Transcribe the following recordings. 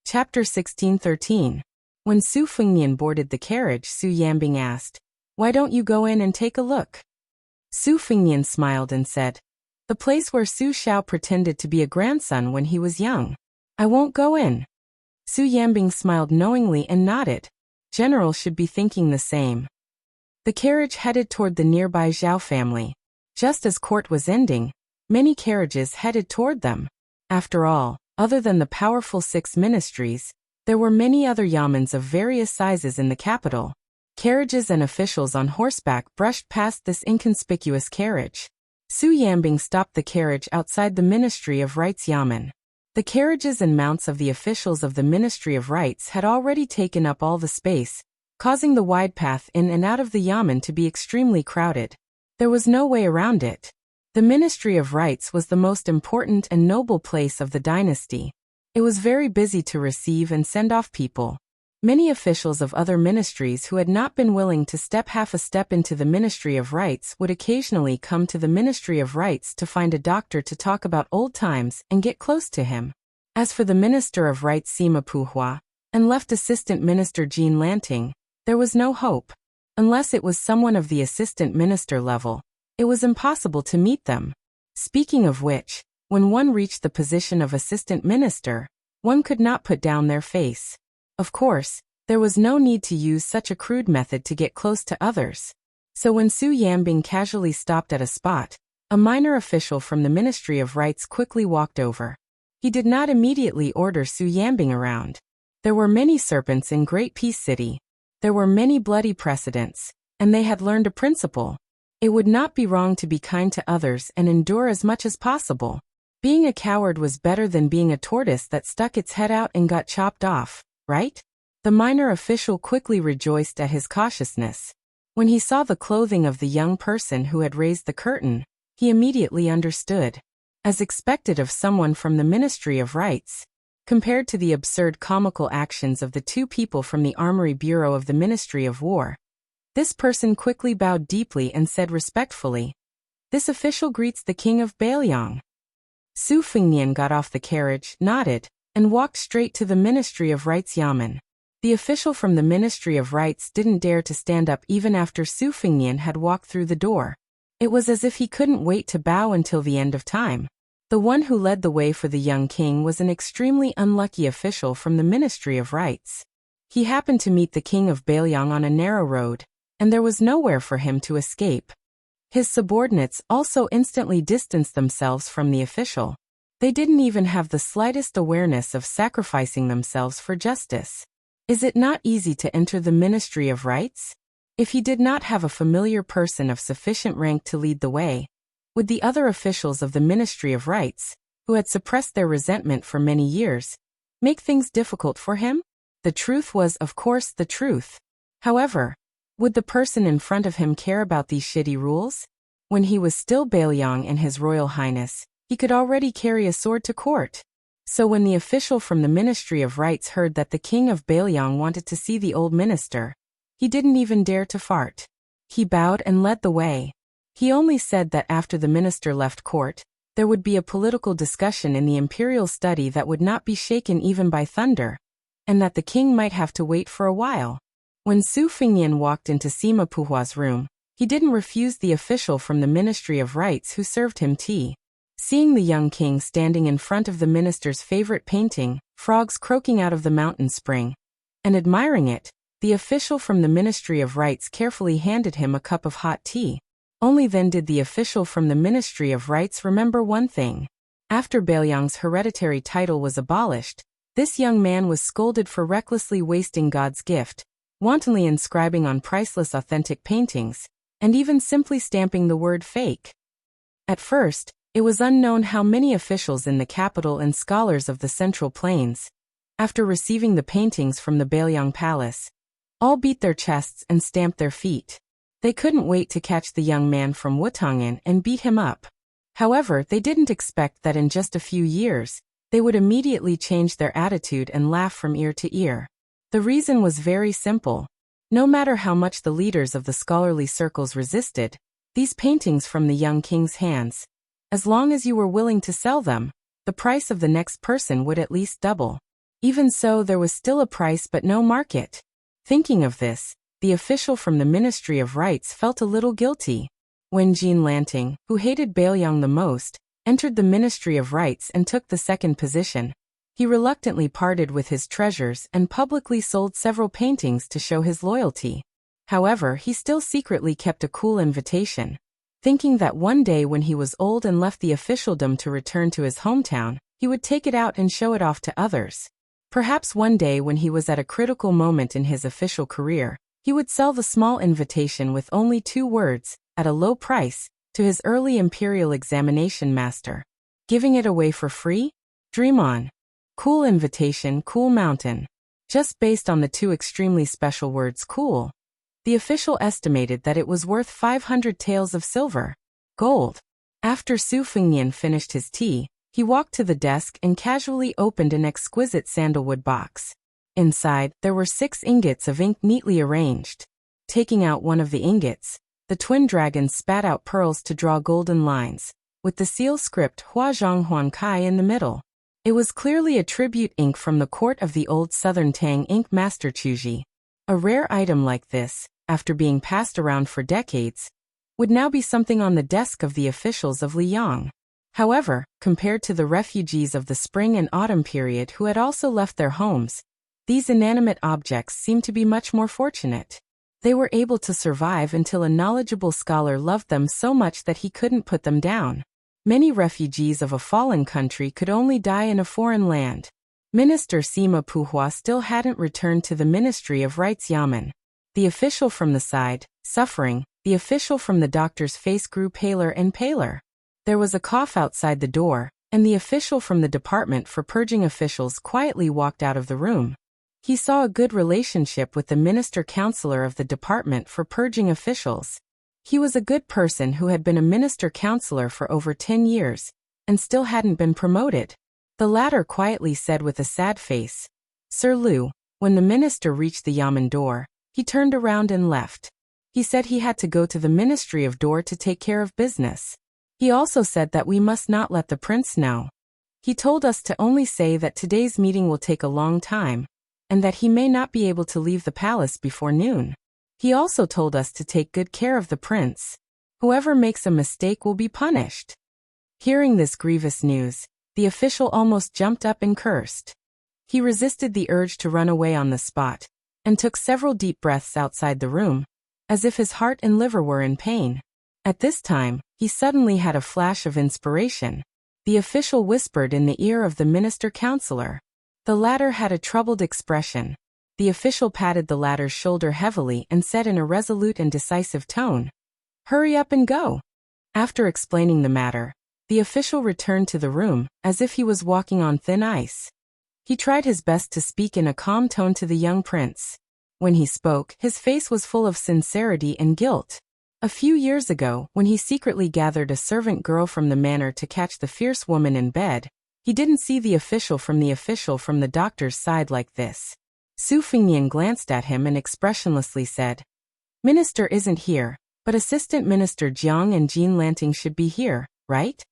Chapter 1613. When Su Fengnian boarded the carriage, Su Yambing asked, "Why don't you go in and take a look?" Su Fengnian smiled and said, "The place where Su Xiao pretended to be a grandson when he was young. I won't go in." Su Yambing smiled knowingly and nodded. General should be thinking the same. The carriage headed toward the nearby Zhao family. Just as court was ending, many carriages headed toward them. After all, other than the powerful 6 ministries, there were many other yamens of various sizes in the capital. Carriages and officials on horseback brushed past this inconspicuous carriage. Su Yambing stopped the carriage outside the Ministry of Rites Yamen. The carriages and mounts of the officials of the Ministry of Rites had already taken up all the space, causing the wide path in and out of the yamen to be extremely crowded. There was no way around it. The Ministry of Rites was the most important and noble place of the dynasty. It was very busy to receive and send off people. Many officials of other ministries who had not been willing to step half a step into the Ministry of Rites would occasionally come to the Ministry of Rites to find a doctor to talk about old times and get close to him. As for the Minister of Rites Sima Puhua and left Assistant Minister Jean Lanting, there was no hope. Unless it was someone of the assistant minister level, it was impossible to meet them. Speaking of which, when one reached the position of assistant minister, one could not put down their face. Of course, there was no need to use such a crude method to get close to others. So when Su Yambing casually stopped at a spot, a minor official from the Ministry of Rites quickly walked over. He did not immediately order Su Yambing around. There were many serpents in Great Peace City. There were many bloody precedents, and they had learned a principle. It would not be wrong to be kind to others and endure as much as possible. Being a coward was better than being a tortoise that stuck its head out and got chopped off, right? The minor official quickly rejoiced at his cautiousness. When he saw the clothing of the young person who had raised the curtain, he immediately understood. As expected of someone from the Ministry of Rites, compared to the absurd comical actions of the 2 people from the Armory Bureau of the Ministry of War, this person quickly bowed deeply and said respectfully, "This official greets the King of Bailiang." Su Fengnian got off the carriage, nodded, and walked straight to the Ministry of Rites Yamen. The official from the Ministry of Rites didn't dare to stand up even after Su Fengnian had walked through the door. It was as if he couldn't wait to bow until the end of time. The one who led the way for the young king was an extremely unlucky official from the Ministry of Rites. He happened to meet the King of Bailiang on a narrow road, and there was nowhere for him to escape. His subordinates also instantly distanced themselves from the official. They didn't even have the slightest awareness of sacrificing themselves for justice. Is it not easy to enter the Ministry of Rites? If he did not have a familiar person of sufficient rank to lead the way, would the other officials of the Ministry of Rites, who had suppressed their resentment for many years, make things difficult for him? The truth was, of course, the truth. However, would the person in front of him care about these shitty rules? When he was still Bailiang and His Royal Highness, he could already carry a sword to court. So when the official from the Ministry of Rites heard that the King of Bailiang wanted to see the old minister, he didn't even dare to fart. He bowed and led the way. He only said that after the minister left court, there would be a political discussion in the imperial study that would not be shaken even by thunder, and that the king might have to wait for a while. When Su Fengnian walked into Sima Puhua's room, he didn't refuse the official from the Ministry of Rites who served him tea. Seeing the young king standing in front of the minister's favorite painting, frogs croaking out of the mountain spring, and admiring it, the official from the Ministry of Rites carefully handed him a cup of hot tea. Only then did the official from the Ministry of Rites remember one thing. After Bailiang's hereditary title was abolished, this young man was scolded for recklessly wasting God's gift, wantonly inscribing on priceless authentic paintings, and even simply stamping the word fake. At first, it was unknown how many officials in the capital and scholars of the Central Plains, after receiving the paintings from the Bailiang Palace, all beat their chests and stamped their feet. They couldn't wait to catch the young man from Wutongin and beat him up. However, they didn't expect that in just a few years, they would immediately change their attitude and laugh from ear to ear. The reason was very simple. No matter how much the leaders of the scholarly circles resisted, these paintings from the young king's hands, as long as you were willing to sell them, the price of the next person would at least double. Even so, there was still a price but no market. Thinking of this, the official from the Ministry of Rights felt a little guilty. When Jean Lanting, who hated Baoyang the most, entered the Ministry of Rights and took the second position, he reluctantly parted with his treasures and publicly sold several paintings to show his loyalty. However, he still secretly kept a cool invitation, thinking that one day when he was old and left the officialdom to return to his hometown, he would take it out and show it off to others. Perhaps one day when he was at a critical moment in his official career, he would sell the small invitation with only 2 words, at a low price, to his early imperial examination master. Giving it away for free? Dream on. Cool invitation, cool mountain. Just based on the 2 extremely special words cool, the official estimated that it was worth 500 taels of silver. Gold. After Su Fengnian finished his tea, he walked to the desk and casually opened an exquisite sandalwood box. Inside, there were 6 ingots of ink neatly arranged. Taking out one of the ingots, the twin dragons spat out pearls to draw golden lines, with the seal script Hua Zhang Huan Kai in the middle. It was clearly a tribute ink from the court of the old Southern Tang ink master Chuji. A rare item like this, after being passed around for decades, would now be something on the desk of the officials of Liang. However, compared to the refugees of the spring and autumn period who had also left their homes, these inanimate objects seemed to be much more fortunate. They were able to survive until a knowledgeable scholar loved them so much that he couldn't put them down. Many refugees of a fallen country could only die in a foreign land. Minister Sima Puhua still hadn't returned to the Ministry of Rights Yamen. The official from the side, suffering, the official from the doctor's face grew paler and paler. There was a cough outside the door, and the official from the Department for Purging officials quietly walked out of the room. He saw a good relationship with the minister-counselor of the Department for Purging officials. He was a good person who had been a minister-counselor for over 10 years, and still hadn't been promoted. The latter quietly said with a sad face, "Sir Liu." When the minister reached the Yamen door, he turned around and left. He said he had to go to the Ministry of Door to take care of business. He also said that we must not let the prince know. He told us to only say that today's meeting will take a long time, and that he may not be able to leave the palace before noon. He also told us to take good care of the prince. Whoever makes a mistake will be punished. Hearing this grievous news, the official almost jumped up and cursed. He resisted the urge to run away on the spot, and took several deep breaths outside the room, as if his heart and liver were in pain. At this time, he suddenly had a flash of inspiration. The official whispered in the ear of the minister-counselor. The latter had a troubled expression. The official patted the latter's shoulder heavily and said in a resolute and decisive tone, "Hurry up and go." After explaining the matter, the official returned to the room, as if he was walking on thin ice. He tried his best to speak in a calm tone to the young prince. When he spoke, his face was full of sincerity and guilt. A few years ago, when he secretly gathered a servant girl from the manor to catch the fierce woman in bed, he didn't see the official from the doctor's side like this. Su Fengnian glanced at him and expressionlessly said, "Minister isn't here, but Assistant Minister Jiang and Jean Lanting should be here, right?"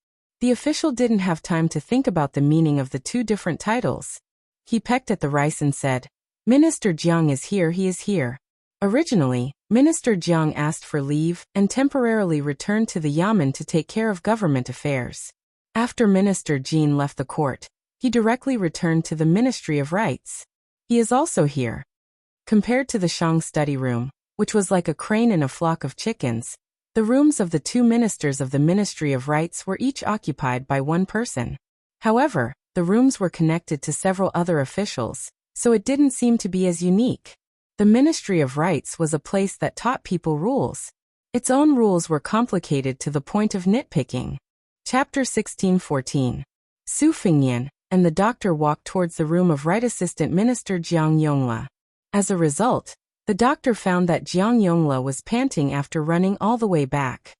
The official didn't have time to think about the meaning of the 2 different titles. He pecked at the rice and said, "Minister Jiang is here, he is here." Originally, Minister Jiang asked for leave and temporarily returned to the Yamen to take care of government affairs. After Minister Jean left the court, he directly returned to the Ministry of Rights. He is also here. Compared to the Shang study room, which was like a crane in a flock of chickens, the rooms of the 2 ministers of the Ministry of Rights were each occupied by one person. However, the rooms were connected to several other officials, so it didn't seem to be as unique. The Ministry of Rights was a place that taught people rules. Its own rules were complicated to the point of nitpicking. Chapter 1614. Su Fengnian and the doctor walked towards the room of Right Assistant Minister Jiang Yongla. As a result, the doctor found that Jiang Yongla was panting after running all the way back.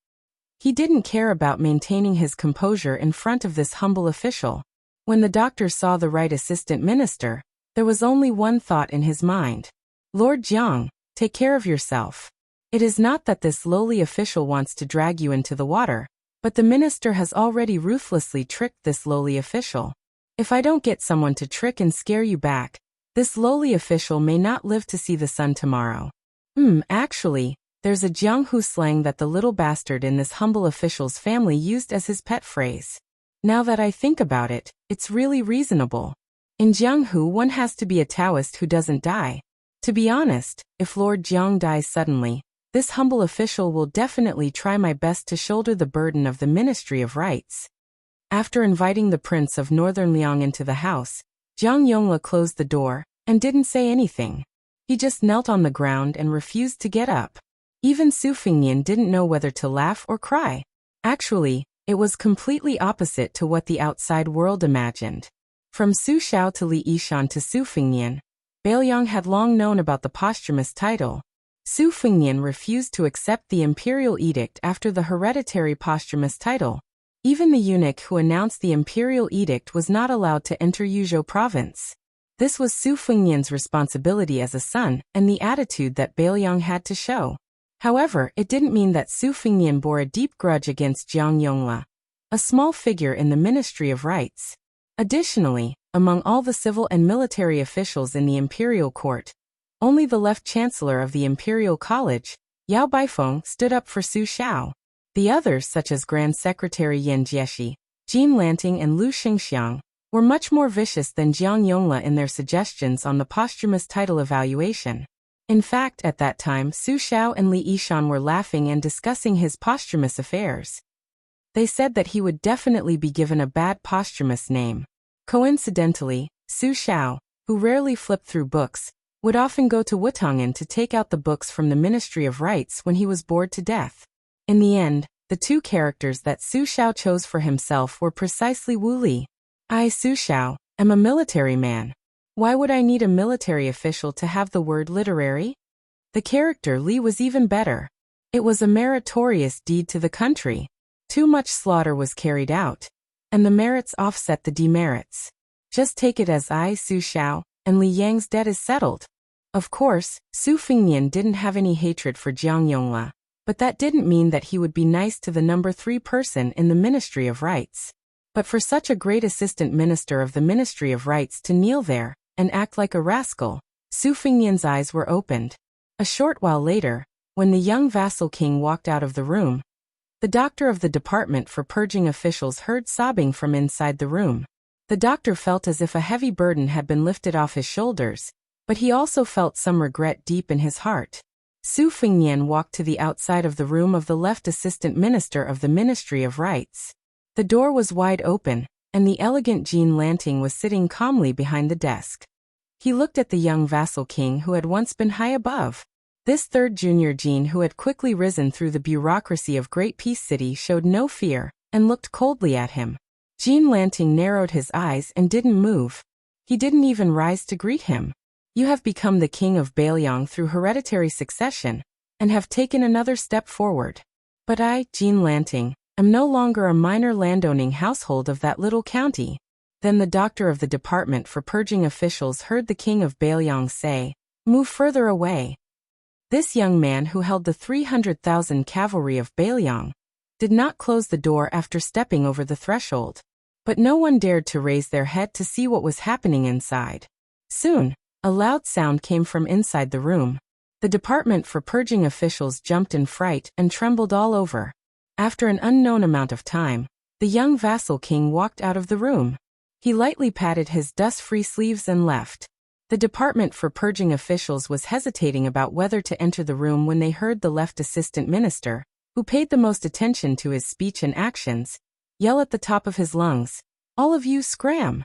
He didn't care about maintaining his composure in front of this humble official. When the doctor saw the Right Assistant Minister, there was only one thought in his mind. "Lord Jiang, take care of yourself. It is not that this lowly official wants to drag you into the water, but the minister has already ruthlessly tricked this lowly official." If I don't get someone to trick and scare you back, this lowly official may not live to see the sun tomorrow. Actually, there's a Jianghu slang that the little bastard in this humble official's family used as his pet phrase. Now that I think about it, it's really reasonable. In Jianghu, one has to be a Taoist who doesn't die. To be honest, if Lord Jiang dies suddenly, this humble official will definitely try my best to shoulder the burden of the Ministry of Rites. After inviting the Prince of Northern Liang into the house, Jiang Yongla closed the door and didn't say anything. He just knelt on the ground and refused to get up. Even Su Fengnian didn't know whether to laugh or cry. Actually, it was completely opposite to what the outside world imagined. From Su Xiao to Li Yishan to Su Fengnian, Bailiang had long known about the posthumous title. Su Fengnian refused to accept the imperial edict after the hereditary posthumous title. Even the eunuch who announced the imperial edict was not allowed to enter Yuzhou province. This was Su Fengnian's responsibility as a son and the attitude that Bailiang had to show. However, it didn't mean that Su Fengnian bore a deep grudge against Jiang Yongla, a small figure in the Ministry of Rites. Additionally, among all the civil and military officials in the imperial court, only the left chancellor of the imperial college, Yao Baifeng, stood up for Su Xiao. The others, such as Grand Secretary Yan Jieshi, Jin Lanting and Lu Xingxiang, were much more vicious than Jiang Yongla in their suggestions on the posthumous title evaluation. In fact, at that time, Su Xiao and Li Yishan were laughing and discussing his posthumous affairs. They said that he would definitely be given a bad posthumous name. Coincidentally, Su Xiao, who rarely flipped through books, would often go to Wutangan to take out the books from the Ministry of Rites when he was bored to death. In the end, the two characters that Su Xiao chose for himself were precisely Wu Li. I, Su Xiao, am a military man. Why would I need a military official to have the word literary? The character Li was even better. It was a meritorious deed to the country. Too much slaughter was carried out, and the merits offset the demerits. Just take it as I, Su Xiao, and Li Yang's debt is settled. Of course, Su Fengnian didn't have any hatred for Jiang Yongla, but that didn't mean that he would be nice to the number 3 person in the Ministry of Rites. But for such a great assistant minister of the Ministry of Rites to kneel there and act like a rascal, Su Fengnian's eyes were opened. A short while later, when the young vassal king walked out of the room, the doctor of the department for purging officials heard sobbing from inside the room. The doctor felt as if a heavy burden had been lifted off his shoulders, but he also felt some regret deep in his heart. Su Fengnian walked to the outside of the room of the left assistant minister of the Ministry of Rites. The door was wide open, and the elegant Jin Lanting was sitting calmly behind the desk. He looked at the young vassal king who had once been high above. This third junior Jin, who had quickly risen through the bureaucracy of Great Peace City, showed no fear and looked coldly at him. Jin Lanting narrowed his eyes and didn't move. He didn't even rise to greet him. You have become the king of Bailiang through hereditary succession, and have taken another step forward. But I, Jin Lanting, am no longer a minor landowning household of that little county. Then the doctor of the department for purging officials heard the king of Bailiang say, "Move further away." This young man, who held the 300,000 cavalry of Bailiang, did not close the door after stepping over the threshold. But no one dared to raise their head to see what was happening inside. Soon, a loud sound came from inside the room. The department for purging officials jumped in fright and trembled all over. After an unknown amount of time, the young vassal king walked out of the room. He lightly patted his dust-free sleeves and left. The department for purging officials was hesitating about whether to enter the room when they heard the left assistant minister, who paid the most attention to his speech and actions, yell at the top of his lungs, "All of you scram!"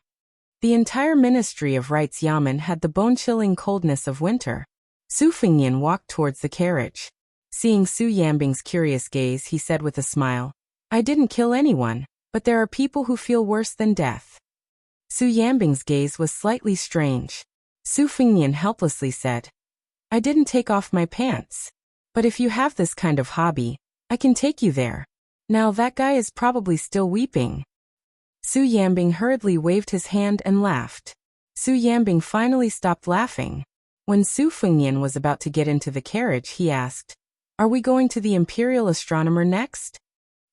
The entire Ministry of Rites Yamen had the bone-chilling coldness of winter. Su Fengnian walked towards the carriage. Seeing Su Yambing's curious gaze, he said with a smile, "I didn't kill anyone, but there are people who feel worse than death." Su Yambing's gaze was slightly strange. Su Fengnian helplessly said, "I didn't take off my pants. But if you have this kind of hobby, I can take you there. Now that guy is probably still weeping." Su Yambing hurriedly waved his hand and laughed. Su Yambing finally stopped laughing. When Su Fengnian was about to get into the carriage, he asked, "Are we going to the Imperial Astronomer next?"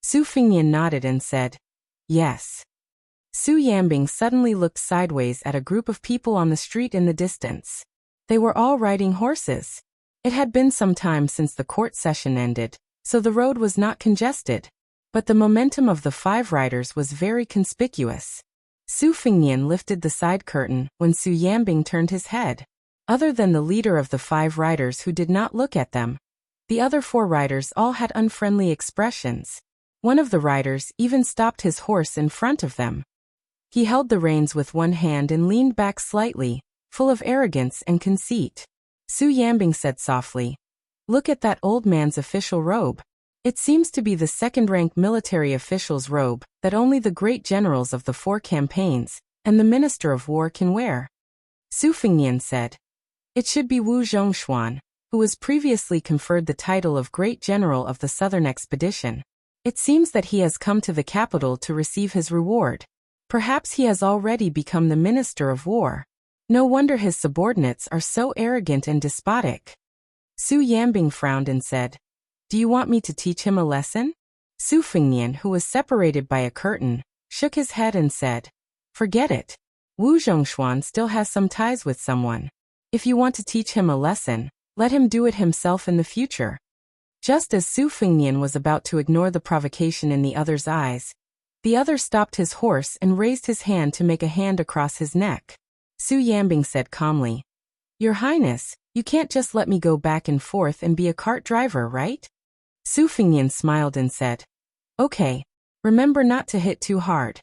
Su Fengnian nodded and said, "Yes." Su Yambing suddenly looked sideways at a group of people on the street in the distance. They were all riding horses. It had been some time since the court session ended, so the road was not congested. But the momentum of the 5 riders was very conspicuous. Su Fengnian lifted the side curtain when Su Yambing turned his head. Other than the leader of the 5 riders who did not look at them, the other 4 riders all had unfriendly expressions. One of the riders even stopped his horse in front of them. He held the reins with one hand and leaned back slightly, full of arrogance and conceit. Su Yambing said softly, "Look at that old man's official robe. It seems to be the second-rank military official's robe that only the great generals of the 4 campaigns and the Minister of War can wear." Su Fengnian said, "It should be Wu Zhongshuan, who was previously conferred the title of Great General of the Southern Expedition. It seems that he has come to the capital to receive his reward. Perhaps he has already become the Minister of War. No wonder his subordinates are so arrogant and despotic." Su Yambing frowned and said, "Do you want me to teach him a lesson?" Su Fengnian, who was separated by a curtain, shook his head and said, "Forget it. Wu Zhongshuan still has some ties with someone. If you want to teach him a lesson, let him do it himself in the future." Just as Su Fengnian was about to ignore the provocation in the other's eyes, the other stopped his horse and raised his hand to make a hand across his neck. Su Yambing said calmly, "Your Highness, you can't just let me go back and forth and be a cart driver, right?" Su Fengnian smiled and said, "Okay, remember not to hit too hard."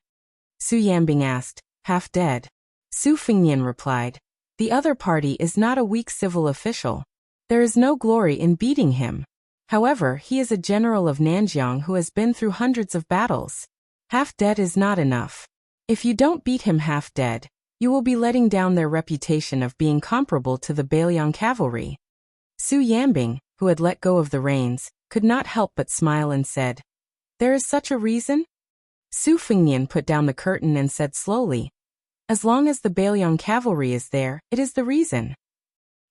Su Yambing asked, "Half dead?" Su Fengnian replied, "The other party is not a weak civil official. There is no glory in beating him. However, he is a general of Nanjiang who has been through hundreds of battles. Half dead is not enough. If you don't beat him half dead, you will be letting down their reputation of being comparable to the Bailiang cavalry." Su Yambing, who had let go of the reins, could not help but smile and said, "There is such a reason?" Su Fengnian put down the curtain and said slowly, "As long as the Bailiang cavalry is there, it is the reason."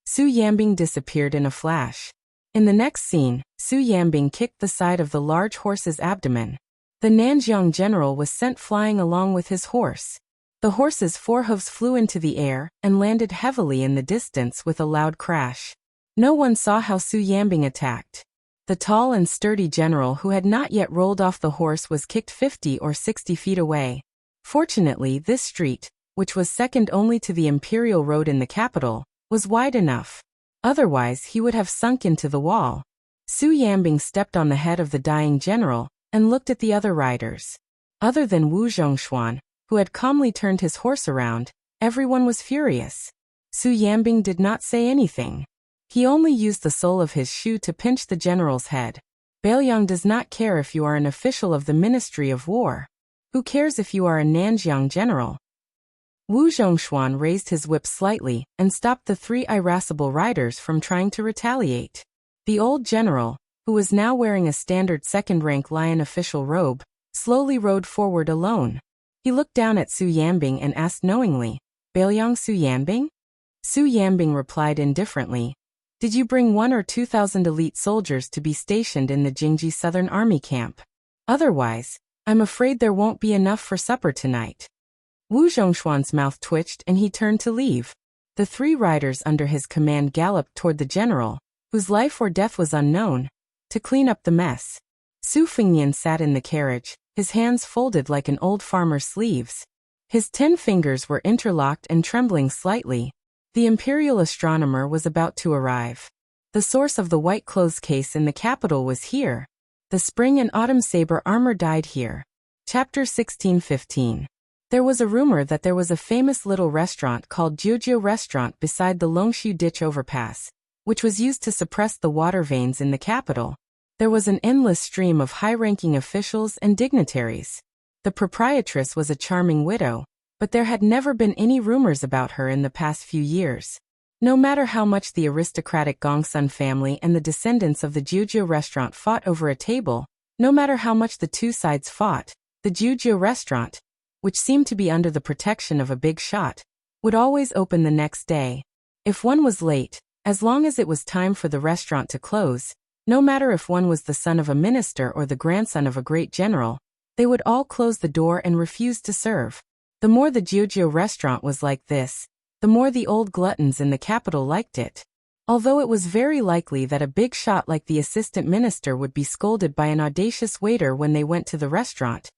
Su Yambing disappeared in a flash. In the next scene, Su Yambing kicked the side of the large horse's abdomen. The Nanjiang general was sent flying along with his horse. The horse's 4 hooves flew into the air and landed heavily in the distance with a loud crash. No one saw how Su Yambing attacked. The tall and sturdy general who had not yet rolled off the horse was kicked 50 or 60 feet away. Fortunately, this street, which was second only to the Imperial Road in the capital, was wide enough. Otherwise, he would have sunk into the wall. Su Yambing stepped on the head of the dying general and looked at the other riders. Other than Wu Zhongshuan, who had calmly turned his horse around, everyone was furious. Su Yambing did not say anything. He only used the sole of his shoe to pinch the general's head. Bailiang does not care if you are an official of the Ministry of War. Who cares if you are a Nanjiang general? Wu Zhongshuan raised his whip slightly and stopped the 3 irascible riders from trying to retaliate. The old general, who was now wearing a standard second-rank lion official robe, slowly rode forward alone. He looked down at Su Yambing and asked knowingly, "Bailiang Su Yambing?" Su Yambing replied indifferently, "Did you bring 1 or 2,000 elite soldiers to be stationed in the Jingji Southern Army camp? Otherwise, I'm afraid there won't be enough for supper tonight." Wu Zhongshuan's mouth twitched and he turned to leave. The 3 riders under his command galloped toward the general, whose life or death was unknown, to clean up the mess. Su Fengnian sat in the carriage, his hands folded like an old farmer's sleeves. His 10 fingers were interlocked and trembling slightly. The imperial astronomer was about to arrive. The source of the white clothes case in the capital was here. The spring and autumn saber armor died here. Chapter 16:15. There was a rumor that there was a famous little restaurant called Jiujiu Restaurant beside the Longshu Ditch overpass, which was used to suppress the water veins in the capital. There was an endless stream of high-ranking officials and dignitaries. The proprietress was a charming widow, but there had never been any rumors about her in the past few years. No matter how much the aristocratic Gongsun family and the descendants of the Jiujiu Restaurant fought over a table, no matter how much the 2 sides fought, the Jiujiu Restaurant, which seemed to be under the protection of a big shot, would always open the next day. If one was late, as long as it was time for the restaurant to close, no matter if one was the son of a minister or the grandson of a great general, They would all close the door and refuse to serve. The more the Jiujiu restaurant was like this, the more the old gluttons in the capital liked it. Although it was very likely that a big shot like the assistant minister would be scolded by an audacious waiter when they went to the restaurant,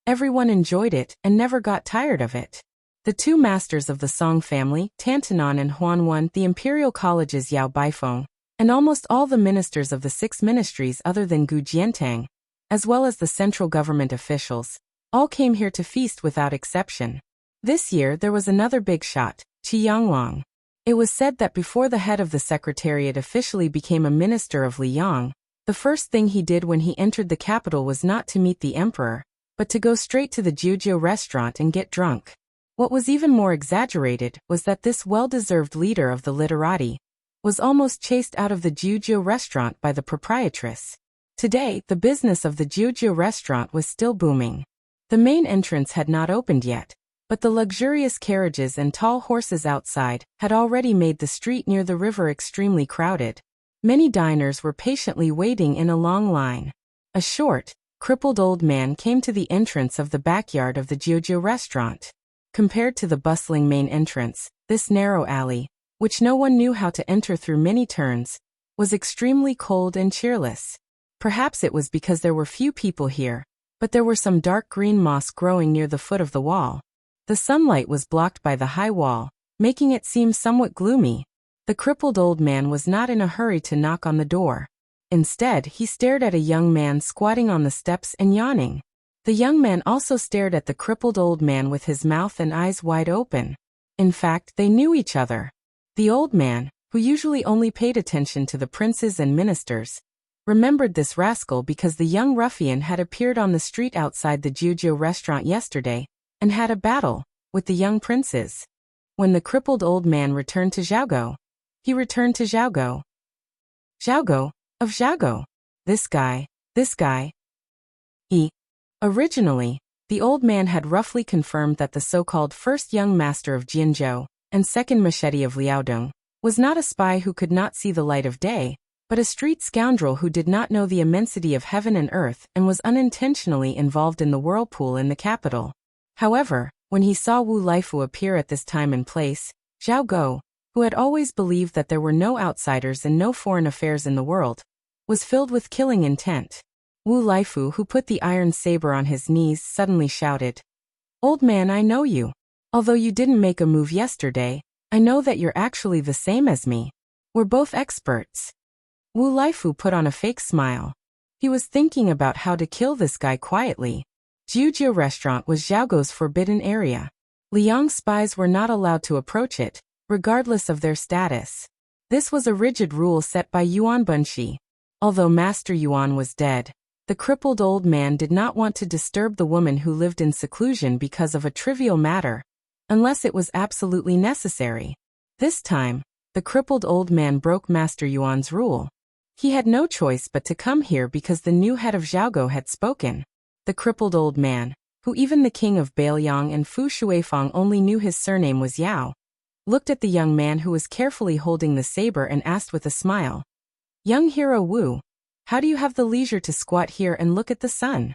everyone enjoyed it and never got tired of it. The two masters of the Song family, Tantanon and Huanwen, the imperial colleges Yao Baifeng, and almost all the ministers of the 6 ministries other than Gu Jiantang, as well as the central government officials, all came here to feast without exception. This year there was another big shot, Qi Yangwang. It was said that before the head of the secretariat officially became a minister of Liang, the first thing he did when he entered the capital was not to meet the emperor, but to go straight to the Jiujiu restaurant and get drunk. What was even more exaggerated was that this well-deserved leader of the literati was almost chased out of the Jiujiu restaurant by the proprietress. Today, the business of the Jiujiu restaurant was still booming. The main entrance had not opened yet, but the luxurious carriages and tall horses outside had already made the street near the river extremely crowded. Many diners were patiently waiting in a long line. A short, crippled old man came to the entrance of the backyard of the Jiujiu restaurant. Compared to the bustling main entrance, this narrow alley, which no one knew how to enter through many turns, was extremely cold and cheerless. Perhaps it was because there were few people here, but there were some dark green moss growing near the foot of the wall. The sunlight was blocked by the high wall, making it seem somewhat gloomy. The crippled old man was not in a hurry to knock on the door. Instead, he stared at a young man squatting on the steps and yawning. The young man also stared at the crippled old man with his mouth and eyes wide open. In fact, they knew each other. The old man, who usually only paid attention to the princes and ministers, remembered this rascal because the young ruffian had appeared on the street outside the Jiujiu restaurant yesterday and had a battle with the young princes. When the crippled old man returned to Zhaogo, he returned to Zhaogo. Zhaogo, of Zhaogo. This guy. Originally, the old man had roughly confirmed that the so-called first young master of Jianzhou and second machete of Liaodong was not a spy who could not see the light of day, but a street scoundrel who did not know the immensity of heaven and earth and was unintentionally involved in the whirlpool in the capital. However, when he saw Wu Laifu appear at this time and place, Zhao Go, who had always believed that there were no outsiders and no foreign affairs in the world, was filled with killing intent. Wu Laifu, who put the iron saber on his knees, suddenly shouted, "Old man, I know you. Although you didn't make a move yesterday, I know that you're actually the same as me. We're both experts." Wu Laifu put on a fake smile. He was thinking about how to kill this guy quietly. Jiujiu restaurant was Zhaogo's forbidden area. Liang spies were not allowed to approach it, regardless of their status. This was a rigid rule set by Yuan Bunshi. Although Master Yuan was dead, the crippled old man did not want to disturb the woman who lived in seclusion because of a trivial matter, unless it was absolutely necessary. This time, the crippled old man broke Master Yuan's rule. He had no choice but to come here because the new head of Zhaogo had spoken. The crippled old man, who even the king of Bailiang and Fu Shuifang only knew his surname was Yao, looked at the young man who was carefully holding the saber and asked with a smile, "Young hero Wu, how do you have the leisure to squat here and look at the sun?"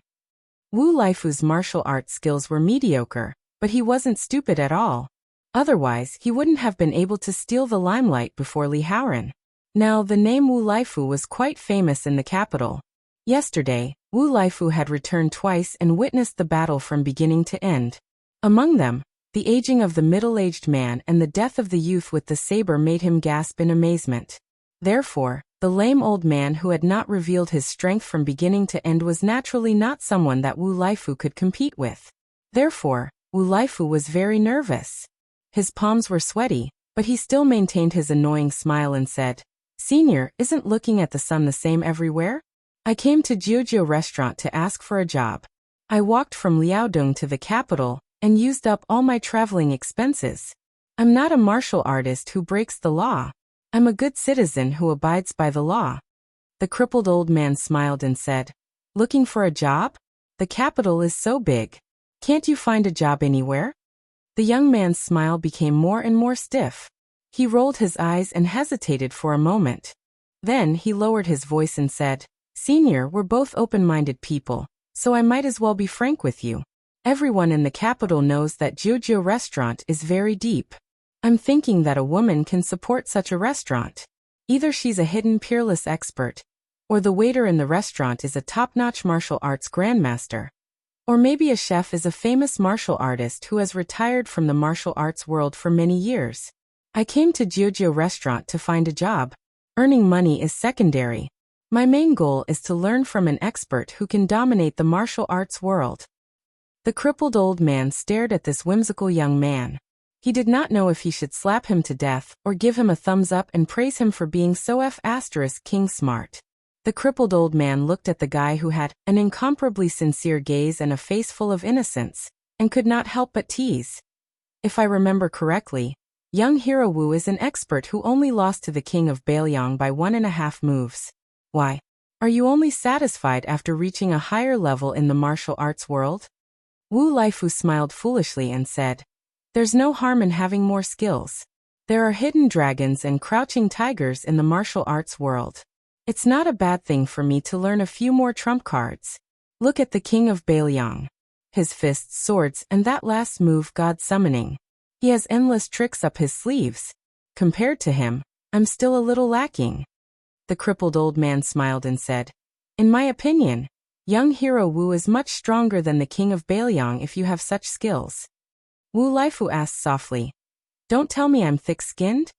Wu Laifu's martial arts skills were mediocre, but he wasn't stupid at all. Otherwise, he wouldn't have been able to steal the limelight before Li Haoran. Now, the name Wu Laifu was quite famous in the capital. Yesterday, Wu Laifu had returned twice and witnessed the battle from beginning to end. Among them, the aging of the middle-aged man and the death of the youth with the saber made him gasp in amazement. Therefore, the lame old man who had not revealed his strength from beginning to end was naturally not someone that Wu Laifu could compete with. Therefore, Wu Laifu was very nervous. His palms were sweaty, but he still maintained his annoying smile and said, "Senior, isn't looking at the sun the same everywhere? I came to Jiujiu restaurant to ask for a job. I walked from Liaodong to the capital and used up all my traveling expenses. I'm not a martial artist who breaks the law. I'm a good citizen who abides by the law." The crippled old man smiled and said, "Looking for a job? The capital is so big. Can't you find a job anywhere?" The young man's smile became more and more stiff. He rolled his eyes and hesitated for a moment. Then he lowered his voice and said, "Senior, we're both open-minded people, so I might as well be frank with you. Everyone in the capital knows that Jiujiu restaurant is very deep. I'm thinking that a woman can support such a restaurant. Either she's a hidden peerless expert, or the waiter in the restaurant is a top-notch martial arts grandmaster. Or maybe a chef is a famous martial artist who has retired from the martial arts world for many years. I came to Jiujiu restaurant to find a job. Earning money is secondary. My main goal is to learn from an expert who can dominate the martial arts world. The crippled old man stared at this whimsical young man. He did not know if he should slap him to death or give him a thumbs up and praise him for being so king smart. The crippled old man looked at the guy who had an incomparably sincere gaze and a face full of innocence, and could not help but tease. If I remember correctly, young Hero Wu is an expert who only lost to the king of Bailiang by 1.5 moves. Why? Are you only satisfied after reaching a higher level in the martial arts world? Wu Laifu smiled foolishly and said, "There's no harm in having more skills. There are hidden dragons and crouching tigers in the martial arts world. It's not a bad thing for me to learn a few more trump cards. Look at the king of Bailiang. His fists, swords, and that last move, God summoning. He has endless tricks up his sleeves. Compared to him, I'm still a little lacking." The crippled old man smiled and said, "In my opinion, young Hero Wu is much stronger than the king of Bailiang if you have such skills." Wu Laifu asked softly, "Don't tell me I'm thick-skinned?"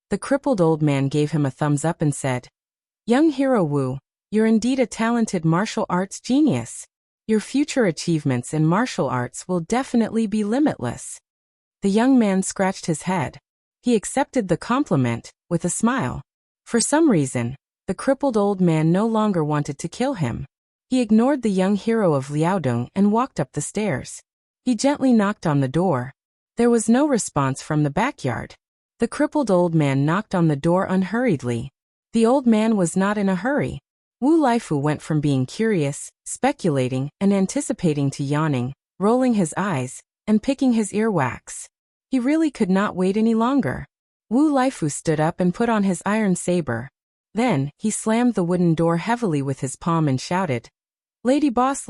The crippled old man gave him a thumbs up and said, "Young Hero Wu, you're indeed a talented martial arts genius. Your future achievements in martial arts will definitely be limitless." The young man scratched his head. He accepted the compliment with a smile. For some reason, the crippled old man no longer wanted to kill him. He ignored the young hero of Liaodong and walked up the stairs. He gently knocked on the door. There was no response from the backyard. The crippled old man knocked on the door unhurriedly. The old man was not in a hurry. Wu Laifu went from being curious, speculating, and anticipating to yawning, rolling his eyes, and picking his earwax. He really could not wait any longer. Wu Laifu stood up and put on his iron saber. Then, he slammed the wooden door heavily with his palm and shouted, Lady boss,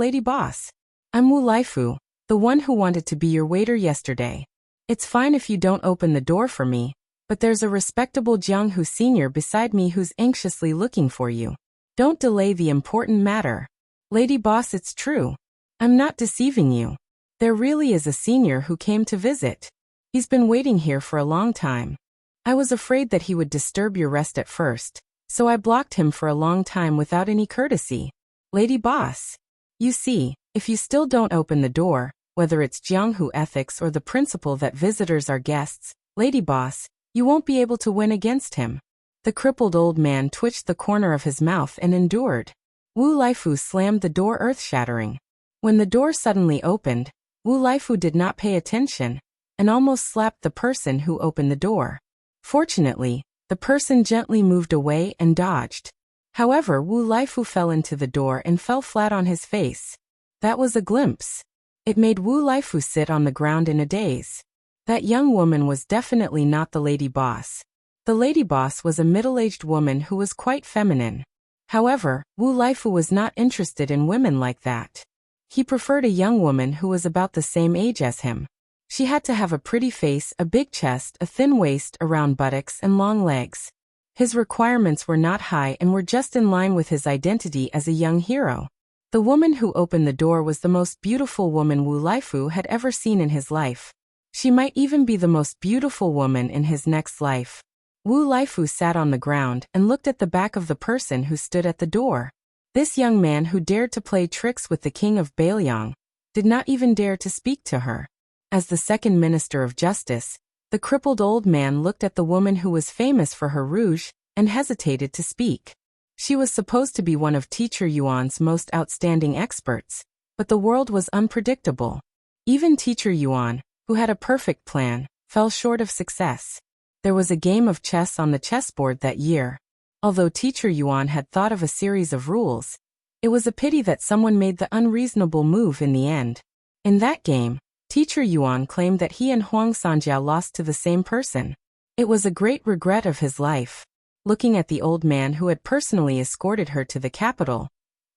I'm Wu Laifu, the one who wanted to be your waiter yesterday. It's fine if you don't open the door for me, but there's a respectable Jianghu senior beside me who's anxiously looking for you. Don't delay the important matter. Lady boss, it's true. I'm not deceiving you. There really is a senior who came to visit. He's been waiting here for a long time. I was afraid that he would disturb your rest at first, so I blocked him for a long time without any courtesy. Lady boss. You see, if you still don't open the door, whether it's Jianghu ethics or the principle that visitors are guests, Lady boss, you won't be able to win against him. The crippled old man twitched the corner of his mouth and endured. Wu Laifu slammed the door earth-shattering. When the door suddenly opened, Wu Laifu did not pay attention, and almost slapped the person who opened the door. Fortunately, the person gently moved away and dodged. However, Wu Laifu fell into the door and fell flat on his face. That was a glimpse. It made Wu Laifu sit on the ground in a daze. That young woman was definitely not the lady boss. The lady boss was a middle-aged woman who was quite feminine. However, Wu Laifu was not interested in women like that. He preferred a young woman who was about the same age as him. She had to have a pretty face, a big chest, a thin waist, a round buttocks, and long legs. His requirements were not high and were just in line with his identity as a young hero. The woman who opened the door was the most beautiful woman Wu Laifu had ever seen in his life. She might even be the most beautiful woman in his next life. Wu Laifu sat on the ground and looked at the back of the person who stood at the door. This young man who dared to play tricks with the king of Bailiang did not even dare to speak to her. As the second minister of justice, the crippled old man looked at the woman who was famous for her rouge and hesitated to speak. She was supposed to be one of Teacher Yuan's most outstanding experts, but the world was unpredictable. Even Teacher Yuan, who had a perfect plan, fell short of success. There was a game of chess on the chessboard that year. Although Teacher Yuan had thought of a series of rules, it was a pity that someone made the unreasonable move in the end. In that game, Teacher Yuan claimed that he and Huang Sanjiao lost to the same person. It was a great regret of his life. Looking at the old man who had personally escorted her to the capital,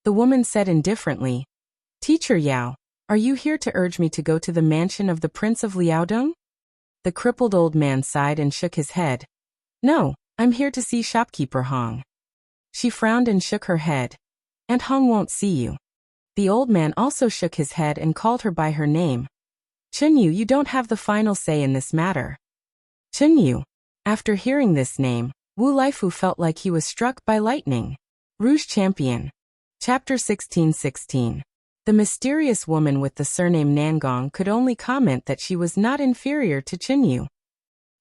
the woman said indifferently, Teacher Yao, are you here to urge me to go to the mansion of the Prince of Liaodong? The crippled old man sighed and shook his head. No, I'm here to see shopkeeper Hong. She frowned and shook her head. And Hong won't see you. The old man also shook his head and called her by her name. Chunyu, you don't have the final say in this matter. Chunyu. After hearing this name, Wu Laifu felt like he was struck by lightning. Rouge Champion. Chapter 16:16. The mysterious woman with the surname Nangong could only comment that she was not inferior to Chunyu.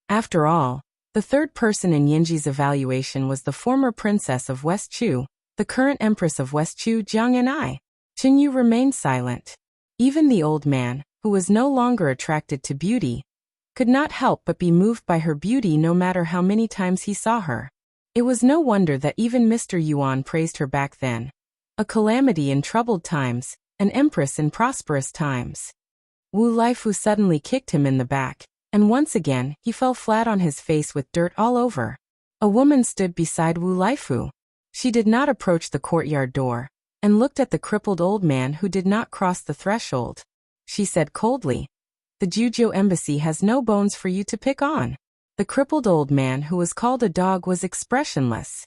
After all, the third person in Yinji's evaluation was the former princess of West Chu, the current empress of West Chu, Jiang and I. Chunyu remained silent. Even the old man, who was no longer attracted to beauty, could not help but be moved by her beauty no matter how many times he saw her. It was no wonder that even Mr. Yuan praised her back then. A calamity in troubled times, an empress in prosperous times. Wu Laifu suddenly kicked him in the back, and once again he fell flat on his face with dirt all over. A woman stood beside Wu Laifu. She did not approach the courtyard door, and looked at the crippled old man who did not cross the threshold. She said coldly, "The Juzhou embassy has no bones for you to pick on." The crippled old man who was called a dog was expressionless.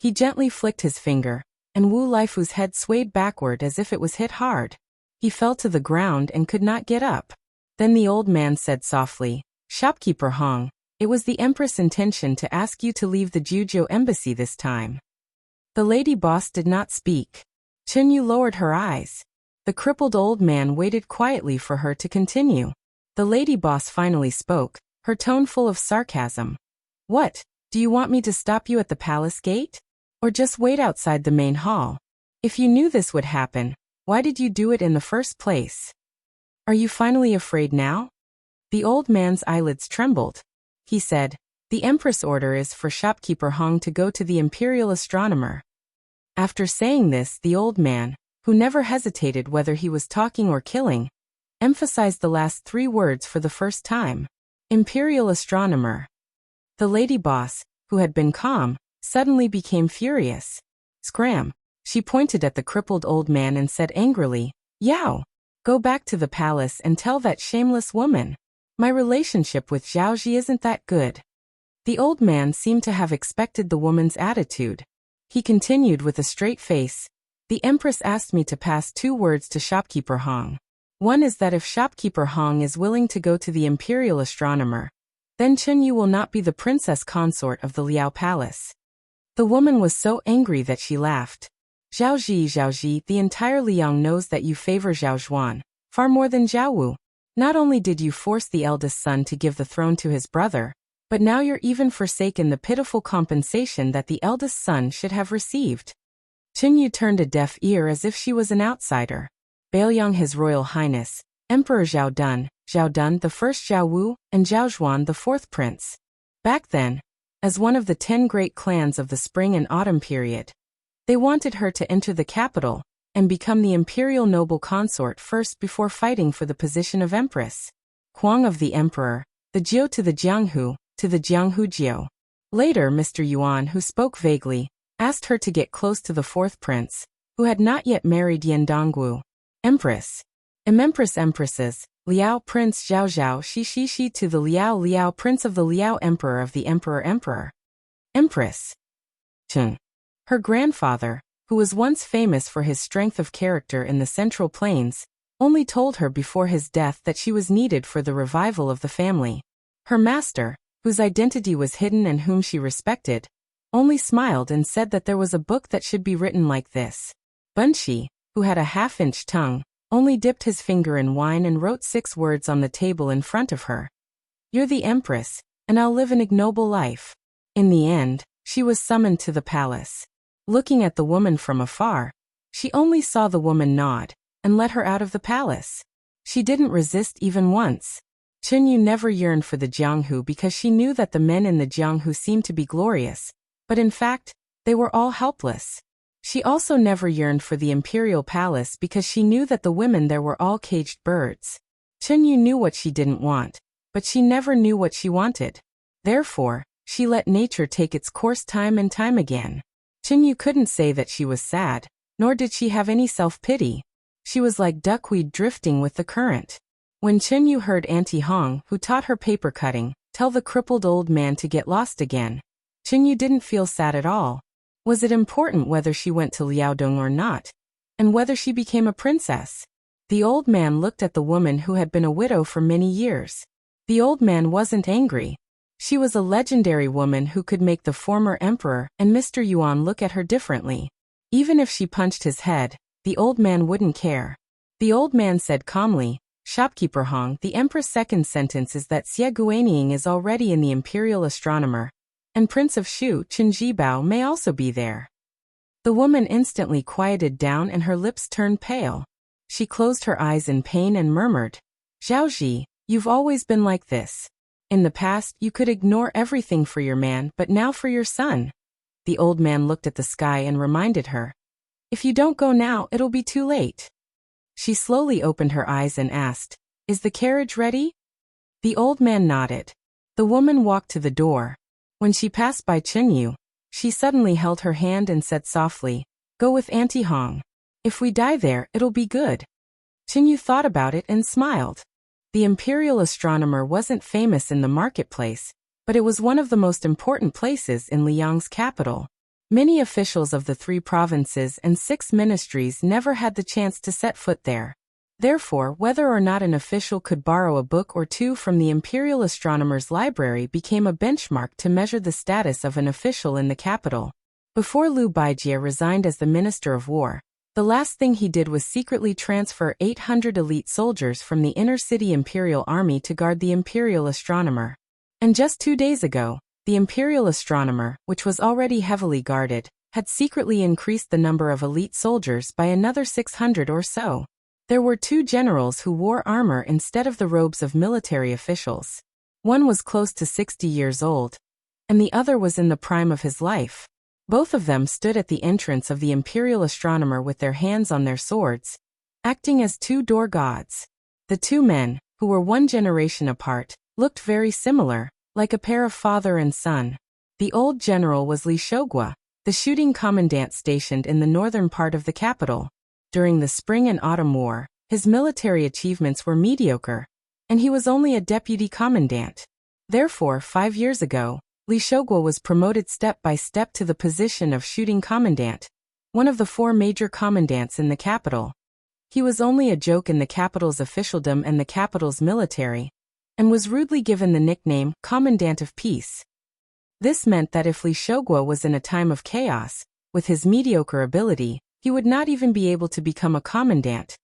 He gently flicked his finger, and Wu Laifu's head swayed backward as if it was hit hard. He fell to the ground and could not get up. Then the old man said softly, "Shopkeeper Hong, it was the Empress' intention to ask you to leave the Juzhou embassy this time." The lady boss did not speak. Chunyu lowered her eyes. The crippled old man waited quietly for her to continue. The lady boss finally spoke, her tone full of sarcasm. "What, do you want me to stop you at the palace gate? Or just wait outside the main hall? If you knew this would happen, why did you do it in the first place? Are you finally afraid now?" The old man's eyelids trembled. He said, "The Empress' order is for shopkeeper Hong to go to the imperial astronomer." After saying this, the old man, who never hesitated whether he was talking or killing, emphasized the last three words for the first time. Imperial astronomer. The lady boss, who had been calm, suddenly became furious. Scram! She pointed at the crippled old man and said angrily, "Yao! Go back to the palace and tell that shameless woman. My relationship with Zhaoji isn't that good." The old man seemed to have expected the woman's attitude. He continued with a straight face, "The Empress asked me to pass two words to shopkeeper Hong. One is that if shopkeeper Hong is willing to go to the imperial astronomer, then Chunyu will not be the princess consort of the Liao Palace." The woman was so angry that she laughed. Zhaoji, the entire Liang knows that you favor Zhao Zhuan, far more than Zhao Wu. Not only did you force the eldest son to give the throne to his brother, but now you're even forsaken the pitiful compensation that the eldest son should have received. Chunyu turned a deaf ear as if she was an outsider. Baoyang His Royal Highness, Emperor Zhao Dun the first Zhao Wu, and Zhao Zhuan the fourth prince. Back then, as one of the 10 great clans of the spring and autumn period, they wanted her to enter the capital and become the imperial noble consort first before fighting for the position of empress. Huang of the emperor, the Jiao to the Jianghu, to the Jianghu Jiao. Later Mr. Yuan, who spoke vaguely, asked her to get close to the fourth prince, who had not yet married Yan Dongwu. Empress. Empresses, Liao Prince Zhao Shi to the Liao Prince of the Liao Emperor of the Emperor. Empress. Chun. Her grandfather, who was once famous for his strength of character in the Central Plains, only told her before his death that she was needed for the revival of the family. Her master, whose identity was hidden and whom she respected, only smiled and said that there was a book that should be written like this. Bunshi, who had a half-inch tongue, only dipped his finger in wine and wrote 6 words on the table in front of her. "You're the empress, and I'll live an ignoble life." In the end, she was summoned to the palace. Looking at the woman from afar, she only saw the woman nod, and let her out of the palace. She didn't resist even once. Chunyu never yearned for the Jianghu because she knew that the men in the Jianghu seemed to be glorious, but in fact, they were all helpless. She also never yearned for the imperial palace because she knew that the women there were all caged birds. Chunyu knew what she didn't want, but she never knew what she wanted. Therefore, she let nature take its course time and time again. Chunyu couldn't say that she was sad, nor did she have any self-pity. She was like duckweed drifting with the current. When Chen Yu heard Auntie Hong, who taught her paper cutting, tell the crippled old man to get lost again, Chen Yu didn't feel sad at all. Was it important whether she went to Liaodong or not? And whether she became a princess? The old man looked at the woman who had been a widow for many years. The old man wasn't angry. She was a legendary woman who could make the former emperor and Mr. Yuan look at her differently. Even if she punched his head, the old man wouldn't care. The old man said calmly, "Shopkeeper Hong, the empress' second sentence is that Xie Guanying is already in the imperial astronomer, and Prince of Shu, Chen Jibao, may also be there." The woman instantly quieted down and her lips turned pale. She closed her eyes in pain and murmured, "Zhaoji, you've always been like this. In the past, you could ignore everything for your man, but now for your son." The old man looked at the sky and reminded her, "If you don't go now, it'll be too late." She slowly opened her eyes and asked, "Is the carriage ready?" The old man nodded. The woman walked to the door. When she passed by Chen Yu, she suddenly held her hand and said softly, "Go with Auntie Hong. If we die there, it'll be good." Chen Yu thought about it and smiled. The imperial astronomer wasn't famous in the marketplace, but it was one of the most important places in Liang's capital. Many officials of the 3 provinces and 6 ministries never had the chance to set foot there. Therefore, whether or not an official could borrow a book or 2 from the imperial astronomer's library became a benchmark to measure the status of an official in the capital. Before Liu Baijie resigned as the Minister of War, the last thing he did was secretly transfer 800 elite soldiers from the inner-city imperial army to guard the imperial astronomer. And just 2 days ago, the imperial astronomer, which was already heavily guarded, had secretly increased the number of elite soldiers by another 600 or so. There were 2 generals who wore armor instead of the robes of military officials. One was close to 60 years old, and the other was in the prime of his life. Both of them stood at the entrance of the imperial astronomer with their hands on their swords, acting as 2 door gods. The 2 men, who were 1 generation apart, looked very similar, like a pair of father and son. The old general was Li Shogua, the shooting commandant stationed in the northern part of the capital. During the Spring and Autumn War, his military achievements were mediocre, and he was only a deputy commandant. Therefore, 5 years ago, Li Shogua was promoted step by step to the position of shooting commandant, one of the 4 major commandants in the capital. He was only a joke in the capital's officialdom and the capital's military, and was rudely given the nickname Commandant of Peace. This meant that if Li Shogua was in a time of chaos, with his mediocre ability, he would not even be able to become a commandant,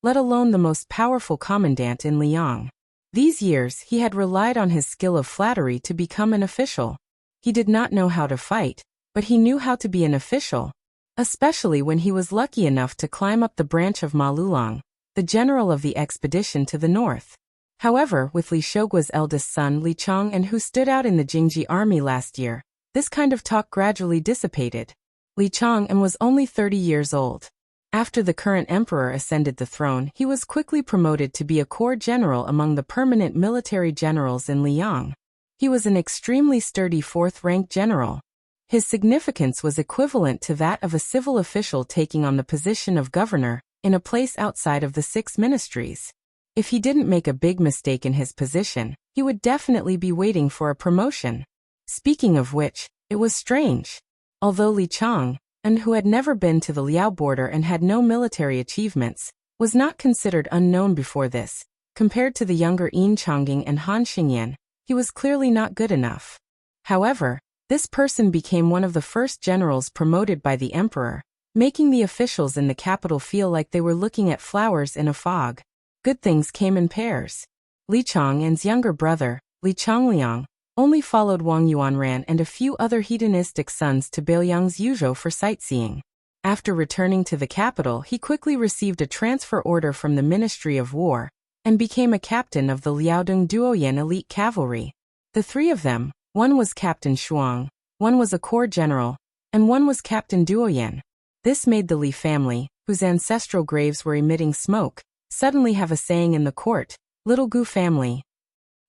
let alone the most powerful commandant in Liang. These years he had relied on his skill of flattery to become an official. He did not know how to fight, but he knew how to be an official, especially when he was lucky enough to climb up the branch of Ma Lulang, the general of the expedition to the north. However, with Li Shogua's eldest son Li Chong and who stood out in the Jingji army last year, this kind of talk gradually dissipated. Li Chong was only 30 years old. After the current emperor ascended the throne, he was quickly promoted to be a corps general among the permanent military generals in Liang. He was an extremely sturdy 4th-rank general. His significance was equivalent to that of a civil official taking on the position of governor in a place outside of the 6 ministries. If he didn't make a big mistake in his position, he would definitely be waiting for a promotion. Speaking of which, it was strange. Although Li Chong, who had never been to the Liao border and had no military achievements, was not considered unknown before this. Compared to the younger Yin Chongying and Han Xingyan, he was clearly not good enough. However, this person became one of the first generals promoted by the emperor, making the officials in the capital feel like they were looking at flowers in a fog. Good things came in pairs. Li Chong's younger brother, Li Chongliang, only followed Wang Yuanran and a few other hedonistic sons to Beiyang's Yuzhou for sightseeing. After returning to the capital, he quickly received a transfer order from the Ministry of War, and became a captain of the Liaodong Duoyan elite cavalry. The 3 of them, one was Captain Shuang, one was a corps general, and one was Captain Duoyan. This made the Li family, whose ancestral graves were emitting smoke, suddenly have a saying in the court, "Little Gu family."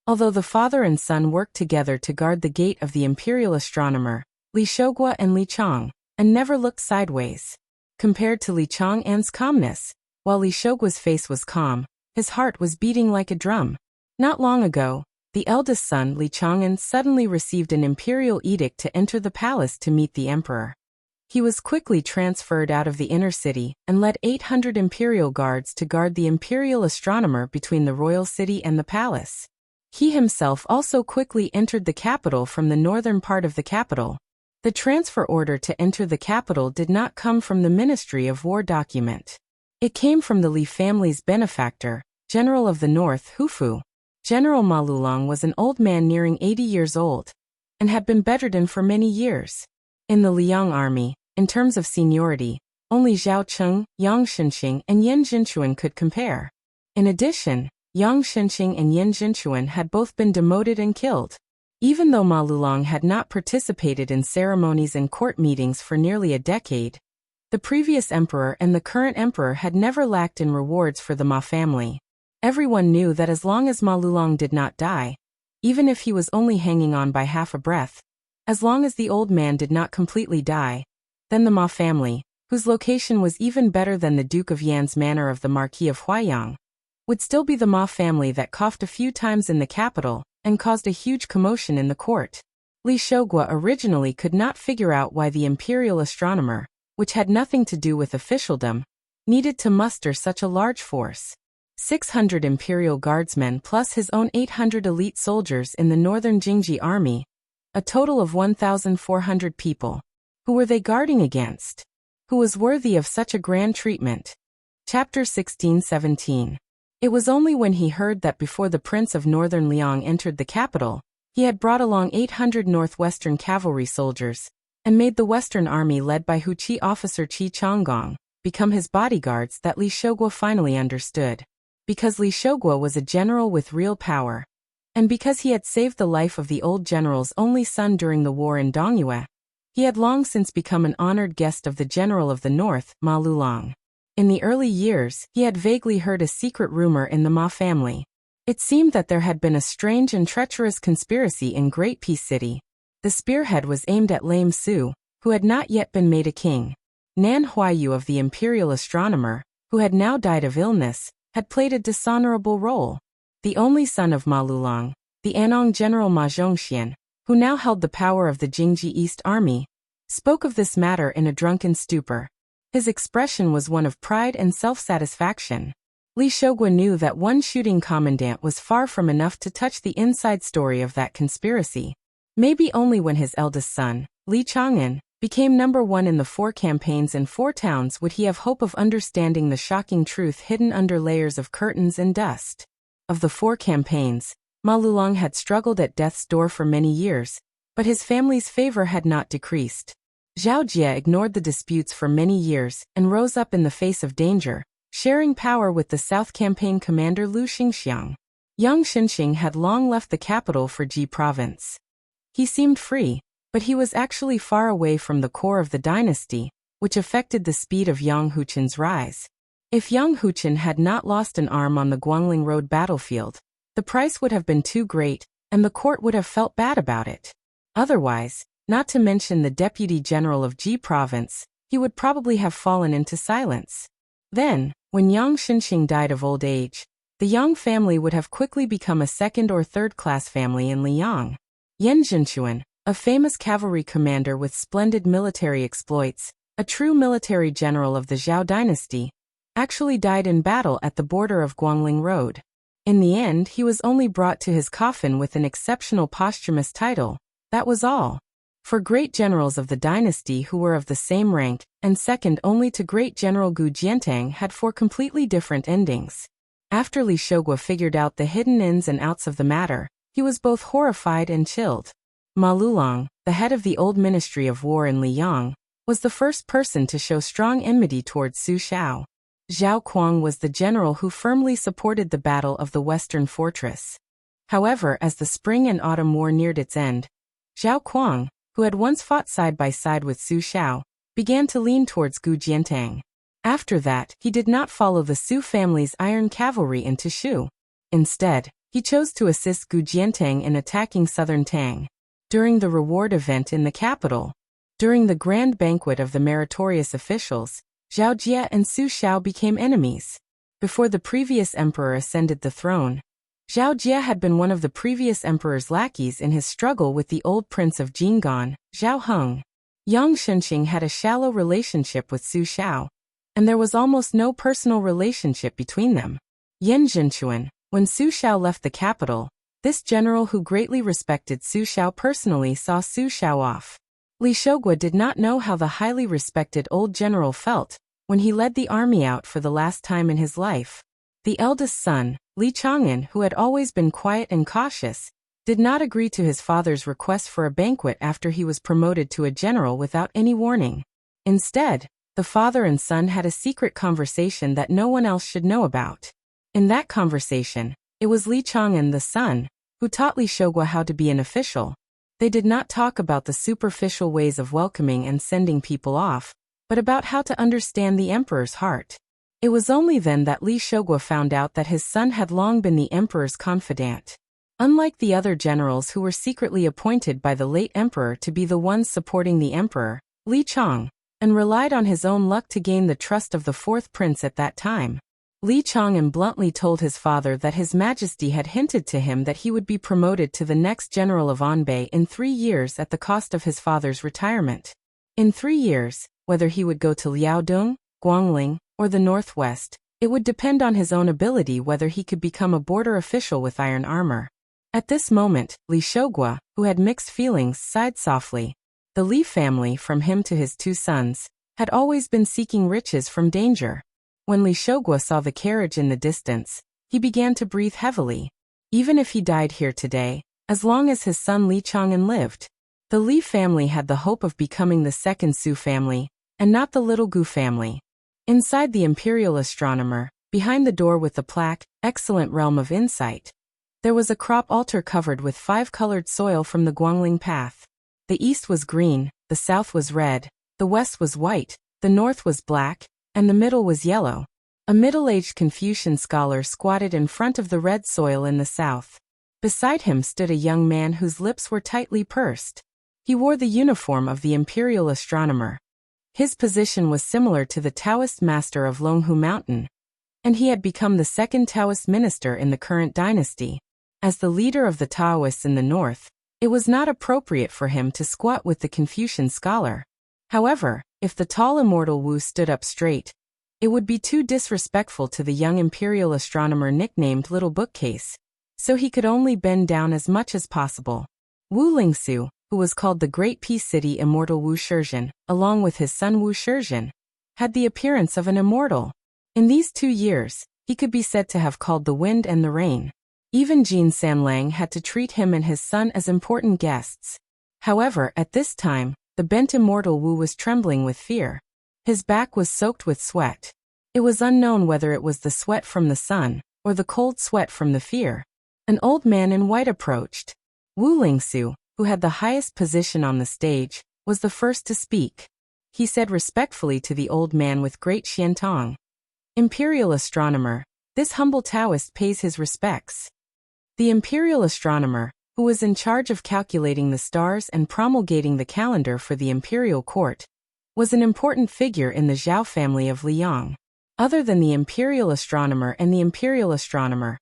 Although the father and son worked together to guard the gate of the imperial astronomer, Li Shogua and Li Chong, never looked sideways. Compared to Li Chong's calmness, while Li Shouguo's face was calm, his heart was beating like a drum. Not long ago, the eldest son Li Chang'an suddenly received an imperial edict to enter the palace to meet the emperor. He was quickly transferred out of the inner city and led 800 imperial guards to guard the imperial astronomer between the royal city and the palace. He himself also quickly entered the capital from the northern part of the capital. The transfer order to enter the capital did not come from the Ministry of War document. It came from the Li family's benefactor, General of the North Hufu. General Ma Lulong was an old man nearing 80 years old, and had been bedridden for many years. In the Liang army, in terms of seniority, only Zhao Cheng, Yang Shenxing, and Yan Jinchuan could compare. In addition, Yang Shenxing and Yan Jinchuan had both been demoted and killed. Even though Ma Lulong had not participated in ceremonies and court meetings for nearly a decade, the previous emperor and the current emperor had never lacked in rewards for the Ma family. Everyone knew that as long as Ma Lulong did not die, even if he was only hanging on by half a breath, as long as the old man did not completely die, then the Ma family, whose location was even better than the Duke of Yan's manor of the Marquis of Huaiyang, would still be the Ma family that coughed a few times in the capital and caused a huge commotion in the court. Li Shouguo originally could not figure out why the imperial astronomer, which had nothing to do with officialdom, needed to muster such a large force. 600 imperial guardsmen plus his own 800 elite soldiers in the northern Jingji army, a total of 1,400 people. Who were they guarding against? Who was worthy of such a grand treatment? Chapter 16-17. It was only when he heard that before the Prince of Northern Liang entered the capital, he had brought along 800 northwestern cavalry soldiers, and made the western army led by Huqi officer Qi Changgong become his bodyguards that Li Shouguo finally understood. Because Li Shouguo was a general with real power, and because he had saved the life of the old general's only son during the war in Dongyue, he had long since become an honored guest of the general of the north, Ma Lulong. In the early years, he had vaguely heard a secret rumor in the Ma family. It seemed that there had been a strange and treacherous conspiracy in Great Peace City. The spearhead was aimed at Lame Su, who had not yet been made a king. Nan Huaiyu of the imperial astronomer, who had now died of illness, had played a dishonorable role. The only son of Ma Lulong, the Anong general Ma Zhongxian, who now held the power of the Jingji East Army, spoke of this matter in a drunken stupor. His expression was one of pride and self-satisfaction. Li Shouguo knew that one shooting commandant was far from enough to touch the inside story of that conspiracy. Maybe only when his eldest son, Li Chang'an, became number one in the 4 campaigns and 4 towns would he have hope of understanding the shocking truth hidden under layers of curtains and dust. Of the 4 campaigns, Ma Lulong had struggled at death's door for many years, but his family's favor had not decreased. Zhao Jie ignored the disputes for many years and rose up in the face of danger, sharing power with the South Campaign commander Lu Xingxiang. Yang Shenxing had long left the capital for Ji province. He seemed free, but he was actually far away from the core of the dynasty, which affected the speed of Yang Huqin's rise. If Yang Huqin had not lost an arm on the Guangling Road battlefield, the price would have been too great, and the court would have felt bad about it. Otherwise, not to mention the deputy general of Ji province, he would probably have fallen into silence. Then, when Yang Shenxing died of old age, the Yang family would have quickly become a second or third class family in Liang. Yan Jinchuan, a famous cavalry commander with splendid military exploits, a true military general of the Zhao dynasty, actually died in battle at the border of Guangling Road. In the end, he was only brought to his coffin with an exceptional posthumous title. That was all. For great generals of the dynasty who were of the same rank, and second only to great General Gu Jiantang, had 4 completely different endings. After Li Shouguo figured out the hidden ins and outs of the matter, he was both horrified and chilled. Ma Lulong, the head of the old Ministry of War in Liang, was the first person to show strong enmity towards Su Xiao. Zhao Kuang was the general who firmly supported the Battle of the Western Fortress. However, as the spring and autumn war neared its end, Zhao Kuang, who had once fought side by side with Su Xiao, began to lean towards Gu Jiantang. After that, he did not follow the Su family's iron cavalry into Shu. Instead, he chose to assist Gu Jiantang in attacking southern Tang. During the reward event in the capital, during the grand banquet of the meritorious officials, Zhao Jie and Su Xiao became enemies. Before the previous emperor ascended the throne, Zhao Jie had been one of the previous emperor's lackeys in his struggle with the old prince of Jinggan, Zhao Heng. Yang Shunqing had a shallow relationship with Su Xiao, and there was almost no personal relationship between them. Yan Zhenchuan, when Su Xiao left the capital, this general who greatly respected Su Xiao personally saw Su Xiao off. Li Shogua did not know how the highly respected old general felt when he led the army out for the last time in his life. The eldest son, Li Chang'an, who had always been quiet and cautious, did not agree to his father's request for a banquet after he was promoted to a general without any warning. Instead, the father and son had a secret conversation that no one else should know about. In that conversation, it was Li Chang'an, the son, who taught Li Shogua how to be an official. They did not talk about the superficial ways of welcoming and sending people off, but about how to understand the emperor's heart. It was only then that Li Shogua found out that his son had long been the emperor's confidant. Unlike the other generals who were secretly appointed by the late emperor to be the ones supporting the emperor, Li Chang'an relied on his own luck to gain the trust of the fourth prince at that time. Li Chang'an bluntly told his father that His Majesty had hinted to him that he would be promoted to the next general of Anbei in 3 years at the cost of his father's retirement. In 3 years, whether he would go to Liaodong, Guangling, or the northwest, it would depend on his own ability whether he could become a border official with iron armor. At this moment, Li Shogua, who had mixed feelings, sighed softly. The Li family, from him to his 2 sons, had always been seeking riches from danger. When Li Shogua saw the carriage in the distance, he began to breathe heavily. Even if he died here today, as long as his son Li Chang'an lived, the Li family had the hope of becoming the second Su family, and not the little Gu family. Inside the Imperial Astronomer, behind the door with the plaque, Excellent Realm of Insight, there was a crop altar covered with 5-colored soil from the Guangling path. The east was green, the south was red, the west was white, the north was black, and the middle was yellow. A middle-aged Confucian scholar squatted in front of the red soil in the south. Beside him stood a young man whose lips were tightly pursed. He wore the uniform of the Imperial Astronomer. His position was similar to the Taoist master of Longhu Mountain, and he had become the second Taoist minister in the current dynasty. As the leader of the Taoists in the north, it was not appropriate for him to squat with the Confucian scholar. However, if the tall immortal Wu stood up straight, it would be too disrespectful to the young Imperial Astronomer nicknamed Little Bookcase, so he could only bend down as much as possible. Wu Lingsu, who was called the Great Peace City Immortal Wu Shizhen, along with his son Wu Shizhen, had the appearance of an immortal. In these 2 years, he could be said to have called the wind and the rain. Even Jin Sanlang had to treat him and his son as important guests. However, at this time, the bent immortal Wu was trembling with fear. His back was soaked with sweat. It was unknown whether it was the sweat from the sun, or the cold sweat from the fear. An old man in white approached. Wu Lingsu, who had the highest position on the stage, was the first to speak. He said respectfully to the old man with great xiantong, "Imperial Astronomer, this humble Taoist pays his respects." The Imperial Astronomer, who was in charge of calculating the stars and promulgating the calendar for the imperial court, was an important figure in the Zhao family of Liang. Other than the Imperial Astronomer and the Imperial Astronomer,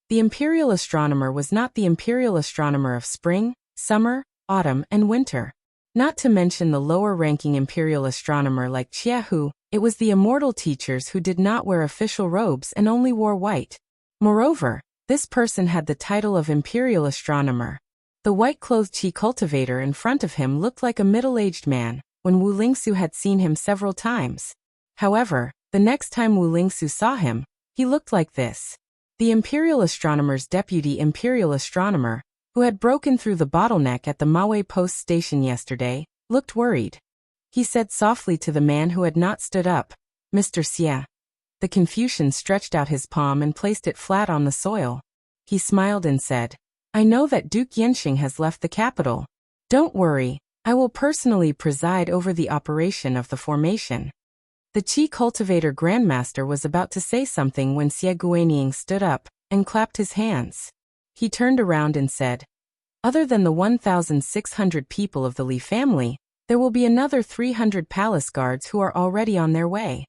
the Imperial Astronomer was not the Imperial Astronomer of spring, summer, autumn, and winter. Not to mention the lower-ranking Imperial Astronomer like Chiahu, it was the immortal teachers who did not wear official robes and only wore white. Moreover, this person had the title of Imperial Astronomer. The white-clothed Qi cultivator in front of him looked like a middle-aged man, when Wu Lingsu had seen him several times. However, the next time Wu Lingsu saw him, he looked like this. The Imperial Astronomer's deputy Imperial Astronomer, who had broken through the bottleneck at the Maui Post Station yesterday, looked worried. He said softly to the man who had not stood up, "Mr. Xie." The Confucian stretched out his palm and placed it flat on the soil. He smiled and said, "I know that Duke Yenxing has left the capital. Don't worry, I will personally preside over the operation of the formation." The Qi cultivator grandmaster was about to say something when Xie Guanying stood up and clapped his hands. He turned around and said, "Other than the 1,600 people of the Li family, There will be another 300 palace guards who are already on their way.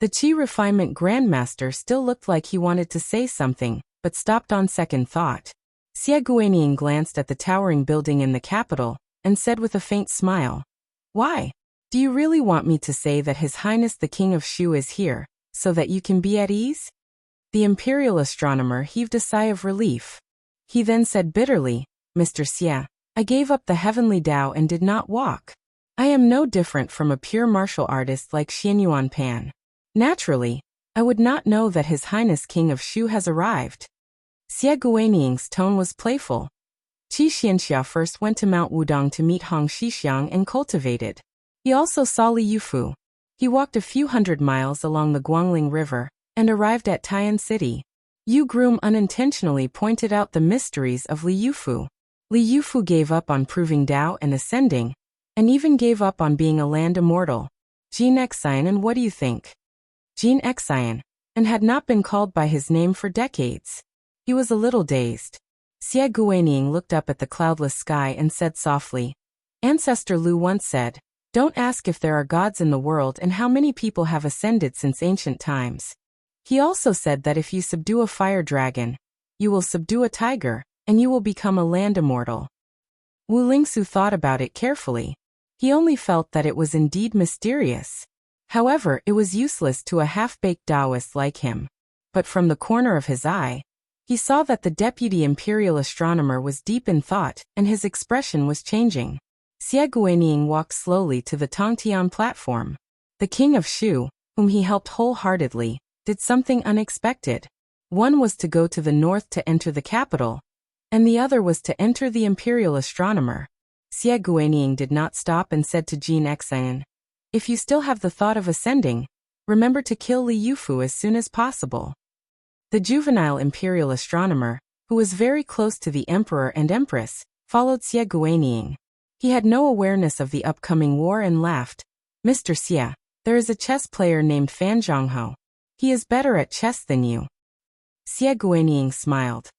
The Qi Refinement Grandmaster still looked like he wanted to say something, but stopped on second thought. Xie Guanyin glanced at the towering building in the capital, and said with a faint smile, "Why? Do you really want me to say that His Highness the King of Shu is here, so that you can be at ease?" The imperial astronomer heaved a sigh of relief. He then said bitterly, "Mr. Xie, I gave up the heavenly Tao and did not walk. I am no different from a pure martial artist like Xianyuan Pan. Naturally, I would not know that His Highness King of Shu has arrived." Xie Guaniying's tone was playful. Qi Xianxia first went to Mount Wudong to meet Hong Xixiang and cultivate it. He also saw Li Yufu. He walked a few hundred miles along the Guangling River, and arrived at Taiyan City. Yu Groom unintentionally pointed out the mysteries of Li Yufu. Li Yufu gave up on proving Tao and ascending, and even gave up on being a land immortal. Jin Xian, and what do you think? Jin Xian, and had not been called by his name for decades. He was a little dazed. Xie Guaniying looked up at the cloudless sky and said softly, "Ancestor Lu once said, don't ask if there are gods in the world and how many people have ascended since ancient times. He also said that if you subdue a fire dragon, you will subdue a tiger, and you will become a land immortal." Wu Lingsu thought about it carefully. He only felt that it was indeed mysterious. However, it was useless to a half-baked Taoist like him. But from the corner of his eye, he saw that the deputy imperial astronomer was deep in thought, and his expression was changing. Xie Guaniying walked slowly to the Tongtian platform. The king of Shu, whom he helped wholeheartedly, did something unexpected. One was to go to the north to enter the capital, and the other was to enter the imperial astronomer. Xie Guaniying did not stop and said to Jin Xian, "If you still have the thought of ascending, remember to kill Li Yufu as soon as possible." The juvenile imperial astronomer, who was very close to the emperor and empress, followed Xie Guaniying. He had no awareness of the upcoming war and laughed. "Mr. Xie, there is a chess player named Fan Zhongho. He is better at chess than you." Xie Guaniying smiled.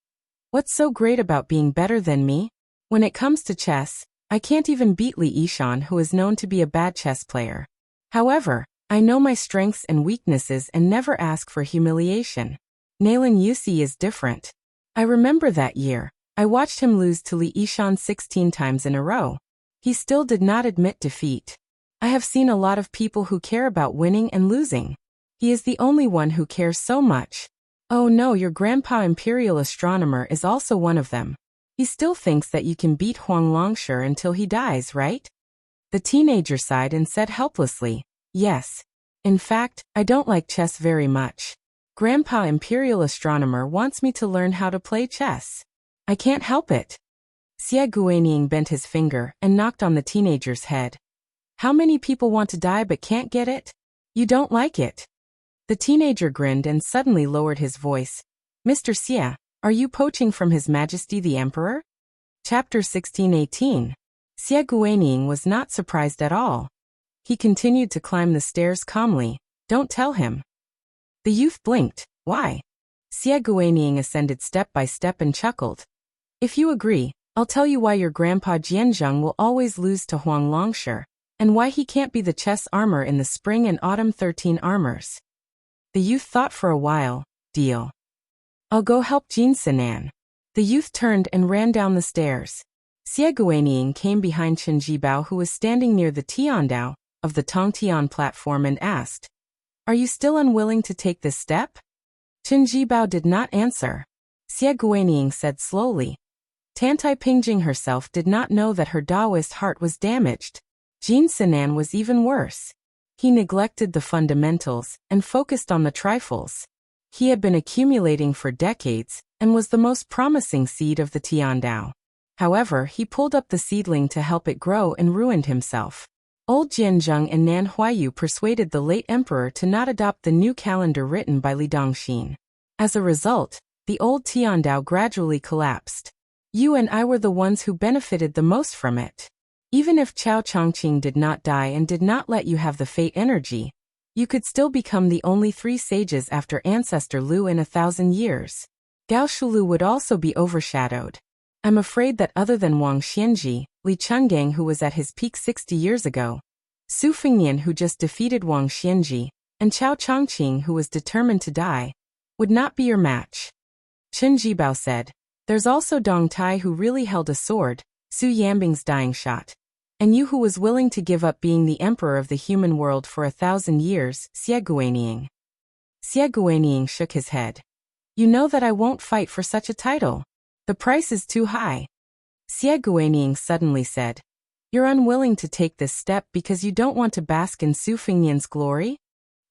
"What's so great about being better than me? When it comes to chess, I can't even beat Li Yishan, who is known to be a bad chess player. However, I know my strengths and weaknesses and never ask for humiliation. Nalin Yusi is different. I remember that year, I watched him lose to Li Yishan 16 times in a row. He still did not admit defeat. I have seen a lot of people who care about winning and losing. He is the only one who cares so much. Oh no, your grandpa imperial astronomer is also one of them. He still thinks that you can beat Huang Longshi until he dies, right?" The teenager sighed and said helplessly, "Yes. In fact, I don't like chess very much. Grandpa imperial astronomer wants me to learn how to play chess. I can't help it." Xie Guaniying bent his finger and knocked on the teenager's head. "How many people want to die but can't get it? You don't like it." The teenager grinned and suddenly lowered his voice. "Mr. Xie, are you poaching from His Majesty the Emperor?" Chapter 1618. Xie Guaniying was not surprised at all. He continued to climb the stairs calmly. "Don't tell him." The youth blinked. "Why?" Xie Guaniying ascended step by step and chuckled. "If you agree, I'll tell you why your grandpa Jianzheng will always lose to Huang Longshi, and why he can't be the chess armor in the spring and autumn 13 armors." The youth thought for a while. "Deal. I'll go help Jin Sinan." The youth turned and ran down the stairs. Xie Guaniying came behind Chen Jibao, who was standing near the Tiandao of the Tongtian platform, and asked, "Are you still unwilling to take this step?" Chen Jibao did not answer. Xie Guaniying said slowly, "Tantai Pingjing herself did not know that her Taoist heart was damaged. Jin Sinan was even worse. He neglected the fundamentals and focused on the trifles. He had been accumulating for decades and was the most promising seed of the Tiandao. However, he pulled up the seedling to help it grow and ruined himself. Old Jianzheng and Nan Huayu persuaded the late emperor to not adopt the new calendar written by Li Dongxin. As a result, the old Tiandao gradually collapsed. You and I were the ones who benefited the most from it. Even if Chao Chongqing did not die and did not let you have the fate energy, you could still become the only 3 sages after Ancestor Lu in 1,000 years. Gao Shulu would also be overshadowed. I'm afraid that other than Wang Xianji, Li Chenggang, who was at his peak 60 years ago, Su Fengnian, who just defeated Wang Xianji, and Chao Chongqing, who was determined to die, would not be your match. Chen Jibao said. There's also Dong Tai, who really held a sword, Su Yambing's dying shot. And you, who was willing to give up being the emperor of the human world for 1,000 years, Xie Guaniying. Xie Guaniying shook his head. You know that I won't fight for such a title. The price is too high. Xie Guaniying suddenly said. You're unwilling to take this step because you don't want to bask in Su Fengnian's glory?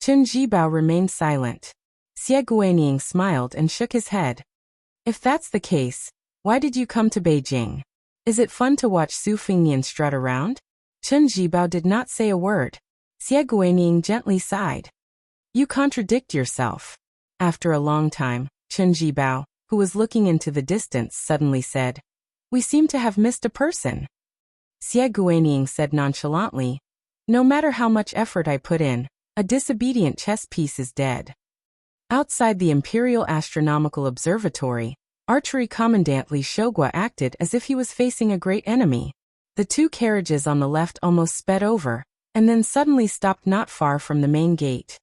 Chen Jibao remained silent. Xie Guaniying smiled and shook his head. If that's the case, why did you come to Beijing? Is it fun to watch Su Fengnian strut around? Chen Jibao did not say a word. Xie Guaniying gently sighed. You contradict yourself. After a long time, Chen Jibao, who was looking into the distance, suddenly said, We seem to have missed a person. Xie Guaniying said nonchalantly, No matter how much effort I put in, a disobedient chess piece is dead. Outside the Imperial Astronomical Observatory, Archery Commandant Li Shogua acted as if he was facing a great enemy. The two carriages on the left almost sped over, and then suddenly stopped not far from the main gate.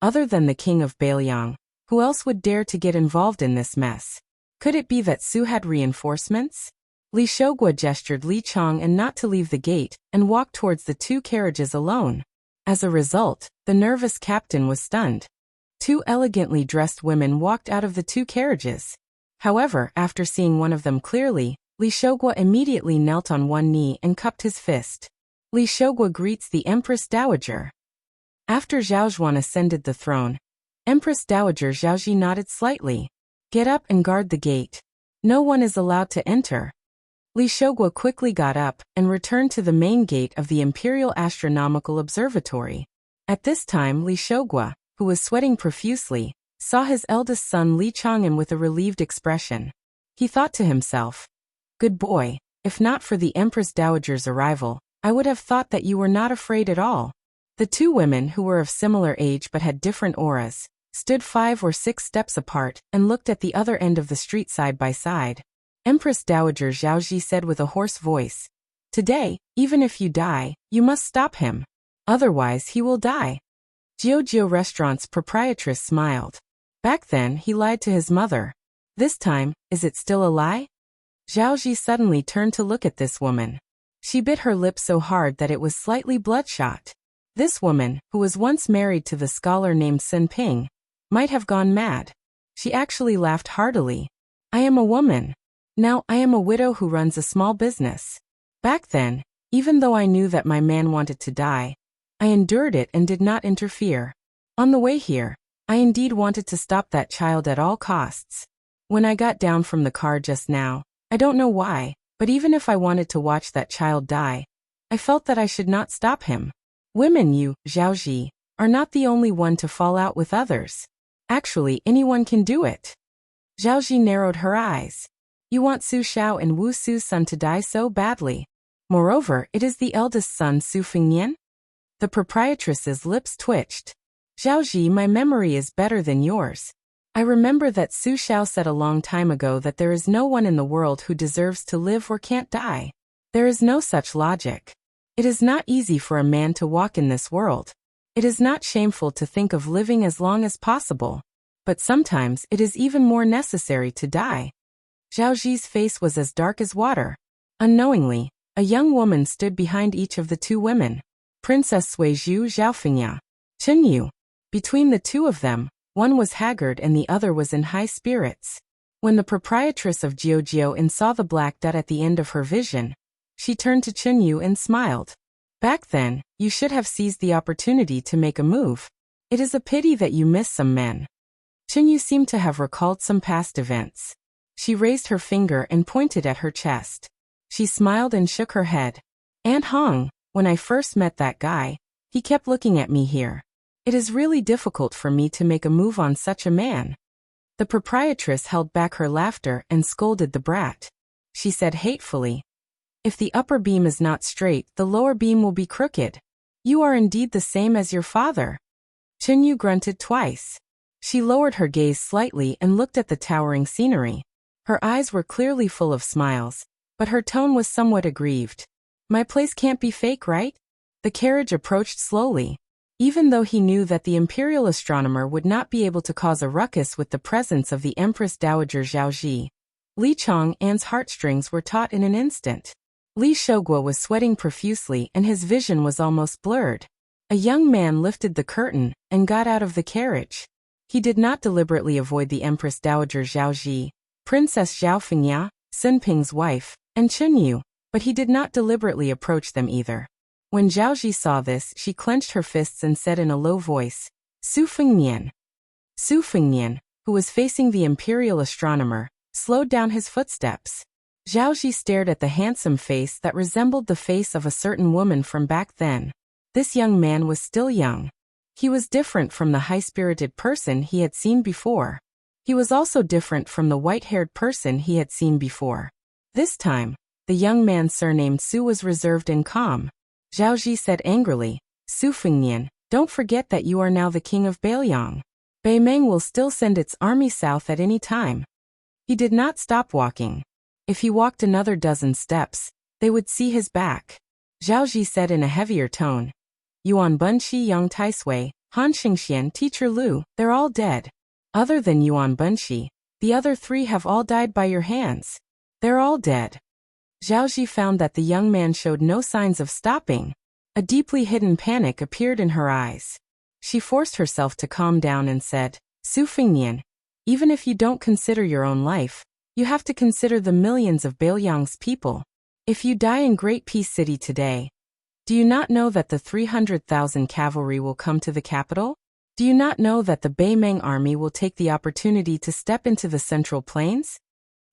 Other than the king of Beiliang, who else would dare to get involved in this mess? Could it be that Su had reinforcements? Li Shogua gestured Li Chong and not to leave the gate, and walked towards the two carriages alone. As a result, the nervous captain was stunned. Two elegantly dressed women walked out of the two carriages. However, after seeing one of them clearly, Li Shogua immediately knelt on one knee and cupped his fist. Li Shogua greets the Empress Dowager. After Zhao Zhuan ascended the throne, Empress Dowager Zhaoji nodded slightly. Get up and guard the gate. No one is allowed to enter. Li Shogua quickly got up and returned to the main gate of the Imperial Astronomical Observatory. At this time Li Shogua, who was sweating profusely, saw his eldest son Li Chang'an with a relieved expression. He thought to himself, Good boy, if not for the Empress Dowager's arrival, I would have thought that you were not afraid at all. The two women, who were of similar age but had different auras, stood 5 or 6 steps apart and looked at the other end of the street side by side. Empress Dowager Zhaoji said with a hoarse voice, Today, even if you die, you must stop him. Otherwise he will die. Jiu Restaurant's proprietress smiled. Back then, he lied to his mother. This time, is it still a lie? Zhaoji suddenly turned to look at this woman. She bit her lip so hard that it was slightly bloodshot. This woman, who was once married to the scholar named Sun Ping, might have gone mad. She actually laughed heartily. I am a woman. Now I am a widow who runs a small business. Back then, even though I knew that my man wanted to die, I endured it and did not interfere. On the way here, I indeed wanted to stop that child at all costs. When I got down from the car just now, I don't know why, but even if I wanted to watch that child die, I felt that I should not stop him. Women, you, Zhaoji, are not the only one to fall out with others. Actually, anyone can do it. Zhaoji narrowed her eyes. You want Su Xiao and Wu Su's son to die so badly. Moreover, it is the eldest son Su Fengnian? The proprietress's lips twitched. Zhaoji, my memory is better than yours. I remember that Su Xiao said a long time ago that there is no one in the world who deserves to live or can't die. There is no such logic. It is not easy for a man to walk in this world. It is not shameful to think of living as long as possible. But sometimes it is even more necessary to die. Zhaoji's face was as dark as water. Unknowingly, a young woman stood behind each of the two women. Princess Suizhu Zhaofengya. Chen Yu. Between the two of them, one was haggard and the other was in high spirits. When the proprietress of Jiu saw the black dot at the end of her vision, she turned to Chen Yu and smiled. Back then, you should have seized the opportunity to make a move. It is a pity that you miss some men. Chen Yu seemed to have recalled some past events. She raised her finger and pointed at her chest. She smiled and shook her head. Aunt Hong, when I first met that guy, he kept looking at me here. It is really difficult for me to make a move on such a man. The proprietress held back her laughter and scolded the brat. She said hatefully, If the upper beam is not straight, the lower beam will be crooked. You are indeed the same as your father. Chen Yu grunted twice. She lowered her gaze slightly and looked at the towering scenery. Her eyes were clearly full of smiles, but her tone was somewhat aggrieved. My place can't be fake, right? The carriage approached slowly. Even though he knew that the imperial astronomer would not be able to cause a ruckus with the presence of the Empress Dowager Zhaoji, Li Chang'an's heartstrings were taut in an instant. Li Shouguo was sweating profusely and his vision was almost blurred. A young man lifted the curtain and got out of the carriage. He did not deliberately avoid the Empress Dowager Zhaoji, Princess Zhao Fengya, Sun Ping's wife, and Chen Yu, but he did not deliberately approach them either. When Zhaoji saw this, she clenched her fists and said in a low voice, Su Fengnian. Su Fengnian, who was facing the imperial astronomer, slowed down his footsteps. Zhaoji stared at the handsome face that resembled the face of a certain woman from back then. This young man was still young. He was different from the high-spirited person he had seen before. He was also different from the white-haired person he had seen before. This time, the young man surnamed Su was reserved and calm. Zhaoji said angrily, Su Fengnian, don't forget that you are now the king of Beiliang. Beimeng will still send its army south at any time. He did not stop walking. If he walked another dozen steps, they would see his back. Zhaoji said in a heavier tone, Yuan Bunshi, Yang Taisui, Han Xingxian, Teacher Lu, they're all dead. Other than Yuan Bunshi, the other three have all died by your hands. They're all dead. Zhaoji found that the young man showed no signs of stopping. A deeply hidden panic appeared in her eyes. She forced herself to calm down and said, Su Fengnian, even if you don't consider your own life, you have to consider the millions of Beiliang's people. If you die in Great Peace City today, do you not know that the 300,000 cavalry will come to the capital? Do you not know that the Beimeng army will take the opportunity to step into the central plains?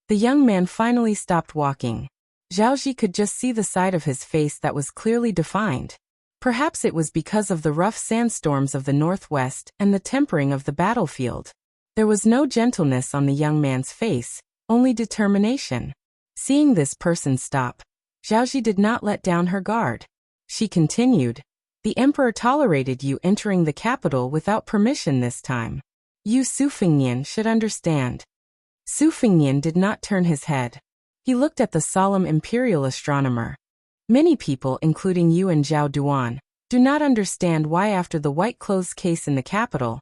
The young man finally stopped walking. Zhaoji could just see the side of his face that was clearly defined. Perhaps it was because of the rough sandstorms of the northwest and the tempering of the battlefield. There was no gentleness on the young man's face, only determination. Seeing this person stop, Zhaoji did not let down her guard. She continued, the emperor tolerated you entering the capital without permission this time. You Su Fengnian should understand. Su Fengnian did not turn his head. He looked at the solemn imperial astronomer. Many people, including you and Zhao Duan, do not understand why after the white clothes case in the capital,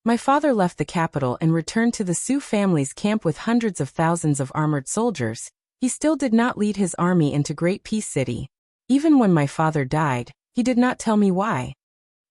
my father left the capital and returned to the Su family's camp with hundreds of thousands of armored soldiers. He still did not lead his army into Great Peace City. Even when my father died, he did not tell me why.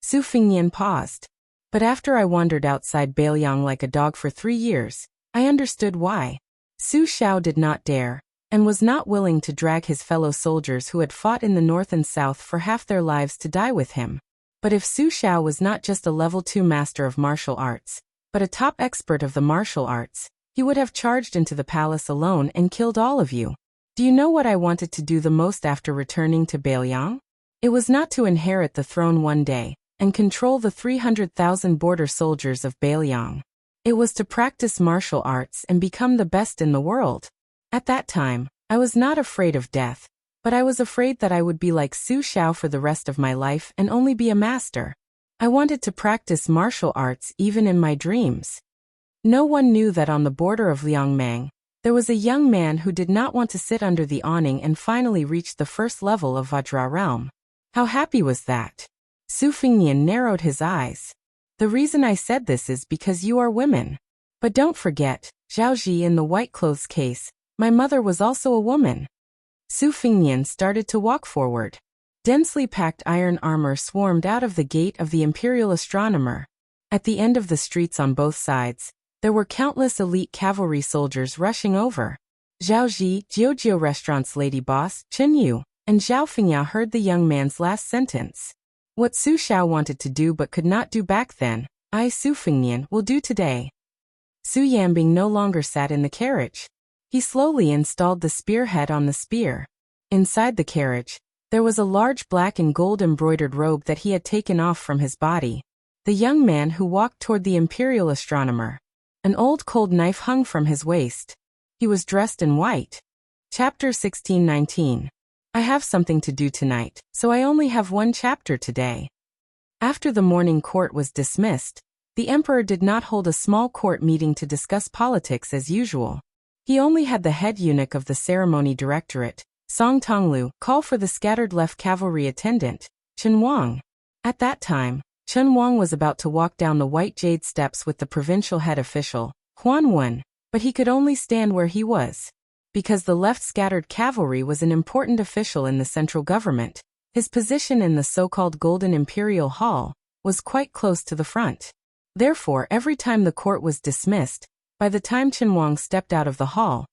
Su Fengnian paused. But after I wandered outside Beiliang like a dog for 3 years, I understood why. Su Xiao did not dare, and was not willing to drag his fellow soldiers who had fought in the north and south for half their lives to die with him. But if Su Xiao was not just a level 2 master of martial arts, but a top expert of the martial arts, he would have charged into the palace alone and killed all of you. Do you know what I wanted to do the most after returning to Beiliang? It was not to inherit the throne one day and control the 300,000 border soldiers of Beiliang. It was to practice martial arts and become the best in the world. At that time, I was not afraid of death, but I was afraid that I would be like Su Xiao for the rest of my life and only be a master. I wanted to practice martial arts even in my dreams. No one knew that on the border of Liangmang, there was a young man who did not want to sit under the awning and finally reached the first level of Vajra realm. How happy was that? Su Fengnian narrowed his eyes. The reason I said this is because you are women. But don't forget, Zhaoji in the white clothes case, my mother was also a woman. Su Fengnian started to walk forward. Densely packed iron armor swarmed out of the gate of the imperial astronomer. At the end of the streets on both sides, there were countless elite cavalry soldiers rushing over. Zhaoji, Jiujiu Restaurant's lady boss, Chen Yu, and Zhao Fengya heard the young man's last sentence. What Su Xiao wanted to do but could not do back then, I, Su Fengnian, will do today. Su Yambing no longer sat in the carriage. He slowly installed the spearhead on the spear. Inside the carriage, there was a large black and gold embroidered robe that he had taken off from his body. The young man who walked toward the imperial astronomer. An old cold knife hung from his waist. He was dressed in white. Chapter 1619. I have something to do tonight, so I only have one chapter today. After the morning court was dismissed, the emperor did not hold a small court meeting to discuss politics as usual. He only had the head eunuch of the ceremony directorate, Song Tonglu, call for the scattered left cavalry attendant, Chen Wang. At that time, Chen Wang was about to walk down the white jade steps with the provincial head official, Huan Wen, but he could only stand where he was. Because the left scattered cavalry was an important official in the central government, his position in the so-called Golden Imperial Hall was quite close to the front. Therefore, every time the court was dismissed, by the time Chen Wang stepped out of the hall,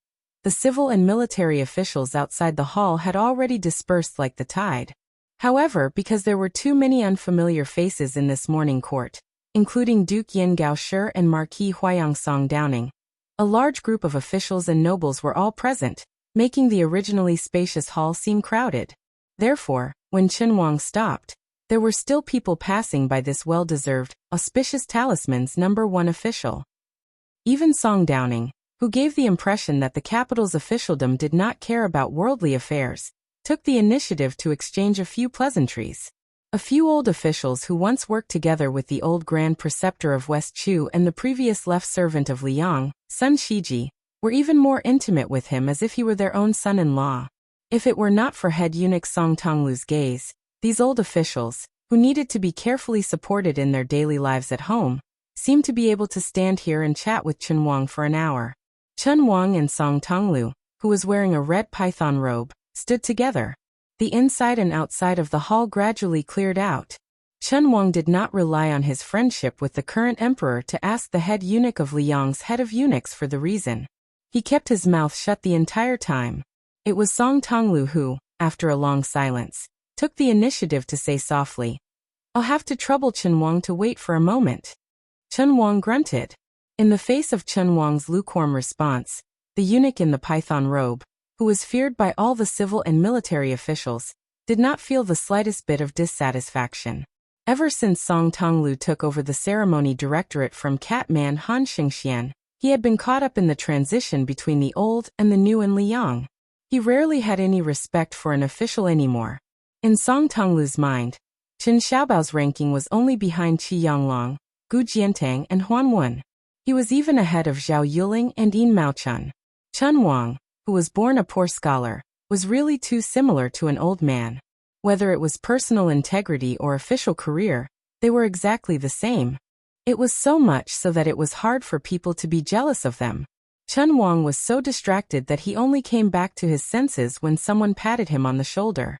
the civil and military officials outside the hall had already dispersed like the tide. However, because there were too many unfamiliar faces in this morning court, including Duke Yin Gaoshi and Marquis Huayang Song Downing, a large group of officials and nobles were all present, making the originally spacious hall seem crowded. Therefore, when Chen Wang stopped, there were still people passing by this well-deserved, auspicious talisman's #1 official. Even Song Downing, who gave the impression that the capital's officialdom did not care about worldly affairs, took the initiative to exchange a few pleasantries. A few old officials who once worked together with the old Grand Preceptor of West Chu and the previous left servant of Liang, Sun Shiji, were even more intimate with him as if he were their own son-in-law. If it were not for head eunuch Song Tonglu's gaze, these old officials, who needed to be carefully supported in their daily lives at home, seemed to be able to stand here and chat with Chen Wang for an hour. Chen Wang and Song Tonglu, who was wearing a red python robe, stood together. The inside and outside of the hall gradually cleared out. Chen Wang did not rely on his friendship with the current emperor to ask the head eunuch of Liang's head of eunuchs for the reason. He kept his mouth shut the entire time. It was Song Tonglu who, after a long silence, took the initiative to say softly, "I'll have to trouble Chen Wang to wait for a moment." Chen Wang grunted. In the face of Chen Wang's lukewarm response, the eunuch in the python robe, who was feared by all the civil and military officials, did not feel the slightest bit of dissatisfaction. Ever since Song Tonglu took over the ceremony directorate from Catman Han Xingxian, he had been caught up in the transition between the old and the new in Liang. He rarely had any respect for an official anymore. In Song Tonglu's mind, Chen Xiaobao's ranking was only behind Qi Yanglong, Gu Jiantang and Huan Wen. He was even ahead of Zhao Yuling and Yin Maochun. Chen Wang, who was born a poor scholar, was really too similar to an old man. Whether it was personal integrity or official career, they were exactly the same. It was so much so that it was hard for people to be jealous of them. Chen Wang was so distracted that he only came back to his senses when someone patted him on the shoulder.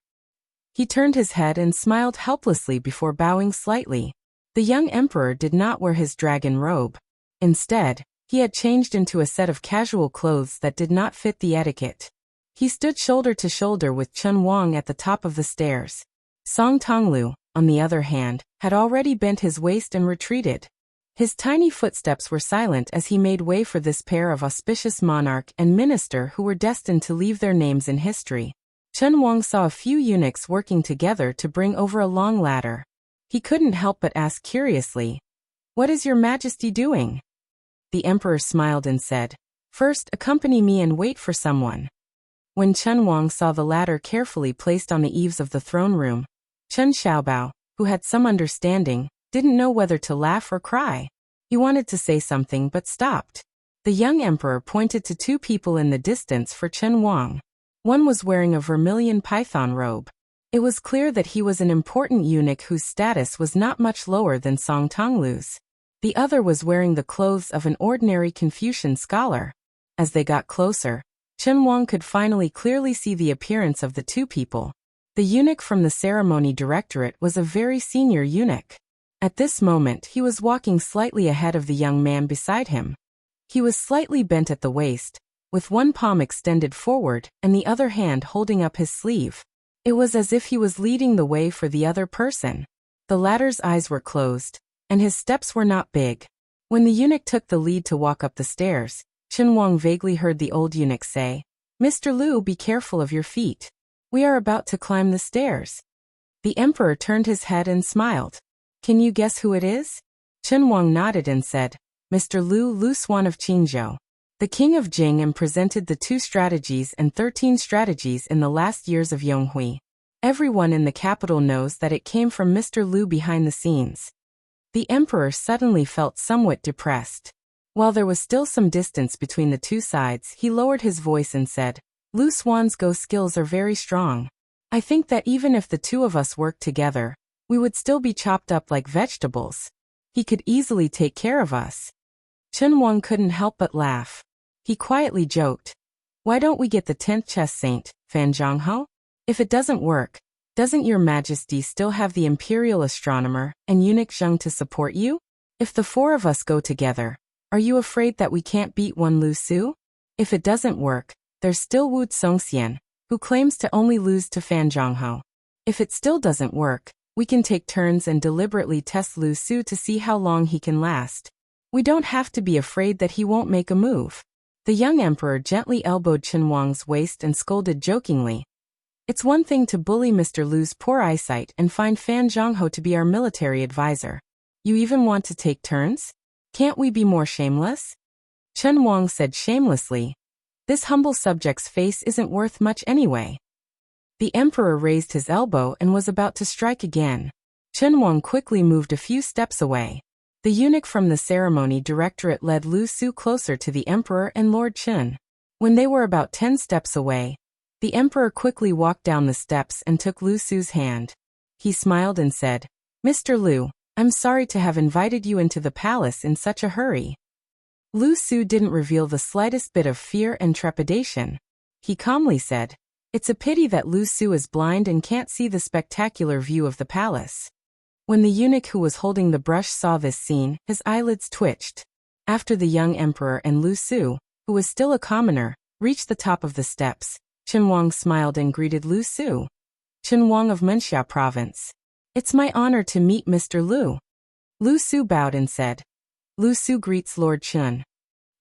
He turned his head and smiled helplessly before bowing slightly. The young emperor did not wear his dragon robe. Instead, he had changed into a set of casual clothes that did not fit the etiquette. He stood shoulder to shoulder with Chen Wang at the top of the stairs. Song Tonglu, on the other hand, had already bent his waist and retreated. His tiny footsteps were silent as he made way for this pair of auspicious monarch and minister who were destined to leave their names in history. Chen Wang saw a few eunuchs working together to bring over a long ladder. He couldn't help but ask curiously, "What is your Majesty doing?" The emperor smiled and said, "First, accompany me and wait for someone." When Chen Wang saw the ladder carefully placed on the eaves of the throne room, Chen Xiaobao, who had some understanding, didn't know whether to laugh or cry. He wanted to say something but stopped. The young emperor pointed to two people in the distance for Chen Wang. One was wearing a vermilion python robe. It was clear that he was an important eunuch whose status was not much lower than Song Tonglu's. The other was wearing the clothes of an ordinary Confucian scholar. As they got closer, Chen Wang could finally clearly see the appearance of the two people. The eunuch from the ceremony directorate was a very senior eunuch. At this moment he was walking slightly ahead of the young man beside him. He was slightly bent at the waist, with one palm extended forward and the other hand holding up his sleeve. It was as if he was leading the way for the other person. The latter's eyes were closed, and his steps were not big. When the eunuch took the lead to walk up the stairs, Chen Wang vaguely heard the old eunuch say, "Mr. Liu, be careful of your feet. We are about to climb the stairs." The emperor turned his head and smiled. "Can you guess who it is?" Chen Wang nodded and said, "Mr. Lu Swan of Qingzhou, the king of Jing, and presented the 2 strategies and 13 strategies in the last years of Yonghui. Everyone in the capital knows that it came from Mr. Liu behind the scenes." The emperor suddenly felt somewhat depressed. While there was still some distance between the two sides, he lowered his voice and said, Lu Xuan's go skills are very strong. I think that even if the two of us worked together, we would still be chopped up like vegetables. He could easily take care of us. Chen Wang couldn't help but laugh. He quietly joked, why don't we get the 10th chess saint, Fan Zhonghe? If it doesn't work, doesn't your majesty still have the imperial astronomer and eunuch Zheng to support you? If the four of us go together, are you afraid that we can't beat one Lu Su? If it doesn't work, there's still Wu Songxian, who claims to only lose to Fan Zhonghe. If it still doesn't work, we can take turns and deliberately test Lu Su to see how long he can last. We don't have to be afraid that he won't make a move. The young emperor gently elbowed Chen Wang's waist and scolded jokingly. It's one thing to bully Mr. Lu's poor eyesight and find Fan Zhonghe to be our military advisor. You even want to take turns? Can't we be more shameless? Chen Wang said shamelessly. This humble subject's face isn't worth much anyway. The emperor raised his elbow and was about to strike again. Chen Wang quickly moved a few steps away. The eunuch from the ceremony directorate led Lu Su closer to the emperor and Lord Chen. When they were about 10 steps away, the emperor quickly walked down the steps and took Lu Su's hand. He smiled and said, Mr. Lu, I'm sorry to have invited you into the palace in such a hurry. Lu Su didn't reveal the slightest bit of fear and trepidation. He calmly said, it's a pity that Lu Su is blind and can't see the spectacular view of the palace. When the eunuch who was holding the brush saw this scene, his eyelids twitched. After the young emperor and Lu Su, who was still a commoner, reached the top of the steps, Chen Wang smiled and greeted Lu Su. Chen Wang of Wuxia province. It's my honor to meet Mr. Lu. Lu Su bowed and said, Lu Su greets Lord Chen.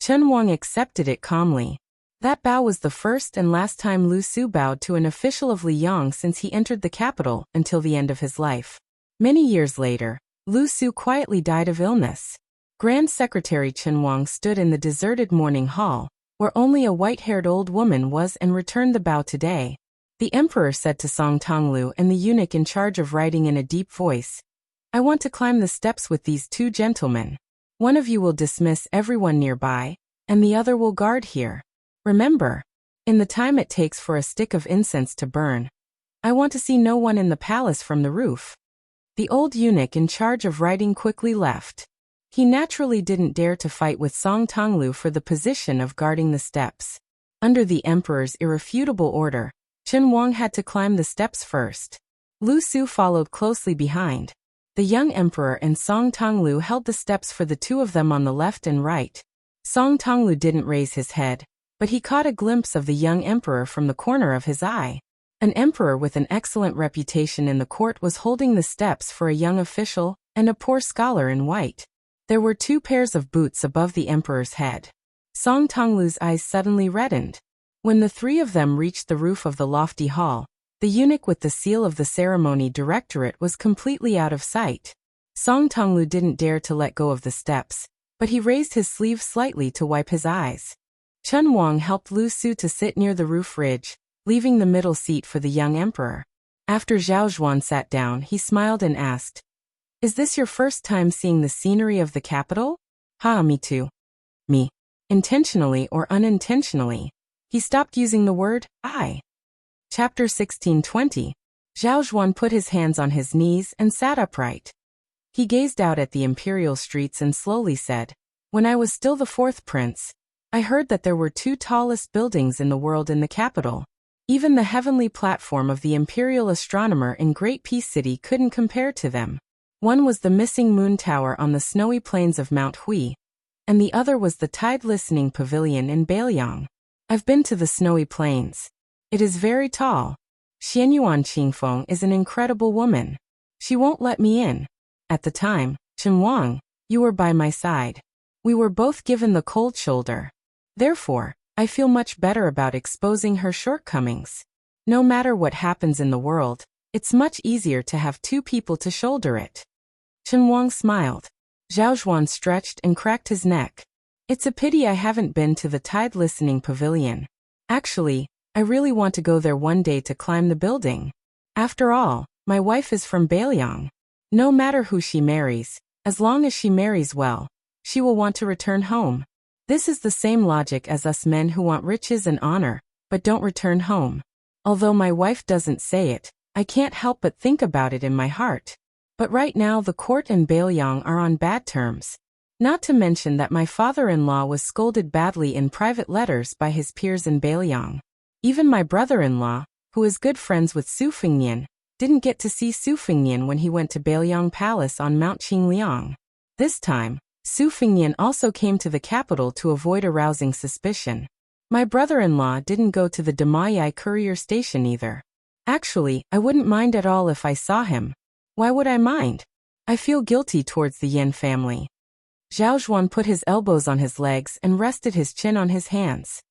Chen Wang accepted it calmly. That bow was the first and last time Lu Su bowed to an official of Liyang since he entered the capital until the end of his life. Many years later, Lu Su quietly died of illness. Grand Secretary Chen Wang stood in the deserted morning hall, where only a white-haired old woman was, and returned the bow today. The emperor said to Song Tonglu and the eunuch in charge of writing in a deep voice, I want to climb the steps with these two gentlemen. One of you will dismiss everyone nearby, and the other will guard here. Remember, in the time it takes for a stick of incense to burn, I want to see no one in the palace from the roof. The old eunuch in charge of writing quickly left. He naturally didn't dare to fight with Song Tonglu for the position of guarding the steps. Under the emperor's irrefutable order, Chen Wang had to climb the steps first. Lu Su followed closely behind. The young emperor and Song Tonglu held the steps for the two of them on the left and right. Song Tonglu didn't raise his head, but he caught a glimpse of the young emperor from the corner of his eye. An emperor with an excellent reputation in the court was holding the steps for a young official and a poor scholar in white. There were 2 pairs of boots above the emperor's head. Song Tonglu's eyes suddenly reddened. When the 3 of them reached the roof of the lofty hall, the eunuch with the seal of the ceremony directorate was completely out of sight. Song Tonglu didn't dare to let go of the steps, but he raised his sleeve slightly to wipe his eyes. Chen Wang helped Lu Su to sit near the roof ridge, leaving the middle seat for the young emperor. After Zhao Zhuan sat down, he smiled and asked, Is this your first time seeing the scenery of the capital? Ha, me too. Me. Intentionally or unintentionally. He stopped using the word, I. Chapter 1620. Zhao Zhuan put his hands on his knees and sat upright. He gazed out at the imperial streets and slowly said, When I was still the 4th prince, I heard that there were 2 tallest buildings in the world in the capital. Even the heavenly platform of the imperial astronomer in Great Peace City couldn't compare to them. One was the missing moon tower on the snowy plains of Mount Hui, and the other was the tide listening pavilion in Beiliang. I've been to the snowy plains. It is very tall. Xianyuan Qingfeng is an incredible woman. She won't let me in. At the time, Chen Wang, you were by my side. We were both given the cold shoulder. Therefore, I feel much better about exposing her shortcomings. No matter what happens in the world, it's much easier to have 2 people to shoulder it. Chen Wang smiled. Zhao Zhuan stretched and cracked his neck. It's a pity I haven't been to the tide listening pavilion. Actually, I really want to go there one day to climb the building. After all, my wife is from Beiliang. No matter who she marries, as long as she marries well, she will want to return home. This is the same logic as us men who want riches and honor, but don't return home. Although my wife doesn't say it, I can't help but think about it in my heart. But right now the court and Bailiang are on bad terms. Not to mention that my father-in-law was scolded badly in private letters by his peers in Bailiang. Even my brother-in-law, who is good friends with Su Fengnian, didn't get to see Su Fengnian when he went to Bailiang Palace on Mount Qingliang. This time, Su Fengnian also came to the capital to avoid arousing suspicion. My brother-in-law didn't go to the Damayai courier station either. Actually, I wouldn't mind at all if I saw him. Why would I mind? I feel guilty towards the Yin family. Zhao Zhuan put his elbows on his legs and rested his chin on his hands.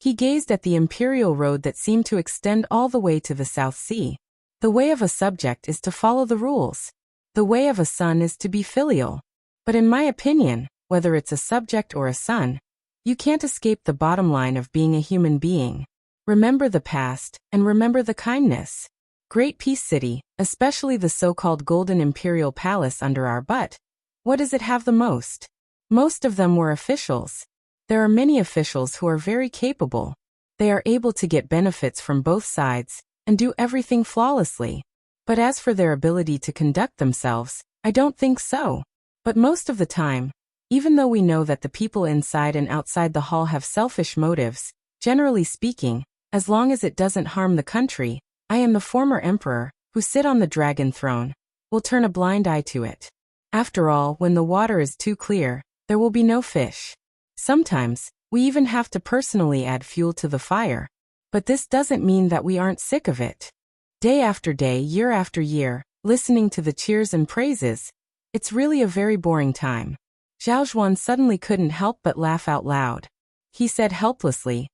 He gazed at the imperial road that seemed to extend all the way to the South Sea. The way of a subject is to follow the rules. The way of a son is to be filial. But in my opinion, whether it's a subject or a son, you can't escape the bottom line of being a human being. Remember the past, and remember the kindness. Great Peace City, especially the so-called Golden Imperial Palace under our butt. What does it have the most? Most of them were officials. There are many officials who are very capable. They are able to get benefits from both sides, and do everything flawlessly. But as for their ability to conduct themselves, I don't think so. But most of the time, even though we know that the people inside and outside the hall have selfish motives, generally speaking, as long as it doesn't harm the country, I am the former emperor, who sit on the dragon throne, will turn a blind eye to it. After all, when the water is too clear, there will be no fish. Sometimes, we even have to personally add fuel to the fire. But this doesn't mean that we aren't sick of it. Day after day, year after year, listening to the cheers and praises, it's really a very boring time. Zhao Zhuan suddenly couldn't help but laugh out loud. He said helplessly,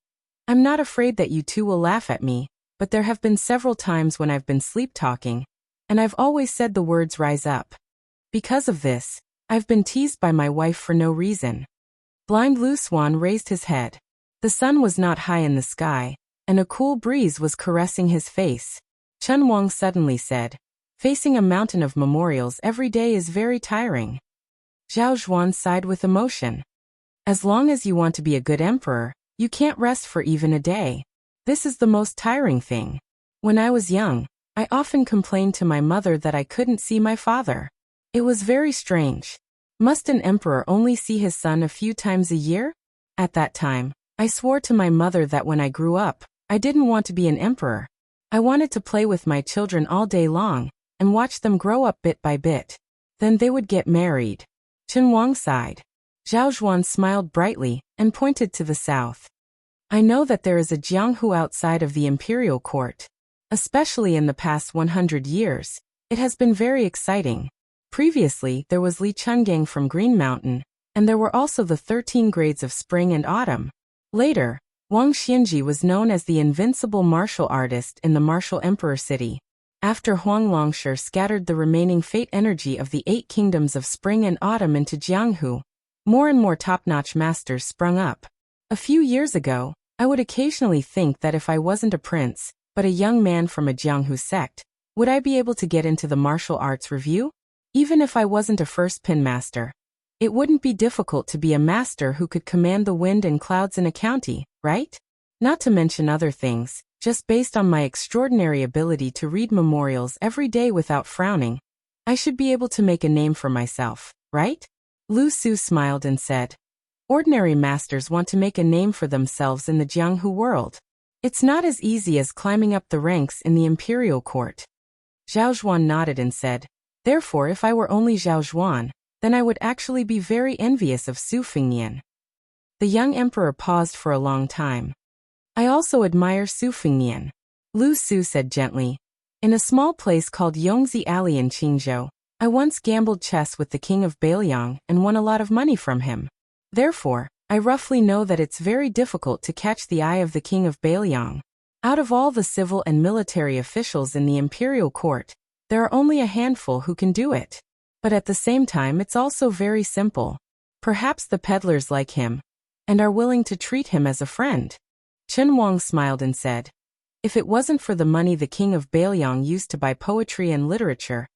I'm not afraid that you two will laugh at me, but there have been several times when I've been sleep-talking, and I've always said the words rise up. Because of this, I've been teased by my wife for no reason. Blind Lu Xuan raised his head. The sun was not high in the sky, and a cool breeze was caressing his face. Chen Wang suddenly said, facing a mountain of memorials every day is very tiring. Zhao Zhuan sighed with emotion. As long as you want to be a good emperor, you can't rest for even a day. This is the most tiring thing. When I was young, I often complained to my mother that I couldn't see my father. It was very strange. Must an emperor only see his son a few times a year? At that time, I swore to my mother that when I grew up, I didn't want to be an emperor. I wanted to play with my children all day long, and watch them grow up bit by bit. Then they would get married. Chen Wang sighed. Zhao Zhuan smiled brightly, and pointed to the south. I know that there is a Jianghu outside of the imperial court. Especially in the past 100 years, it has been very exciting. Previously, there was Li Chungang from Green Mountain, and there were also the 13 grades of spring and autumn. Later, Wang Xianji was known as the invincible martial artist in the martial emperor city. After Huang Longshi scattered the remaining fate energy of the 8 kingdoms of spring and autumn into Jianghu, more and more top-notch masters sprung up. A few years ago, I would occasionally think that if I wasn't a prince, but a young man from a Jianghu sect, would I be able to get into the martial arts review? Even if I wasn't a first pin master, it wouldn't be difficult to be a master who could command the wind and clouds in a county, right? Not to mention other things, just based on my extraordinary ability to read memorials every day without frowning, I should be able to make a name for myself, right? Lu Su smiled and said, ordinary masters want to make a name for themselves in the Jianghu world. It's not as easy as climbing up the ranks in the imperial court. Zhao Zhuan nodded and said, therefore if I were only Zhao Zhuan, then I would actually be very envious of Su Fengnian. The young emperor paused for a long time. I also admire Su Fengnian. Lu Su said gently. In a small place called Yongzi Alley in Qingzhou, I once gambled chess with the king of Bailiang and won a lot of money from him. Therefore, I roughly know that it's very difficult to catch the eye of the king of Bailiang. Out of all the civil and military officials in the imperial court, there are only a handful who can do it. But at the same time it's also very simple. Perhaps the peddlers like him, and are willing to treat him as a friend. Chen Wang smiled and said, if it wasn't for the money the king of Bailiang used to buy poetry and literature,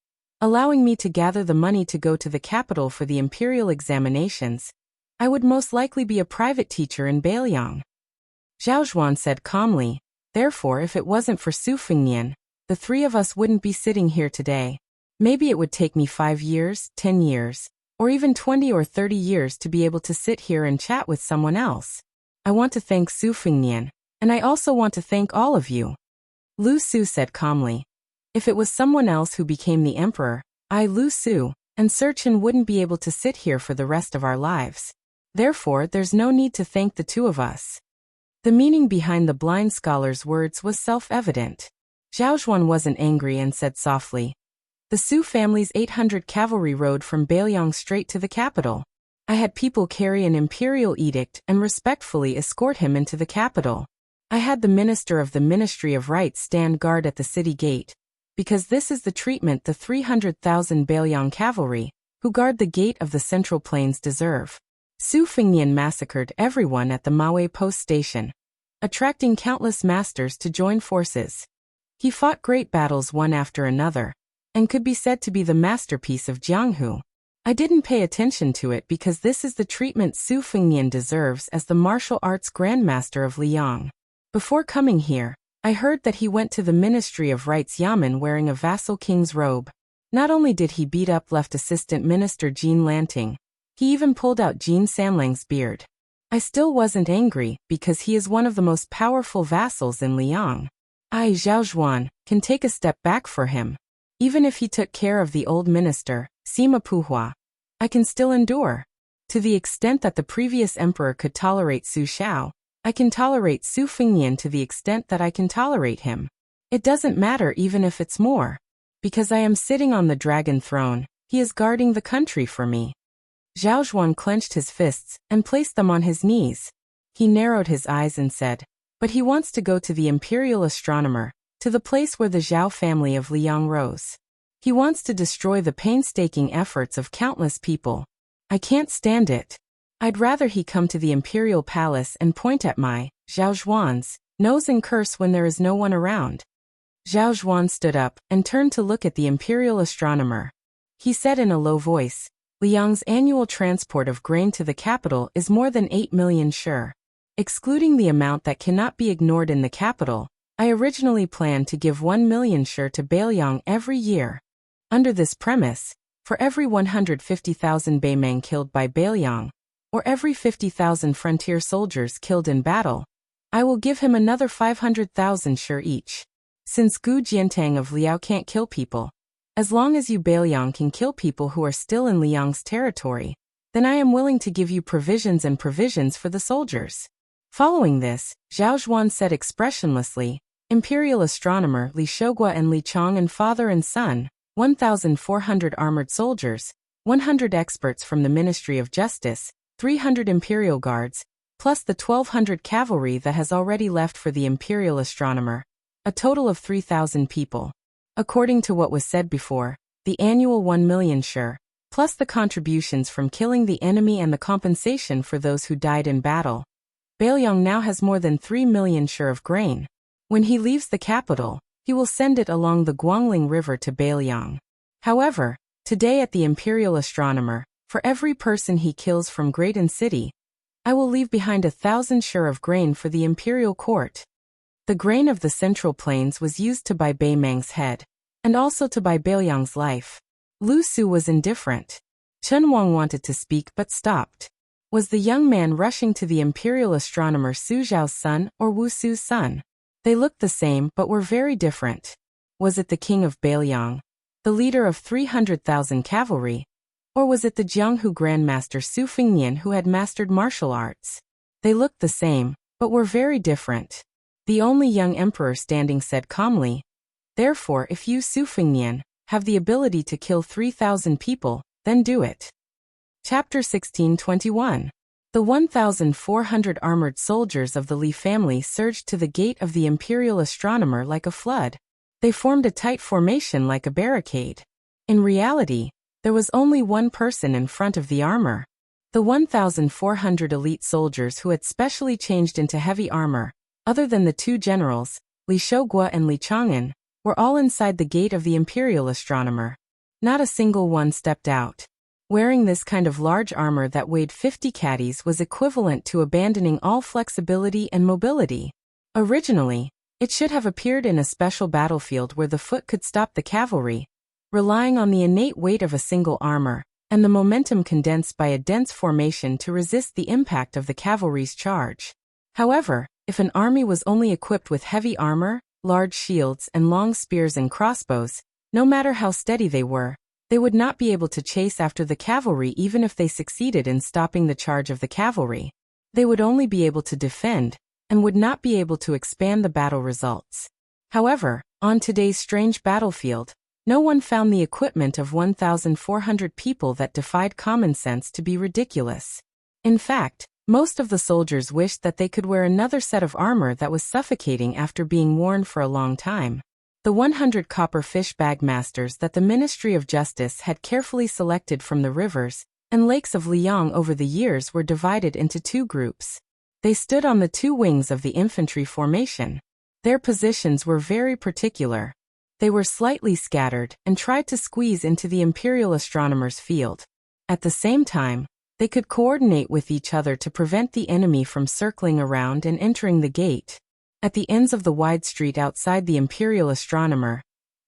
allowing me to gather the money to go to the capital for the imperial examinations. I would most likely be a private teacher in Beiliang. Zhao Zhuan said calmly, therefore if it wasn't for Su Fengnian, the three of us wouldn't be sitting here today. Maybe it would take me 5 years, 10 years, or even 20 or 30 years to be able to sit here and chat with someone else. I want to thank Su Fengnian, and I also want to thank all of you. Lu Su said calmly. If it was someone else who became the emperor, I, Lu Su, and Sir Chen wouldn't be able to sit here for the rest of our lives. Therefore, there's no need to thank the two of us. The meaning behind the blind scholar's words was self-evident. Zhao Zhuan wasn't angry and said softly, the Su family's 800 cavalry rode from Beiliang straight to the capital. I had people carry an imperial edict and respectfully escort him into the capital. I had the minister of the Ministry of Rights stand guard at the city gate, because this is the treatment the 300,000 Beiliang cavalry, who guard the gate of the Central Plains, deserve. Su Fengnian massacred everyone at the Maui post station, attracting countless masters to join forces. He fought great battles one after another, and could be said to be the masterpiece of Jianghu. I didn't pay attention to it because this is the treatment Su Fengnian deserves as the martial arts grandmaster of Liang. Before coming here, I heard that he went to the Ministry of Rights Yamen wearing a vassal king's robe. Not only did he beat up left assistant minister Jean Lanting, he even pulled out Jean Sanlang's beard. I still wasn't angry because he is one of the most powerful vassals in Liang. I, Zhao Zhuan, can take a step back for him. Even if he took care of the old minister, Sima Puhua, I can still endure. To the extent that the previous emperor could tolerate Su Xiao, I can tolerate Su Fengnian to the extent that I can tolerate him. It doesn't matter even if it's more. Because I am sitting on the dragon throne, he is guarding the country for me. Zhao Zhuan clenched his fists and placed them on his knees. He narrowed his eyes and said, but he wants to go to the imperial astronomer, to the place where the Zhao family of Liang rose. He wants to destroy the painstaking efforts of countless people. I can't stand it. I'd rather he come to the imperial palace and point at my, Zhao Zhuan's, nose and curse when there is no one around. Zhao Zhuan stood up and turned to look at the imperial astronomer. He said in a low voice, Liang's annual transport of grain to the capital is more than 8 million sure. Excluding the amount that cannot be ignored in the capital, I originally planned to give 1 million sure to Beiliang every year. Under this premise, for every 150,000 Beimang killed by Beiliang, or every 50,000 frontier soldiers killed in battle, I will give him another 500,000 sure each. Since Gu Jiantang of Liao can't kill people, as long as you Beiliang can kill people who are still in Liang's territory, then I am willing to give you provisions and provisions for the soldiers. Following this, Zhao Zhuan said expressionlessly, Imperial astronomer Li Shogua and Li Chong and father and son, 1,400 armored soldiers, 100 experts from the Ministry of Justice, 300 imperial guards, plus the 1,200 cavalry that has already left for the imperial astronomer, a total of 3,000 people. According to what was said before, the annual 1 million sure, plus the contributions from killing the enemy and the compensation for those who died in battle, Beiliang now has more than 3 million sure of grain. When he leaves the capital, he will send it along the Guangling River to Beiliang. However, today at the imperial astronomer, for every person he kills from Graydon City, I will leave behind 1,000 sure of grain for the imperial court. The grain of the Central Plains was used to buy Beimang's head, and also to buy Beiliang's life. Lu Su was indifferent. Chen Wang wanted to speak but stopped. Was the young man rushing to the imperial astronomer Su Zhao's son or Wu Su's son? They looked the same but were very different. Was it the king of Beiliang, the leader of 300,000 cavalry? Or was it the Jianghu Grandmaster Su Fengnian who had mastered martial arts? They looked the same, but were very different. The only young emperor standing said calmly, therefore if you Su Fengnian have the ability to kill 3,000 people, then do it. Chapter 1621. The 1,400 armored soldiers of the Li family surged to the gate of the imperial astronomer like a flood. They formed a tight formation like a barricade. In reality, there was only one person in front of the armor. The 1,400 elite soldiers who had specially changed into heavy armor, other than the two generals, Li Shogua and Li Chang'an, were all inside the gate of the imperial astronomer. Not a single one stepped out. Wearing this kind of large armor that weighed 50 caddies was equivalent to abandoning all flexibility and mobility. Originally, it should have appeared in a special battlefield where the foot could stop the cavalry, relying on the innate weight of a single armor, and the momentum condensed by a dense formation to resist the impact of the cavalry's charge. However, if an army was only equipped with heavy armor, large shields, and long spears and crossbows, no matter how steady they were, they would not be able to chase after the cavalry even if they succeeded in stopping the charge of the cavalry. They would only be able to defend, and would not be able to expand the battle results. However, on today's strange battlefield, no one found the equipment of 1,400 people that defied common sense to be ridiculous. In fact, most of the soldiers wished that they could wear another set of armor that was suffocating after being worn for a long time. The 100 copper fish bag masters that the Ministry of Justice had carefully selected from the rivers and lakes of Liang over the years were divided into two groups. They stood on the two wings of the infantry formation. Their positions were very particular. They were slightly scattered and tried to squeeze into the Imperial Astronomer's field. At the same time, they could coordinate with each other to prevent the enemy from circling around and entering the gate. At the ends of the wide street outside the Imperial Astronomer,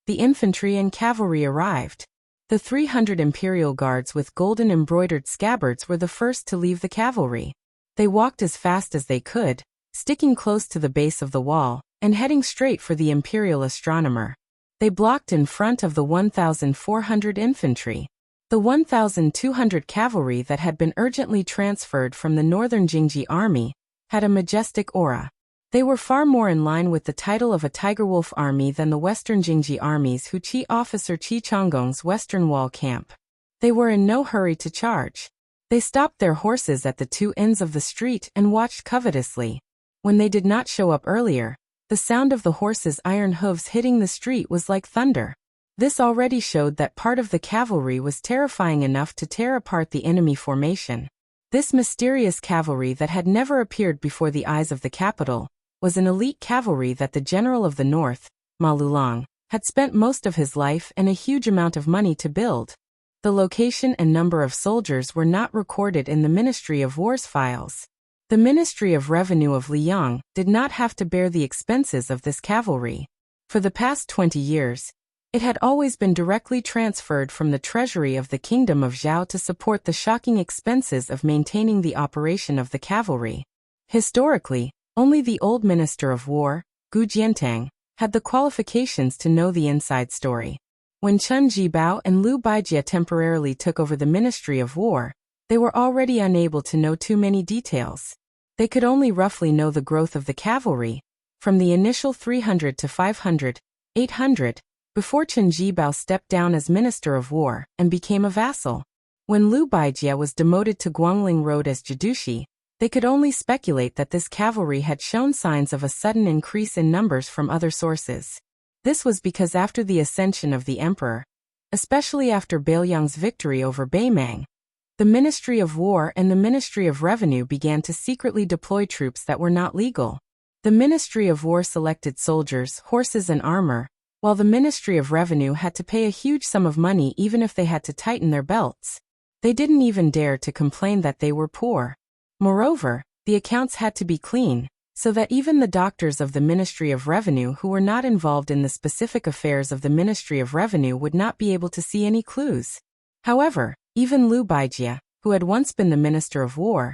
the infantry and cavalry arrived. The 300 Imperial Guards with golden embroidered scabbards were the first to leave the cavalry. They walked as fast as they could, sticking close to the base of the wall, and heading straight for the Imperial Astronomer. They blocked in front of the 1,400 infantry. The 1,200 cavalry that had been urgently transferred from the northern Jingji army had a majestic aura. They were far more in line with the title of a Tiger Wolf army than the Western Jingji armies who Qi officer Qi Changgong's Western Wall camp. They were in no hurry to charge. They stopped their horses at the two ends of the street and watched covetously. When they did not show up earlier, the sound of the horses' iron hooves hitting the street was like thunder. This already showed that part of the cavalry was terrifying enough to tear apart the enemy formation. This mysterious cavalry that had never appeared before the eyes of the capital was an elite cavalry that the General of the North, Ma Lulang, had spent most of his life and a huge amount of money to build. The location and number of soldiers were not recorded in the Ministry of War's files. The Ministry of Revenue of Liang did not have to bear the expenses of this cavalry. For the past 20 years, it had always been directly transferred from the treasury of the Kingdom of Zhao to support the shocking expenses of maintaining the operation of the cavalry. Historically, only the old Minister of War, Gu Jiantang, had the qualifications to know the inside story. When Chen Jibao and Liu Baijie temporarily took over the Ministry of War, they were already unable to know too many details. They could only roughly know the growth of the cavalry, from the initial 300 to 500, 800, before Chen Jibao stepped down as Minister of War and became a vassal. When Liu Baijie was demoted to Guangling Road as Jidushi, they could only speculate that this cavalry had shown signs of a sudden increase in numbers from other sources. This was because after the ascension of the emperor, especially after Bailiang's victory over Beimang, the Ministry of War and the Ministry of Revenue began to secretly deploy troops that were not legal. The Ministry of War selected soldiers, horses and armor, while the Ministry of Revenue had to pay a huge sum of money even if they had to tighten their belts. They didn't even dare to complain that they were poor. Moreover, the accounts had to be clean, so that even the doctors of the Ministry of Revenue who were not involved in the specific affairs of the Ministry of Revenue would not be able to see any clues. However, even Liu Baijie, who had once been the Minister of War,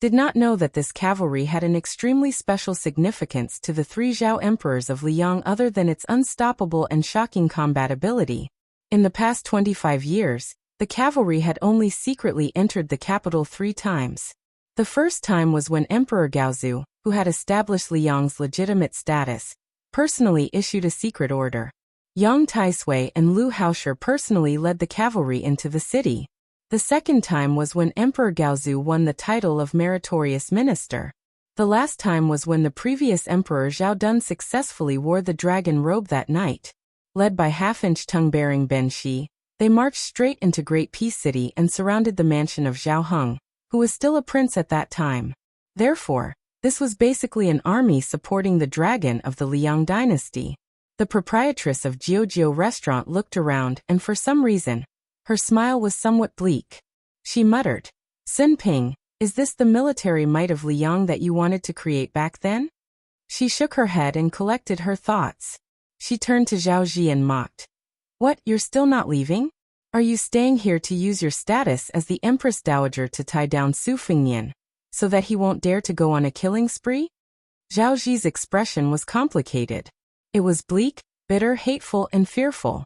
did not know that this cavalry had an extremely special significance to the three Zhao emperors of Liang other than its unstoppable and shocking combat ability. In the past 25 years, the cavalry had only secretly entered the capital 3 times. The first time was when Emperor Gaozu, who had established Liang's legitimate status, personally issued a secret order. Yang Taisui and Liu Haosher personally led the cavalry into the city. The second time was when Emperor Gaozu won the title of Meritorious Minister. The last time was when the previous Emperor Zhao Dun successfully wore the dragon robe that night. Led by half-inch tongue-bearing Ben Shi, they marched straight into Great Peace City and surrounded the mansion of Zhao Heng, who was still a prince at that time. Therefore, this was basically an army supporting the dragon of the Liang dynasty. The proprietress of Jiujiu restaurant looked around and for some reason, her smile was somewhat bleak. She muttered, Xin Ping, is this the military might of Liang that you wanted to create back then? She shook her head and collected her thoughts. She turned to Zhao Ji and mocked. What, you're still not leaving? Are you staying here to use your status as the Empress Dowager to tie down Su Fengnian, so that he won't dare to go on a killing spree? Zhao Ji's expression was complicated. It was bleak, bitter, hateful, and fearful.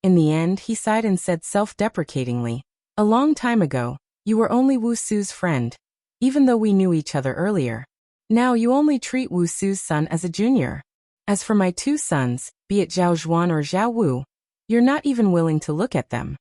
In the end, he sighed and said self-deprecatingly, a long time ago, you were only Wu Su's friend, even though we knew each other earlier. Now you only treat Wu Su's son as a junior. As for my two sons, be it Zhao Zhuan or Zhao Wu, you're not even willing to look at them.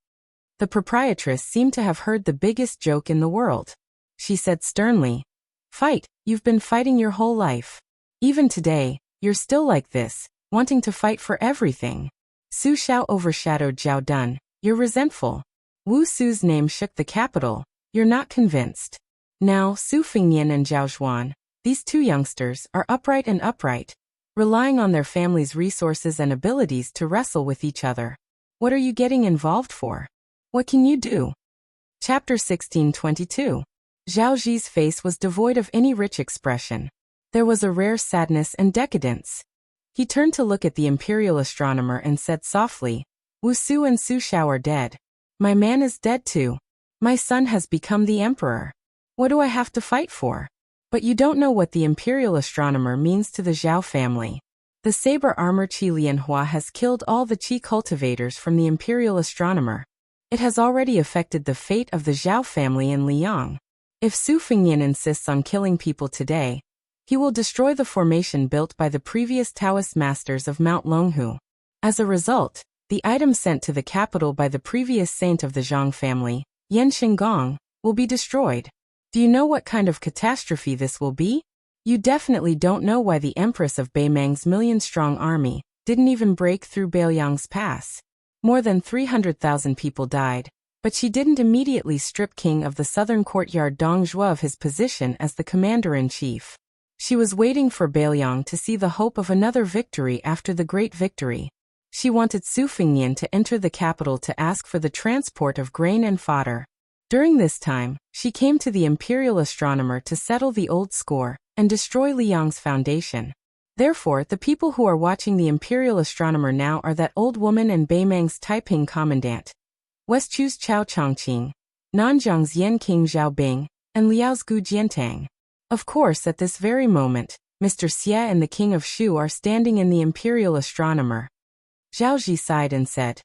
The proprietress seemed to have heard the biggest joke in the world. She said sternly, Fight, you've been fighting your whole life. Even today, you're still like this, wanting to fight for everything. Su Xiao overshadowed Zhao Dun, you're resentful. Wu Su's name shook the capital, you're not convinced. Now, Su Fengnian and Zhao Zhuan, these two youngsters, are upright, relying on their family's resources and abilities to wrestle with each other. What are you getting involved for? What can you do? Chapter 1622. Zhao Ji's face was devoid of any rich expression. There was a rare sadness and decadence. He turned to look at the imperial astronomer and said softly, Wu Su and Su Xiao are dead. My man is dead too. My son has become the emperor. What do I have to fight for? But you don't know what the imperial astronomer means to the Zhao family. The saber armor Qi Lianhua has killed all the Qi cultivators from the imperial astronomer. It has already affected the fate of the Zhao family in Liang. If Su Fengnian insists on killing people today, he will destroy the formation built by the previous Taoist masters of Mount Longhu. As a result, the item sent to the capital by the previous saint of the Zhang family, Yan Xinggong, will be destroyed. Do you know what kind of catastrophe this will be? You definitely don't know why the Empress of Beimang's million-strong army didn't even break through Beiliang's pass. More than 300,000 people died, but she didn't immediately strip King of the Southern Courtyard Dong Zhuo of his position as the commander-in-chief. She was waiting for Beiliang to see the hope of another victory after the great victory. She wanted Su Fengnian to enter the capital to ask for the transport of grain and fodder. During this time, she came to the imperial astronomer to settle the old score and destroy Liang's foundation. Therefore, the people who are watching the imperial astronomer now are that old woman and Beimang's Taiping commandant, Westchu's Chao Chongqing, Nanjiang's Yan King Xiaobing, and Liao's Gu Jiantang. Of course, at this very moment, Mr. Xie and the King of Shu are standing in the imperial astronomer. Zhao Ji sighed and said,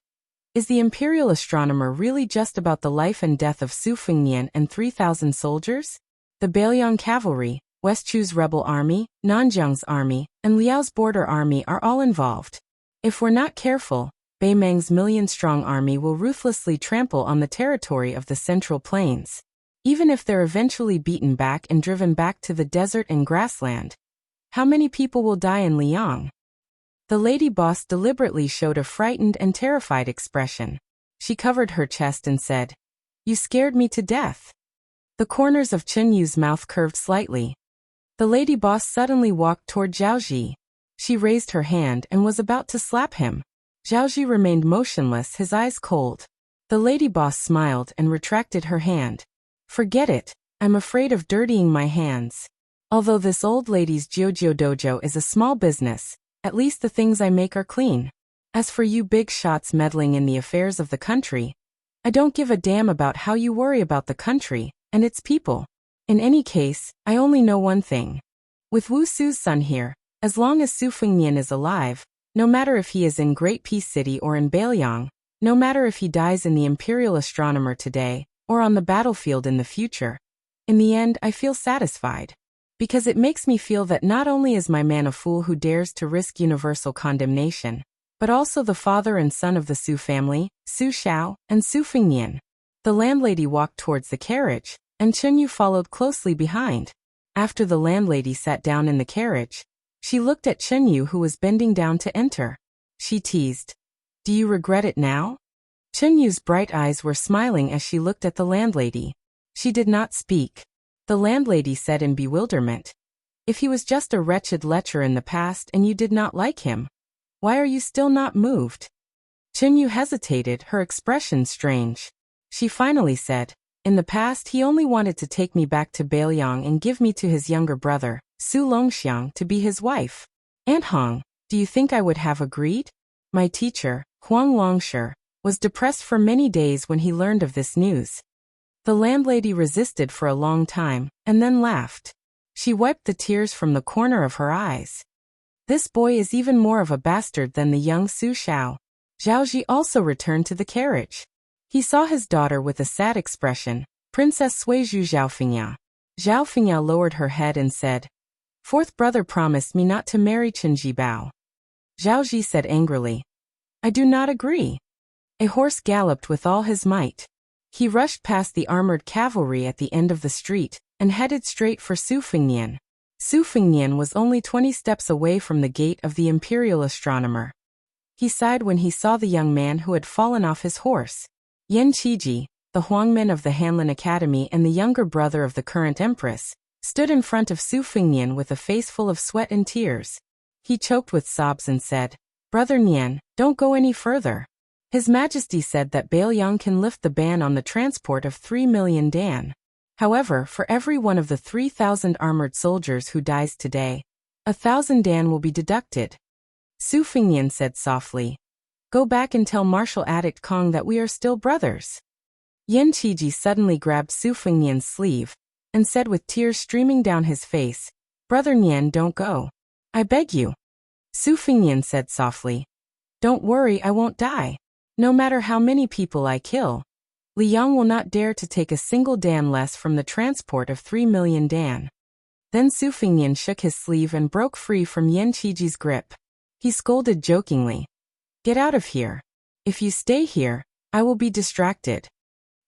Is the imperial astronomer really just about the life and death of Su Fengnian and 3,000 soldiers? The Beiliang cavalry, Westchu's rebel army, Nanjiang's army, and Liao's border army are all involved. If we're not careful, Beimang's million-strong army will ruthlessly trample on the territory of the Central Plains. Even if they're eventually beaten back and driven back to the desert and grassland, how many people will die in Liang? The lady boss deliberately showed a frightened and terrified expression. She covered her chest and said, You scared me to death. The corners of Chen Yu's mouth curved slightly. The lady boss suddenly walked toward Zhao Ji. She raised her hand and was about to slap him. Zhao Ji remained motionless, his eyes cold. The lady boss smiled and retracted her hand. Forget it, I'm afraid of dirtying my hands. Although this old lady's Jiujiu dojo is a small business, at least the things I make are clean. As for you big shots meddling in the affairs of the country, I don't give a damn about how you worry about the country and its people. In any case, I only know one thing. With Wu Su's son here, as long as Su Fengnian is alive, no matter if he is in Great Peace City or in Beiliang, no matter if he dies in the Imperial Astronomer today or on the battlefield in the future, in the end I feel satisfied. Because it makes me feel that not only is my man a fool who dares to risk universal condemnation, but also the father and son of the Su family, Su Xiao, and Su Fengnian. The landlady walked towards the carriage, and Chen Yu followed closely behind. After the landlady sat down in the carriage, she looked at Chen Yu who was bending down to enter. She teased, Do you regret it now? Chen Yu's bright eyes were smiling as she looked at the landlady. She did not speak. The landlady said in bewilderment, If he was just a wretched lecher in the past and you did not like him, Why are you still not moved? Chinyu hesitated, her expression strange. She finally said, in the past he only wanted to take me back to Bailiang and give me to his younger brother, Su Longxiang, to be his wife. Aunt Hong, do you think I would have agreed? My teacher, Huang Longshi, was depressed for many days when he learned of this news. The landlady resisted for a long time, and then laughed. She wiped the tears from the corner of her eyes. This boy is even more of a bastard than the young Su Xiao. Zhaoji also returned to the carriage. He saw his daughter with a sad expression, Princess Suizhu Zhaofengya. Zhaofengya lowered her head and said, "Fourth brother promised me not to marry Qinji Bao." Zhaoji said angrily, "I do not agree." A horse galloped with all his might. He rushed past the armored cavalry at the end of the street, and headed straight for Su Fengnian. Su Fengnian was only 20 steps away from the gate of the imperial astronomer. He sighed when he saw the young man who had fallen off his horse. Yan Qiji, the Huangmin of the Hanlin Academy and the younger brother of the current empress, stood in front of Su Fengnian with a face full of sweat and tears. He choked with sobs and said, "Brother Nian, don't go any further. His Majesty said that Bailiang can lift the ban on the transport of 3 million dan. However, for every one of the 3,000 armored soldiers who dies today, 1,000 dan will be deducted." Su Fengnian said softly, "Go back and tell Marshal Addict Kong that we are still brothers." Yan Qiji suddenly grabbed Su Fengnian's sleeve and said with tears streaming down his face, "Brother Nian, don't go. I beg you." Su Fengnian said softly, "Don't worry, I won't die. No matter how many people I kill, Liang will not dare to take a single dan less from the transport of 3 million dan." Then Su Fengnian shook his sleeve and broke free from Yan Qiji's grip. He scolded jokingly, "Get out of here. If you stay here, I will be distracted."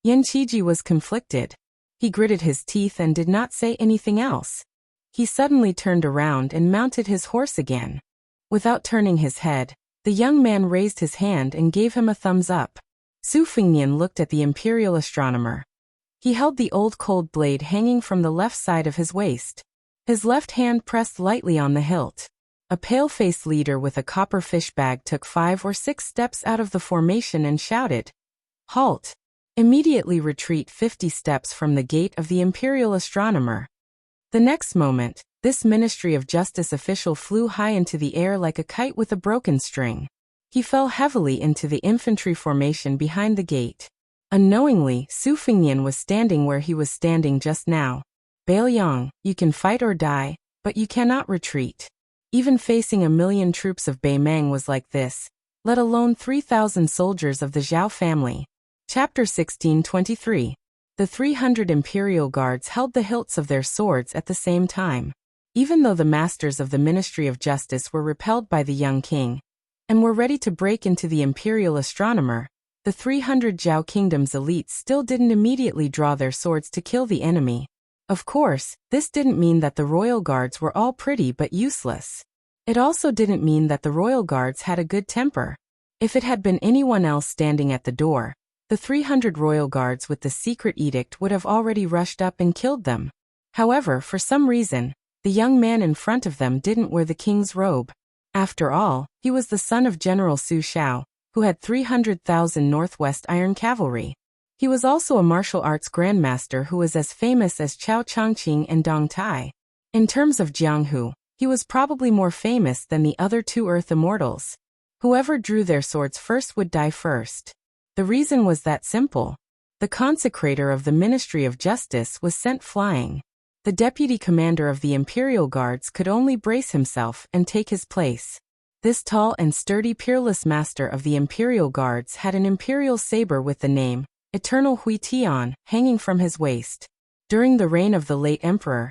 Yan Qiji was conflicted. He gritted his teeth and did not say anything else. He suddenly turned around and mounted his horse again. Without turning his head, the young man raised his hand and gave him a thumbs up. Su Fengnian looked at the imperial astronomer. He held the old cold blade hanging from the left side of his waist. His left hand pressed lightly on the hilt. A pale-faced leader with a copper fish bag took 5 or 6 steps out of the formation and shouted, "Halt! Immediately retreat 50 steps from the gate of the imperial astronomer." The next moment, this Ministry of Justice official flew high into the air like a kite with a broken string. He fell heavily into the infantry formation behind the gate. Unknowingly, Su Fengnian was standing where he was standing just now. "Bailiang, you can fight or die, but you cannot retreat." Even facing 1,000,000 troops of Beimeng was like this, let alone 3,000 soldiers of the Zhao family. Chapter 1623. The 300 imperial guards held the hilts of their swords at the same time. Even though the masters of the Ministry of Justice were repelled by the young king, and were ready to break into the imperial astronomer, the 300 Zhao kingdom's elites still didn't immediately draw their swords to kill the enemy. Of course, this didn't mean that the royal guards were all pretty but useless. It also didn't mean that the royal guards had a good temper. If it had been anyone else standing at the door, the 300 royal guards with the secret edict would have already rushed up and killed them. However, for some reason, the young man in front of them didn't wear the king's robe. After all, he was the son of General Su Xiao, who had 300,000 Northwest Iron Cavalry. He was also a martial arts grandmaster who was as famous as Chao Changqing and Dong Tai. In terms of Jianghu, he was probably more famous than the other 2 Earth Immortals. Whoever drew their swords first would die first. The reason was that simple. The consecrator of the Ministry of Justice was sent flying. The deputy commander of the Imperial Guards could only brace himself and take his place. This tall and sturdy peerless master of the Imperial Guards had an imperial saber with the name, Eternal Hui Tian, hanging from his waist. During the reign of the late emperor,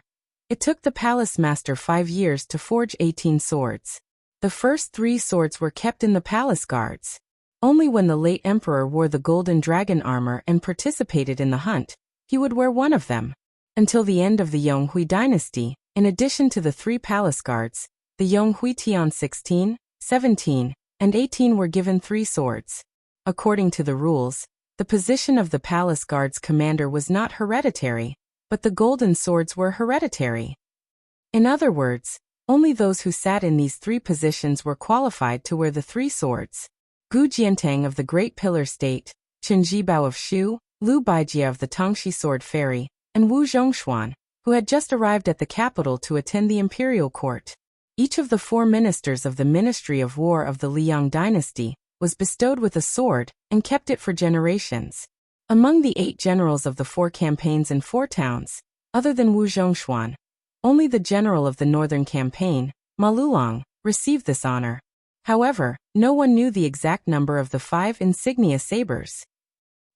it took the palace master 5 years to forge 18 swords. The first 3 swords were kept in the palace guards. Only when the late emperor wore the golden dragon armor and participated in the hunt, he would wear one of them. Until the end of the Yonghui dynasty, in addition to the 3 palace guards, the Yonghui Tian 16, 17, and 18 were given 3 swords. According to the rules, the position of the palace guards commander was not hereditary, but the golden swords were hereditary. In other words, Only those who sat in these 3 positions were qualified to wear the 3 swords. Gu Jiantang of the Great Pillar State, Qin Jibao of Shu, Lu Baijie of the Tongxi Sword Ferry, and Wu Zhongshuan, who had just arrived at the capital to attend the imperial court. Each of the 4 ministers of the Ministry of War of the Liang dynasty was bestowed with a sword and kept it for generations. Among the 8 generals of the 4 campaigns in 4 towns, other than Wu Zhongshuan, only the general of the northern campaign, Ma Lulong, received this honor. However, no one knew the exact number of the 5 insignia sabers.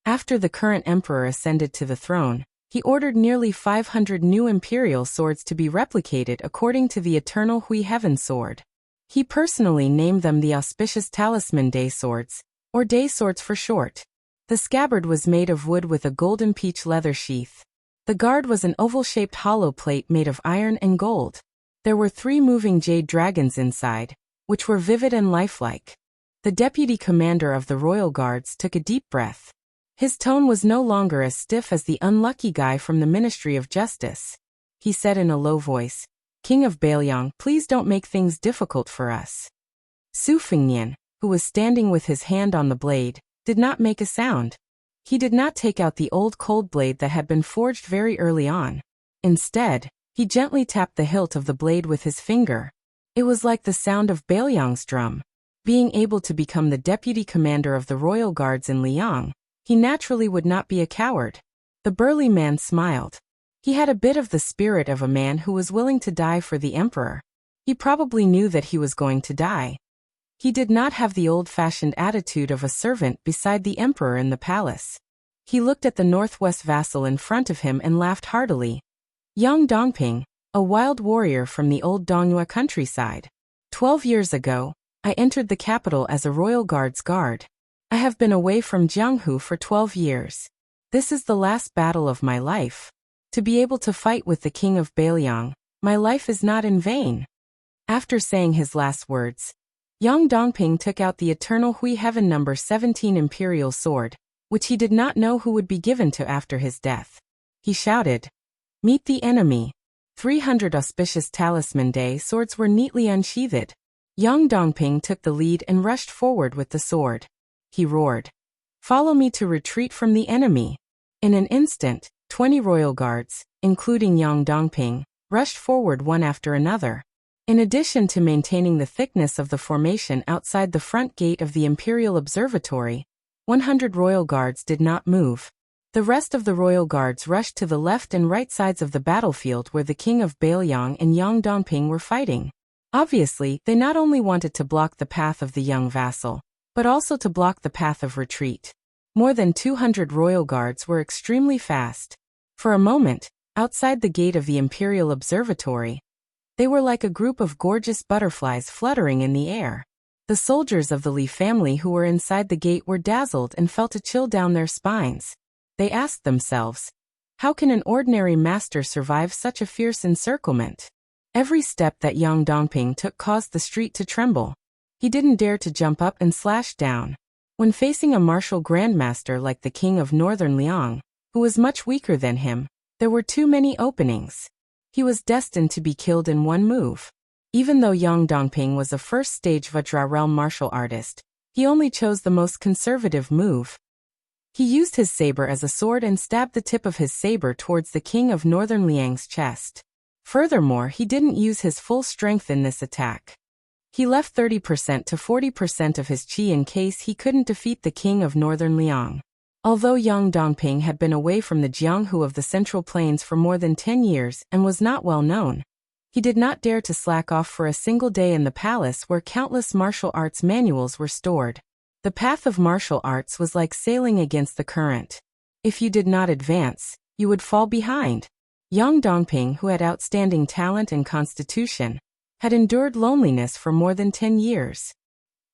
After the current emperor ascended to the throne, he ordered nearly 500 new imperial swords to be replicated according to the eternal Hui Heaven sword. He personally named them the auspicious talisman day swords, or day swords for short. The scabbard was made of wood with a golden peach leather sheath. The guard was an oval-shaped hollow plate made of iron and gold. There were 3 moving jade dragons inside, which were vivid and lifelike. The deputy commander of the royal guards took a deep breath. His tone was no longer as stiff as the unlucky guy from the Ministry of Justice. He said in a low voice, "King of Bailiang, please don't make things difficult for us." Su Fengnian, who was standing with his hand on the blade, did not make a sound. He did not take out the old cold blade that had been forged very early on. Instead, he gently tapped the hilt of the blade with his finger. It was like the sound of Bailiang's drum. Being able to become the deputy commander of the royal guards in Liang, he naturally would not be a coward. The burly man smiled. He had a bit of the spirit of a man who was willing to die for the emperor. He probably knew that he was going to die. He did not have the old-fashioned attitude of a servant beside the emperor in the palace. He looked at the northwest vassal in front of him and laughed heartily. Yang Dongping, a wild warrior from the old Dongyue countryside. 12 years ago, I entered the capital as a royal guard's guard. I have been away from Jianghu for 12 years. This is the last battle of my life. To be able to fight with the king of Bailiang, my life is not in vain. After saying his last words, Yang Dongping took out the eternal Hui Heaven number 17 imperial sword, which he did not know who would be given to after his death. He shouted, "Meet the enemy." 300 auspicious talisman day swords were neatly unsheathed. Yang Dongping took the lead and rushed forward with the sword. He roared, "Follow me to retreat from the enemy." In an instant, 20 royal guards, including Yang Dongping, rushed forward one after another. In addition to maintaining the thickness of the formation outside the front gate of the Imperial Observatory, 100 royal guards did not move. The rest of the royal guards rushed to the left and right sides of the battlefield where the king of Bailiang and Yang Dongping were fighting. Obviously, they not only wanted to block the path of the young vassal, but also to block the path of retreat. More than 200 royal guards were extremely fast. For a moment, outside the gate of the Imperial Observatory, they were like a group of gorgeous butterflies fluttering in the air. The soldiers of the Li family who were inside the gate were dazzled and felt a chill down their spines. They asked themselves, how can an ordinary master survive such a fierce encirclement? Every step that Yang Dongping took caused the street to tremble. He didn't dare to jump up and slash down. When facing a martial grandmaster like the king of northern Liang, who was much weaker than him, there were too many openings. He was destined to be killed in one move. Even though Yang Dongping was a first-stage Vajra realm martial artist, he only chose the most conservative move. He used his saber as a sword and stabbed the tip of his saber towards the king of northern Liang's chest. Furthermore, he didn't use his full strength in this attack. He left 30% to 40% of his chi in case he couldn't defeat the king of northern Liang. Although Yang Dongping had been away from the Jianghu of the Central Plains for more than 10 years and was not well known, he did not dare to slack off for a single day in the palace where countless martial arts manuals were stored. The path of martial arts was like sailing against the current. If you did not advance, you would fall behind. Yang Dongping, who had outstanding talent and constitution, had endured loneliness for more than 10 years.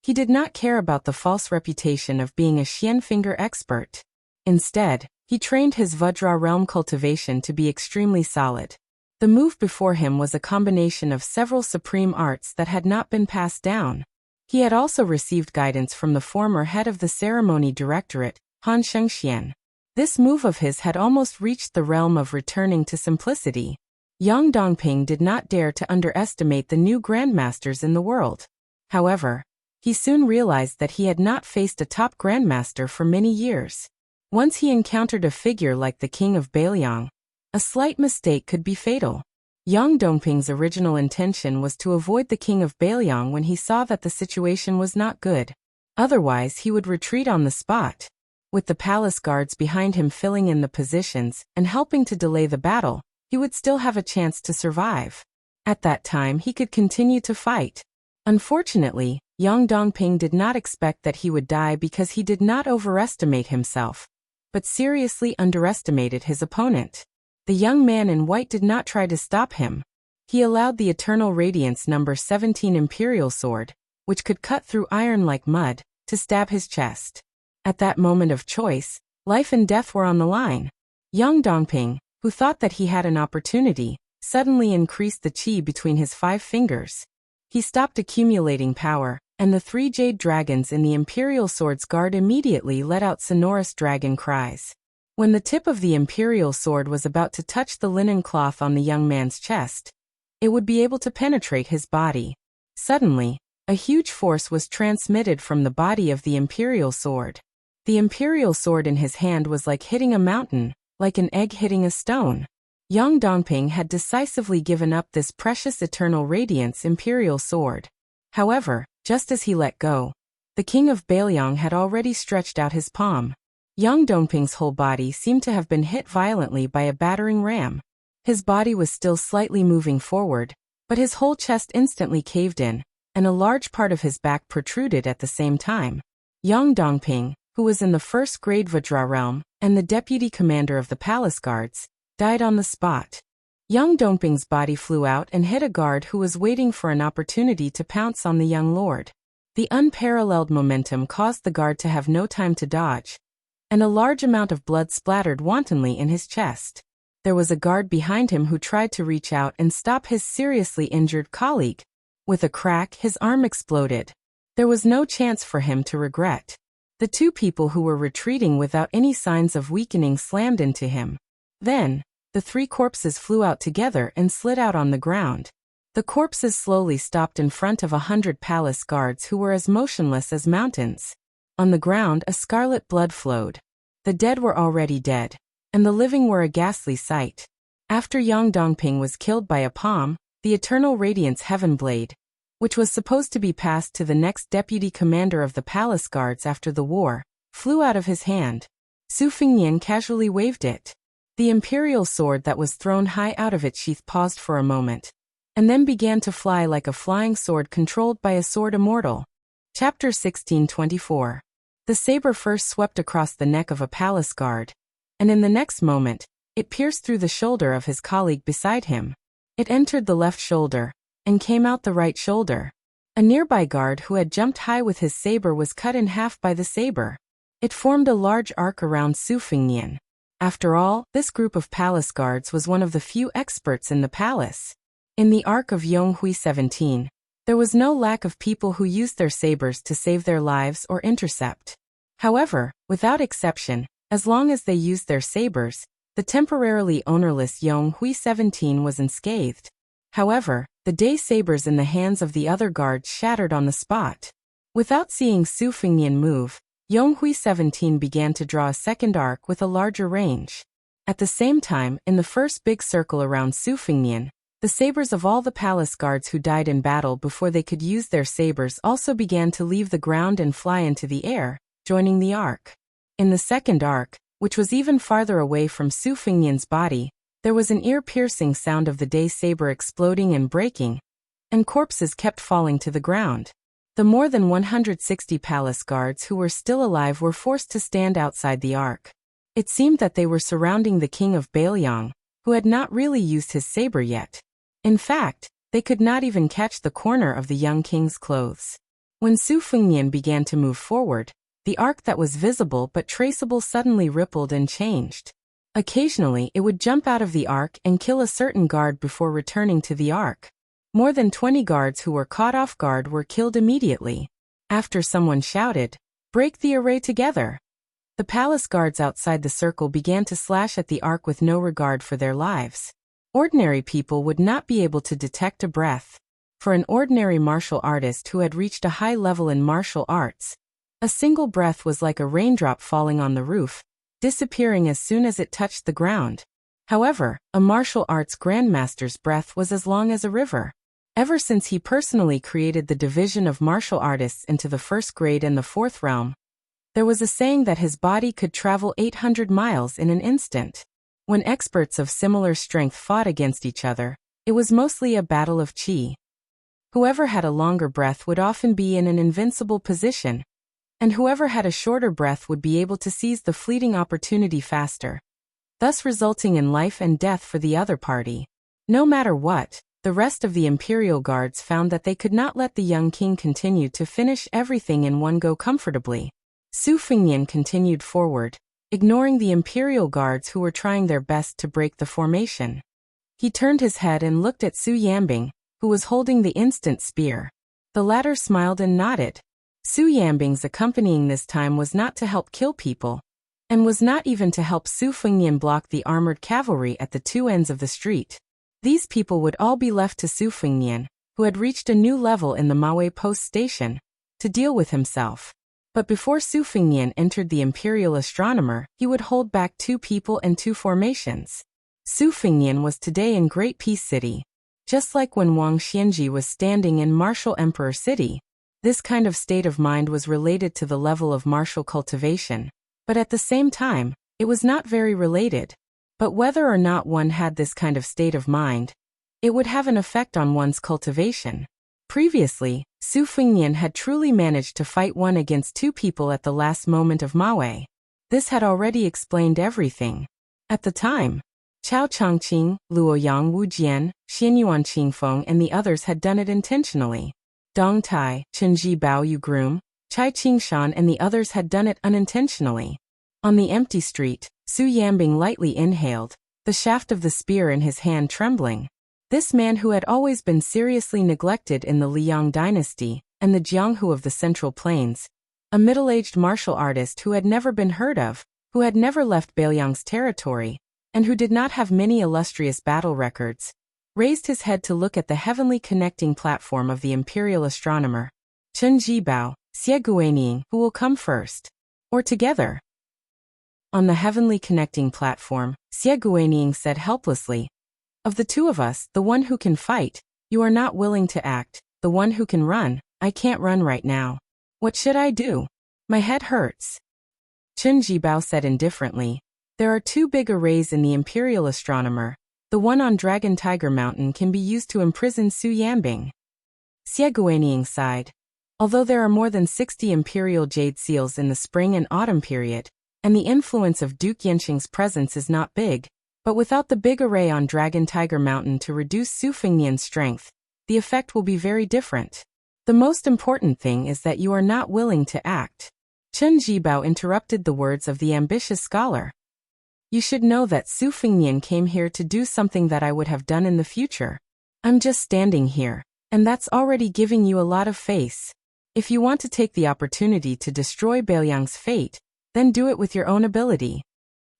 He did not care about the false reputation of being a Xian finger expert. Instead, he trained his Vajra realm cultivation to be extremely solid. The move before him was a combination of several supreme arts that had not been passed down. He had also received guidance from the former head of the ceremony directorate, Han Shengxian. This move of his had almost reached the realm of returning to simplicity. Yang Dongping did not dare to underestimate the new grandmasters in the world. However, he soon realized that he had not faced a top grandmaster for many years. Once he encountered a figure like the king of Bailiang, a slight mistake could be fatal. Yang Dongping's original intention was to avoid the king of Bailiang when he saw that the situation was not good. Otherwise, he would retreat on the spot. With the palace guards behind him filling in the positions and helping to delay the battle, he would still have a chance to survive. At that time, he could continue to fight. Unfortunately, Yang Dongping did not expect that he would die because he did not overestimate himself, but seriously underestimated his opponent. The young man in white did not try to stop him. He allowed the Eternal Radiance number 17 Imperial Sword, which could cut through iron like mud, to stab his chest. At that moment of choice, life and death were on the line. Yang Dongping, who thought that he had an opportunity, suddenly increased the qi between his 5 fingers. He stopped accumulating power, and the 3 jade dragons in the Imperial Sword's guard immediately let out sonorous dragon cries. When the tip of the Imperial Sword was about to touch the linen cloth on the young man's chest, it would be able to penetrate his body. Suddenly, a huge force was transmitted from the body of the Imperial Sword. The Imperial Sword in his hand was like hitting a mountain, like an egg hitting a stone. Yang Dongping had decisively given up this precious Eternal Radiance Imperial Sword. However, just as he let go, the king of Bailiang had already stretched out his palm. Yang Dongping's whole body seemed to have been hit violently by a battering ram. His body was still slightly moving forward, but his whole chest instantly caved in, and a large part of his back protruded at the same time. Yang Dongping, who was in the 1st grade Vajra realm, and the deputy commander of the palace guards, died on the spot. Yang Dongping's body flew out and hit a guard who was waiting for an opportunity to pounce on the young lord. The unparalleled momentum caused the guard to have no time to dodge, and a large amount of blood splattered wantonly in his chest. There was a guard behind him who tried to reach out and stop his seriously injured colleague. With a crack, his arm exploded. There was no chance for him to regret. The 2 people who were retreating without any signs of weakening slammed into him. Then, the 3 corpses flew out together and slid out on the ground. The corpses slowly stopped in front of 100 palace guards who were as motionless as mountains. On the ground, a scarlet blood flowed. The dead were already dead, and the living were a ghastly sight. After Yang Dongping was killed by a palm, the Eternal Radiance Heaven Blade, which was supposed to be passed to the next deputy commander of the palace guards after the war, flew out of his hand. Su Fengnian casually waved it. The Imperial Sword that was thrown high out of its sheath paused for a moment, and then began to fly like a flying sword controlled by a sword immortal. Chapter 1624. The saber first swept across the neck of a palace guard, and in the next moment, it pierced through the shoulder of his colleague beside him. It entered the left shoulder, and came out the right shoulder. A nearby guard who had jumped high with his saber was cut in half by the saber. It formed a large arc around Su Fengnian. After all, this group of palace guards was one of the few experts in the palace. In the arc of Yonghui 17, there was no lack of people who used their sabers to save their lives or intercept. However, without exception, as long as they used their sabers, the temporarily ownerless Yonghui 17 was unscathed. However, the day sabers in the hands of the other guards shattered on the spot. Without seeing Su Fengnian move, Yonghui 17 began to draw a second arc with a larger range. At the same time, in the first big circle around Su Fengnian, the sabers of all the palace guards who died in battle before they could use their sabers also began to leave the ground and fly into the air, joining the arc. In the second arc, which was even farther away from Su Fengnian's body, there was an ear-piercing sound of the day saber exploding and breaking, and corpses kept falling to the ground. The more than 160 palace guards who were still alive were forced to stand outside the arc. It seemed that they were surrounding the king of Bailiang, who had not really used his saber yet. In fact, they could not even catch the corner of the young king's clothes. When Su Fengnian began to move forward, the arc that was visible but traceable suddenly rippled and changed. Occasionally, it would jump out of the arc and kill a certain guard before returning to the arc. More than 20 guards who were caught off guard were killed immediately. After someone shouted, "Break the array together!" The palace guards outside the circle began to slash at the arc with no regard for their lives. Ordinary people would not be able to detect a breath. For an ordinary martial artist who had reached a high level in martial arts, a single breath was like a raindrop falling on the roof, disappearing as soon as it touched the ground. However, a martial arts grandmaster's breath was as long as a river. Ever since he personally created the division of martial artists into the first grade and the fourth realm, there was a saying that his body could travel 800 miles in an instant. When experts of similar strength fought against each other, it was mostly a battle of chi. Whoever had a longer breath would often be in an invincible position, and whoever had a shorter breath would be able to seize the fleeting opportunity faster, thus resulting in life and death for the other party. No matter what, the rest of the imperial guards found that they could not let the young king continue to finish everything in one go comfortably. Su Fengnian continued forward, ignoring the imperial guards who were trying their best to break the formation. He turned his head and looked at Su Yambing, who was holding the instant spear. The latter smiled and nodded. Su Yambing's accompanying this time was not to help kill people, and was not even to help Su Fengnian block the armored cavalry at the two ends of the street. These people would all be left to Su Fengnian, who had reached a new level in the Maui post station, to deal with himself. But before Su Fengnian entered the Imperial Astronomer, he would hold back 2 people and 2 formations. Su Fengnian was today in Great Peace City. Just like when Wang Xianji was standing in Martial Emperor City, this kind of state of mind was related to the level of martial cultivation, but at the same time, it was not very related. But whether or not one had this kind of state of mind, it would have an effect on one's cultivation. Previously, Su Fengnian had truly managed to fight 1 against 2 people at the last moment of Maui. This had already explained everything. At the time, Chao Chongqing, Luoyang Wujian, Xianyuan Qingfeng and the others had done it intentionally. Dong Tai, Chenji Bao Yu Groom, Chai Qingshan and the others had done it unintentionally. On the empty street, Su Yambing lightly inhaled, the shaft of the spear in his hand trembling. This man who had always been seriously neglected in the Liang dynasty, and the Jianghu of the Central Plains, a middle-aged martial artist who had never been heard of, who had never left Beiliang's territory, and who did not have many illustrious battle records, raised his head to look at the heavenly connecting platform of the Imperial Astronomer. Chen Jibao, Xie Guaniying, who will come first? Or together? On the heavenly connecting platform, Xie Guaniying said helplessly, "Of the 2 of us, the one who can fight, you are not willing to act. The one who can run, I can't run right now. What should I do? My head hurts." Chen Jibao said indifferently, "There are 2 big arrays in the Imperial Astronomer. The one on Dragon Tiger Mountain can be used to imprison Su Yambing." Xie Guaniying sighed. Although there are more than 60 Imperial Jade Seals in the spring and autumn period, and the influence of Duke Yenshing's presence is not big, but without the big array on Dragon Tiger Mountain to reduce Su Fengnian's strength, the effect will be very different. The most important thing is that you are not willing to act. Chen Jibao interrupted the words of the ambitious scholar. "You should know that Su Fengnian came here to do something that I would have done in the future. I'm just standing here, and that's already giving you a lot of face. If you want to take the opportunity to destroy Beiliang's fate, then do it with your own ability."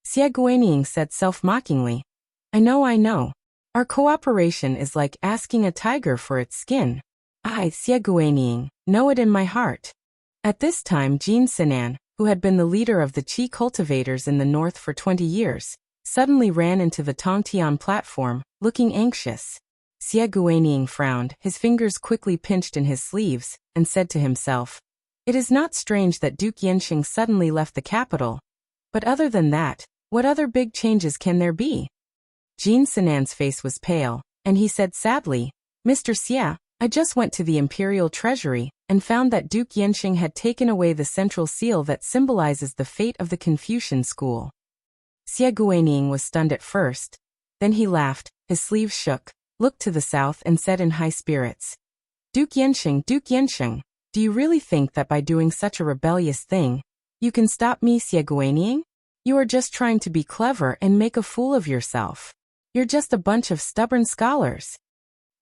Xie Guaniying said self-mockingly, I know. Our cooperation is like asking a tiger for its skin. I, Xie Guaniying, know it in my heart." At this time Jin Sinan, who had been the leader of the Qi cultivators in the north for 20 years, suddenly ran into the Tongtian platform, looking anxious. Xie Guaniying frowned, his fingers quickly pinched in his sleeves, and said to himself, "It is not strange that Duke Yenshing suddenly left the capital. But other than that, what other big changes can there be?" Jin Sinan's face was pale, and he said sadly, "Mr. Xie, I just went to the Imperial Treasury, and found that Duke Yenshing had taken away the central seal that symbolizes the fate of the Confucian school." Xie Guaniying was stunned at first. Then he laughed, his sleeves shook, looked to the south and said in high spirits, Duke Yenshing, do you really think that by doing such a rebellious thing, you can stop me, Xie Guaniying? You are just trying to be clever and make a fool of yourself. You're just a bunch of stubborn scholars."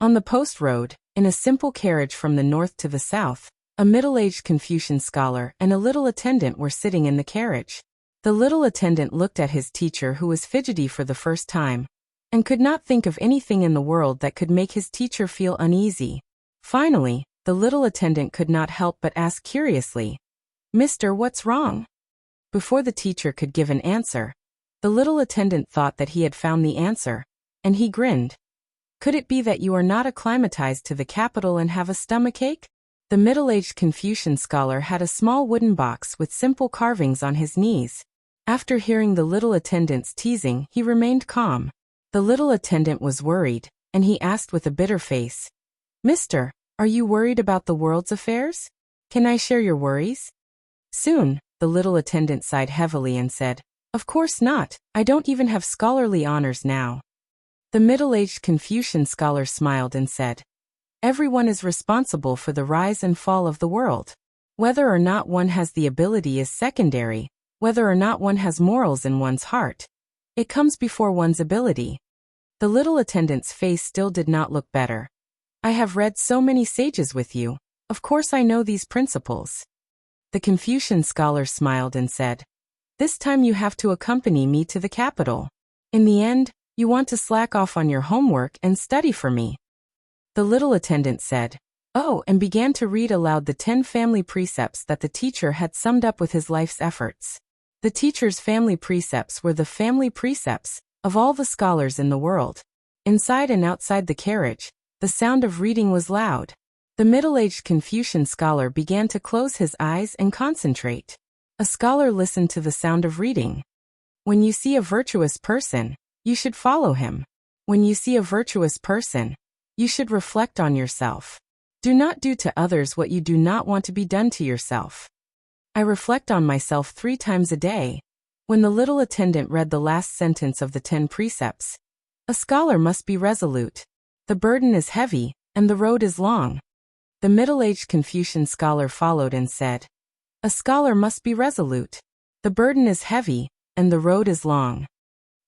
On the post road, in a simple carriage from the north to the south, a middle-aged Confucian scholar and a little attendant were sitting in the carriage. The little attendant looked at his teacher who was fidgety for the first time. and could not think of anything in the world that could make his teacher feel uneasy. Finally, the little attendant could not help but ask curiously, "Mister, what's wrong?" Before the teacher could give an answer, the little attendant thought that he had found the answer, and he grinned. "Could it be that you are not acclimatized to the capital and have a stomachache?" The middle-aged Confucian scholar had a small wooden box with simple carvings on his knees. After hearing the little attendant's teasing, he remained calm. The little attendant was worried, and he asked with a bitter face, "Mister, are you worried about the world's affairs? Can I share your worries?" Soon, the little attendant sighed heavily and said, "Of course not, I don't even have scholarly honors now." The middle-aged Confucian scholar smiled and said, "Everyone is responsible for the rise and fall of the world. Whether or not one has the ability is secondary, whether or not one has morals in one's heart. It comes before one's ability." The little attendant's face still did not look better. "I have read so many sages with you, of course I know these principles." The Confucian scholar smiled and said, "This time you have to accompany me to the capital. In the end, you want to slack off on your homework and study for me." The little attendant said, "Oh," and began to read aloud the 10 family precepts that the teacher had summed up with his life's efforts. The teacher's family precepts were the family precepts of all the scholars in the world. Inside and outside the carriage, the sound of reading was loud. The middle-aged Confucian scholar began to close his eyes and concentrate. A scholar listened to the sound of reading. When you see a virtuous person, you should follow him. When you see a virtuous person, you should reflect on yourself. Do not do to others what you do not want to be done to yourself. I reflect on myself 3 times a day. When the little attendant read the last sentence of the 10 precepts, "A scholar must be resolute. The burden is heavy, and the road is long." The middle-aged Confucian scholar followed and said, "A scholar must be resolute. The burden is heavy, and the road is long."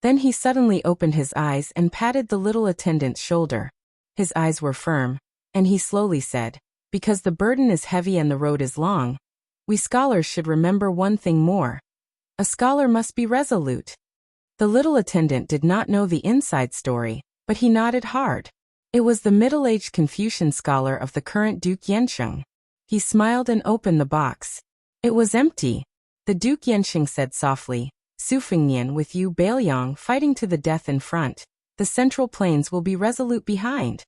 Then he suddenly opened his eyes and patted the little attendant's shoulder. His eyes were firm, and he slowly said, "Because the burden is heavy and the road is long, we scholars should remember one thing more. A scholar must be resolute." The little attendant did not know the inside story, but he nodded hard. It was the middle-aged Confucian scholar of the current Duke Yensheng. He smiled and opened the box. It was empty. The Duke Yensheng said softly, "Su Fengnian with you Bailiang fighting to the death in front. The central plains will be resolute behind."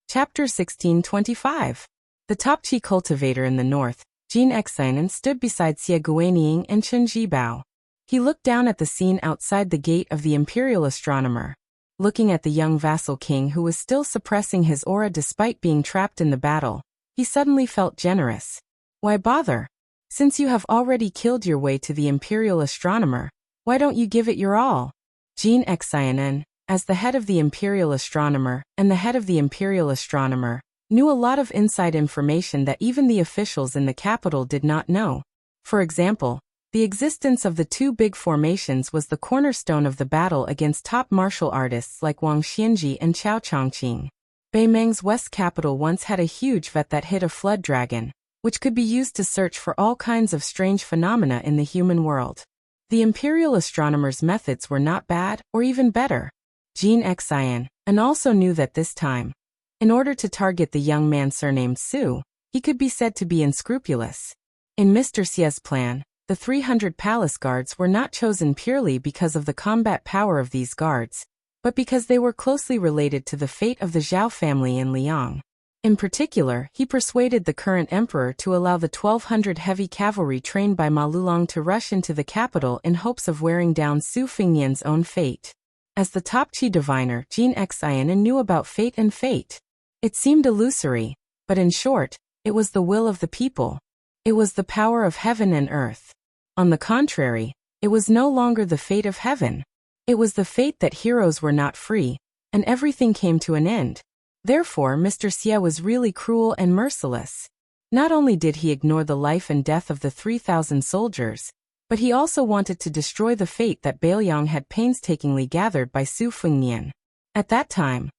Chapter 1625. The Topchi cultivator in the north, Jin Xinen, stood beside Xie Guanying and Chen Jibao. He looked down at the scene outside the gate of the imperial astronomer. Looking at the young vassal king who was still suppressing his aura despite being trapped in the battle, he suddenly felt generous. Why bother? Since you have already killed your way to the imperial astronomer, why don't you give it your all? Jin Xinen, as the head of the imperial astronomer and the head of the imperial astronomer, knew a lot of inside information that even the officials in the capital did not know. For example, the existence of the 2 big formations was the cornerstone of the battle against top martial artists like Wang Xianji and Chao Chongqing. Beimeng's west capital once had a huge vet that hid a flood dragon, which could be used to search for all kinds of strange phenomena in the human world. The imperial astronomer's methods were not bad or even better. Jin Xian, and also knew that this time, in order to target the young man surnamed Su, he could be said to be unscrupulous. In Mr. Xie's plan, the 300 palace guards were not chosen purely because of the combat power of these guards, but because they were closely related to the fate of the Zhao family in Liang. In particular, he persuaded the current emperor to allow the 1,200 heavy cavalry trained by Ma Lulong to rush into the capital in hopes of wearing down Su Fengnian's own fate. As the Topchi diviner, Jin Xian knew about fate and fate. It seemed illusory, but in short, it was the will of the people. It was the power of heaven and earth. On the contrary, it was no longer the fate of heaven. It was the fate that heroes were not free, and everything came to an end. Therefore, Mr. Xie was really cruel and merciless. Not only did he ignore the life and death of the 3,000 soldiers, but he also wanted to destroy the fate that Bailiang had painstakingly gathered by Su Fengnian. At that time,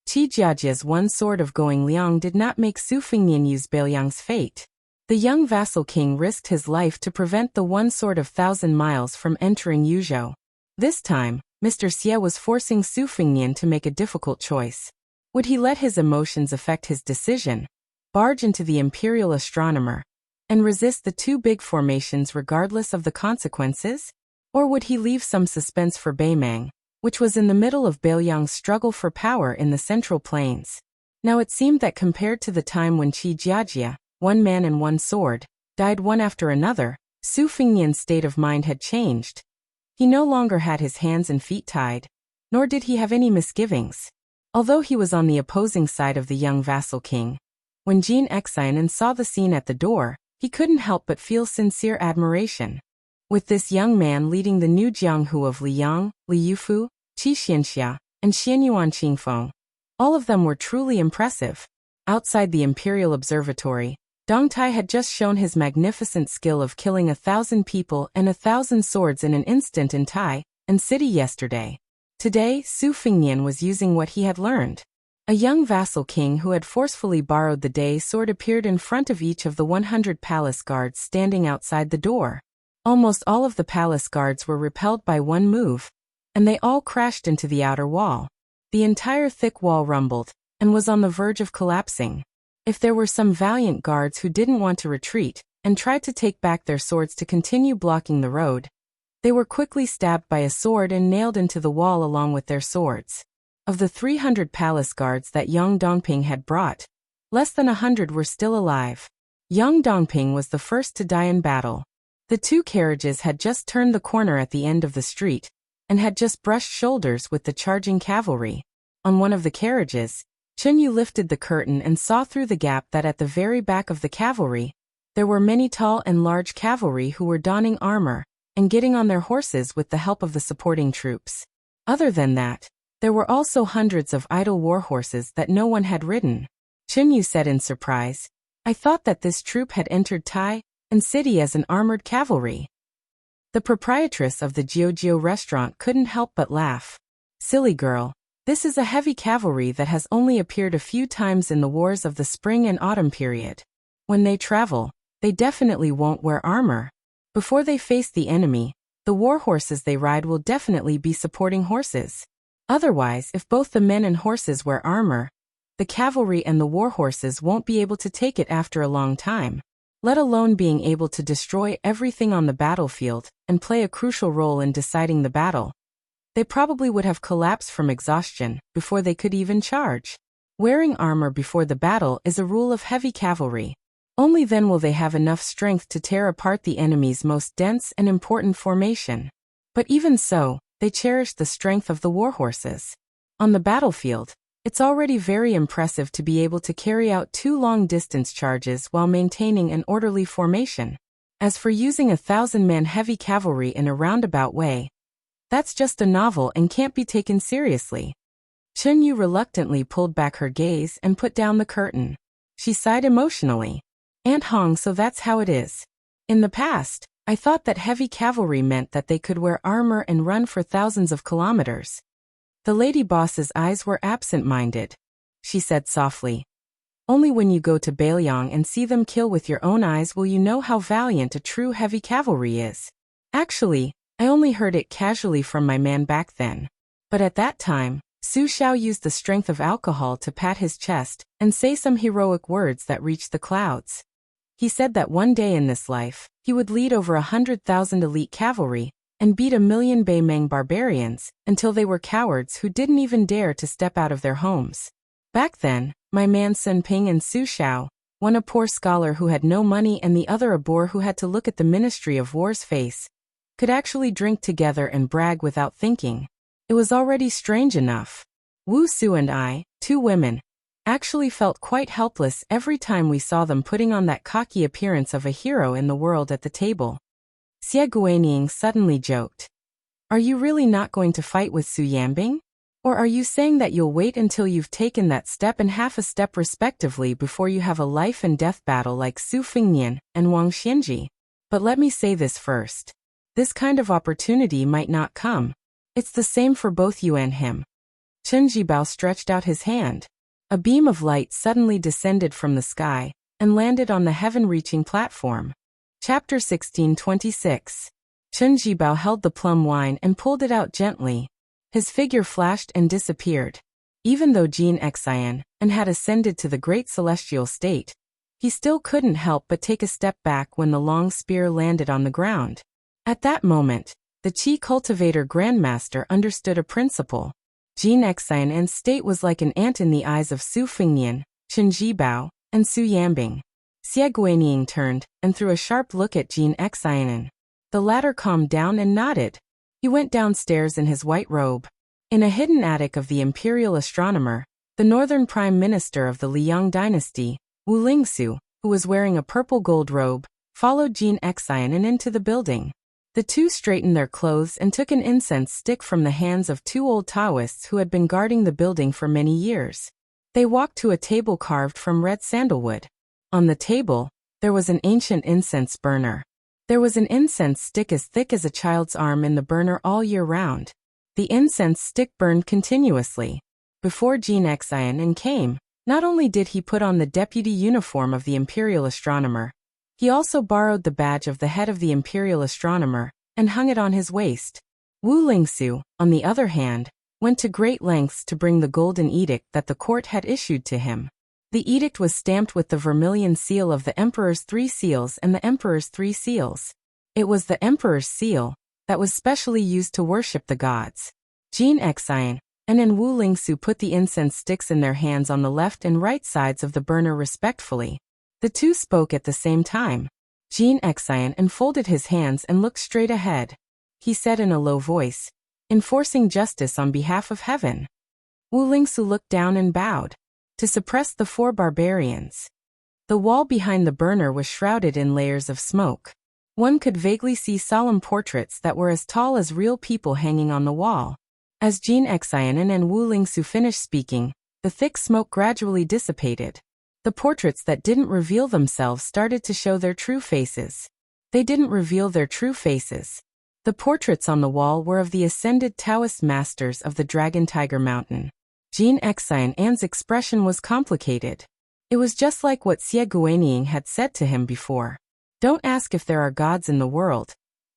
Qi Jiajia's one sword of going Liang did not make Su Fengnian use Bailiang's fate. The young vassal king risked his life to prevent the one sword of 1,000 miles from entering Yuzhou. This time, Mr. Xie was forcing Su Fengnian to make a difficult choice. Would he let his emotions affect his decision, barge into the imperial astronomer, and resist the two big formations regardless of the consequences? Or would he leave some suspense for Beimang, which was in the middle of Beiliang's struggle for power in the Central Plains? Now it seemed that compared to the time when Qi Jiajia, one man and one sword, died one after another, Su Fengnian's state of mind had changed. He no longer had his hands and feet tied, nor did he have any misgivings. Although he was on the opposing side of the young vassal king, when Jin Xianan saw the scene at the door, he couldn't help but feel sincere admiration. With this young man leading the new Jianghu of Liyang, Liyufu, Qi Xianxia, and Xianyuan Qingfeng, all of them were truly impressive. Outside the Imperial Observatory, Dong Tai had just shown his magnificent skill of killing 1,000 people and 1,000 swords in an instant in Tai and City yesterday. Today, Su Fengnian was using what he had learned. A young vassal king who had forcefully borrowed the day sword appeared in front of each of the 100 palace guards standing outside the door. Almost all of the palace guards were repelled by one move, and they all crashed into the outer wall. The entire thick wall rumbled and was on the verge of collapsing. If there were some valiant guards who didn't want to retreat and tried to take back their swords to continue blocking the road, they were quickly stabbed by a sword and nailed into the wall along with their swords. Of the 300 palace guards that Yang Dongping had brought, less than 100 were still alive. Yang Dongping was the first to die in battle. The two carriages had just turned the corner at the end of the street and had just brushed shoulders with the charging cavalry. On one of the carriages, Chunyu lifted the curtain and saw through the gap that at the very back of the cavalry, there were many tall and large cavalry who were donning armor and getting on their horses with the help of the supporting troops. Other than that, there were also hundreds of idle war horses that no one had ridden. Chunyu said in surprise, "I thought that this troop had entered Tai and City as an armored cavalry." The proprietress of the Jiujiu restaurant couldn't help but laugh. "Silly girl. This is a heavy cavalry that has only appeared a few times in the wars of the spring and autumn period. When they travel, they definitely won't wear armor. Before they face the enemy, the war horses they ride will definitely be supporting horses. Otherwise, if both the men and horses wear armor, the cavalry and the war horses won't be able to take it after a long time, let alone being able to destroy everything on the battlefield and play a crucial role in deciding the battle. They probably would have collapsed from exhaustion before they could even charge. Wearing armor before the battle is a rule of heavy cavalry. Only then will they have enough strength to tear apart the enemy's most dense and important formation. But even so, they cherish the strength of the war horses. On the battlefield, it's already very impressive to be able to carry out 2 long-distance charges while maintaining an orderly formation. As for using 1,000-man heavy cavalry in a roundabout way, that's just a novel and can't be taken seriously." Chunyu reluctantly pulled back her gaze and put down the curtain. She sighed emotionally. "Aunt Hong, so that's how it is. In the past, I thought that heavy cavalry meant that they could wear armor and run for thousands of kilometers." The lady boss's eyes were absent-minded. She said softly, "Only when you go to Beiliang and see them kill with your own eyes will you know how valiant a true heavy cavalry is. Actually, I only heard it casually from my man back then. But at that time, Su Xiao used the strength of alcohol to pat his chest and say some heroic words that reached the clouds. He said that one day in this life, he would lead over 100,000 elite cavalry and beat 1,000,000 Beimang barbarians until they were cowards who didn't even dare to step out of their homes. Back then, my man Sun Ping and Su Xiao, one a poor scholar who had no money and the other a boor who had to look at the Ministry of War's face, could actually drink together and brag without thinking. It was already strange enough. Wu Su and I, 2 women, actually felt quite helpless every time we saw them putting on that cocky appearance of a hero in the world at the table." Xie Guanying suddenly joked, "Are you really not going to fight with Su Yanbing? Or are you saying that you'll wait until you've taken that step and half a step respectively before you have a life and death battle like Su Fengnian and Wang Xianji? But let me say this first. This kind of opportunity might not come. It's the same for both you and him." Chen Jibao stretched out his hand. A beam of light suddenly descended from the sky and landed on the heaven-reaching platform. Chapter 16:26. Chen Jibao held the plum wine and pulled it out gently. His figure flashed and disappeared. Even though Jin Xian and had ascended to the great celestial state, he still couldn't help but take a step back when the long spear landed on the ground. At that moment, the Qi cultivator grandmaster understood a principle. Jin Xian's state was like an ant in the eyes of Su Fengnian, Chen Jibao, and Su Yambing. Xie Guinying turned and threw a sharp look at Jin Xian. The latter calmed down and nodded. He went downstairs in his white robe. In a hidden attic of the imperial astronomer, the northern prime minister of the Liang dynasty, Wu Lingsu, who was wearing a purple gold robe, followed Jin Xian into the building. The two straightened their clothes and took an incense stick from the hands of two old Taoists who had been guarding the building for many years. They walked to a table carved from red sandalwood. On the table, there was an ancient incense burner. There was an incense stick as thick as a child's arm in the burner all year round. The incense stick burned continuously. Before Jin Xian came, not only did he put on the deputy uniform of the imperial astronomer, he also borrowed the badge of the head of the imperial astronomer and hung it on his waist. Wu Lingsu, on the other hand, went to great lengths to bring the golden edict that the court had issued to him. The edict was stamped with the vermilion seal of the emperor's 3 seals and the emperor's 3 seals. It was the emperor's seal that was specially used to worship the gods. Jin Xian and Wu Lingsu put the incense sticks in their hands on the left and right sides of the burner respectfully. The two spoke at the same time. Jin Xian unfolded his hands and looked straight ahead. He said in a low voice, "Enforcing justice on behalf of heaven." Wu Lingsu looked down and bowed. "To suppress the 4 barbarians." The wall behind the burner was shrouded in layers of smoke. One could vaguely see solemn portraits that were as tall as real people hanging on the wall. As Jin Xian and Wu Lingsu finished speaking, the thick smoke gradually dissipated. The portraits that didn't reveal themselves started to show their true faces. They didn't reveal their true faces. The portraits on the wall were of the ascended Taoist masters of the Dragon Tiger Mountain. Jin Xian's expression was complicated. It was just like what Xie Guinying had said to him before. Don't ask if there are gods in the world.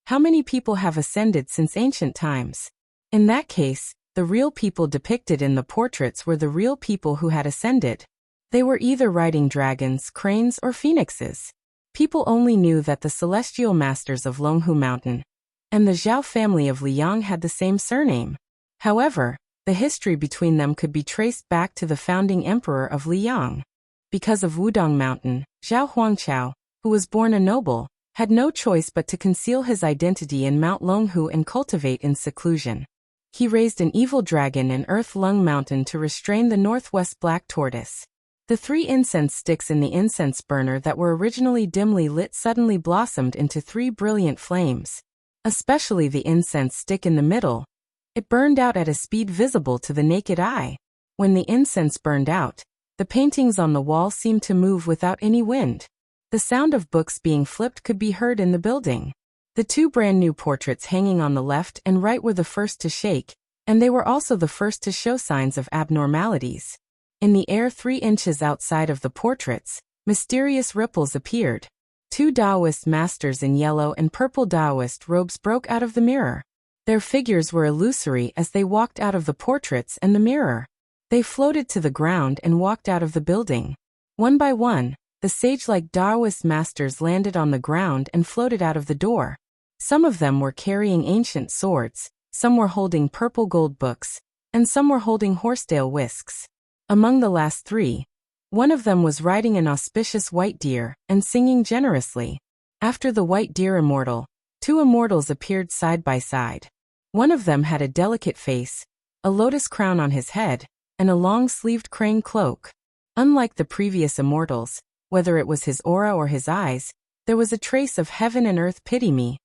How many people have ascended since ancient times? In that case, the real people depicted in the portraits were the real people who had ascended. They were either riding dragons, cranes, or phoenixes. People only knew that the celestial masters of Longhu Mountain and the Zhao family of Liang had the same surname. However, the history between them could be traced back to the founding emperor of Liang. Because of Wudong Mountain, Zhao Huangqiao, who was born a noble, had no choice but to conceal his identity in Mount Longhu and cultivate in seclusion. He raised an evil dragon in Earth Lung Mountain to restrain the northwest black tortoise. The 3 incense sticks in the incense burner that were originally dimly lit suddenly blossomed into 3 brilliant flames. Especially the incense stick in the middle. It burned out at a speed visible to the naked eye. When the incense burned out, the paintings on the wall seemed to move without any wind. The sound of books being flipped could be heard in the building. The 2 brand new portraits hanging on the left and right were the first to shake, and they were also the first to show signs of abnormalities. In the air 3 inches outside of the portraits, mysterious ripples appeared. 2 Taoist masters in yellow and purple Taoist robes broke out of the mirror. Their figures were illusory as they walked out of the portraits and the mirror. They floated to the ground and walked out of the building. One by one, the sage-like Taoist masters landed on the ground and floated out of the door. Some of them were carrying ancient swords, some were holding purple gold books, and some were holding horsetail whisks. Among the last 3, one of them was riding an auspicious white deer and singing generously. After the white deer immortal, 2 immortals appeared side by side. One of them had a delicate face, a lotus crown on his head, and a long-sleeved crane cloak. Unlike the previous immortals, whether it was his aura or his eyes, there was a trace of heaven and earth. Pity me.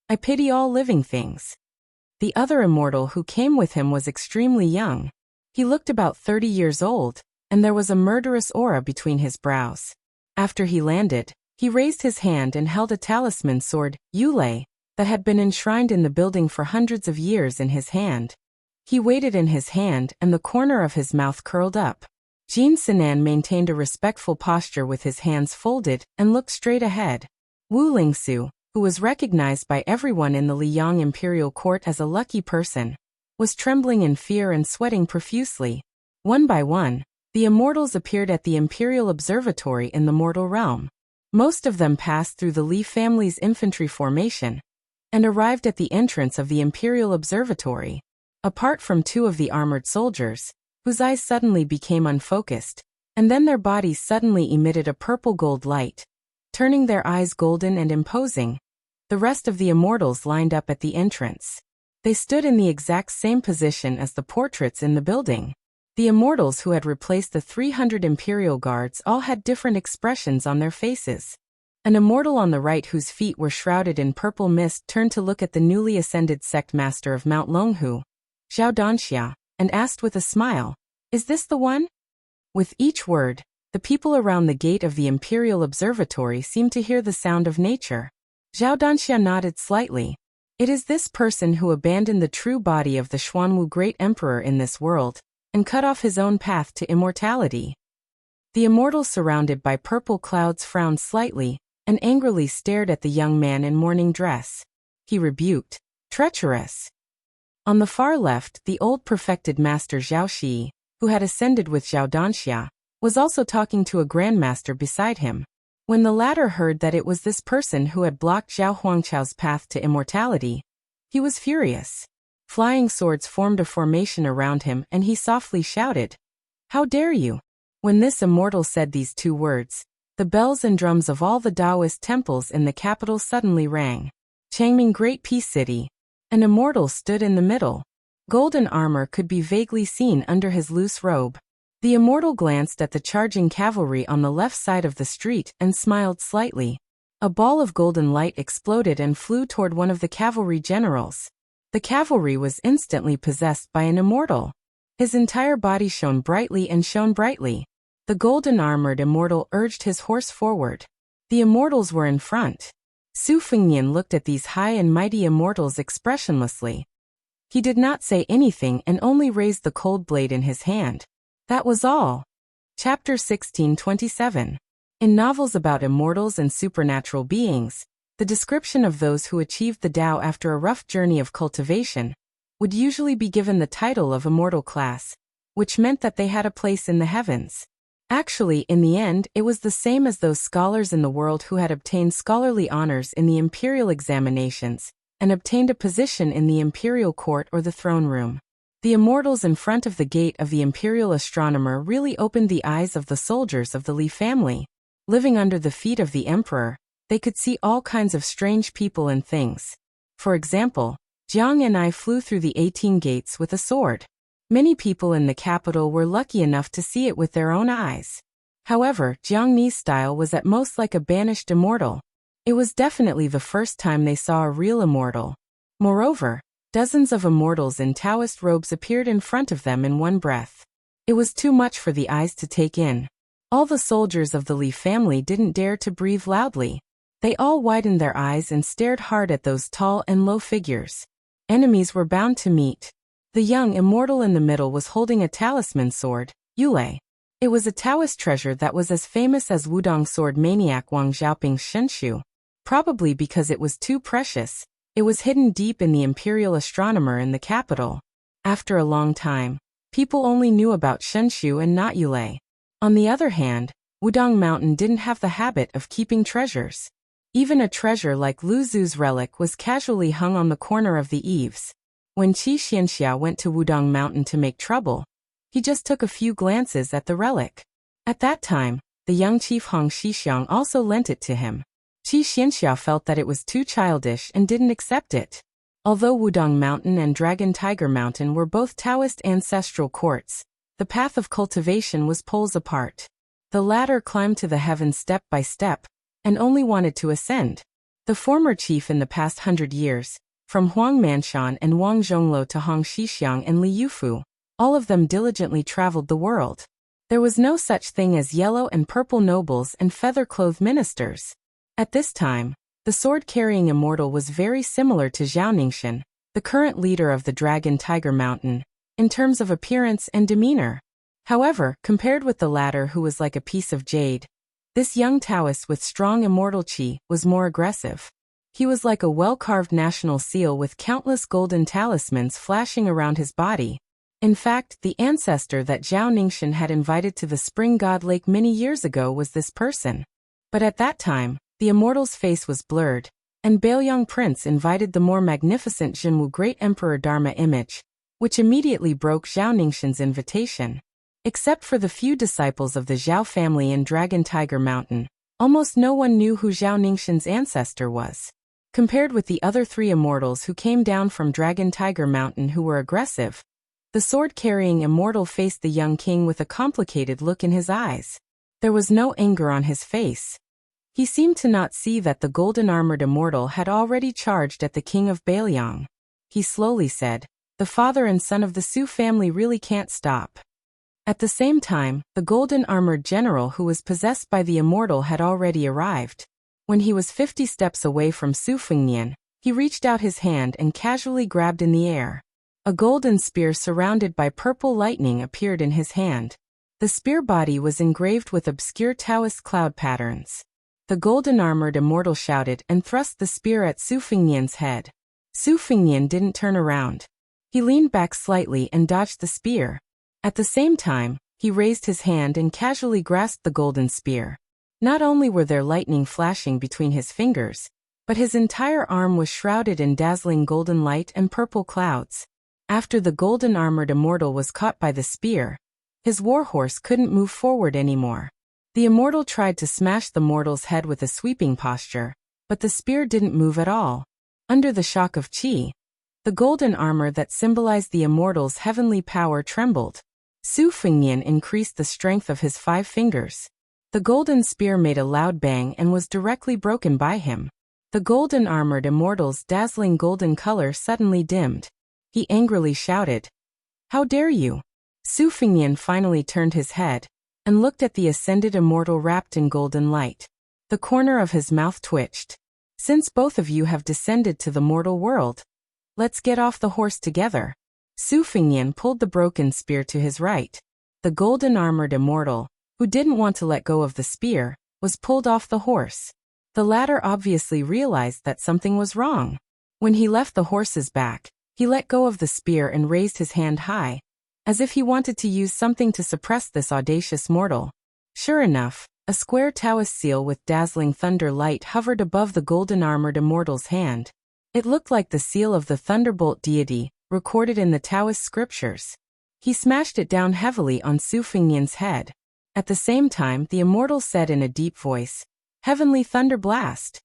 I pity all living things. The other immortal who came with him was extremely young. He looked about 30 years old, and there was a murderous aura between his brows. After he landed, he raised his hand and held a talisman sword, Yulei, that had been enshrined in the building for hundreds of years in his hand. He waited in his hand and the corner of his mouth curled up. Jin Sinan maintained a respectful posture with his hands folded and looked straight ahead. Wu Lingsu, who was recognized by everyone in the Liang imperial court as a lucky person, was trembling in fear and sweating profusely. One by one, the immortals appeared at the Imperial Observatory in the mortal realm. Most of them passed through the Li family's infantry formation and arrived at the entrance of the Imperial Observatory. Apart from two of the armored soldiers, whose eyes suddenly became unfocused, and then their bodies suddenly emitted a purple-gold light, turning their eyes golden and imposing, the rest of the immortals lined up at the entrance. They stood in the exact same position as the portraits in the building. The immortals who had replaced the 300 Imperial guards all had different expressions on their faces. An immortal on the right whose feet were shrouded in purple mist turned to look at the newly ascended sect master of Mount Longhu, Zhao Danxia, and asked with a smile, "Is this the one?" With each word, the people around the gate of the Imperial Observatory seemed to hear the sound of nature. Zhao Danxia nodded slightly. "It is this person who abandoned the true body of the Xuanwu Great Emperor in this world, and cut off his own path to immortality." The immortals surrounded by purple clouds frowned slightly, and angrily stared at the young man in mourning dress. He rebuked, "Treacherous." On the far left, the old perfected master Zhao Shi, who had ascended with Zhao Danxia, was also talking to a grandmaster beside him. When the latter heard that it was this person who had blocked Zhao Huangchao's path to immortality, he was furious. Flying swords formed a formation around him and he softly shouted, "How dare you!" When this immortal said these two words, the bells and drums of all the Taoist temples in the capital suddenly rang. Changming Great Peace City. An immortal stood in the middle. Golden armor could be vaguely seen under his loose robe. The immortal glanced at the charging cavalry on the left side of the street and smiled slightly. A ball of golden light exploded and flew toward one of the cavalry generals. The cavalry was instantly possessed by an immortal. His entire body shone brightly and shone brightly. The golden-armored immortal urged his horse forward. The immortals were in front. Su Fengnian looked at these high and mighty immortals expressionlessly. He did not say anything and only raised the cold blade in his hand. That was all. Chapter 1627. In novels about immortals and supernatural beings, the description of those who achieved the Tao after a rough journey of cultivation would usually be given the title of immortal class, which meant that they had a place in the heavens. Actually, in the end, it was the same as those scholars in the world who had obtained scholarly honors in the imperial examinations and obtained a position in the imperial court or the throne room. The immortals in front of the gate of the imperial astronomer really opened the eyes of the soldiers of the Li family. Living under the feet of the emperor, they could see all kinds of strange people and things. For example, Jiang and I flew through the 18 gates with a sword. Many people in the capital were lucky enough to see it with their own eyes. However, Jiang Ni's style was at most like a banished immortal. It was definitely the first time they saw a real immortal. Moreover, dozens of immortals in Taoist robes appeared in front of them in one breath. It was too much for the eyes to take in. All the soldiers of the Li family didn't dare to breathe loudly. They all widened their eyes and stared hard at those tall and low figures. Enemies were bound to meet. The young immortal in the middle was holding a talisman sword, Yulei. It was a Taoist treasure that was as famous as Wudong sword maniac Wang Xiaoping's Shenshu. Probably because it was too precious, it was hidden deep in the imperial astronomer in the capital. After a long time, people only knew about Shenshu and not Yulei. On the other hand, Wudong Mountain didn't have the habit of keeping treasures. Even a treasure like Lu Zu's relic was casually hung on the corner of the eaves. When Qi Xianxia went to Wudong Mountain to make trouble, he just took a few glances at the relic. At that time, the young chief Hong Shixiang also lent it to him. Qi Xianxia felt that it was too childish and didn't accept it. Although Wudong Mountain and Dragon Tiger Mountain were both Taoist ancestral courts, the path of cultivation was poles apart. The latter climbed to the heavens step by step, and only wanted to ascend. The former chief in the past 100 years, from Huang Manshan and Wang Zhonglo to Hong Shixiang and Li Yufu, all of them diligently traveled the world. There was no such thing as yellow and purple nobles and feather-clothed ministers. At this time, the sword-carrying immortal was very similar to Zhao Ningxian, the current leader of the Dragon Tiger Mountain, in terms of appearance and demeanor. However, compared with the latter who was like a piece of jade, this young Taoist with strong immortal qi was more aggressive. He was like a well-carved national seal with countless golden talismans flashing around his body. In fact, the ancestor that Zhao Ningxian had invited to the Spring God Lake many years ago was this person. But at that time, the immortal's face was blurred, and Baoyang Prince invited the more magnificent Jinwu Great Emperor Dharma image, which immediately broke Zhao Ningxian's invitation. Except for the few disciples of the Zhao family in Dragon Tiger Mountain, almost no one knew who Zhao Ningxian's ancestor was. Compared with the other three immortals who came down from Dragon Tiger Mountain who were aggressive, the sword-carrying immortal faced the young king with a complicated look in his eyes. There was no anger on his face. He seemed to not see that the golden-armored immortal had already charged at the king of Baoyang. He slowly said, "The father and son of the Su family really can't stop." At the same time, the golden-armored general who was possessed by the immortal had already arrived. When he was 50 steps away from Su Fengnian, he reached out his hand and casually grabbed in the air. A golden spear surrounded by purple lightning appeared in his hand. The spear body was engraved with obscure Taoist cloud patterns. The golden-armored immortal shouted and thrust the spear at Su Fengnian's head. Su Fengnian didn't turn around. He leaned back slightly and dodged the spear. At the same time, he raised his hand and casually grasped the golden spear. Not only were there lightning flashing between his fingers, but his entire arm was shrouded in dazzling golden light and purple clouds. After the golden-armored immortal was caught by the spear, his warhorse couldn't move forward anymore. The immortal tried to smash the mortal's head with a sweeping posture, but the spear didn't move at all. Under the shock of qi, the golden armor that symbolized the immortal's heavenly power trembled. Su Fengnian increased the strength of his 5 fingers. The golden spear made a loud bang and was directly broken by him. The golden-armored immortal's dazzling golden color suddenly dimmed. He angrily shouted, "How dare you?" Su Fengnian finally turned his head and looked at the ascended immortal wrapped in golden light. The corner of his mouth twitched. "Since both of you have descended to the mortal world, let's get off the horse together." Su Fengnian pulled the broken spear to his right. The golden-armored immortal, who didn't want to let go of the spear, was pulled off the horse. The latter obviously realized that something was wrong. When he left the horse's back, he let go of the spear and raised his hand high, as if he wanted to use something to suppress this audacious mortal. Sure enough, a square Taoist seal with dazzling thunder light hovered above the golden-armored immortal's hand. It looked like the seal of the Thunderbolt deity, recorded in the Taoist scriptures. He smashed it down heavily on Su Fengnian's head. At the same time, the immortal said in a deep voice, "Heavenly Thunder Blast."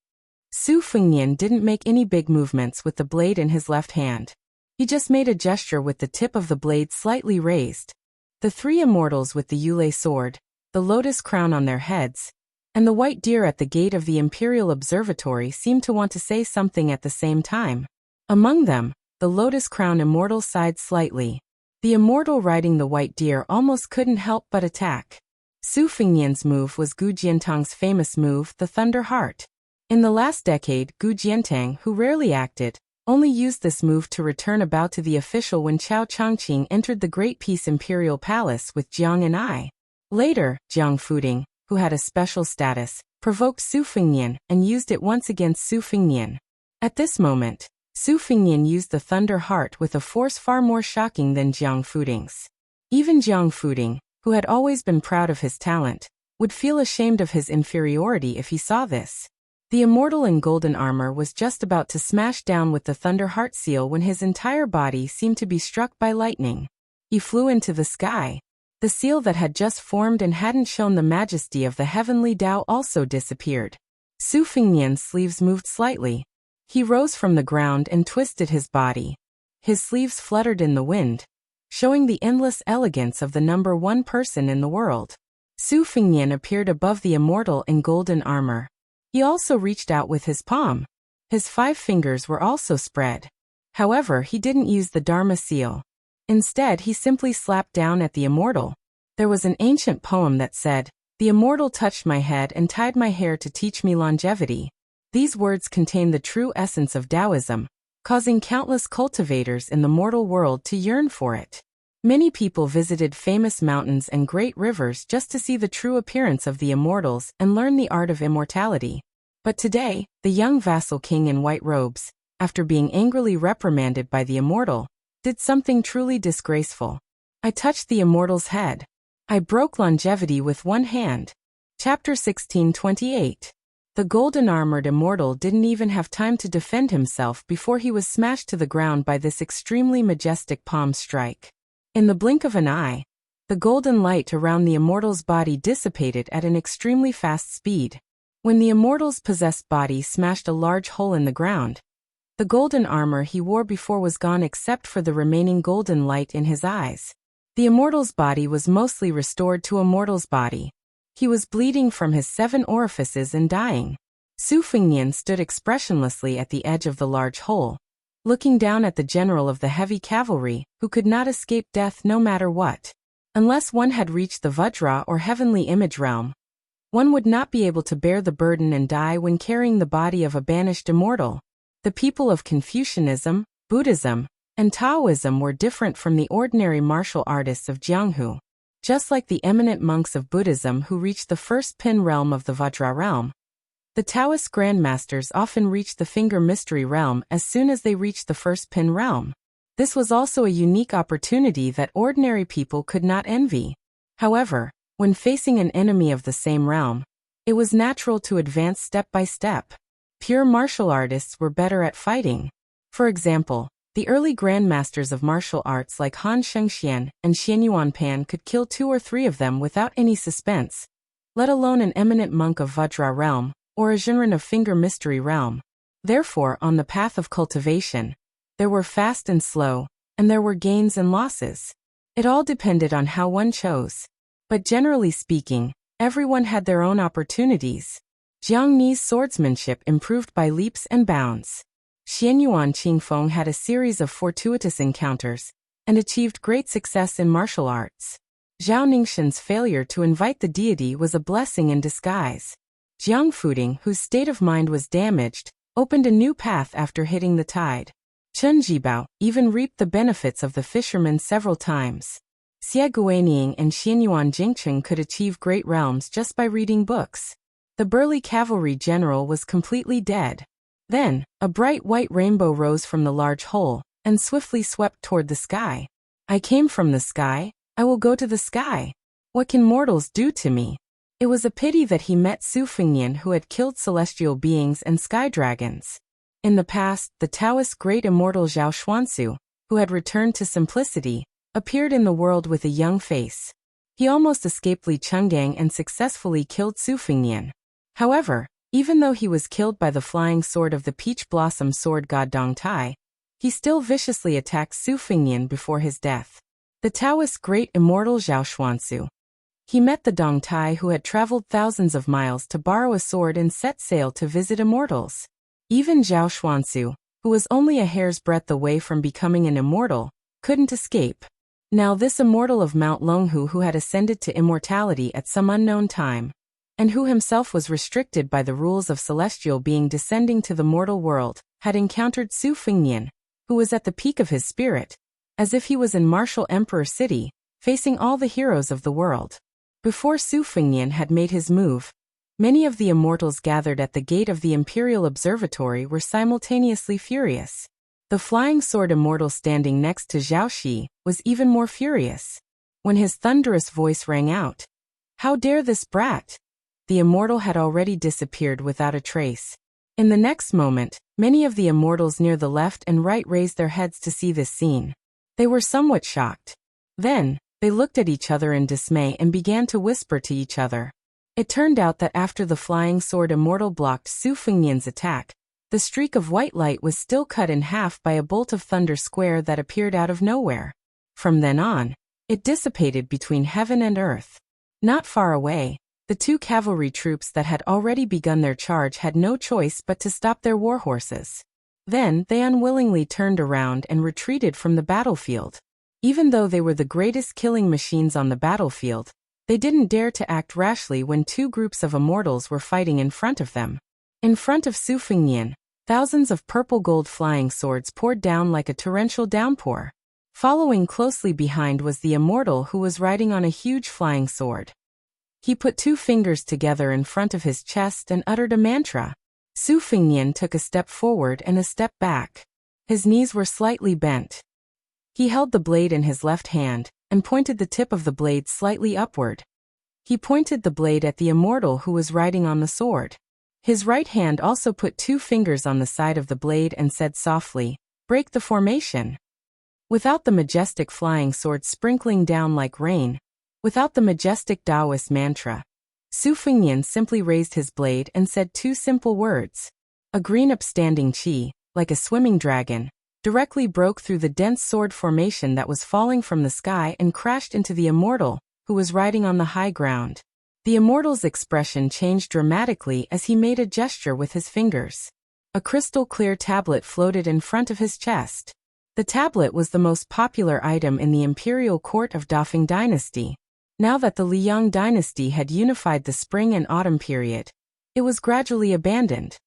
Su Fengnian didn't make any big movements with the blade in his left hand. He just made a gesture with the tip of the blade slightly raised. The 3 immortals with the Yulei sword, the lotus crown on their heads, and the white deer at the gate of the Imperial Observatory seemed to want to say something at the same time. Among them, the lotus crown immortal sighed slightly. The immortal riding the white deer almost couldn't help but attack. Su Fengnian's move was Gu Jiantang's famous move, the Thunder Heart. In the last decade, Gu Jiantang, who rarely acted, only used this move to return about to the official when Chao Changqing entered the Great Peace Imperial Palace with Jiang and I. Later, Jiang Fuding, who had a special status, provoked Su Fengnian and used it once against Su Fengnian. At this moment, Su Fengnian used the Thunder Heart with a force far more shocking than Jiang Fuding's. Even Jiang Fuding, who had always been proud of his talent, would feel ashamed of his inferiority if he saw this. The immortal in golden armor was just about to smash down with the Thunder Heart seal when his entire body seemed to be struck by lightning. He flew into the sky. The seal that had just formed and hadn't shown the majesty of the heavenly Tao also disappeared. Su Fengnian's sleeves moved slightly. He rose from the ground and twisted his body. His sleeves fluttered in the wind, showing the endless elegance of the number 1 person in the world. Su Fengnian appeared above the immortal in golden armor. He also reached out with his palm. His 5 fingers were also spread. However, he didn't use the Dharma seal. Instead, he simply slapped down at the immortal. There was an ancient poem that said, "The immortal touched my head and tied my hair to teach me longevity." These words contain the true essence of Taoism, causing countless cultivators in the mortal world to yearn for it. Many people visited famous mountains and great rivers just to see the true appearance of the immortals and learn the art of immortality. But today, the young vassal king in white robes, after being angrily reprimanded by the immortal, did something truly disgraceful. I touched the immortal's head. I broke longevity with one hand. Chapter 16:28. The golden-armored immortal didn't even have time to defend himself before he was smashed to the ground by this extremely majestic palm strike. In the blink of an eye, the golden light around the immortal's body dissipated at an extremely fast speed. When the immortal's possessed body smashed a large hole in the ground, the golden armor he wore before was gone except for the remaining golden light in his eyes. The immortal's body was mostly restored to a mortal's body. He was bleeding from his 7 orifices and dying. Su Fengnian stood expressionlessly at the edge of the large hole, looking down at the general of the heavy cavalry, who could not escape death no matter what. Unless one had reached the Vajra or heavenly image realm, one would not be able to bear the burden and die when carrying the body of a banished immortal. The people of Confucianism, Buddhism, and Taoism were different from the ordinary martial artists of Jianghu. Just like the eminent monks of Buddhism who reached the first pin realm of the Vajra realm, the Taoist grandmasters often reached the finger mystery realm as soon as they reached the first pin realm. This was also a unique opportunity that ordinary people could not envy. However, when facing an enemy of the same realm, it was natural to advance step by step. Pure martial artists were better at fighting. For example, the early grandmasters of martial arts like Han Shengxian and Xianyuan Pan could kill 2 or 3 of them without any suspense, let alone an eminent monk of Vajra realm or a Jinren of finger mystery realm. Therefore, on the path of cultivation, there were fast and slow, and there were gains and losses. It all depended on how one chose. But generally speaking, everyone had their own opportunities. Jiang Ni's swordsmanship improved by leaps and bounds. Xianyuan Qingfeng had a series of fortuitous encounters and achieved great success in martial arts. Zhao Ningxin's failure to invite the deity was a blessing in disguise. Jiang Fuding, whose state of mind was damaged, opened a new path after hitting the tide. Chen Jibao even reaped the benefits of the fishermen several times. Xie Guanying and Xianyuan Jingcheng could achieve great realms just by reading books. The burly cavalry general was completely dead. Then, a bright white rainbow rose from the large hole and swiftly swept toward the sky. I came from the sky, I will go to the sky. What can mortals do to me? It was a pity that he met Su Fengnian, who had killed celestial beings and sky dragons. In the past, the Taoist great immortal Zhao Xuansu, who had returned to simplicity, appeared in the world with a young face. He almost escaped Li Chenggang and successfully killed Su Fengnian. However, even though he was killed by the flying sword of the peach blossom sword god Dong Tai, he still viciously attacked Su Fengnian before his death. The Taoist great immortal Zhao Xuansu. He met the Dong Tai who had traveled thousands of miles to borrow a sword and set sail to visit immortals. Even Zhao Xuansu, who was only a hair's breadth away from becoming an immortal, couldn't escape. Now this immortal of Mount Longhu who had ascended to immortality at some unknown time, and who himself was restricted by the rules of celestial being descending to the mortal world, had encountered Su Fengnian, who was at the peak of his spirit, as if he was in martial emperor city, facing all the heroes of the world. Before Su Fengnian had made his move, many of the immortals gathered at the gate of the Imperial Observatory were simultaneously furious. The flying sword immortal standing next to Zhao Shi was even more furious. When his thunderous voice rang out, "How dare this brat!" the immortal had already disappeared without a trace. In the next moment, many of the immortals near the left and right raised their heads to see this scene. They were somewhat shocked. Then, they looked at each other in dismay and began to whisper to each other. It turned out that after the flying sword immortal blocked Su Fengnian's attack, the streak of white light was still cut in half by a bolt of thunder square that appeared out of nowhere. From then on, it dissipated between heaven and earth. Not far away, the 2 cavalry troops that had already begun their charge had no choice but to stop their war horses. Then they unwillingly turned around and retreated from the battlefield. Even though they were the greatest killing machines on the battlefield, they didn't dare to act rashly when 2 groups of immortals were fighting in front of them. In front of Su Fengnian, thousands of purple gold flying swords poured down like a torrential downpour. Following closely behind was the immortal who was riding on a huge flying sword. He put 2 fingers together in front of his chest and uttered a mantra. Su Fengnian took a step forward and a step back. His knees were slightly bent. He held the blade in his left hand and pointed the tip of the blade slightly upward. He pointed the blade at the immortal who was riding on the sword. His right hand also put 2 fingers on the side of the blade and said softly, "Break the formation." Without the majestic flying sword sprinkling down like rain, without the majestic Taoist mantra, Su Fengnian simply raised his blade and said 2 simple words. A green upstanding chi, like a swimming dragon, directly broke through the dense sword formation that was falling from the sky and crashed into the immortal, who was riding on the high ground. The immortal's expression changed dramatically as he made a gesture with his fingers. A crystal-clear tablet floated in front of his chest. The tablet was the most popular item in the imperial court of Dafeng dynasty. Now that the Liang dynasty had unified the spring and autumn period, it was gradually abandoned.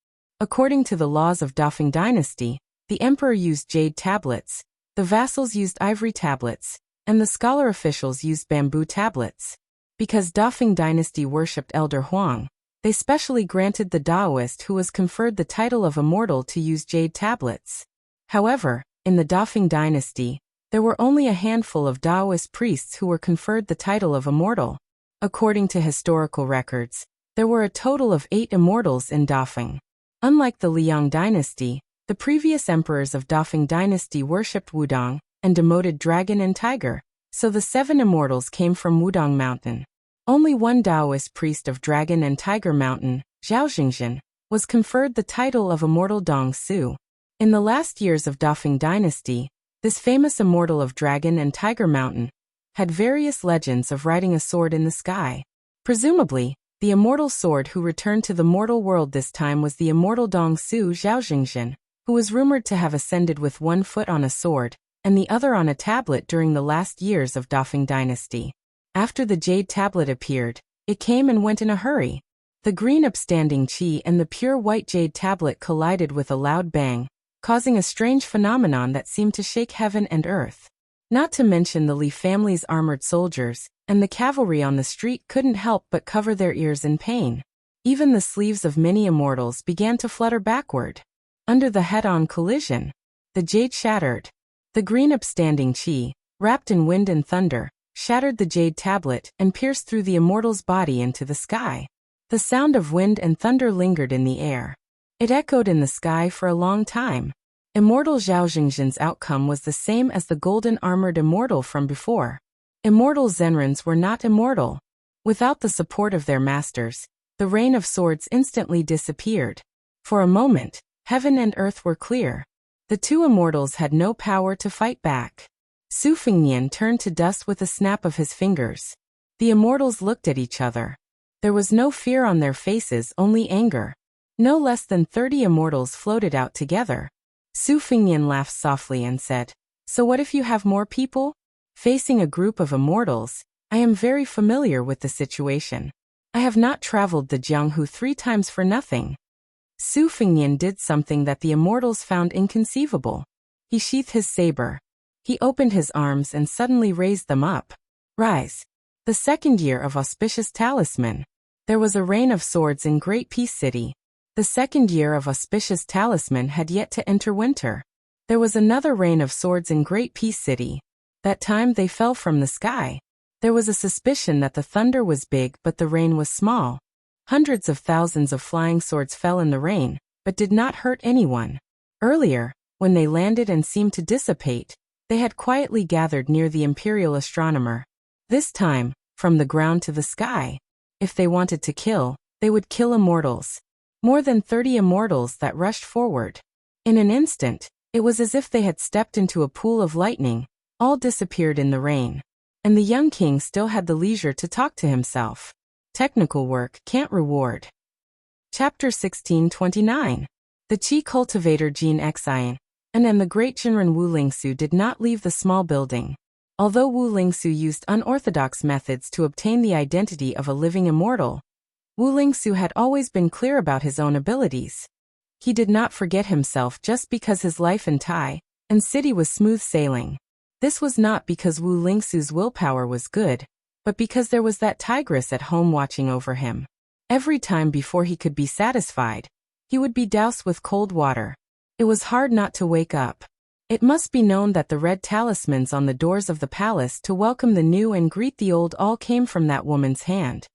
According to the laws of Dafeng dynasty, the emperor used jade tablets, the vassals used ivory tablets, and the scholar officials used bamboo tablets. Because Dafeng dynasty worshipped Elder Huang, they specially granted the Taoist who was conferred the title of immortal to use jade tablets. However, in the Dafeng dynasty, there were only a handful of Taoist priests who were conferred the title of immortal. According to historical records, there were a total of 8 immortals in Dafeng. Unlike the Liang dynasty, the previous emperors of Dafeng dynasty worshipped Wudong and demoted dragon and tiger, so the 7 immortals came from Wudong Mountain. Only one Taoist priest of Dragon and Tiger Mountain, Zhao Jingzhen, was conferred the title of immortal Dong Su. In the last years of Dafeng dynasty, this famous immortal of Dragon and Tiger Mountain had various legends of riding a sword in the sky. Presumably, the immortal sword who returned to the mortal world this time was the immortal Dong Su Zhao Jingzhen, who was rumored to have ascended with 1 foot on a sword and the other on a tablet during the last years of Dafeng dynasty. After the jade tablet appeared, it came and went in a hurry. The green upstanding chi and the pure white jade tablet collided with a loud bang, causing a strange phenomenon that seemed to shake heaven and earth. Not to mention the Li family's armored soldiers, and the cavalry on the street couldn't help but cover their ears in pain. Even the sleeves of many immortals began to flutter backward. Under the head-on collision, the jade shattered. The green upstanding chi, wrapped in wind and thunder, shattered the jade tablet and pierced through the immortal's body into the sky. The sound of wind and thunder lingered in the air. It echoed in the sky for a long time. Immortal Zhao Jingzhen's outcome was the same as the golden armored immortal from before. Immortal Zenrins were not immortal. Without the support of their masters, the rain of swords instantly disappeared. For a moment, heaven and earth were clear. The 2 immortals had no power to fight back. Su Fengnian turned to dust with a snap of his fingers. The immortals looked at each other. There was no fear on their faces, only anger. No less than 30 immortals floated out together. Su Fengnian laughed softly and said, "So what if you have more people?" Facing a group of immortals, I am very familiar with the situation. I have not traveled the Jianghu 3 times for nothing. Su Fengnian did something that the immortals found inconceivable. He sheathed his saber. He opened his arms and suddenly raised them up. Rise. The 2nd year of auspicious talisman. There was a rain of swords in Great Peace City. The 2nd year of auspicious talisman had yet to enter winter. There was another rain of swords in Great Peace City. That time they fell from the sky. There was a suspicion that the thunder was big but the rain was small. Hundreds of thousands of flying swords fell in the rain, but did not hurt anyone. Earlier, when they landed and seemed to dissipate, they had quietly gathered near the imperial astronomer. This time, from the ground to the sky. If they wanted to kill, they would kill immortals. More than 30 immortals that rushed forward. In an instant, it was as if they had stepped into a pool of lightning, all disappeared in the rain. And the young king still had the leisure to talk to himself. Technical work can't reward. Chapter 1629. The Qi cultivator Jin Xian and the great Jinren Wu Lingsu did not leave the small building. Although Wu Lingsu used unorthodox methods to obtain the identity of a living immortal, Wu Lingsu had always been clear about his own abilities. He did not forget himself just because his life in Tai and city was smooth sailing. This was not because Wu Lingsu's willpower was good, but because there was that tigress at home watching over him. Every time before he could be satisfied, he would be doused with cold water. It was hard not to wake up. It must be known that the red talismans on the doors of the palace to welcome the new and greet the old all came from that woman's hand.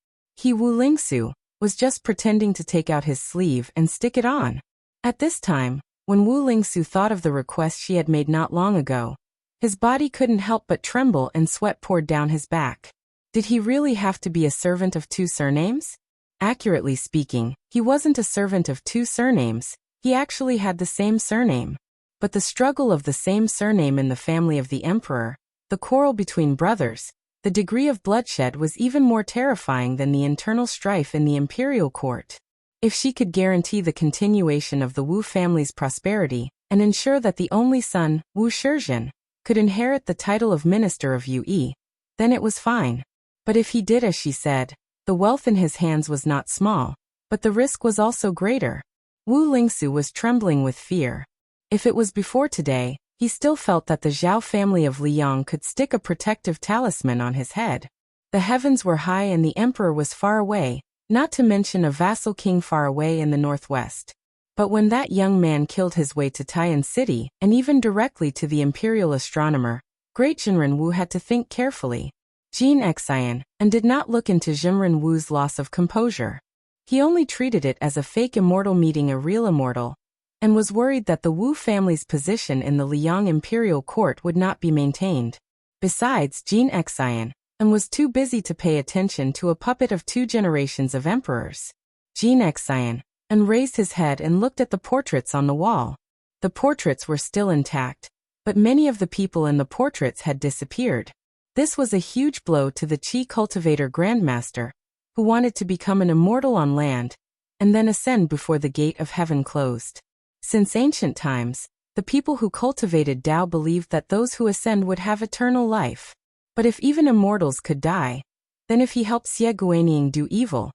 Wu Lingsu was just pretending to take out his sleeve and stick it on. At this time, when Wu Lingsu thought of the request she had made not long ago, his body couldn't help but tremble and sweat poured down his back. Did he really have to be a servant of two surnames? Accurately speaking, he wasn't a servant of two surnames, he actually had the same surname. But the struggle of the same surname in the family of the emperor, the quarrel between brothers, the degree of bloodshed was even more terrifying than the internal strife in the imperial court. If she could guarantee the continuation of the Wu family's prosperity, and ensure that the only son, Wu Shizhen, could inherit the title of Minister of Yue, then it was fine. But if he did as she said, the wealth in his hands was not small, but the risk was also greater. Wu Lingsu was trembling with fear. If it was before today, he still felt that the Zhao family of Liang could stick a protective talisman on his head. The heavens were high and the emperor was far away, not to mention a vassal king far away in the northwest. But when that young man killed his way to Taiyan City, and even directly to the imperial astronomer, great Jinren Wu had to think carefully. Jin Xian, and did not look into Jinren Wu's loss of composure. He only treated it as a fake immortal meeting a real immortal, and was worried that the Wu family's position in the Liang imperial court would not be maintained. Besides, Jin Xian, and was too busy to pay attention to a puppet of two generations of emperors. Jin Xian, and raised his head and looked at the portraits on the wall. The portraits were still intact, but many of the people in the portraits had disappeared. This was a huge blow to the Qi cultivator grandmaster, who wanted to become an immortal on land, and then ascend before the gate of heaven closed. Since ancient times, the people who cultivated Tao believed that those who ascend would have eternal life. But if even immortals could die, then if he helped Xie Guanyin do evil,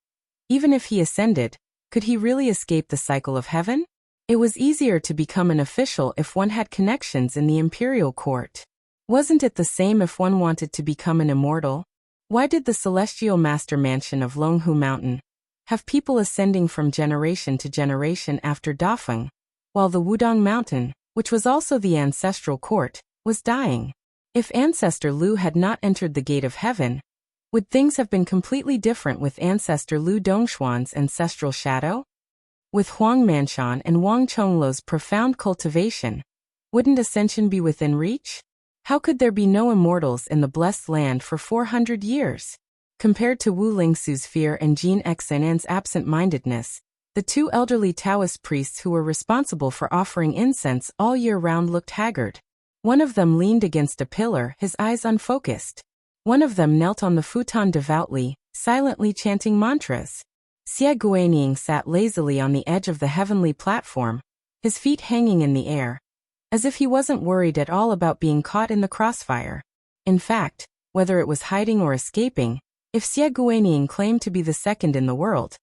even if he ascended, could he really escape the cycle of heaven? It was easier to become an official if one had connections in the imperial court. Wasn't it the same if one wanted to become an immortal? Why did the celestial master mansion of Longhu Mountain have people ascending from generation to generation after Dafeng, while the Wudong Mountain, which was also the ancestral court, was dying? If Ancestor Lu had not entered the gate of heaven, would things have been completely different with Ancestor Lu Dongshuan's ancestral shadow? With Huang Manshan and Wang Chongluo's profound cultivation, wouldn't ascension be within reach? How could there be no immortals in the blessed land for 400 years? Compared to Wu Lingsu's fear and Jin Xian's absent-mindedness, the two elderly Taoist priests who were responsible for offering incense all year round looked haggard. One of them leaned against a pillar, his eyes unfocused. One of them knelt on the futon devoutly, silently chanting mantras. Xie Guanyin sat lazily on the edge of the heavenly platform, his feet hanging in the air, as if he wasn't worried at all about being caught in the crossfire. In fact, whether it was hiding or escaping, if Xie Guanyin claimed to be the second in the world,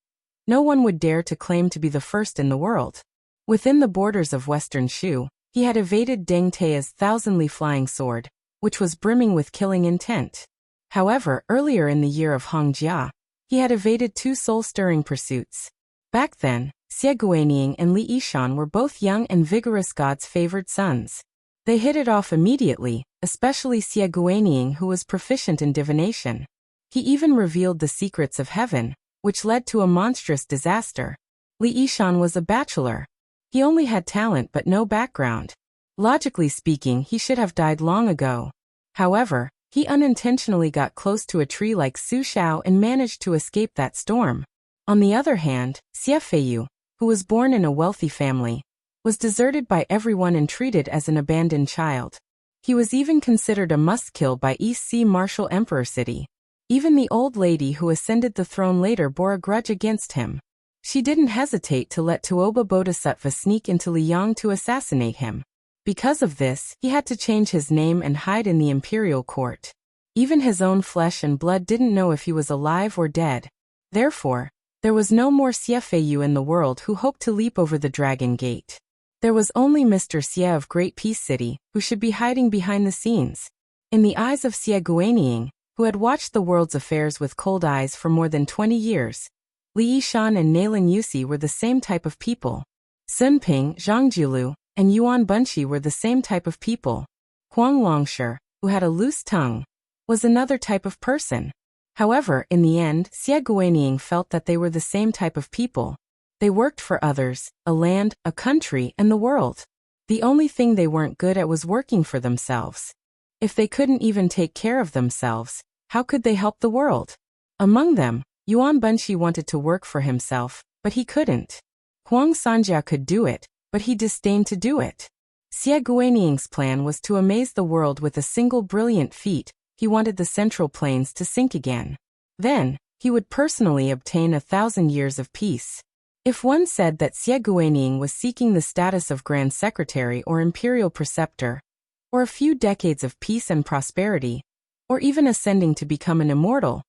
no one would dare to claim to be the first in the world. Within the borders of Western Shu, he had evaded Deng Tai's thousandly flying sword, which was brimming with killing intent. However, earlier in the year of Hongjia, he had evaded two soul-stirring pursuits. Back then, Xie Guanyin and Li Yishan were both young and vigorous God's favored sons. They hit it off immediately, especially Xie Guanyin, who was proficient in divination. He even revealed the secrets of heaven, which led to a monstrous disaster. Li Yishan was a bachelor. He only had talent but no background. Logically speaking, he should have died long ago. However, he unintentionally got close to a tree like Su Xiao and managed to escape that storm. On the other hand, Xie Feiyu, who was born in a wealthy family, was deserted by everyone and treated as an abandoned child. He was even considered a must-kill by East Sea Marshal Emperor City. Even the old lady who ascended the throne later bore a grudge against him. She didn't hesitate to let Tuoba Bodhisattva sneak into Liang to assassinate him. Because of this, he had to change his name and hide in the imperial court. Even his own flesh and blood didn't know if he was alive or dead. Therefore, there was no more Xie Feiyu in the world who hoped to leap over the Dragon Gate. There was only Mr. Xie of Great Peace City, who should be hiding behind the scenes. In the eyes of Xie Guanyin, who had watched the world's affairs with cold eyes for more than 20 years, Li Yishan and Nalin Yusi were the same type of people. Sun Ping, Zhang Jiulu, and Yuan Bunchi were the same type of people. Huang Longshi, who had a loose tongue, was another type of person. However, in the end, Xie Guaniying felt that they were the same type of people. They worked for others, a land, a country, and the world. The only thing they weren't good at was working for themselves. If they couldn't even take care of themselves, how could they help the world? Among them, Yuan Bunchi wanted to work for himself, but he couldn't. Huang Sanjia could do it, but he disdained to do it. Xie Guaniying's plan was to amaze the world with a single brilliant feat. He wanted the Central Plains to sink again. Then, he would personally obtain 1,000 years of peace. If one said that Xie Guaniying was seeking the status of Grand Secretary or Imperial Preceptor, or a few decades of peace and prosperity, or even ascending to become an immortal,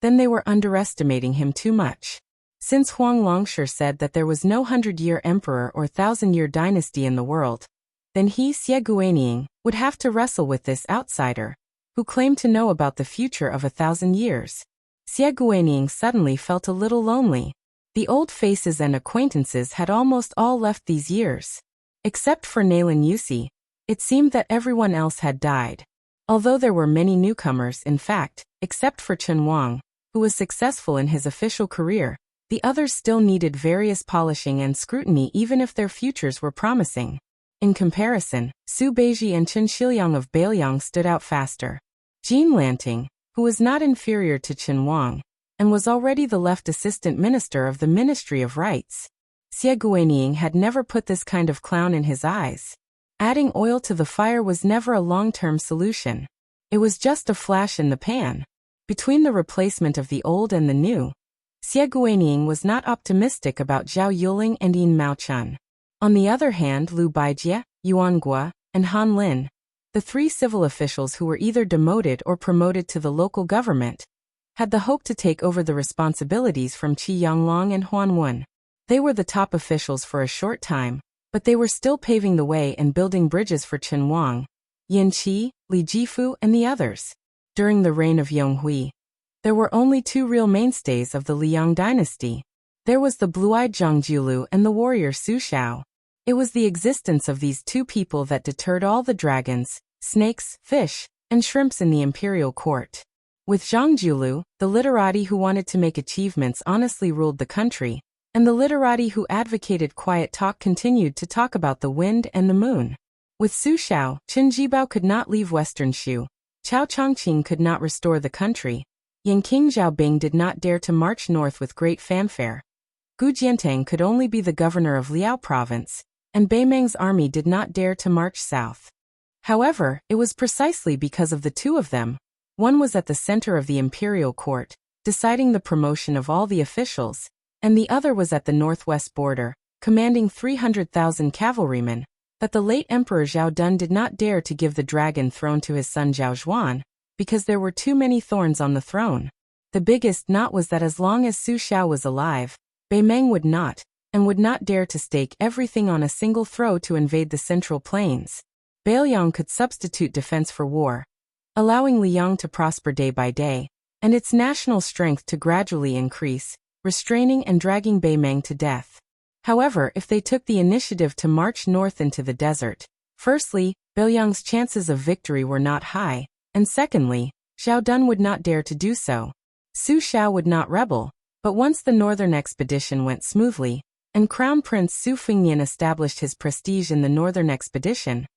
then they were underestimating him too much. Since Huang Longshi said that there was no 100-year emperor or 1,000-year dynasty in the world, then he, Xie Guaniying, would have to wrestle with this outsider, who claimed to know about the future of 1,000 years. Xie Guaniying suddenly felt a little lonely. The old faces and acquaintances had almost all left these years. Except for Nalin Yusi, it seemed that everyone else had died. Although there were many newcomers, in fact, except for Chen Wang, who was successful in his official career, the others still needed various polishing and scrutiny even if their futures were promising. In comparison, Su Beiji and Chen Shiliang of Beiliang stood out faster. Jean Lanting, who was not inferior to Chen Wang, and was already the left assistant minister of the Ministry of Rights. Xie Guaniying had never put this kind of clown in his eyes. Adding oil to the fire was never a long-term solution. It was just a flash in the pan. Between the replacement of the old and the new, Xie Guaniying was not optimistic about Zhao Yuling and Yin Maochun. On the other hand, Liu Baijie, Yuan Gua, and Han Lin, the three civil officials who were either demoted or promoted to the local government, had the hope to take over the responsibilities from Qi Yanglong and Huan Wen. They were the top officials for a short time, but they were still paving the way and building bridges for Chen Wang, Yin Qi, Li Jifu, and the others. During the reign of Yonghui, there were only two real mainstays of the Liang dynasty. There was the blue-eyed Zhang Jiulu and the warrior Su Shao. It was the existence of these two people that deterred all the dragons, snakes, fish, and shrimps in the imperial court. With Zhang Jiulu, the literati who wanted to make achievements honestly ruled the country, and the literati who advocated quiet talk continued to talk about the wind and the moon. With Su Shao, Qin Jibao could not leave Western Shu, Chao Chongqing could not restore the country, Yan King Zhaobing did not dare to march north with great fanfare, Gu Jiantang could only be the governor of Liao province, and Beimeng's army did not dare to march south. However, it was precisely because of the two of them. One was at the center of the imperial court, deciding the promotion of all the officials, and the other was at the northwest border, commanding 300,000 cavalrymen, that the late Emperor Zhao Dun did not dare to give the dragon throne to his son Zhao Zhuan, because there were too many thorns on the throne. The biggest knot was that as long as Su Shao was alive, Beimeng would not dare to stake everything on a single throw to invade the Central Plains. Beiliang could substitute defense for war, allowing Liang to prosper day by day, and its national strength to gradually increase, restraining and dragging Beimeng to death. However, if they took the initiative to march north into the desert, firstly, Beiliang's chances of victory were not high, and secondly, Zhao Dun would not dare to do so. Su Shao would not rebel, but once the northern expedition went smoothly, and Crown Prince Su Fengnian established his prestige in the northern expedition,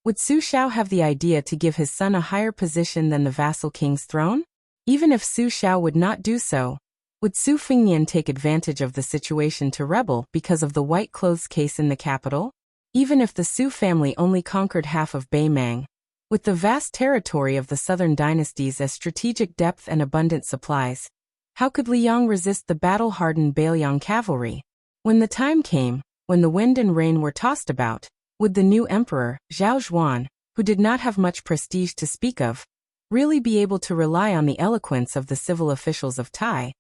would Su Shao have the idea to give his son a higher position than the vassal king's throne? Even if Su Shao would not do so, would Su Fengnian take advantage of the situation to rebel because of the white clothes case in the capital? Even if the Su family only conquered half of Beimeng, with the vast territory of the southern dynasties as strategic depth and abundant supplies, how could Liang resist the battle-hardened Beiliang cavalry? When the time came, when the wind and rain were tossed about, would the new emperor, Zhao Zhuan, who did not have much prestige to speak of, really be able to rely on the eloquence of the civil officials of Tai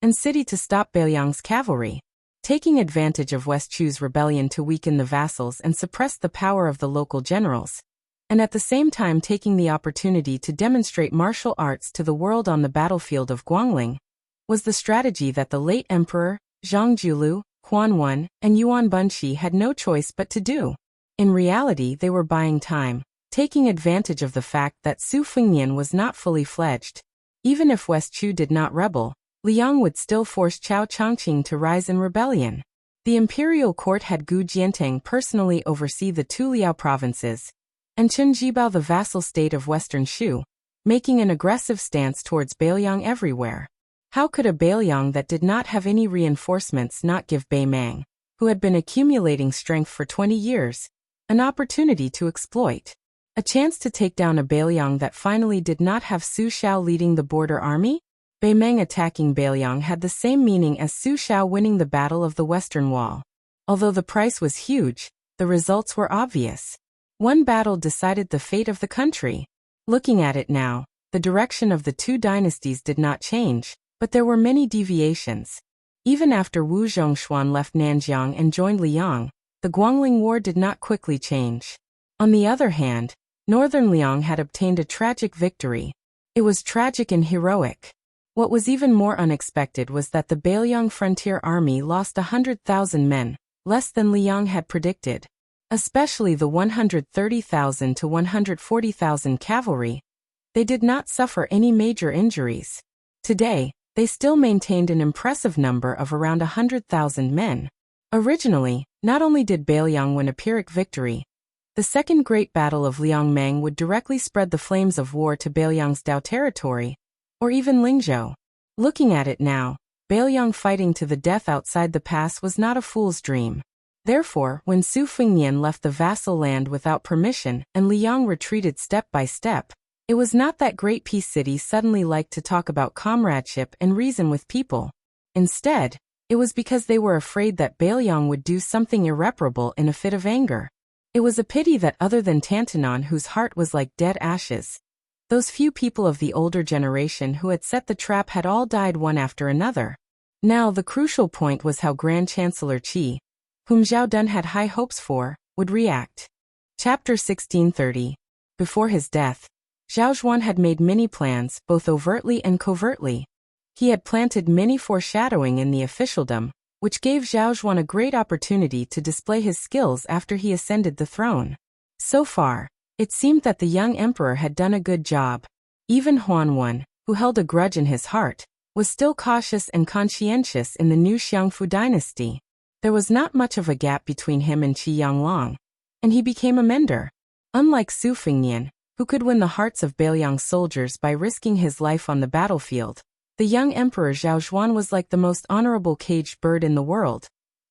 and city to stop Beiliang's cavalry, taking advantage of West Chu's rebellion to weaken the vassals and suppress the power of the local generals, and at the same time taking the opportunity to demonstrate martial arts to the world on the battlefield of Guangling? was the strategy that the late emperor, Zhang Julu, Huan Wen, and Yuan Bunshi had no choice but to do. In reality, they were buying time, taking advantage of the fact that Su Fengnian was not fully fledged. Even if West Chu did not rebel, Liang would still force Chao Changqing to rise in rebellion. The imperial court had Gu Jiantang personally oversee the two Liao provinces, and Chen Jibao the vassal state of Western Shu, making an aggressive stance towards Beiliang everywhere. How could a Beiliang that did not have any reinforcements not give Bei Mang, who had been accumulating strength for 20 years, an opportunity to exploit? A chance to take down a Beiliang that finally did not have Su Xiao leading the border army? Bei Mang attacking Beiliang had the same meaning as Su Xiao winning the Battle of the Western Wall. Although the price was huge, the results were obvious. One battle decided the fate of the country. Looking at it now, the direction of the two dynasties did not change, but there were many deviations. Even after Wu Zhongshuan left Nanjiang and joined Liang, the Guangling War did not quickly change. On the other hand, Northern Liang had obtained a tragic victory. It was tragic and heroic. What was even more unexpected was that the Beiliang frontier army lost 100,000 men, less than Liang had predicted. Especially the 130,000 to 140,000 cavalry. They did not suffer any major injuries. Today, they still maintained an impressive number of around 100,000 men. Originally, not only did Beiliang win a Pyrrhic victory, the Second Great Battle of Liangmang would directly spread the flames of war to Beiliang's Dao territory, or even Lingzhou. Looking at it now, Beiliang fighting to the death outside the pass was not a fool's dream. Therefore, when Su Fengnian left the vassal land without permission and Liang retreated step by step, it was not that great peace city suddenly liked to talk about comradeship and reason with people. Instead, it was because they were afraid that Beiliang would do something irreparable in a fit of anger. It was a pity that other than Tantanon, whose heart was like dead ashes, those few people of the older generation who had set the trap had all died one after another. Now the crucial point was how Grand Chancellor Qi, whom Zhao Dun had high hopes for, would react. Chapter 1630. Before his death, Zhao Zhuan had made many plans, both overtly and covertly. He had planted many foreshadowing in the officialdom, which gave Zhao Zhuan a great opportunity to display his skills after he ascended the throne. So far, it seemed that the young emperor had done a good job. Even Huan Wen, who held a grudge in his heart, was still cautious and conscientious in the new Xiangfu dynasty. There was not much of a gap between him and Qi Yanglong, and he became a mender. Unlike Su Fengnian, who could win the hearts of Beiliang's soldiers by risking his life on the battlefield, the young emperor Zhao Zhuan was like the most honorable caged bird in the world,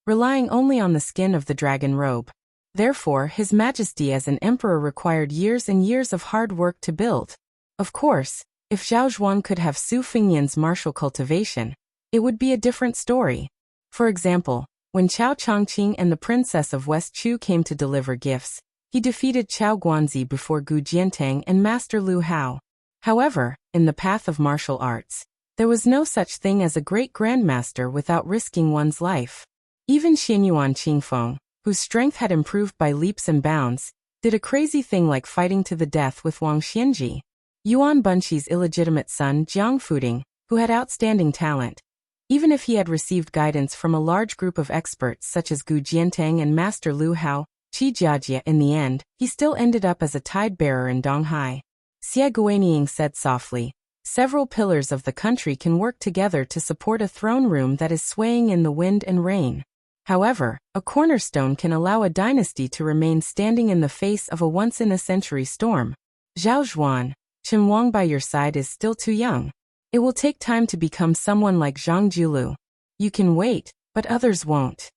relying only on the skin of the dragon robe. Therefore, his majesty as an emperor required years and years of hard work to build. Of course, if Zhao Zhuan could have Su Fengnian's martial cultivation, it would be a different story. For example, when Chao Changqing and the princess of West Chu came to deliver gifts, he defeated Chao Guanzi before Gu Jiantang and Master Lu Hao. However, in the path of martial arts, there was no such thing as a great grandmaster without risking one's life. Even Xianyuan Qingfeng, whose strength had improved by leaps and bounds, did a crazy thing like fighting to the death with Wang Xianji. Yuan Bunshi's illegitimate son Jiang Fuding, who had outstanding talent. Even if he had received guidance from a large group of experts such as Gu Jiantang and Master Lu Hao, Qi Jiajie in the end, he still ended up as a tide-bearer in Donghai. Xie Guanying said softly, "Several pillars of the country can work together to support a throne room that is swaying in the wind and rain. However, a cornerstone can allow a dynasty to remain standing in the face of a once-in-a-century storm. Zhao Zhuan, Chen Wang by your side is still too young. It will take time to become someone like Zhang Julu. You can wait, but others won't."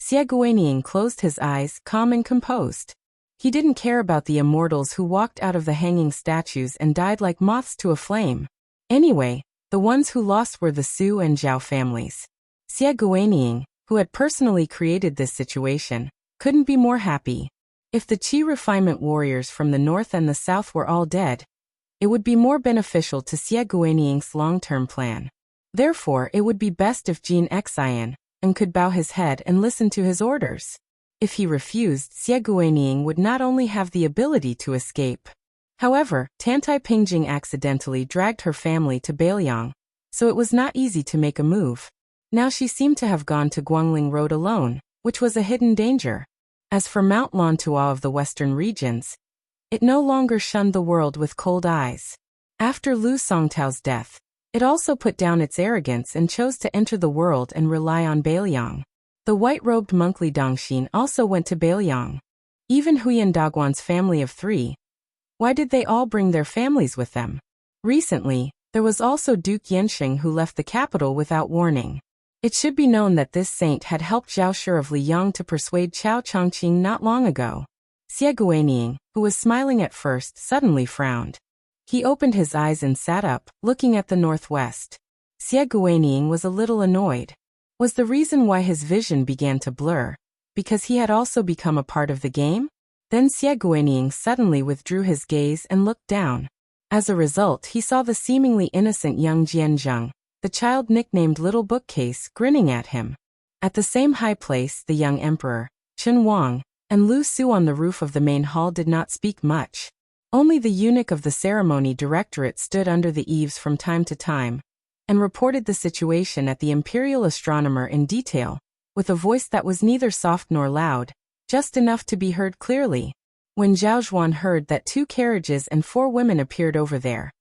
Xie Guanying closed his eyes, calm and composed. He didn't care about the immortals who walked out of the hanging statues and died like moths to a flame. Anyway, the ones who lost were the Su and Zhao families. Xie Guanying, who had personally created this situation, couldn't be more happy. If the Qi refinement warriors from the north and the south were all dead, it would be more beneficial to Xie Guanying's long-term plan. Therefore, it would be best if Jin Xian and could bow his head and listen to his orders. If he refused, Xie Guanying would not only have the ability to escape. However, Tantai Pingjing accidentally dragged her family to Beiliang, so it was not easy to make a move. Now she seemed to have gone to Guangling Road alone, which was a hidden danger. As for Mount Lantua of the western regions, it no longer shunned the world with cold eyes. After Lu Songtao's death, it also put down its arrogance and chose to enter the world and rely on Bailiang. The white-robed monk Li Dongxin also went to Bailiang. Even Huyan Dagwan's family of 3. Why did they all bring their families with them? Recently, there was also Duke Yensheng who left the capital without warning. It should be known that this saint had helped Zhao Shi of Liyang to persuade Chao Chongqing not long ago. Xie Guining, who was smiling at first, suddenly frowned. He opened his eyes and sat up, looking at the northwest. Xie Guining was a little annoyed. Was the reason why his vision began to blur because he had also become a part of the game? Then Xie Guining suddenly withdrew his gaze and looked down. As a result, he saw the seemingly innocent young Jianzheng, the child nicknamed Little Bookcase, grinning at him. At the same high place, the young emperor, Chen Wang, and Lu Su on the roof of the main hall did not speak much. Only the eunuch of the ceremony directorate stood under the eaves from time to time and reported the situation at the imperial astronomer in detail, with a voice that was neither soft nor loud, just enough to be heard clearly. When Zhao Zhuan heard that 2 carriages and 4 women appeared over there,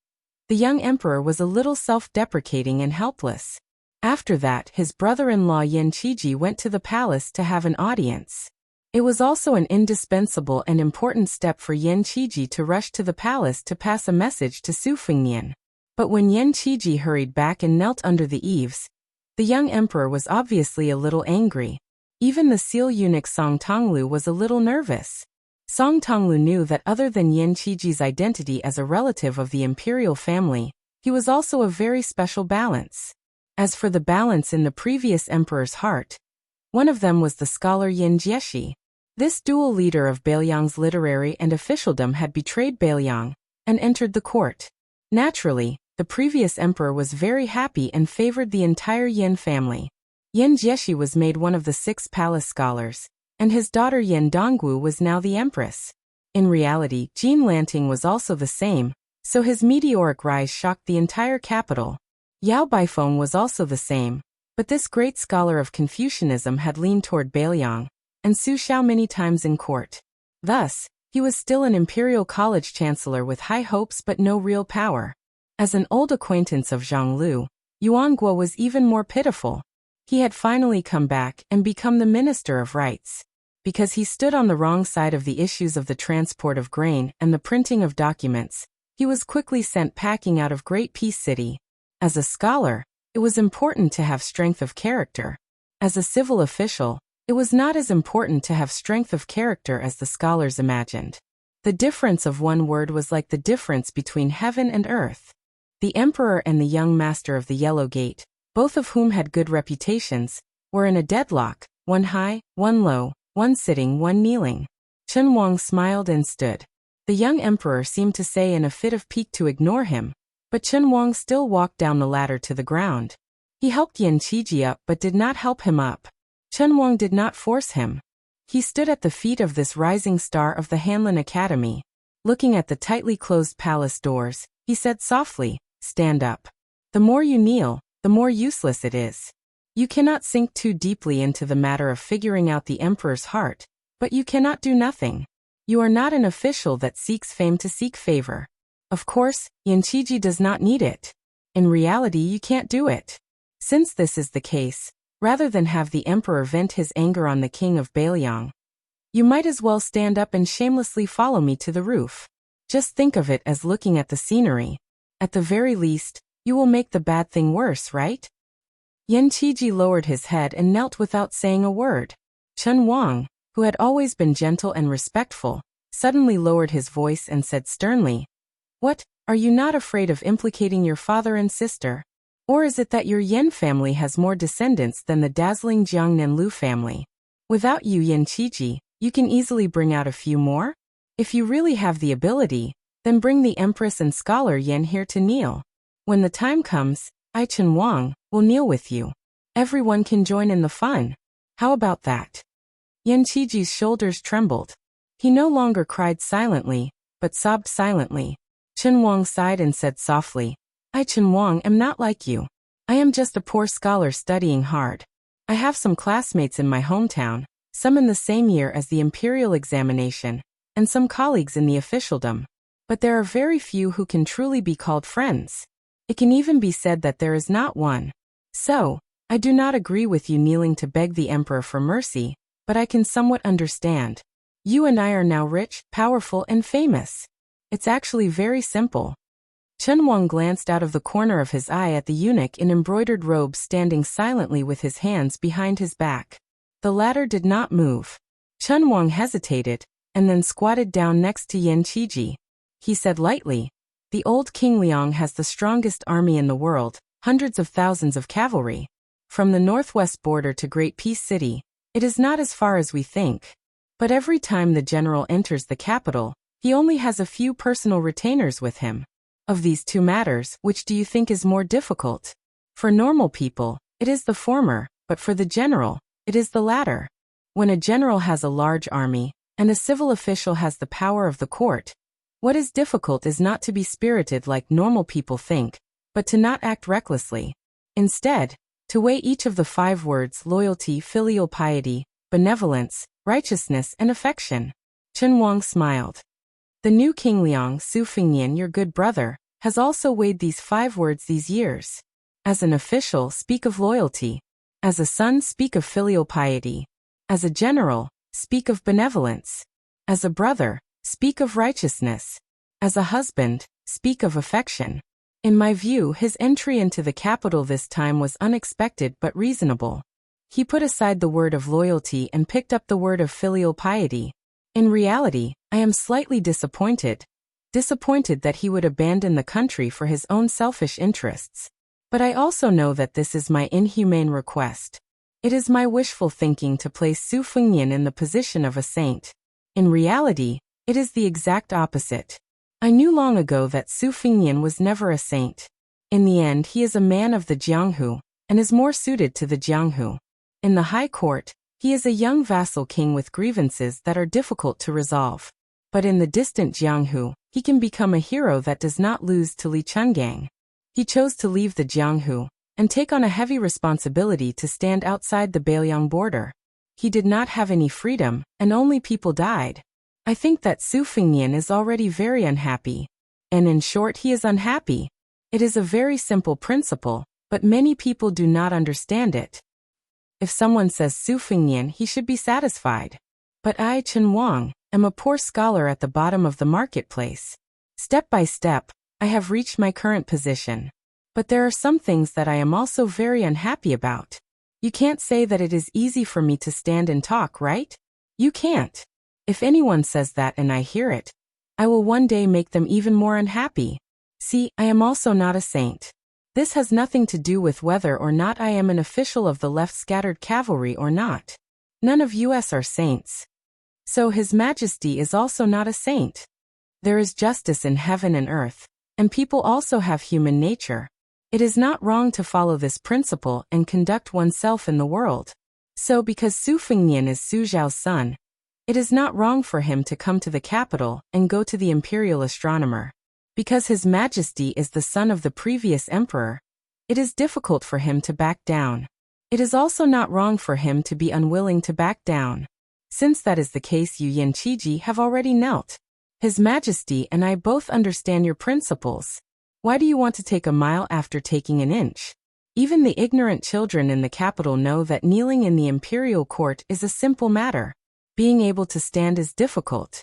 the young emperor was a little self-deprecating and helpless. After that, his brother-in-law Yan Qiji went to the palace to have an audience. It was also an indispensable and important step for Yan Qiji to rush to the palace to pass a message to Su Fengnian. But when Yan Qiji hurried back and knelt under the eaves, the young emperor was obviously a little angry. Even the seal eunuch Song Tonglu was a little nervous. Song Tonglu knew that other than Yan Qiji's identity as a relative of the imperial family, he was also a very special balance. As for the balance in the previous emperor's heart, one of them was the scholar Yin Jieshi. This dual leader of Bailiang's literary and officialdom had betrayed Bailiang and entered the court. Naturally, the previous emperor was very happy and favored the entire Yin family. Yin Jieshi was made one of the 6 palace scholars, and his daughter Yin Dongwu was now the empress. In reality, Jean Lanting was also the same, so his meteoric rise shocked the entire capital. Yao Baifeng was also the same, but this great scholar of Confucianism had leaned toward Bailiang and Su Xiao many times in court. Thus, he was still an imperial college chancellor with high hopes but no real power. As an old acquaintance of Zhang Lu, Yuan Guo was even more pitiful. He had finally come back and become the Minister of Rights. Because he stood on the wrong side of the issues of the transport of grain and the printing of documents, he was quickly sent packing out of Great Peace City. As a scholar, it was important to have strength of character. As a civil official, it was not as important to have strength of character as the scholars imagined. The difference of one word was like the difference between heaven and earth. The emperor and the young master of the Yellow Gate, both of whom had good reputations, were in a deadlock, one high, one low, one sitting, one kneeling. Chen Wang smiled and stood. The young emperor seemed to say in a fit of pique to ignore him, but Chen Wang still walked down the ladder to the ground. He helped Yan Qiji up but did not help him up. Chen Wang did not force him. He stood at the feet of this rising star of the Hanlin Academy. Looking at the tightly closed palace doors, he said softly, "Stand up. The more you kneel, the more useless it is. You cannot sink too deeply into the matter of figuring out the emperor's heart, but you cannot do nothing. You are not an official that seeks fame to seek favor. Of course, Yan Qiji does not need it. In reality, you can't do it. Since this is the case, rather than have the emperor vent his anger on the king of Bailiang, you might as well stand up and shamelessly follow me to the roof. Just think of it as looking at the scenery. At the very least, you will make the bad thing worse, right?" Yan Qiji lowered his head and knelt without saying a word. Chen Wang, who had always been gentle and respectful, suddenly lowered his voice and said sternly, "What, are you not afraid of implicating your father and sister? Or is it that your Yen family has more descendants than the dazzling Jiangnan Lu family? Without you, Yan Qiji, you can easily bring out a few more? If you really have the ability, then bring the empress and scholar Yan here to kneel. When the time comes, I, Chen Wang, will kneel with you. Everyone can join in the fun. How about that?" Yan Qiji's shoulders trembled. He no longer cried silently, but sobbed silently. Chen Wang sighed and said softly, "I, Chen Wang, am not like you. I am just a poor scholar studying hard. I have some classmates in my hometown, some in the same year as the imperial examination, and some colleagues in the officialdom. But there are very few who can truly be called friends. It can even be said that there is not one. So, I do not agree with you kneeling to beg the emperor for mercy, but I can somewhat understand. You and I are now rich, powerful, and famous. It's actually very simple. Chen Wang glanced out of the corner of his eye at the eunuch in embroidered robes standing silently with his hands behind his back. The latter did not move. Chen Wang hesitated, and then squatted down next to Yan Qiji. He said lightly, "The old King Liang has the strongest army in the world, hundreds of thousands of cavalry. From the northwest border to Great Peace City, it is not as far as we think. But every time the general enters the capital, he only has a few personal retainers with him. Of these two matters, which do you think is more difficult? For normal people, it is the former, but for the general, it is the latter. When a general has a large army, and a civil official has the power of the court, what is difficult is not to be spirited like normal people think, but to not act recklessly. Instead, to weigh each of the 5 words loyalty, filial piety, benevolence, righteousness, and affection." Chen Wang smiled. "The new King Liang, Su Fengnian, your good brother, has also weighed these 5 words these years. As an official, speak of loyalty. As a son, speak of filial piety. As a general, speak of benevolence. As a brother, speak of righteousness. As a husband, speak of affection. In my view, his entry into the capital this time was unexpected but reasonable. He put aside the word of loyalty and picked up the word of filial piety. In reality, I am slightly disappointed. Disappointed that he would abandon the country for his own selfish interests. But I also know that this is my inhumane request. It is my wishful thinking to place Su Fengnian in the position of a saint. In reality, it is the exact opposite. I knew long ago that Su Fengnian was never a saint. In the end, he is a man of the Jianghu, and is more suited to the Jianghu. In the high court, he is a young vassal king with grievances that are difficult to resolve. But in the distant Jianghu, he can become a hero that does not lose to Li Chungang. He chose to leave the Jianghu, and take on a heavy responsibility to stand outside the Beiliang border. He did not have any freedom, and only people died. I think that Su Fengnian is already very unhappy. And in short, he is unhappy. It is a very simple principle, but many people do not understand it. If someone says Su Fengnian, he should be satisfied. But I, Chen Wang, am a poor scholar at the bottom of the marketplace. Step by step, I have reached my current position. But there are some things that I am also very unhappy about. You can't say that it is easy for me to stand and talk, right? You can't. If anyone says that and I hear it, I will one day make them even more unhappy. See, I am also not a saint. This has nothing to do with whether or not I am an official of the left scattered cavalry or not. None of us are saints. So His Majesty is also not a saint. There is justice in heaven and earth, and people also have human nature. It is not wrong to follow this principle and conduct oneself in the world. So because Su Fengnian is Su Zhao's son, it is not wrong for him to come to the capital and go to the imperial astronomer. Because His Majesty is the son of the previous emperor, it is difficult for him to back down. It is also not wrong for him to be unwilling to back down. Since that is the case, you Yan Qiji have already knelt. His Majesty and I both understand your principles. Why do you want to take a mile after taking an inch? Even the ignorant children in the capital know that kneeling in the imperial court is a simple matter. Being able to stand is difficult.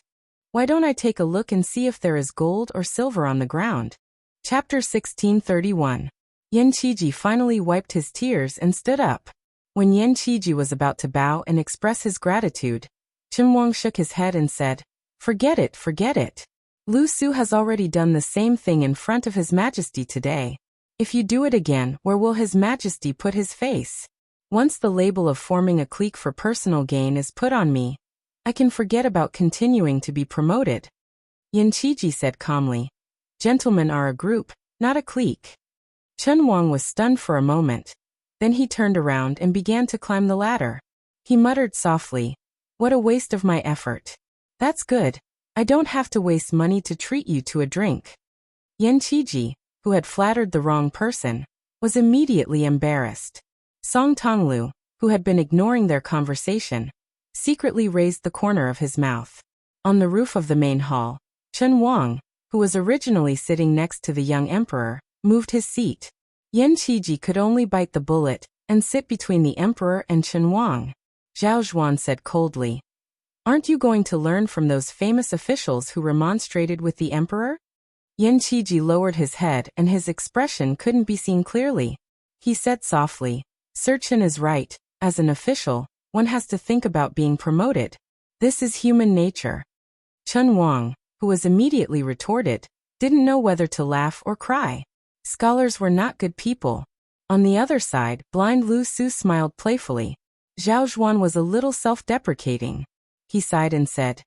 Why don't I take a look and see if there is gold or silver on the ground? Chapter 1631. Yan Qiji finally wiped his tears and stood up. When Yan Qiji was about to bow and express his gratitude, Chen Wang shook his head and said, Forget it, forget it. Lu Su has already done the same thing in front of His Majesty today. If you do it again, where will His Majesty put his face? Once the label of forming a clique for personal gain is put on me, I can forget about continuing to be promoted. Yan Qiji said calmly, Gentlemen are a group, not a clique. Chen Wang was stunned for a moment. Then he turned around and began to climb the ladder. He muttered softly, What a waste of my effort. That's good. I don't have to waste money to treat you to a drink. Yan Qiji, who had flattered the wrong person, was immediately embarrassed. Song Tonglu, who had been ignoring their conversation, secretly raised the corner of his mouth. On the roof of the main hall, Chen Wang, who was originally sitting next to the young emperor, moved his seat. Yan Qiji could only bite the bullet and sit between the emperor and Chen Wang. Zhao Zhuan said coldly, "Aren't you going to learn from those famous officials who remonstrated with the emperor?" Yan Qiji lowered his head and his expression couldn't be seen clearly. He said softly, "Sir Chen is right. As an official, one has to think about being promoted. This is human nature." Chen Wang, who was immediately retorted, didn't know whether to laugh or cry. Scholars were not good people. On the other side, blind Lu Su smiled playfully. Zhao Zhuan was a little self-deprecating. He sighed and said,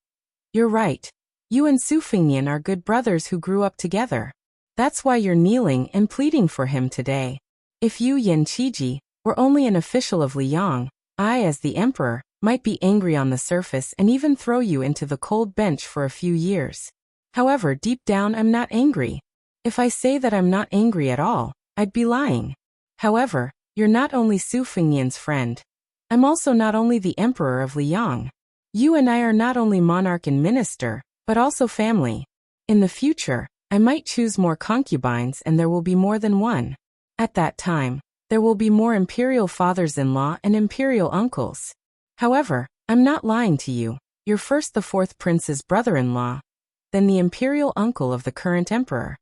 "You're right. You and Su Fengnian are good brothers who grew up together. That's why you're kneeling and pleading for him today. If you, Yan Qiji, were only an official of Liang, I, as the emperor, might be angry on the surface and even throw you into the cold bench for a few years. However, deep down I'm not angry. If I say that I'm not angry at all, I'd be lying. However, you're not only Su Fengnian's friend. I'm also not only the emperor of Liang. You and I are not only monarch and minister, but also family. In the future, I might choose more concubines and there will be more than one. At that time, there will be more imperial fathers-in-law and imperial uncles. However, I'm not lying to you. You're first the fourth prince's brother-in-law, then the imperial uncle of the current emperor."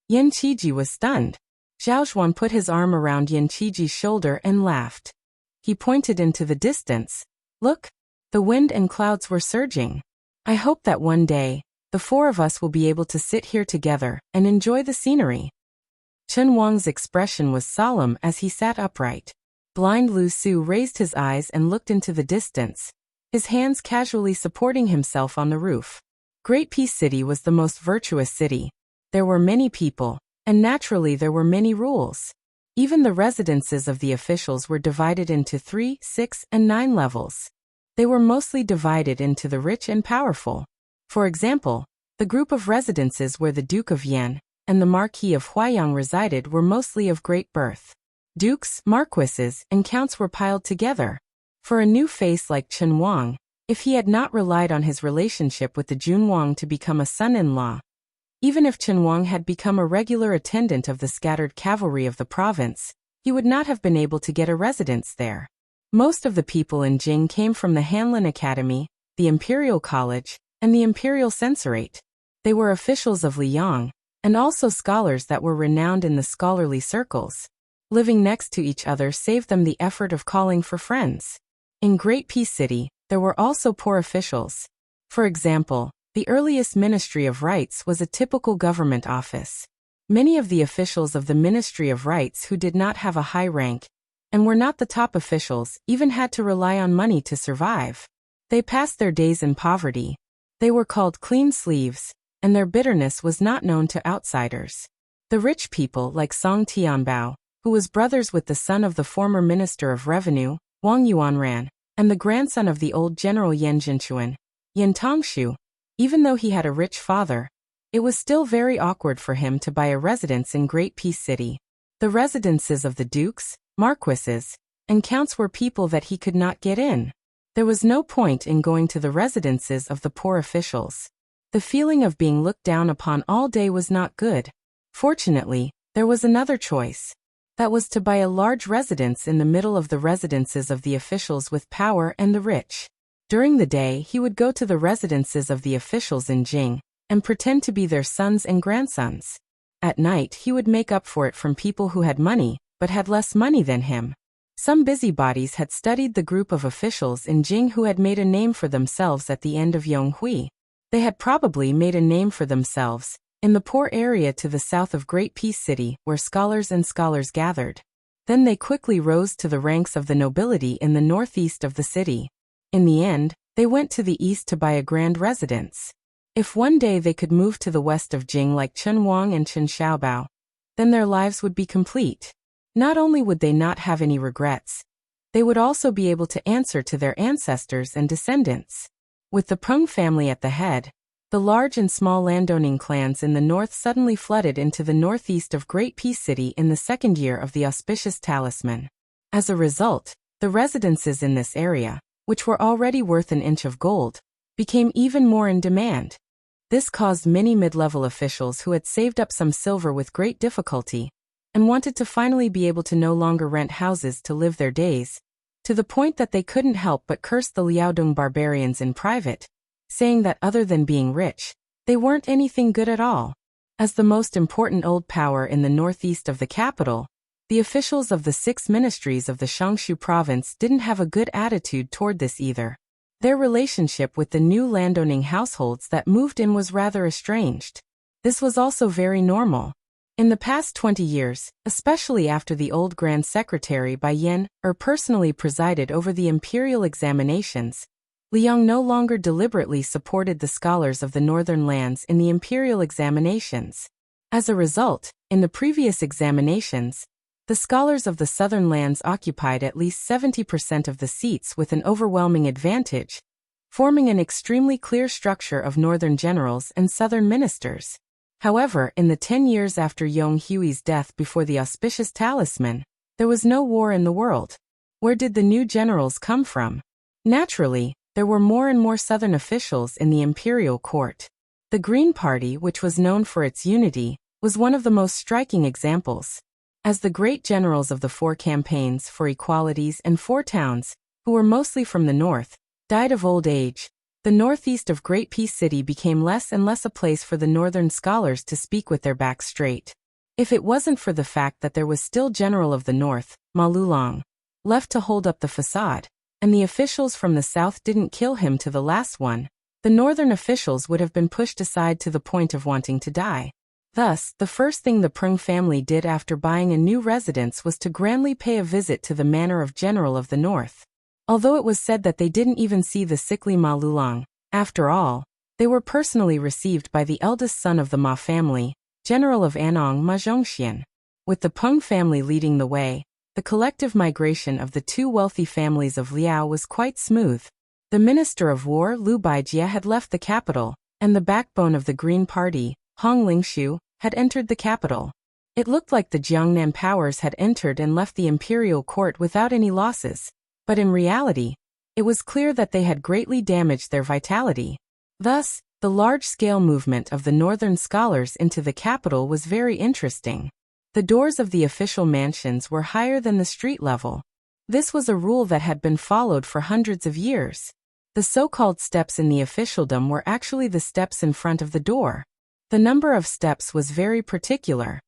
Yan Qiji was stunned. Zhao Zhuan put his arm around Yan Qiji's shoulder and laughed. He pointed into the distance. "Look, the wind and clouds were surging. I hope that one day, the four of us will be able to sit here together and enjoy the scenery." Chen Wang's expression was solemn as he sat upright. Blind Lu Su raised his eyes and looked into the distance, his hands casually supporting himself on the roof. Great Peace City was the most virtuous city. There were many people, and naturally there were many rules. Even the residences of the officials were divided into 3, 6, and 9 levels. They were mostly divided into the rich and powerful. For example, the group of residences where the Duke of Yan and the Marquis of Huaiyang resided were mostly of great birth. Dukes, marquises, and counts were piled together. For a new face like Chen Wang, if he had not relied on his relationship with the Jun Wang to become a son-in-law, even if Chen Wang had become a regular attendant of the scattered cavalry of the province, he would not have been able to get a residence there. Most of the people in Jing came from the Hanlin Academy, the Imperial College, and the Imperial Censorate. They were officials of Liang, and also scholars that were renowned in the scholarly circles. Living next to each other saved them the effort of calling for friends. In Great Peace City, there were also poor officials. For example, the earliest Ministry of Rights was a typical government office. Many of the officials of the Ministry of Rights who did not have a high rank and were not the top officials even had to rely on money to survive. They passed their days in poverty. They were called clean sleeves, and their bitterness was not known to outsiders. The rich people like Song Tianbao, who was brothers with the son of the former Minister of Revenue, Wang Yuanran, and the grandson of the old General Yan Jinchuan, Yan Tongshu, even though he had a rich father, it was still very awkward for him to buy a residence in Great Peace City. The residences of the dukes, marquises, and counts were people that he could not get in. There was no point in going to the residences of the poor officials. The feeling of being looked down upon all day was not good. Fortunately, there was another choice. That was to buy a large residence in the middle of the residences of the officials with power and the rich. During the day, he would go to the residences of the officials in Jing and pretend to be their sons and grandsons. At night, he would make up for it from people who had money, but had less money than him. Some busybodies had studied the group of officials in Jing who had made a name for themselves at the end of Yonghui. They had probably made a name for themselves in the poor area to the south of Great Peace City where scholars gathered. Then they quickly rose to the ranks of the nobility in the northeast of the city. In the end, they went to the east to buy a grand residence. If one day they could move to the west of Jing like Chen Wang and Chen Xiaobao, then their lives would be complete. Not only would they not have any regrets, they would also be able to answer to their ancestors and descendants. With the Peng family at the head, the large and small landowning clans in the north suddenly flooded into the northeast of Great Peace City in the second year of the auspicious talisman. As a result, the residences in this area, which were already worth an inch of gold, became even more in demand. This caused many mid-level officials who had saved up some silver with great difficulty and wanted to finally be able to no longer rent houses to live their days, to the point that they couldn't help but curse the Liaodong barbarians in private, saying that other than being rich, they weren't anything good at all. As the most important old power in the northeast of the capital, the officials of the 6 ministries of the Shangshu province didn't have a good attitude toward this either. Their relationship with the new landowning households that moved in was rather estranged. This was also very normal. In the past 20 years, especially after the old Grand Secretary Bai Yan personally presided over the imperial examinations, Liang no longer deliberately supported the scholars of the northern lands in the imperial examinations. As a result, in the previous examinations, the scholars of the southern lands occupied at least 70% of the seats with an overwhelming advantage, forming an extremely clear structure of northern generals and southern ministers. However, in the 10 years after Yong Hui's death before the auspicious talisman, there was no war in the world. Where did the new generals come from? Naturally, there were more and more southern officials in the imperial court. The Green Party, which was known for its unity, was one of the most striking examples. As the great generals of the 4 campaigns for equalities and 4 towns, who were mostly from the north, died of old age, the northeast of Great Peace City became less and less a place for the northern scholars to speak with their backs straight. If it wasn't for the fact that there was still General of the North, Ma Lulong, left to hold up the facade, and the officials from the south didn't kill him to the last one, the northern officials would have been pushed aside to the point of wanting to die. Thus, the first thing the Prung family did after buying a new residence was to grandly pay a visit to the manor of General of the North. Although it was said that they didn't even see the sickly Ma Lulong, after all, they were personally received by the eldest son of the Ma family, General of Anong Ma Zhongxian. With the Peng family leading the way, the collective migration of the 2 wealthy families of Liao was quite smooth. The Minister of War Liu Baijie had left the capital, and the backbone of the Green Party, Hong Lingshu, had entered the capital. It looked like the Jiangnan powers had entered and left the imperial court without any losses, but in reality, it was clear that they had greatly damaged their vitality. Thus, the large-scale movement of the northern scholars into the capital was very interesting. The doors of the official mansions were higher than the street level. This was a rule that had been followed for hundreds of years. The so-called steps in the officialdom were actually the steps in front of the door. The number of steps was very particular.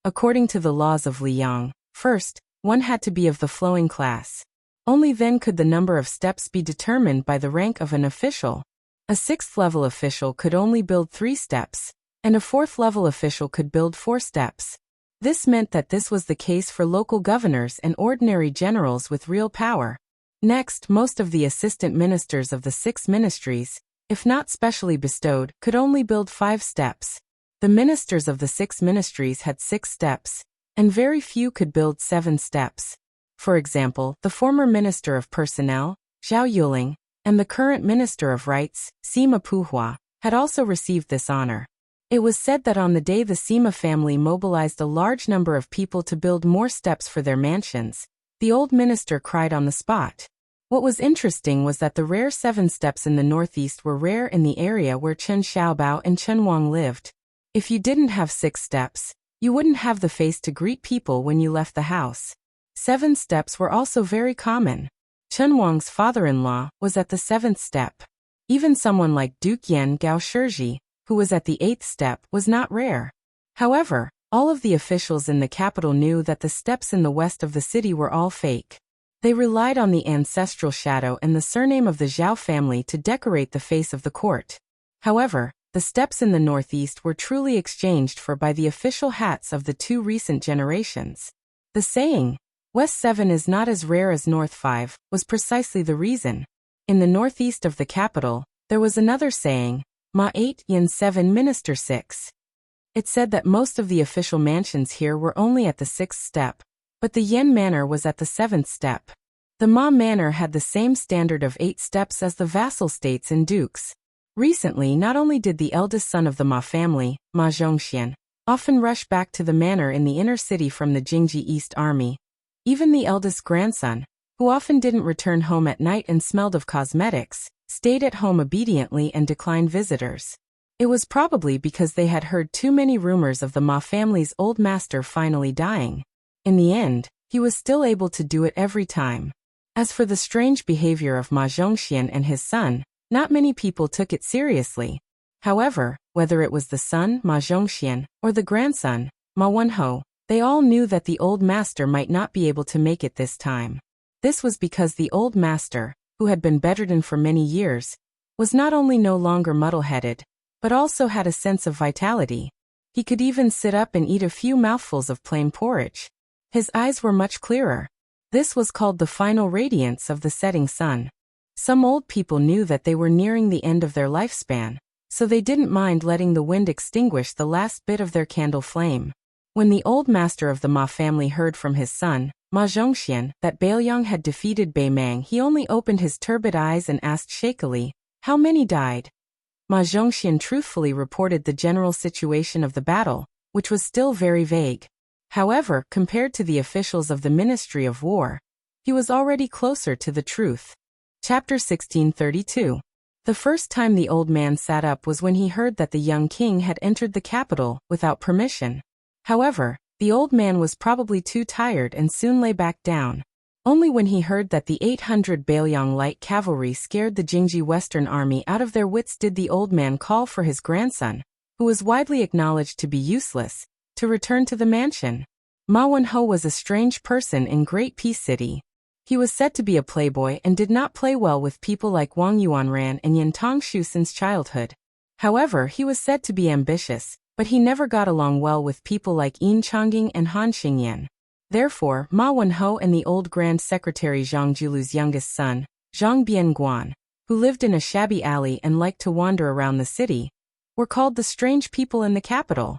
According to the laws of Liang, first, one had to be of the flowing class. Only then could the number of steps be determined by the rank of an official. A 6th-level official could only build 3 steps, and a 4th-level official could build 4 steps. This meant that this was the case for local governors and ordinary generals with real power. Next, most of the assistant ministers of the 6 ministries, if not specially bestowed, could only build 5 steps. The ministers of the 6 ministries had 6 steps, and very few could build 7 steps. For example, the former Minister of Personnel, Zhao Yuling, and the current Minister of Rights, Sima Puhua, had also received this honor. It was said that on the day the Sima family mobilized a large number of people to build more steps for their mansions, the old minister cried on the spot. What was interesting was that the rare 7 steps in the northeast were rare in the area where Chen Xiaobao and Chen Wang lived. If you didn't have 6 steps, you wouldn't have the face to greet people when you left the house. 7 steps were also very common. Chen Wang's father-in-law was at the 7th step. Even someone like Duke Yan Gao Shizhi, who was at the 8th step, was not rare. However, all of the officials in the capital knew that the steps in the west of the city were all fake. They relied on the ancestral shadow and the surname of the Zhao family to decorate the face of the court. However, the steps in the northeast were truly exchanged for by the official hats of the 2 recent generations. The saying, West 7 is not as rare as North 5, was precisely the reason. In the northeast of the capital, there was another saying, Ma 8 Yin 7 Minister 6. It said that most of the official mansions here were only at the 6th step, but the Yen Manor was at the 7th step. The Ma Manor had the same standard of 8 steps as the vassal states and dukes. Recently, not only did the eldest son of the Ma family, Ma Zhongxian, often rush back to the manor in the inner city from the Jingji East Army, even the eldest grandson, who often didn't return home at night and smelled of cosmetics, stayed at home obediently and declined visitors. It was probably because they had heard too many rumors of the Ma family's old master finally dying. In the end, he was still able to do it every time. As for the strange behavior of Ma Zhongxian and his son, not many people took it seriously. However, whether it was the son, Ma Zhongxian, or the grandson, Ma Wenhou, they all knew that the old master might not be able to make it this time. This was because the old master, who had been bedridden for many years, was not only no longer muddle-headed, but also had a sense of vitality. He could even sit up and eat a few mouthfuls of plain porridge. His eyes were much clearer. This was called the final radiance of the setting sun. Some old people knew that they were nearing the end of their lifespan, so they didn't mind letting the wind extinguish the last bit of their candle flame. When the old master of the Ma family heard from his son, Ma Zhongxian, that Bailiang had defeated Bei Mang, he only opened his turbid eyes and asked shakily, "How many died?" Ma Zhongxian truthfully reported the general situation of the battle, which was still very vague. However, compared to the officials of the Ministry of War, he was already closer to the truth. Chapter 1632. The first time the old man sat up was when he heard that the young king had entered the capital without permission. However, the old man was probably too tired and soon lay back down. Only when he heard that the 800 Bailiang light cavalry scared the Jingji Western Army out of their wits did the old man call for his grandson, who was widely acknowledged to be useless, to return to the mansion. Ma Wenhou was a strange person in Great Peace City. He was said to be a playboy and did not play well with people like Wang Yuanran and Yin Tongshu since childhood. However, he was said to be ambitious, but he never got along well with people like Yin Chongying and Han Xingyan. Therefore, Ma Wenhou and the old Grand Secretary Zhang Julu's youngest son, Zhang Bianguan, who lived in a shabby alley and liked to wander around the city, were called the strange people in the capital.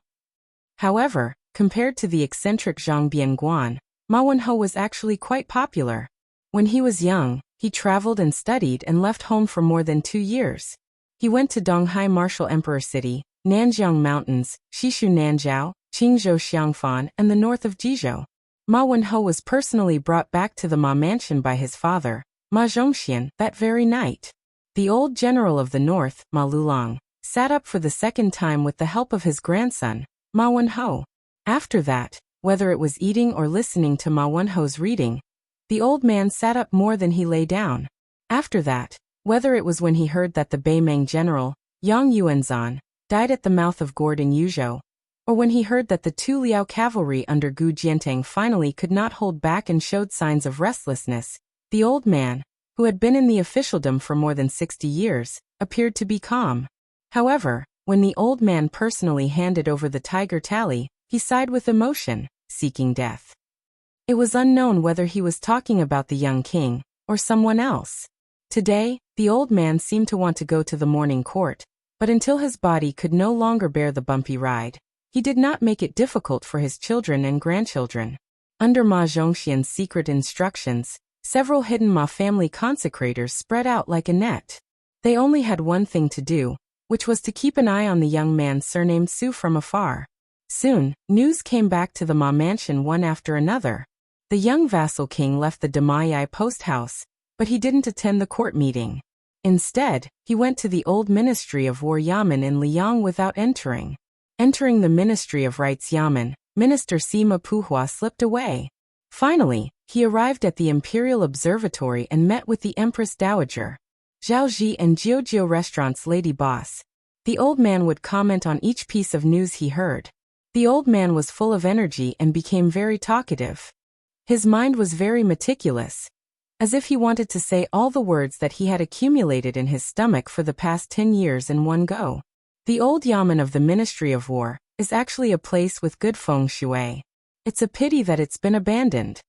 However, compared to the eccentric Zhang Bianguan, Ma Wenhou was actually quite popular. When he was young, he traveled and studied and left home for more than 2 years. He went to Donghai Martial Emperor City, Nanjiang Mountains, Shishu Nanjiao, Qingzhou Xiangfan, and the north of Jizhou. Ma Wenhou was personally brought back to the Ma mansion by his father, Ma Zhongxian, that very night. The old general of the north, Ma Lulong, sat up for the second time with the help of his grandson, Ma Wenhou. After that, whether it was eating or listening to Ma Wenhou's reading, the old man sat up more than he lay down. After that, whether it was when he heard that the Bei Mang general, Yang Yuanzan, died at the mouth of Gourd in Yuzhou, or when he heard that the 2 Liao cavalry under Gu Jiantang finally could not hold back and showed signs of restlessness, the old man, who had been in the officialdom for more than 60 years, appeared to be calm. However, when the old man personally handed over the tiger tally, he sighed with emotion, seeking death. It was unknown whether he was talking about the young king, or someone else. Today, the old man seemed to want to go to the morning court, but until his body could no longer bear the bumpy ride, he did not make it difficult for his children and grandchildren. Under Ma Zhongxian's secret instructions, several hidden Ma family consecrators spread out like a net. They only had one thing to do, which was to keep an eye on the young man surnamed Su from afar. Soon, news came back to the Ma mansion one after another. The young vassal king left the Damayai post house, but he didn't attend the court meeting. Instead, he went to the old Ministry of War Yamen in Liang without entering. Entering the Ministry of Rights Yamen, Minister Sima Puhua slipped away. Finally, he arrived at the Imperial Observatory and met with the Empress Dowager. Zhao Ji and Jiujiu Restaurant's lady boss. The old man would comment on each piece of news he heard. The old man was full of energy and became very talkative. His mind was very meticulous, as if he wanted to say all the words that he had accumulated in his stomach for the past 10 years in one go. The old yamen of the Ministry of War is actually a place with good feng shui. It's a pity that it's been abandoned.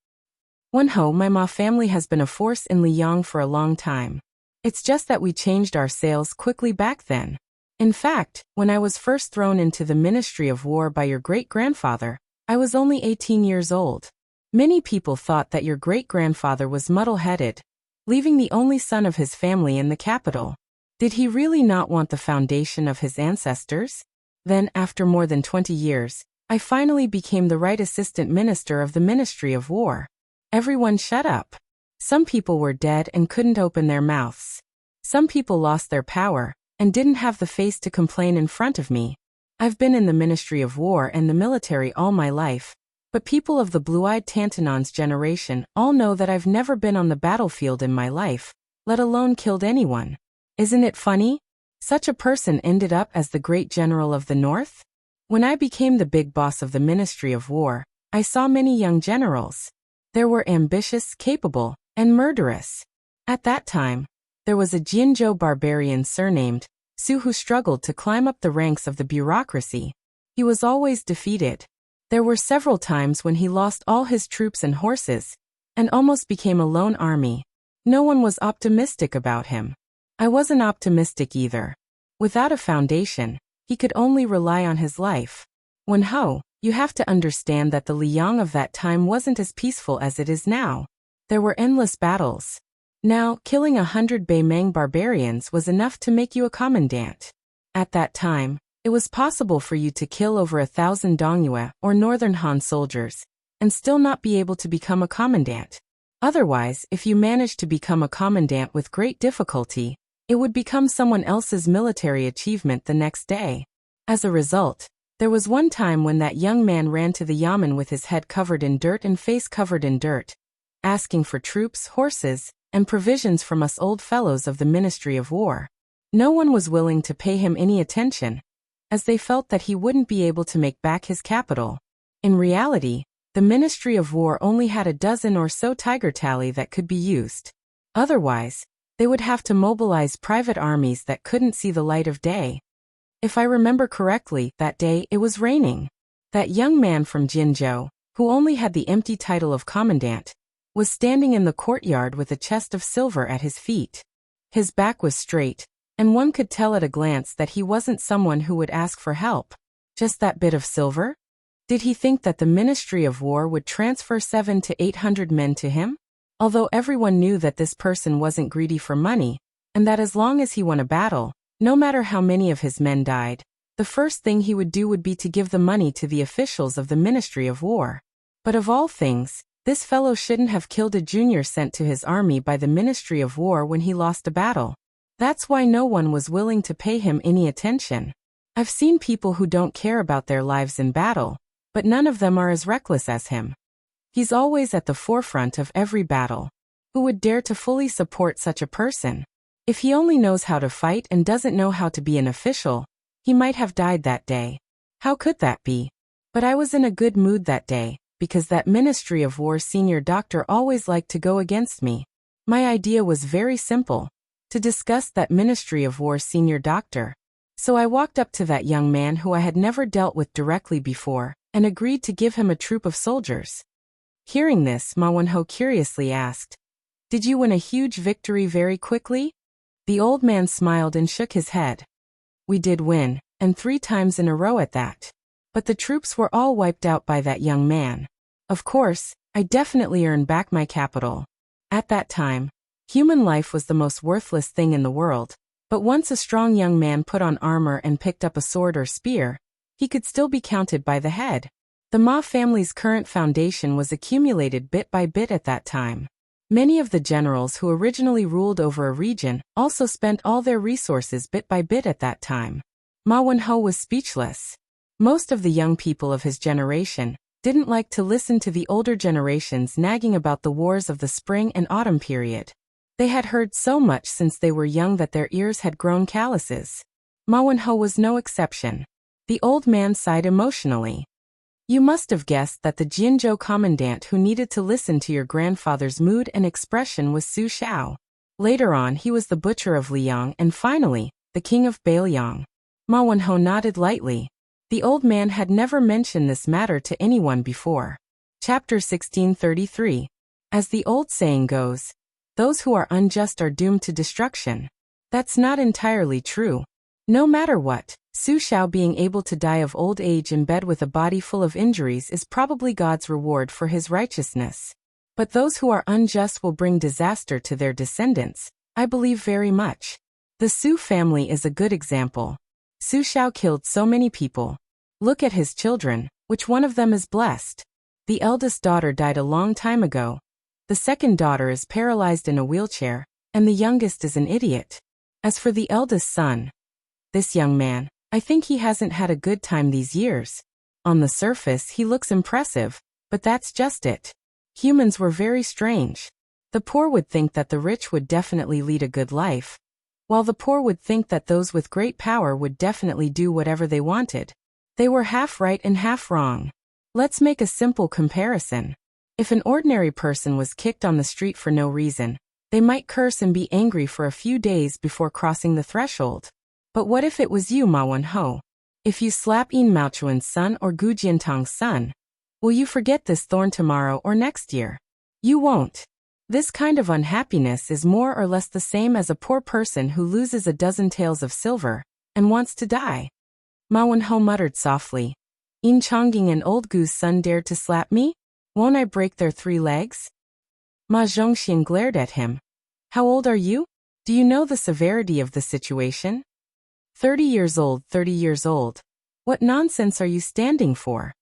Wenhou, my Ma family has been a force in Liang for a long time. It's just that we changed our sails quickly back then. In fact, when I was first thrown into the Ministry of War by your great-grandfather, I was only 18 years old. Many people thought that your great-grandfather was muddle-headed, leaving the only son of his family in the capital. Did he really not want the foundation of his ancestors? Then, after more than 20 years, I finally became the right assistant minister of the Ministry of War. Everyone shut up. Some people were dead and couldn't open their mouths. Some people lost their power and didn't have the face to complain in front of me. I've been in the Ministry of War and the military all my life, but people of the blue-eyed Tantanon's generation all know that I've never been on the battlefield in my life, let alone killed anyone. Isn't it funny? Such a person ended up as the great general of the North? When I became the big boss of the Ministry of War, I saw many young generals. There were ambitious, capable, and murderous. At that time, there was a Jinzhou barbarian surnamed Su who struggled to climb up the ranks of the bureaucracy. He was always defeated. There were several times when he lost all his troops and horses, and almost became a lone army. No one was optimistic about him. I wasn't optimistic either. Without a foundation, he could only rely on his life. You have to understand that the Liang of that time wasn't as peaceful as it is now. There were endless battles. Now, killing 100 Beimeng barbarians was enough to make you a commandant. At that time, it was possible for you to kill over 1,000 Dongyue or Northern Han soldiers, and still not be able to become a commandant. Otherwise, if you managed to become a commandant with great difficulty, it would become someone else's military achievement the next day. As a result, there was one time when that young man ran to the yamen with his head covered in dirt and face covered in dirt, asking for troops, horses, and provisions from us old fellows of the Ministry of War. No one was willing to pay him any attention, as they felt that he wouldn't be able to make back his capital. In reality, the Ministry of War only had a dozen or so tiger tally that could be used. Otherwise, they would have to mobilize private armies that couldn't see the light of day. If I remember correctly, that day it was raining. That young man from Jinzhou, who only had the empty title of commandant, was standing in the courtyard with a chest of silver at his feet. His back was straight, and one could tell at a glance that he wasn't someone who would ask for help. Just that bit of silver? Did he think that the Ministry of War would transfer 700 to 800 men to him? Although everyone knew that this person wasn't greedy for money, and that as long as he won a battle, no matter how many of his men died, the first thing he would do would be to give the money to the officials of the Ministry of War. But of all things, this fellow shouldn't have killed a junior sent to his army by the Ministry of War when he lost a battle. That's why no one was willing to pay him any attention. I've seen people who don't care about their lives in battle, but none of them are as reckless as him. He's always at the forefront of every battle. Who would dare to fully support such a person? If he only knows how to fight and doesn't know how to be an official, he might have died that day. How could that be? But I was in a good mood that day, because that Ministry of War senior doctor always liked to go against me. My idea was very simple: to discuss that Ministry of War senior doctor. So I walked up to that young man who I had never dealt with directly before, and agreed to give him a troop of soldiers. Hearing this, Ma Wenho curiously asked, "Did you win a huge victory very quickly?" The old man smiled and shook his head. "We did win, and 3 times in a row at that. But the troops were all wiped out by that young man. Of course, I definitely earned back my capital. At that time, human life was the most worthless thing in the world, but once a strong young man put on armor and picked up a sword or spear, he could still be counted by the head. The Ma family's current foundation was accumulated bit by bit at that time. Many of the generals who originally ruled over a region also spent all their resources bit by bit at that time." Ma Wenho was speechless. Most of the young people of his generation didn't like to listen to the older generations nagging about the wars of the spring and autumn period. They had heard so much since they were young that their ears had grown calluses. Ma Wenho was no exception. The old man sighed emotionally. "You must have guessed that the Jinzhou commandant who needed to listen to your grandfather's mood and expression was Su Shao. Later on he was the butcher of Liang and finally, the king of Beiliang." Ma Wenho nodded lightly. The old man had never mentioned this matter to anyone before. Chapter 1633. As the old saying goes, those who are unjust are doomed to destruction. That's not entirely true. No matter what, Su Shao being able to die of old age in bed with a body full of injuries is probably God's reward for his righteousness. But those who are unjust will bring disaster to their descendants, I believe very much. The Su family is a good example. Su Xiao killed so many people. Look at his children, which one of them is blessed? The eldest daughter died a long time ago. The second daughter is paralyzed in a wheelchair, and the youngest is an idiot. As for the eldest son, this young man, I think he hasn't had a good time these years. On the surface he looks impressive, but that's just it. Humans were very strange. The poor would think that the rich would definitely lead a good life, while the poor would think that those with great power would definitely do whatever they wanted. They were half right and half wrong. Let's make a simple comparison. If an ordinary person was kicked on the street for no reason, they might curse and be angry for a few days before crossing the threshold. But what if it was you, Ma Wenho? If you slap Yin Maochuan's son or Gu Jiantang's son, will you forget this thorn tomorrow or next year? You won't. This kind of unhappiness is more or less the same as a poor person who loses a dozen taels of silver and wants to die. Ma Wenho muttered softly. Yin Chongjing and old Gu's son dared to slap me? Won't I break their 3 legs? Ma Zhongxian glared at him. How old are you? Do you know the severity of the situation? 30 years old, 30 years old. What nonsense are you standing for?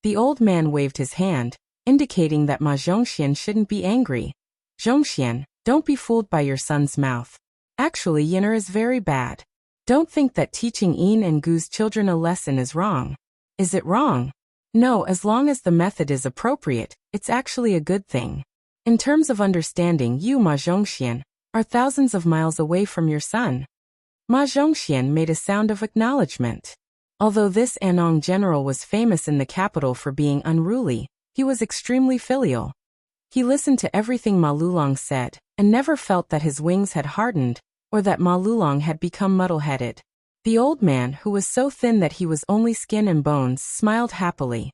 The old man waved his hand, indicating that Ma Zhongxian shouldn't be angry. Zhongxian, don't be fooled by your son's mouth. Actually, Yinner is very bad. Don't think that teaching Yin and Gu's children a lesson is wrong. Is it wrong? No, as long as the method is appropriate, it's actually a good thing. In terms of understanding, you, Ma Zhongxian, are thousands of miles away from your son. Ma Zhongxian made a sound of acknowledgement. Although this Anong general was famous in the capital for being unruly, he was extremely filial. He listened to everything Ma Lulong said, and never felt that his wings had hardened, or that Ma Lulong had become muddle-headed. The old man, who was so thin that he was only skin and bones, smiled happily.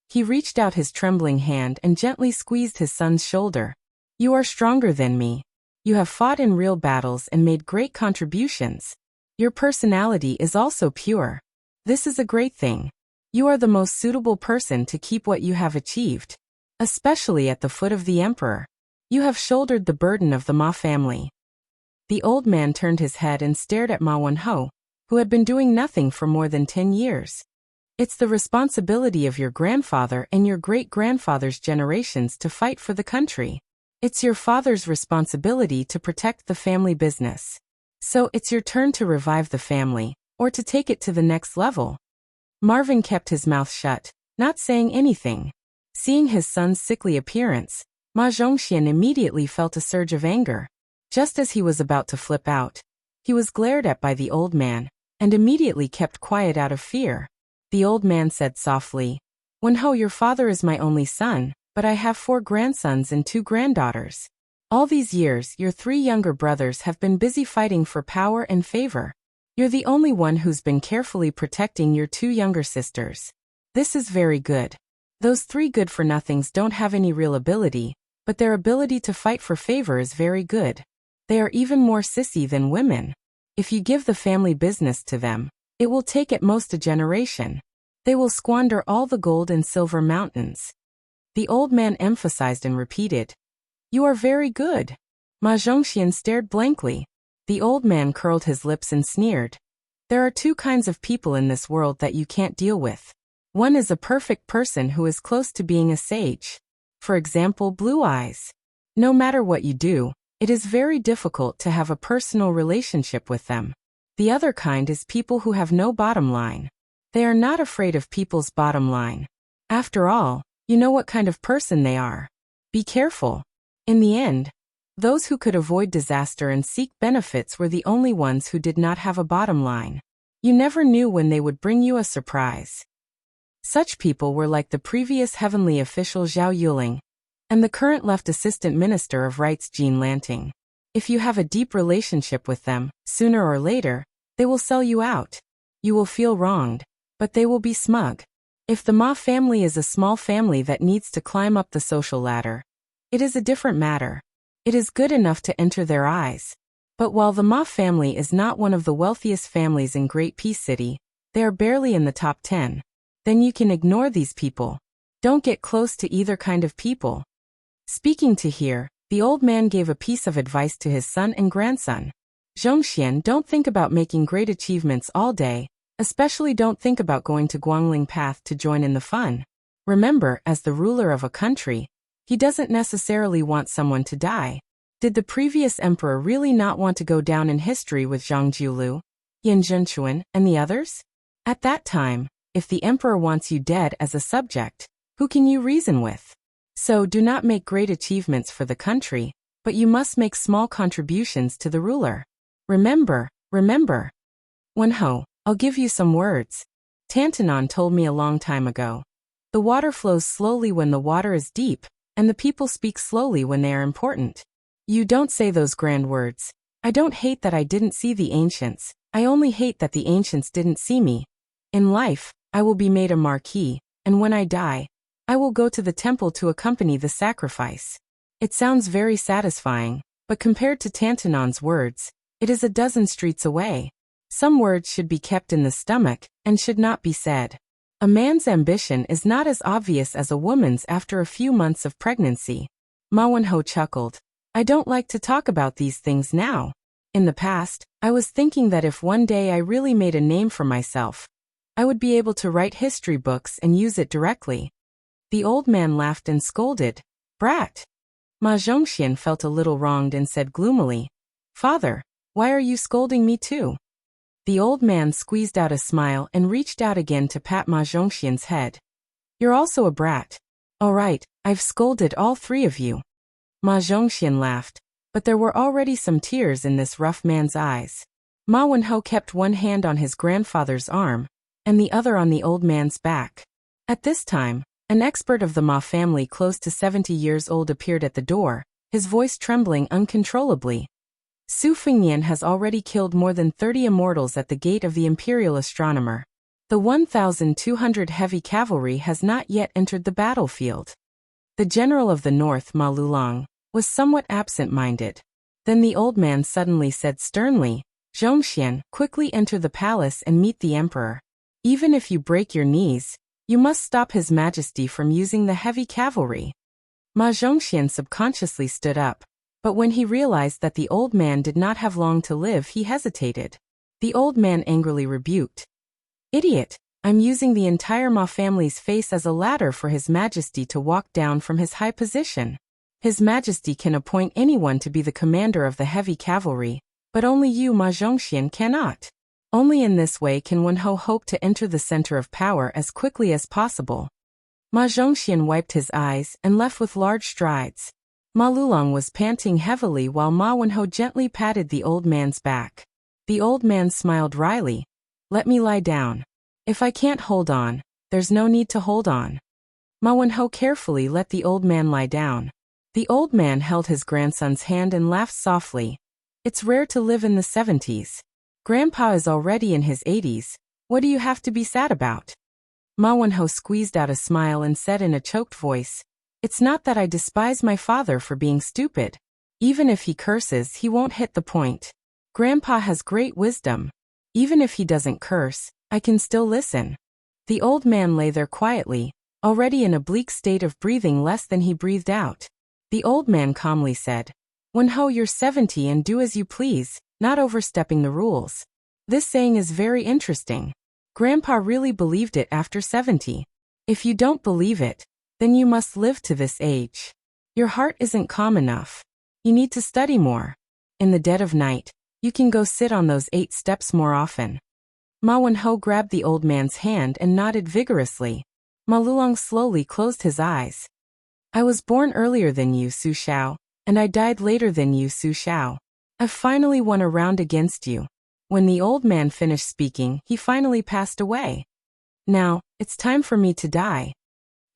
He reached out his trembling hand and gently squeezed his son's shoulder. You are stronger than me. You have fought in real battles and made great contributions. Your personality is also pure. This is a great thing. You are the most suitable person to keep what you have achieved. Especially at the foot of the emperor. You have shouldered the burden of the Ma family. The old man turned his head and stared at Ma Wenho, who had been doing nothing for more than 10 years. It's the responsibility of your grandfather and your great-grandfather's generations to fight for the country. It's your father's responsibility to protect the family business. So it's your turn to revive the family, or to take it to the next level. Marvin kept his mouth shut, not saying anything. Seeing his son's sickly appearance, Ma Zhongxian immediately felt a surge of anger. Just as he was about to flip out, he was glared at by the old man, and immediately kept quiet out of fear. The old man said softly, Wenho, your father is my only son, but I have 4 grandsons and 2 granddaughters. All these years, your 3 younger brothers have been busy fighting for power and favor. You're the only one who's been carefully protecting your 2 younger sisters. This is very good. Those 3 good-for-nothings don't have any real ability, but their ability to fight for favor is very good. They are even more sissy than women. If you give the family business to them, it will take at most a generation. They will squander all the gold and silver mountains. The old man emphasized and repeated, You are very good. Ma Zhongxian stared blankly. The old man curled his lips and sneered. There are 2 kinds of people in this world that you can't deal with. One is a perfect person who is close to being a sage. For example, Blue Eyes. No matter what you do, it is very difficult to have a personal relationship with them. The other kind is people who have no bottom line. They are not afraid of people's bottom line. After all, you know what kind of person they are. Be careful. In the end, those who could avoid disaster and seek benefits were the only ones who did not have a bottom line. You never knew when they would bring you a surprise. Such people were like the previous heavenly official Zhao Yuling, and the current left assistant minister of rights Jean Lanting. If you have a deep relationship with them, sooner or later, they will sell you out. You will feel wronged, but they will be smug. If the Ma family is a small family that needs to climb up the social ladder, it is a different matter. It is good enough to enter their eyes. But while the Ma family is not one of the wealthiest families in Great Peace City, they are barely in the top 10. Then you can ignore these people. Don't get close to either kind of people. Speaking to here, the old man gave a piece of advice to his son and grandson. Zhongxian, don't think about making great achievements all day, especially don't think about going to Guangling Path to join in the fun. Remember, as the ruler of a country, he doesn't necessarily want someone to die. Did the previous emperor really not want to go down in history with Zhang Jiulu, Yan Zhenchuan, and the others? At that time, if the emperor wants you dead as a subject, who can you reason with? So do not make great achievements for the country, but you must make small contributions to the ruler. Remember. Wenhou, I'll give you some words. Tantanon told me a long time ago. The water flows slowly when the water is deep, and the people speak slowly when they are important. You don't say those grand words. I don't hate that I didn't see the ancients, I only hate that the ancients didn't see me. In life, I will be made a marquis, and when I die, I will go to the temple to accompany the sacrifice. It sounds very satisfying, but compared to Tantanon's words, it is a dozen streets away. Some words should be kept in the stomach, and should not be said. A man's ambition is not as obvious as a woman's after a few months of pregnancy. Ma Wenhou chuckled. I don't like to talk about these things now. In the past, I was thinking that if one day I really made a name for myself, I would be able to write history books and use it directly. The old man laughed and scolded. Brat! Ma Zhongxian felt a little wronged and said gloomily, Father, why are you scolding me too? The old man squeezed out a smile and reached out again to pat Ma Zhongxian's head. You're also a brat. All right, I've scolded all three of you. Ma Zhongxian laughed, but there were already some tears in this rough man's eyes. Ma Wenhou kept one hand on his grandfather's arm, and the other on the old man's back. At this time, an expert of the Ma family close to 70 years old appeared at the door, his voice trembling uncontrollably. Su Fengnian has already killed more than 30 immortals at the gate of the Imperial Astronomer. The 1,200 heavy cavalry has not yet entered the battlefield. The general of the north, Ma Lulong, was somewhat absent-minded. Then the old man suddenly said sternly, Zhongxian, quickly enter the palace and meet the emperor. Even if you break your knees, you must stop His Majesty from using the heavy cavalry. Ma Zhongxian subconsciously stood up, but when he realized that the old man did not have long to live, he hesitated. The old man angrily rebuked. Idiot, I'm using the entire Ma family's face as a ladder for His Majesty to walk down from his high position. His Majesty can appoint anyone to be the commander of the heavy cavalry, but only you, Ma Zhongxian, cannot. Only in this way can Wenhou hope to enter the center of power as quickly as possible. Ma Zhongxian wiped his eyes and left with large strides. Ma Lulong was panting heavily while Ma Wenhou gently patted the old man's back. The old man smiled wryly. Let me lie down. If I can't hold on, there's no need to hold on. Ma Wenhou carefully let the old man lie down. The old man held his grandson's hand and laughed softly. It's rare to live in the 70s. Grandpa is already in his 80s. What do you have to be sad about? Ma Wenhou squeezed out a smile and said in a choked voice, It's not that I despise my father for being stupid. Even if he curses, he won't hit the point. Grandpa has great wisdom. Even if he doesn't curse, I can still listen. The old man lay there quietly, already in a bleak state of breathing less than he breathed out. The old man calmly said, Wenhou, you're 70 and do as you please, not overstepping the rules. This saying is very interesting. Grandpa really believed it after 70. If you don't believe it, then you must live to this age. Your heart isn't calm enough. You need to study more. In the dead of night, you can go sit on those 8 steps more often. Ma Wenhou grabbed the old man's hand and nodded vigorously. Ma Lulong slowly closed his eyes. I was born earlier than you, Su Xiao, and I died later than you, Su Xiao. I've finally won a round against you. When the old man finished speaking, he finally passed away. Now, it's time for me to die.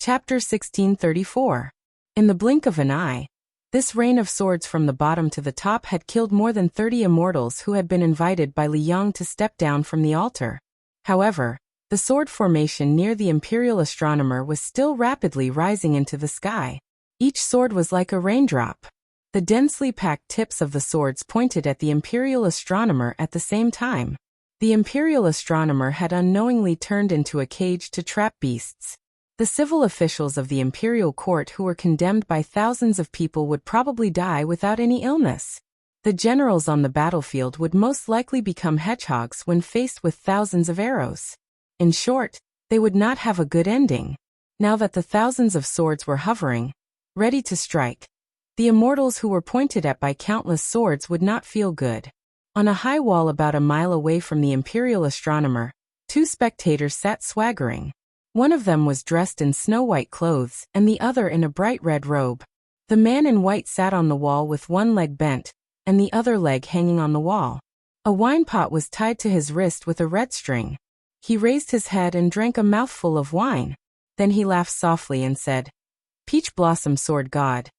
Chapter 1634. In the blink of an eye, this rain of swords from the bottom to the top had killed more than 30 immortals who had been invited by Li Yang to step down from the altar. However, the sword formation near the Imperial Astronomer was still rapidly rising into the sky. Each sword was like a raindrop. The densely packed tips of the swords pointed at the Imperial Astronomer at the same time. The Imperial Astronomer had unknowingly turned into a cage to trap beasts. The civil officials of the Imperial Court who were condemned by thousands of people would probably die without any illness. The generals on the battlefield would most likely become hedgehogs when faced with thousands of arrows. In short, they would not have a good ending. Now that the thousands of swords were hovering, ready to strike, the immortals who were pointed at by countless swords would not feel good. On a high wall about a mile away from the imperial astronomer, two spectators sat swaggering. One of them was dressed in snow-white clothes and the other in a bright red robe. The man in white sat on the wall with one leg bent and the other leg hanging on the wall. A wine pot was tied to his wrist with a red string. He raised his head and drank a mouthful of wine. Then he laughed softly and said, "Peach Blossom Sword God,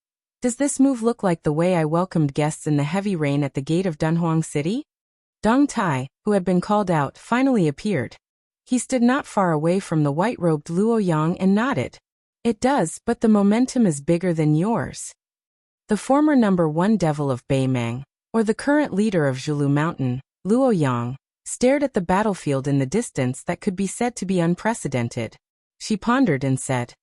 does this move look like the way I welcomed guests in the heavy rain at the gate of Dunhuang City?" Dong Tai, who had been called out, finally appeared. He stood not far away from the white-robed Luo Yang and nodded. "It does, but the momentum is bigger than yours." The former number 1 devil of Beimang, or the current leader of Zhulu Mountain, Luo Yang, stared at the battlefield in the distance that could be said to be unprecedented. She pondered and said,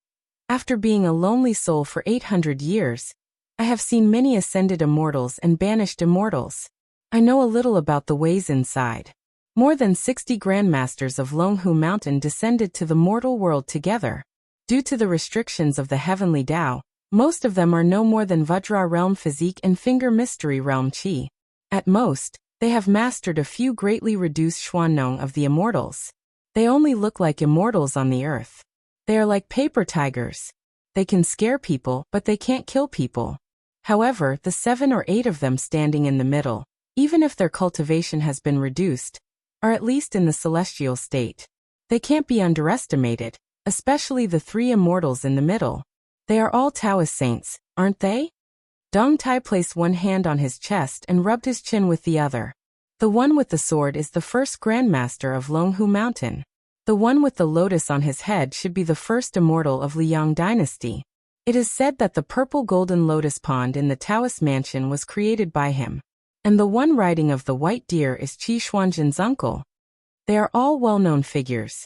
"After being a lonely soul for 800 years, I have seen many ascended immortals and banished immortals. I know a little about the ways inside. More than 60 grandmasters of Longhu Mountain descended to the mortal world together. Due to the restrictions of the heavenly Tao, most of them are no more than Vajra realm physique and finger mystery realm chi. At most, they have mastered a few greatly reduced Xuannong of the immortals. They only look like immortals on the earth. They are like paper tigers. They can scare people, but they can't kill people. However, the 7 or 8 of them standing in the middle, even if their cultivation has been reduced, are at least in the celestial state. They can't be underestimated, especially the 3 immortals in the middle. They are all Taoist saints, aren't they?" Dong Tai placed one hand on his chest and rubbed his chin with the other. "The one with the sword is the first grandmaster of Longhu Mountain. The one with the lotus on his head should be the first immortal of Liang dynasty. It is said that the purple golden lotus pond in the Taoist mansion was created by him. And the one riding of the white deer is Qi Xuanzhen's uncle. They are all well-known figures.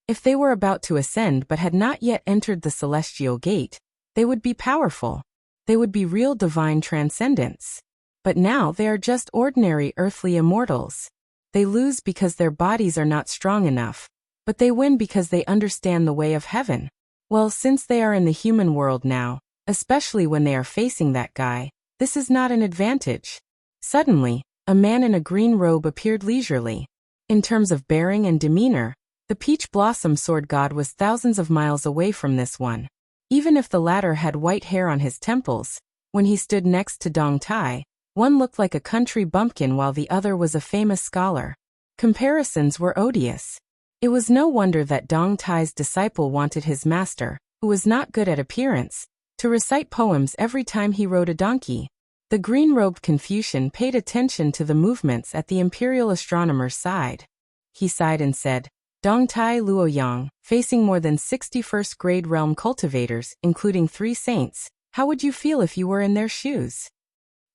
If they were about to ascend but had not yet entered the celestial gate, they would be powerful. They would be real divine transcendents. But now they are just ordinary earthly immortals. They lose because their bodies are not strong enough, but they win because they understand the way of heaven. Well, since they are in the human world now, especially when they are facing that guy, this is not an advantage." Suddenly, a man in a green robe appeared leisurely. In terms of bearing and demeanor, the Peach Blossom Sword God was thousands of miles away from this one. Even if the latter had white hair on his temples, when he stood next to Dong Tai, one looked like a country bumpkin while the other was a famous scholar. Comparisons were odious. It was no wonder that Dong Tai's disciple wanted his master, who was not good at appearance, to recite poems every time he rode a donkey. The green-robed Confucian paid attention to the movements at the imperial astronomer's side. He sighed and said, "Dong Tai Luo Yang, facing more than 60 first-grade realm cultivators, including 3 saints, how would you feel if you were in their shoes?"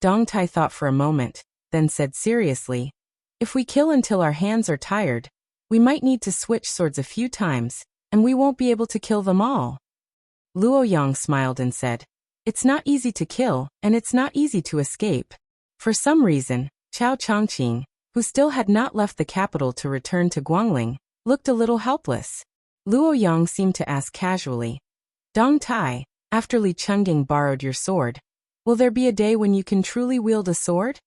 Dong Tai thought for a moment, then said seriously, "If we kill until our hands are tired, we might need to switch swords a few times, and we won't be able to kill them all." Luo Yang smiled and said, "It's not easy to kill, and it's not easy to escape." For some reason, Chao Chongqing, who still had not left the capital to return to Guangling, looked a little helpless. Luo Yang seemed to ask casually, "Dong Tai, after Li Chungang borrowed your sword, will there be a day when you can truly wield a sword?"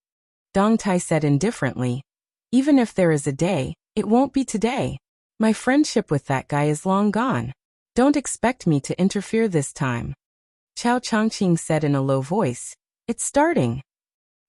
Dong Tai said indifferently, "Even if there is a day, it won't be today. My friendship with that guy is long gone. Don't expect me to interfere this time." Chao Chongqing said in a low voice, "It's starting."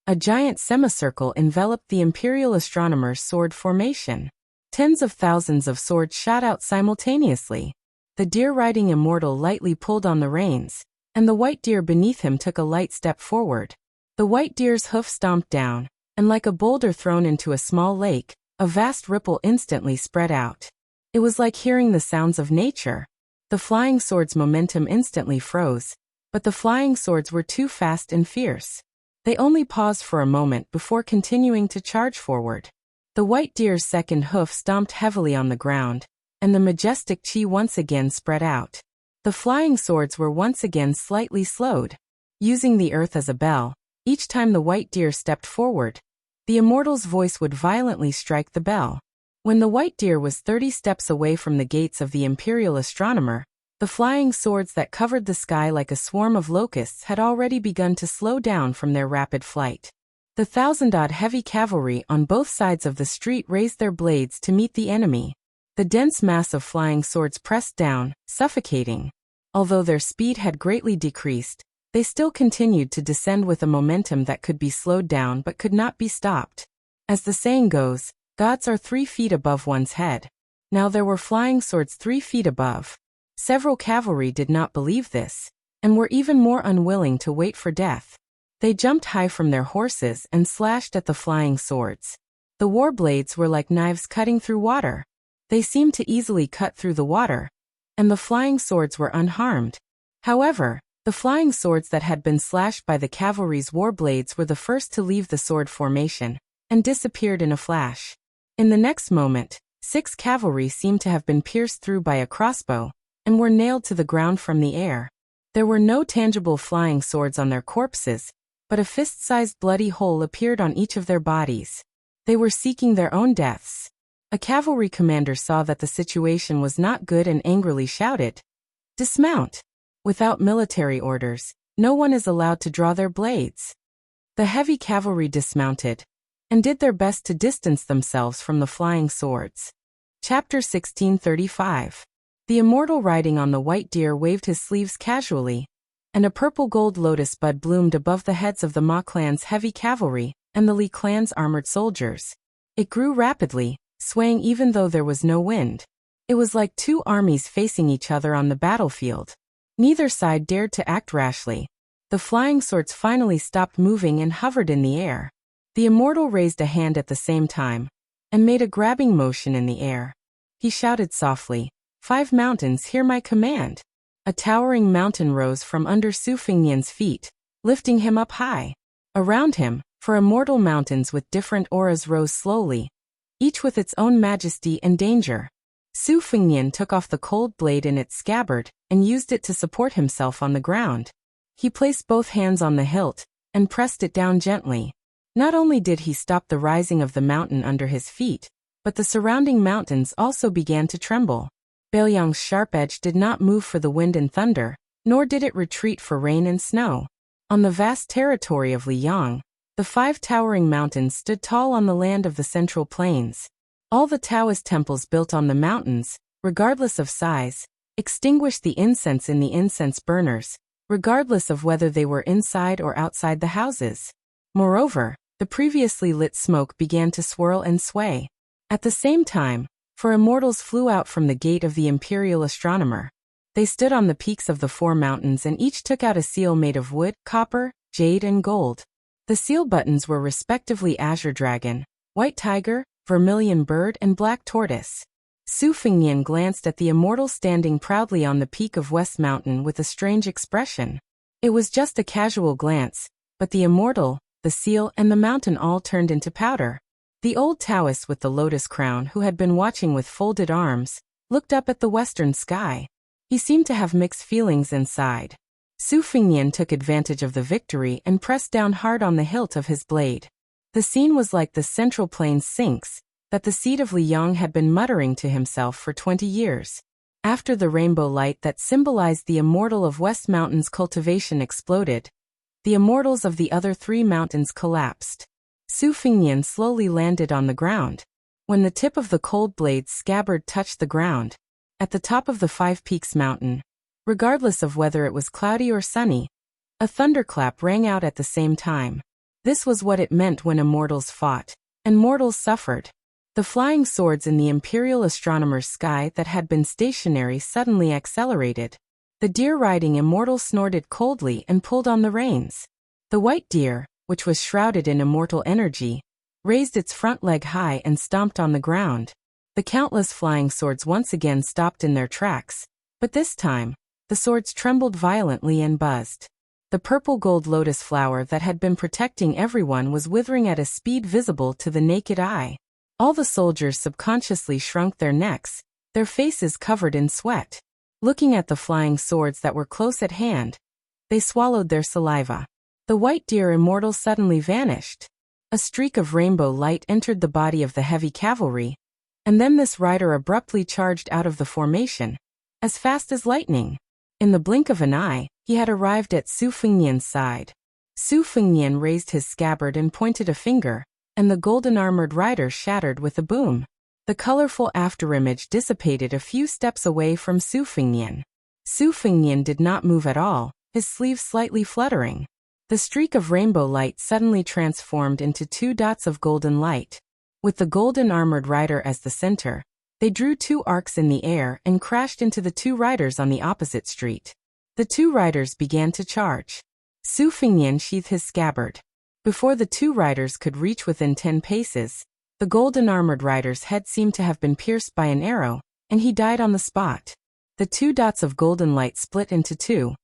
A giant semicircle enveloped the imperial astronomer's sword formation. Tens of thousands of swords shot out simultaneously. The deer-riding immortal lightly pulled on the reins, and the white deer beneath him took a light step forward. The white deer's hoof stomped down, and like a boulder thrown into a small lake, a vast ripple instantly spread out. It was like hearing the sounds of nature. The flying sword's momentum instantly froze, but the flying swords were too fast and fierce. They only paused for a moment before continuing to charge forward. The white deer's second hoof stomped heavily on the ground, and the majestic chi once again spread out. The flying swords were once again slightly slowed. Using the earth as a bell, Each time the white deer stepped forward, the immortal's voice would violently strike the bell. When the white deer was 30 steps away from the gates of the imperial astronomer, the flying swords that covered the sky like a swarm of locusts had already begun to slow down from their rapid flight. The 1,000-odd heavy cavalry on both sides of the street raised their blades to meet the enemy. The dense mass of flying swords pressed down, suffocating. Although their speed had greatly decreased, they still continued to descend with a momentum that could be slowed down but could not be stopped. As the saying goes, gods are 3 feet above one's head. Now there were flying swords 3 feet above. Several cavalry did not believe this, and were even more unwilling to wait for death. They jumped high from their horses and slashed at the flying swords. The war blades were like knives cutting through water. They seemed to easily cut through the water, and the flying swords were unharmed. However, the flying swords that had been slashed by the cavalry's war blades were the first to leave the sword formation, and disappeared in a flash. In the next moment, 6 cavalry seemed to have been pierced through by a crossbow, and were nailed to the ground from the air. There were no tangible flying swords on their corpses, but a fist-sized bloody hole appeared on each of their bodies. They were seeking their own deaths. A cavalry commander saw that the situation was not good and angrily shouted, "Dismount!" Without military orders, no one is allowed to draw their blades. The heavy cavalry dismounted, and did their best to distance themselves from the flying swords. Chapter 1635. The immortal riding on the white deer waved his sleeves casually, and a purple-gold lotus bud bloomed above the heads of the Ma clan's heavy cavalry and the Li clan's armored soldiers. It grew rapidly, swaying even though there was no wind. It was like 2 armies facing each other on the battlefield. Neither side dared to act rashly. The flying swords finally stopped moving and hovered in the air. The immortal raised a hand at the same time, and made a grabbing motion in the air. He shouted softly, "5 mountains, hear my command!" A towering mountain rose from under Su Fengnian's feet, lifting him up high. Around him, 4 immortal mountains with different auras rose slowly, each with its own majesty and danger. Su Fengnian took off the cold blade in its scabbard, and used it to support himself on the ground. He placed both hands on the hilt, and pressed it down gently. Not only did he stop the rising of the mountain under his feet, but the surrounding mountains also began to tremble. Baoyang's sharp edge did not move for the wind and thunder, nor did it retreat for rain and snow. On the vast territory of Liyang, the 5 towering mountains stood tall on the land of the Central Plains. All the Taoist temples built on the mountains, regardless of size, extinguished the incense in the incense burners, regardless of whether they were inside or outside the houses. Moreover, the previously lit smoke began to swirl and sway. At the same time, 4 immortals flew out from the gate of the imperial astronomer. They stood on the peaks of the 4 mountains and each took out a seal made of wood, copper, jade and gold. The seal buttons were respectively azure dragon, white tiger, vermilion bird and black tortoise. Su Fengnian glanced at the immortal standing proudly on the peak of West Mountain with a strange expression. It was just a casual glance, but the immortal, the seal and the mountain all turned into powder. The old Taoist with the lotus crown, who had been watching with folded arms, looked up at the western sky. He seemed to have mixed feelings inside. Su Fengnian took advantage of the victory and pressed down hard on the hilt of his blade. The scene was like the Central Plains sinks, that the seed of Liyang had been muttering to himself for 20 years. After the rainbow light that symbolized the immortal of West Mountain's cultivation exploded, the immortals of the other 3 mountains collapsed. Su Fengnian slowly landed on the ground. When the tip of the cold blade's scabbard touched the ground, at the top of the 5 Peaks mountain, regardless of whether it was cloudy or sunny, a thunderclap rang out at the same time. This was what it meant when immortals fought, and mortals suffered. The flying swords in the imperial astronomer's sky that had been stationary suddenly accelerated. The deer-riding immortal snorted coldly and pulled on the reins. The white deer, which was shrouded in immortal energy, raised its front leg high and stomped on the ground. The countless flying swords once again stopped in their tracks, but this time, the swords trembled violently and buzzed. The purple-gold lotus flower that had been protecting everyone was withering at a speed visible to the naked eye. All the soldiers subconsciously shrunk their necks, their faces covered in sweat. Looking at the flying swords that were close at hand, they swallowed their saliva. The white deer immortal suddenly vanished. A streak of rainbow light entered the body of the heavy cavalry, and then this rider abruptly charged out of the formation, as fast as lightning. In the blink of an eye, he had arrived at Su Fengnian's side. Su Fengnian raised his scabbard and pointed a finger, and the golden-armored rider shattered with a boom. The colorful afterimage dissipated a few steps away from Su Fengnian. Su Fengnian did not move at all, his sleeves slightly fluttering. The streak of rainbow light suddenly transformed into 2 dots of golden light. With the golden-armored rider as the center, they drew 2 arcs in the air and crashed into the 2 riders on the opposite street. The 2 riders began to charge. Su Fengnian sheathed his scabbard. Before the 2 riders could reach within 10 paces, the golden-armored rider's head seemed to have been pierced by an arrow, and he died on the spot. The 2 dots of golden light split into 2,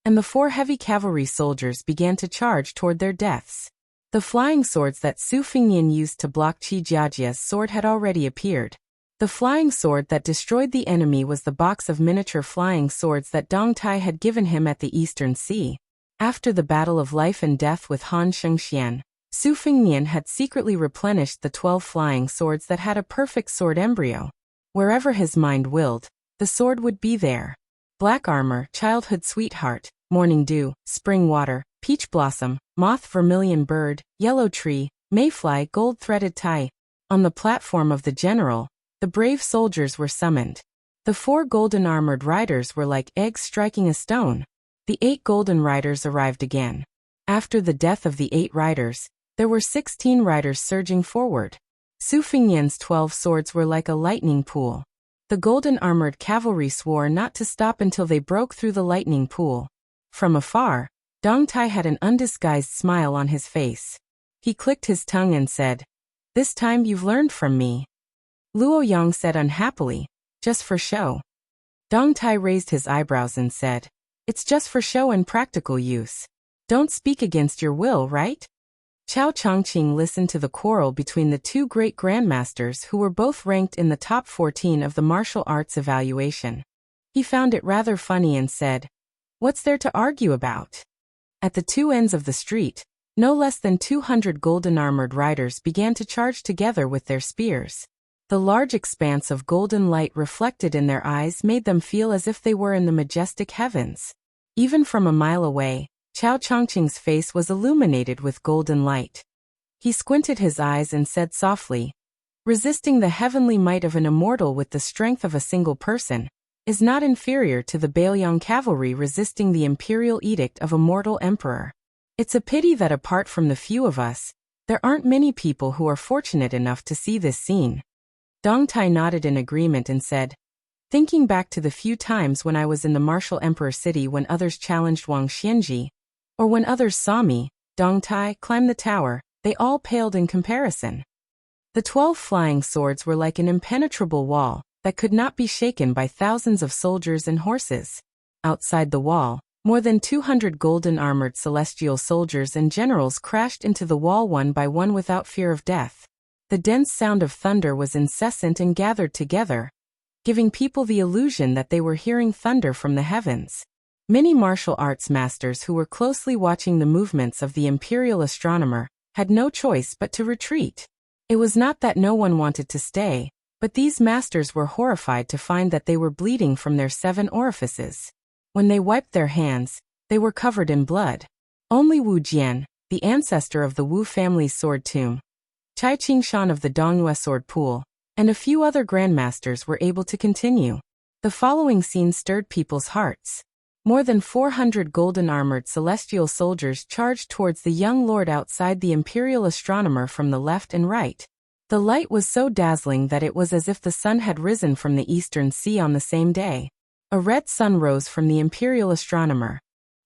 and the 4 heavy cavalry soldiers began to charge toward their deaths. The flying swords that Su Fengnian used to block Qi Jiajia's sword had already appeared. The flying sword that destroyed the enemy was the box of miniature flying swords that Dong Tai had given him at the Eastern Sea. After the battle of life and death with Han Shengxian, Su Fengnian had secretly replenished the 12 flying swords that had a perfect sword embryo. Wherever his mind willed, the sword would be there. Black armor, childhood sweetheart, morning dew, spring water, peach blossom, moth vermilion bird, yellow tree, mayfly gold-threaded tie. On the platform of the general, the brave soldiers were summoned. The 4 golden-armored riders were like eggs striking a stone. The 8 golden riders arrived again. After the death of the 8 riders, there were 16 riders surging forward. Su Fengnian's 12 swords were like a lightning pool. The golden-armored cavalry swore not to stop until they broke through the lightning pool. From afar, Dong Tai had an undisguised smile on his face. He clicked his tongue and said, "This time you've learned from me." Luo Yang said unhappily, "Just for show." Dong Tai raised his eyebrows and said, "It's just for show and practical use. Don't speak against your will, right?" Chao Chongqing listened to the quarrel between the 2 great grandmasters who were both ranked in the top 14 of the martial arts evaluation. He found it rather funny and said, "What's there to argue about?" At the 2 ends of the street, no less than 200 golden-armored riders began to charge together with their spears. The large expanse of golden light reflected in their eyes made them feel as if they were in the majestic heavens. Even from a mile away, Chao Chongqing's face was illuminated with golden light. He squinted his eyes and said softly, "Resisting the heavenly might of an immortal with the strength of a single person is not inferior to the Bailiang cavalry resisting the imperial edict of a mortal emperor. It's a pity that apart from the few of us, there aren't many people who are fortunate enough to see this scene." Dong Tai nodded in agreement and said, "Thinking back to the few times when I was in the martial emperor city when others challenged Wang Xianji, or when others saw me, Dong Tai, climb the tower, they all paled in comparison." The 12 flying swords were like an impenetrable wall that could not be shaken by thousands of soldiers and horses. Outside the wall, more than 200 golden-armored celestial soldiers and generals crashed into the wall one by one without fear of death. The dense sound of thunder was incessant and gathered together, giving people the illusion that they were hearing thunder from the heavens. Many martial arts masters who were closely watching the movements of the imperial astronomer had no choice but to retreat. It was not that no one wanted to stay, but these masters were horrified to find that they were bleeding from their 7 orifices. When they wiped their hands, they were covered in blood. Only Wu Jian, the ancestor of the Wu family's sword tomb, Chai Qingshan of the Dongyue sword pool, and a few other grandmasters were able to continue. The following scene stirred people's hearts. More than 400 golden-armored celestial soldiers charged towards the young lord outside the imperial astronomer from the left and right. The light was so dazzling that it was as if the sun had risen from the Eastern Sea on the same day. A red sun rose from the imperial astronomer.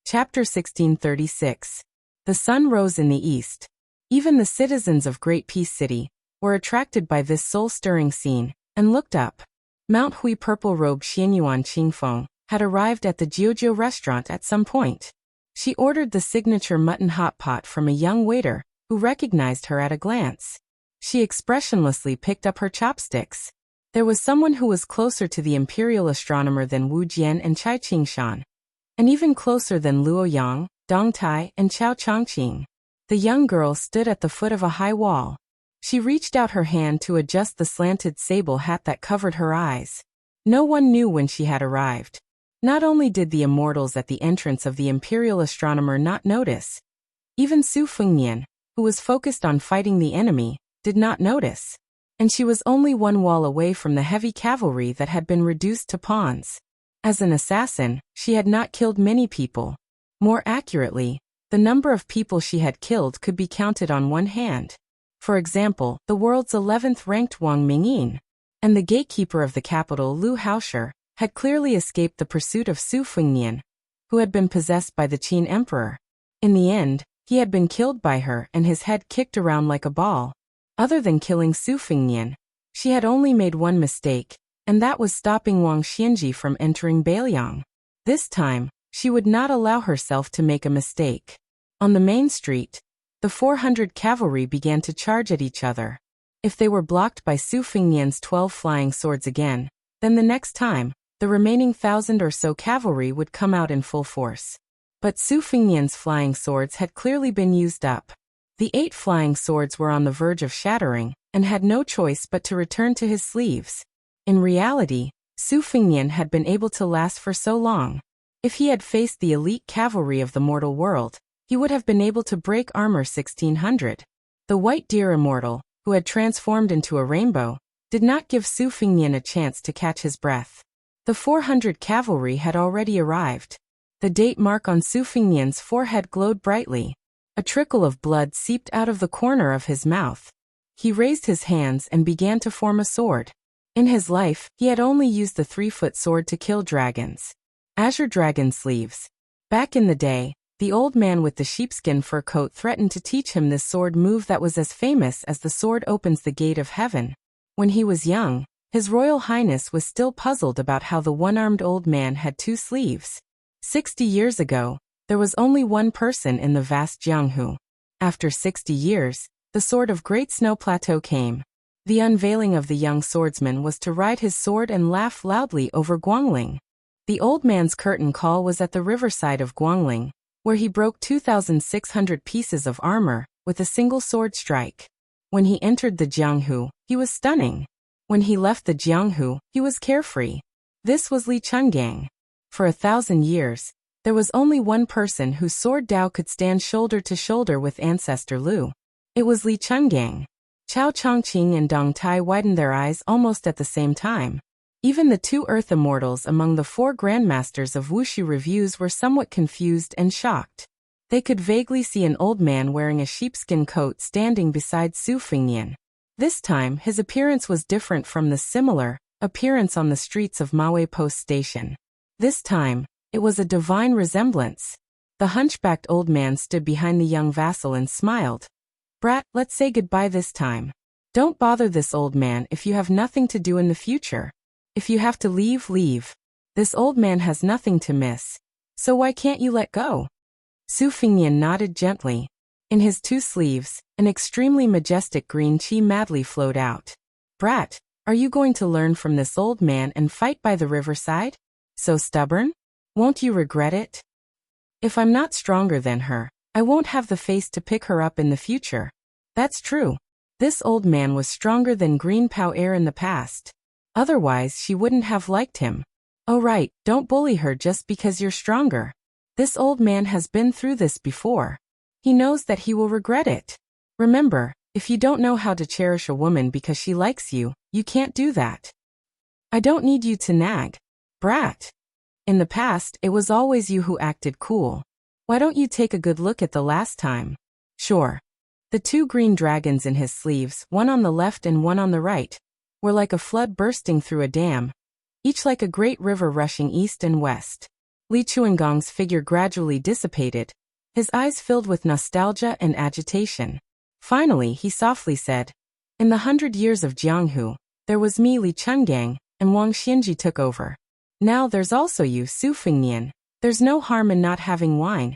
Chapter 1636. The sun rose in the east. Even the citizens of Great Peace City were attracted by this soul-stirring scene, and looked up. Mount Hui purple-robed Xianyuan Qingfeng had arrived at the Jiujiu restaurant at some point. She ordered the signature mutton hot pot from a young waiter, who recognized her at a glance. She expressionlessly picked up her chopsticks. There was someone who was closer to the imperial astronomer than Wu Jian and Chai Qingshan, and even closer than Luo Yang, Dong Tai, and Chao Chongqing. The young girl stood at the foot of a high wall. She reached out her hand to adjust the slanted sable hat that covered her eyes. No one knew when she had arrived. Not only did the immortals at the entrance of the imperial astronomer not notice, even Su Fengnian, who was focused on fighting the enemy, did not notice. And she was only one wall away from the heavy cavalry that had been reduced to pawns. As an assassin, she had not killed many people. More accurately, the number of people she had killed could be counted on one hand. For example, the world's 11th ranked Wang Mingyin, and the gatekeeper of the capital Lu Haosher, had clearly escaped the pursuit of Su Fengnian, who had been possessed by the Qin emperor. In the end, he had been killed by her and his head kicked around like a ball. Other than killing Su Fengnian, she had only made one mistake, and that was stopping Wang Xianji from entering Beiliang. This time, she would not allow herself to make a mistake. On the main street, the 400 cavalry began to charge at each other. If they were blocked by Su Fengnian's 12 flying swords again, then the next time, the remaining 1,000 or so cavalry would come out in full force. But Su Fengnian's flying swords had clearly been used up. The 8 flying swords were on the verge of shattering, and had no choice but to return to his sleeves. In reality, Su Fengnian had been able to last for so long. If he had faced the elite cavalry of the mortal world, he would have been able to break armor 1600. The white deer immortal, who had transformed into a rainbow, did not give Su Fengnian a chance to catch his breath. The 400 cavalry had already arrived. The date mark on Su Fengnian's forehead glowed brightly. A trickle of blood seeped out of the corner of his mouth. He raised his hands and began to form a sword. In his life, he had only used the 3-foot sword to kill dragons. Azure dragon sleeves. Back in the day, the old man with the sheepskin fur coat threatened to teach him this sword move that was as famous as the sword opens the gate of heaven. When he was young, His Royal Highness was still puzzled about how the one-armed old man had 2 sleeves. 60 years ago, there was only one person in the vast Jianghu. After 60 years, the Sword of Great Snow Plateau came. The unveiling of the young swordsman was to ride his sword and laugh loudly over Guangling. The old man's curtain call was at the riverside of Guangling, where he broke 2,600 pieces of armor with a single sword strike. When he entered the Jianghu, he was stunning. When he left the Jianghu, he was carefree. This was Li Chungang. For 1,000 years, there was only one person whose sword Dao could stand shoulder to shoulder with ancestor Lu. It was Li Chungang. Chao Chongqing and Dong Tai widened their eyes almost at the same time. Even the 2 earth immortals among the 4 grandmasters of Wuxia reviews were somewhat confused and shocked. They could vaguely see an old man wearing a sheepskin coat standing beside Su Fengnian. This time, his appearance was different from the similar appearance on the streets of Maui Post Station. This time, it was a divine resemblance. The hunchbacked old man stood behind the young vassal and smiled. "Brat, let's say goodbye this time. Don't bother this old man if you have nothing to do in the future. If you have to leave, leave. This old man has nothing to miss. So why can't you let go?" Su Fengnian nodded gently. In his 2 sleeves, an extremely majestic green qi madly flowed out. "Brat, are you going to learn from this old man and fight by the riverside? So stubborn? Won't you regret it? If I'm not stronger than her, I won't have the face to pick her up in the future." That's true. This old man was stronger than Green Pao Air in the past. Otherwise, she wouldn't have liked him. Oh right, don't bully her just because you're stronger. This old man has been through this before. He knows that he will regret it. Remember, if you don't know how to cherish a woman because she likes you, you can't do that. I don't need you to nag. Brat. In the past, it was always you who acted cool. Why don't you take a good look at the last time? Sure. The 2 green dragons in his sleeves, one on the left and one on the right, were like a flood bursting through a dam, each like a great river rushing east and west. Li Chuangong's figure gradually dissipated, his eyes filled with nostalgia and agitation. Finally, he softly said, "In the 100 years of Jianghu, there was me, Li Chungang, and Wang Xianji took over. Now there's also you, Su Fengnian. There's no harm in not having wine."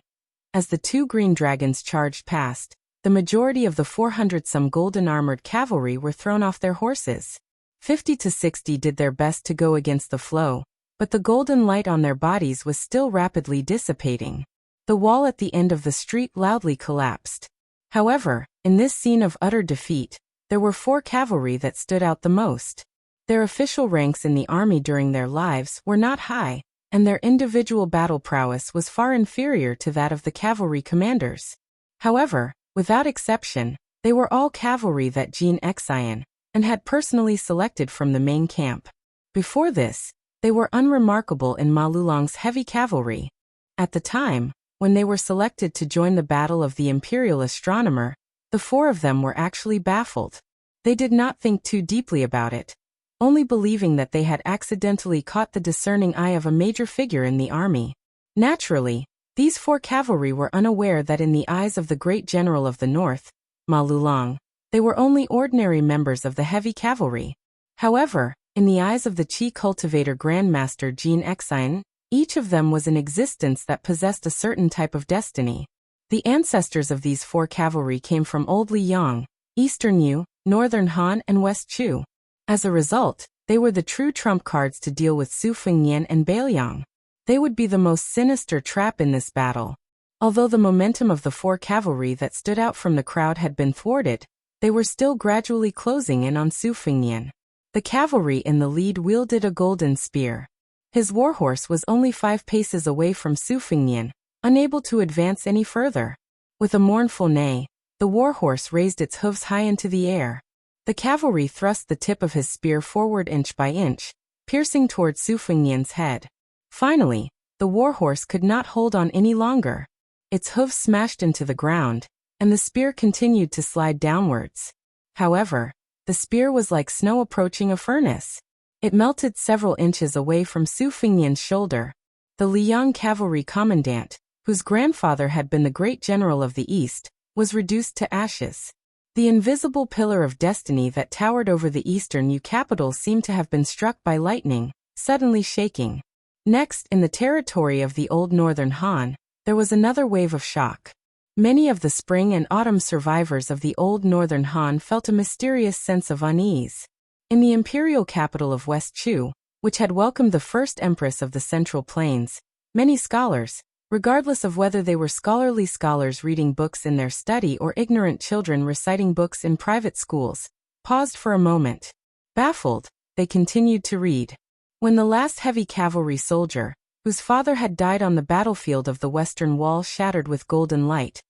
As the 2 green dragons charged past, the majority of the 400-some golden-armored cavalry were thrown off their horses. 50 to 60 did their best to go against the flow, but the golden light on their bodies was still rapidly dissipating. The wall at the end of the street loudly collapsed. However, in this scene of utter defeat, there were 4 cavalry that stood out the most. Their official ranks in the army during their lives were not high, and their individual battle prowess was far inferior to that of the cavalry commanders. However, without exception, they were all cavalry that Jin Xian and had personally selected from the main camp. Before this, they were unremarkable in Ma Lulong's heavy cavalry. At the time, when they were selected to join the battle of the Imperial Astronomer, the 4 of them were actually baffled. They did not think too deeply about it, only believing that they had accidentally caught the discerning eye of a major figure in the army. Naturally, these 4 cavalry were unaware that in the eyes of the great general of the north, Ma Lulong, they were only ordinary members of the heavy cavalry. However, in the eyes of the Qi cultivator Grandmaster Jin Xian, each of them was an existence that possessed a certain type of destiny. The ancestors of these 4 cavalry came from Old Liang, Eastern Yu, Northern Han and West Chu. As a result, they were the true trump cards to deal with Su Fengnian and Beiliang. They would be the most sinister trap in this battle. Although the momentum of the 4 cavalry that stood out from the crowd had been thwarted, they were still gradually closing in on Su Fengnian. The cavalry in the lead wielded a golden spear. His warhorse was only 5 paces away from Su Fengnian, unable to advance any further. With a mournful neigh, the warhorse raised its hooves high into the air. The cavalry thrust the tip of his spear forward inch by inch, piercing toward Su Fengnian's head. Finally, the warhorse could not hold on any longer. Its hooves smashed into the ground, and the spear continued to slide downwards. However, the spear was like snow approaching a furnace. It melted several inches away from Su Fengnian's shoulder. The Liang cavalry commandant, whose grandfather had been the great general of the East, was reduced to ashes. The invisible pillar of destiny that towered over the Eastern Yu capital seemed to have been struck by lightning, suddenly shaking. Next, in the territory of the old Northern Han, there was another wave of shock. Many of the spring and autumn survivors of the old Northern Han felt a mysterious sense of unease. In the imperial capital of West Chu, which had welcomed the first empress of the Central Plains, many scholars, regardless of whether they were scholarly scholars reading books in their study or ignorant children reciting books in private schools, paused for a moment. Baffled, they continued to read. When the last heavy cavalry soldier, whose father had died on the battlefield of the Western Wall, shattered with golden light,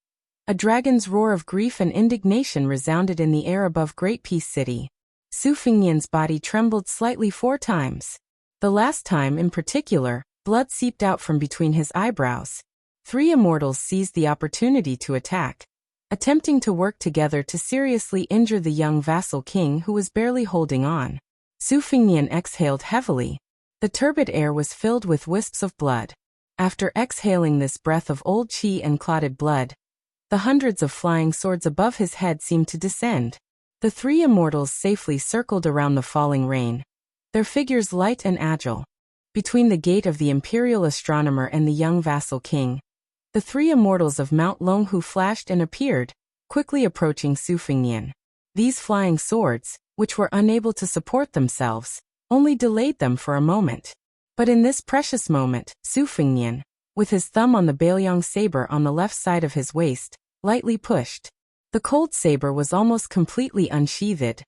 a dragon's roar of grief and indignation resounded in the air above Great Peace City. Su Fengnian's body trembled slightly 4 times. The last time in particular, blood seeped out from between his eyebrows. 3 immortals seized the opportunity to attack, attempting to work together to seriously injure the young vassal king who was barely holding on. Su Fengnian exhaled heavily. The turbid air was filled with wisps of blood. After exhaling this breath of old qi and clotted blood, the hundreds of flying swords above his head seemed to descend. The 3 immortals safely circled around the falling rain, their figures light and agile. Between the gate of the imperial astronomer and the young vassal king, the 3 immortals of Mount Longhu flashed and appeared, quickly approaching Su Fengnian. These flying swords, which were unable to support themselves, only delayed them for a moment. But in this precious moment, Su Fengnian, with his thumb on the Beiliang saber on the left side of his waist, lightly pushed. The cold saber was almost completely unsheathed,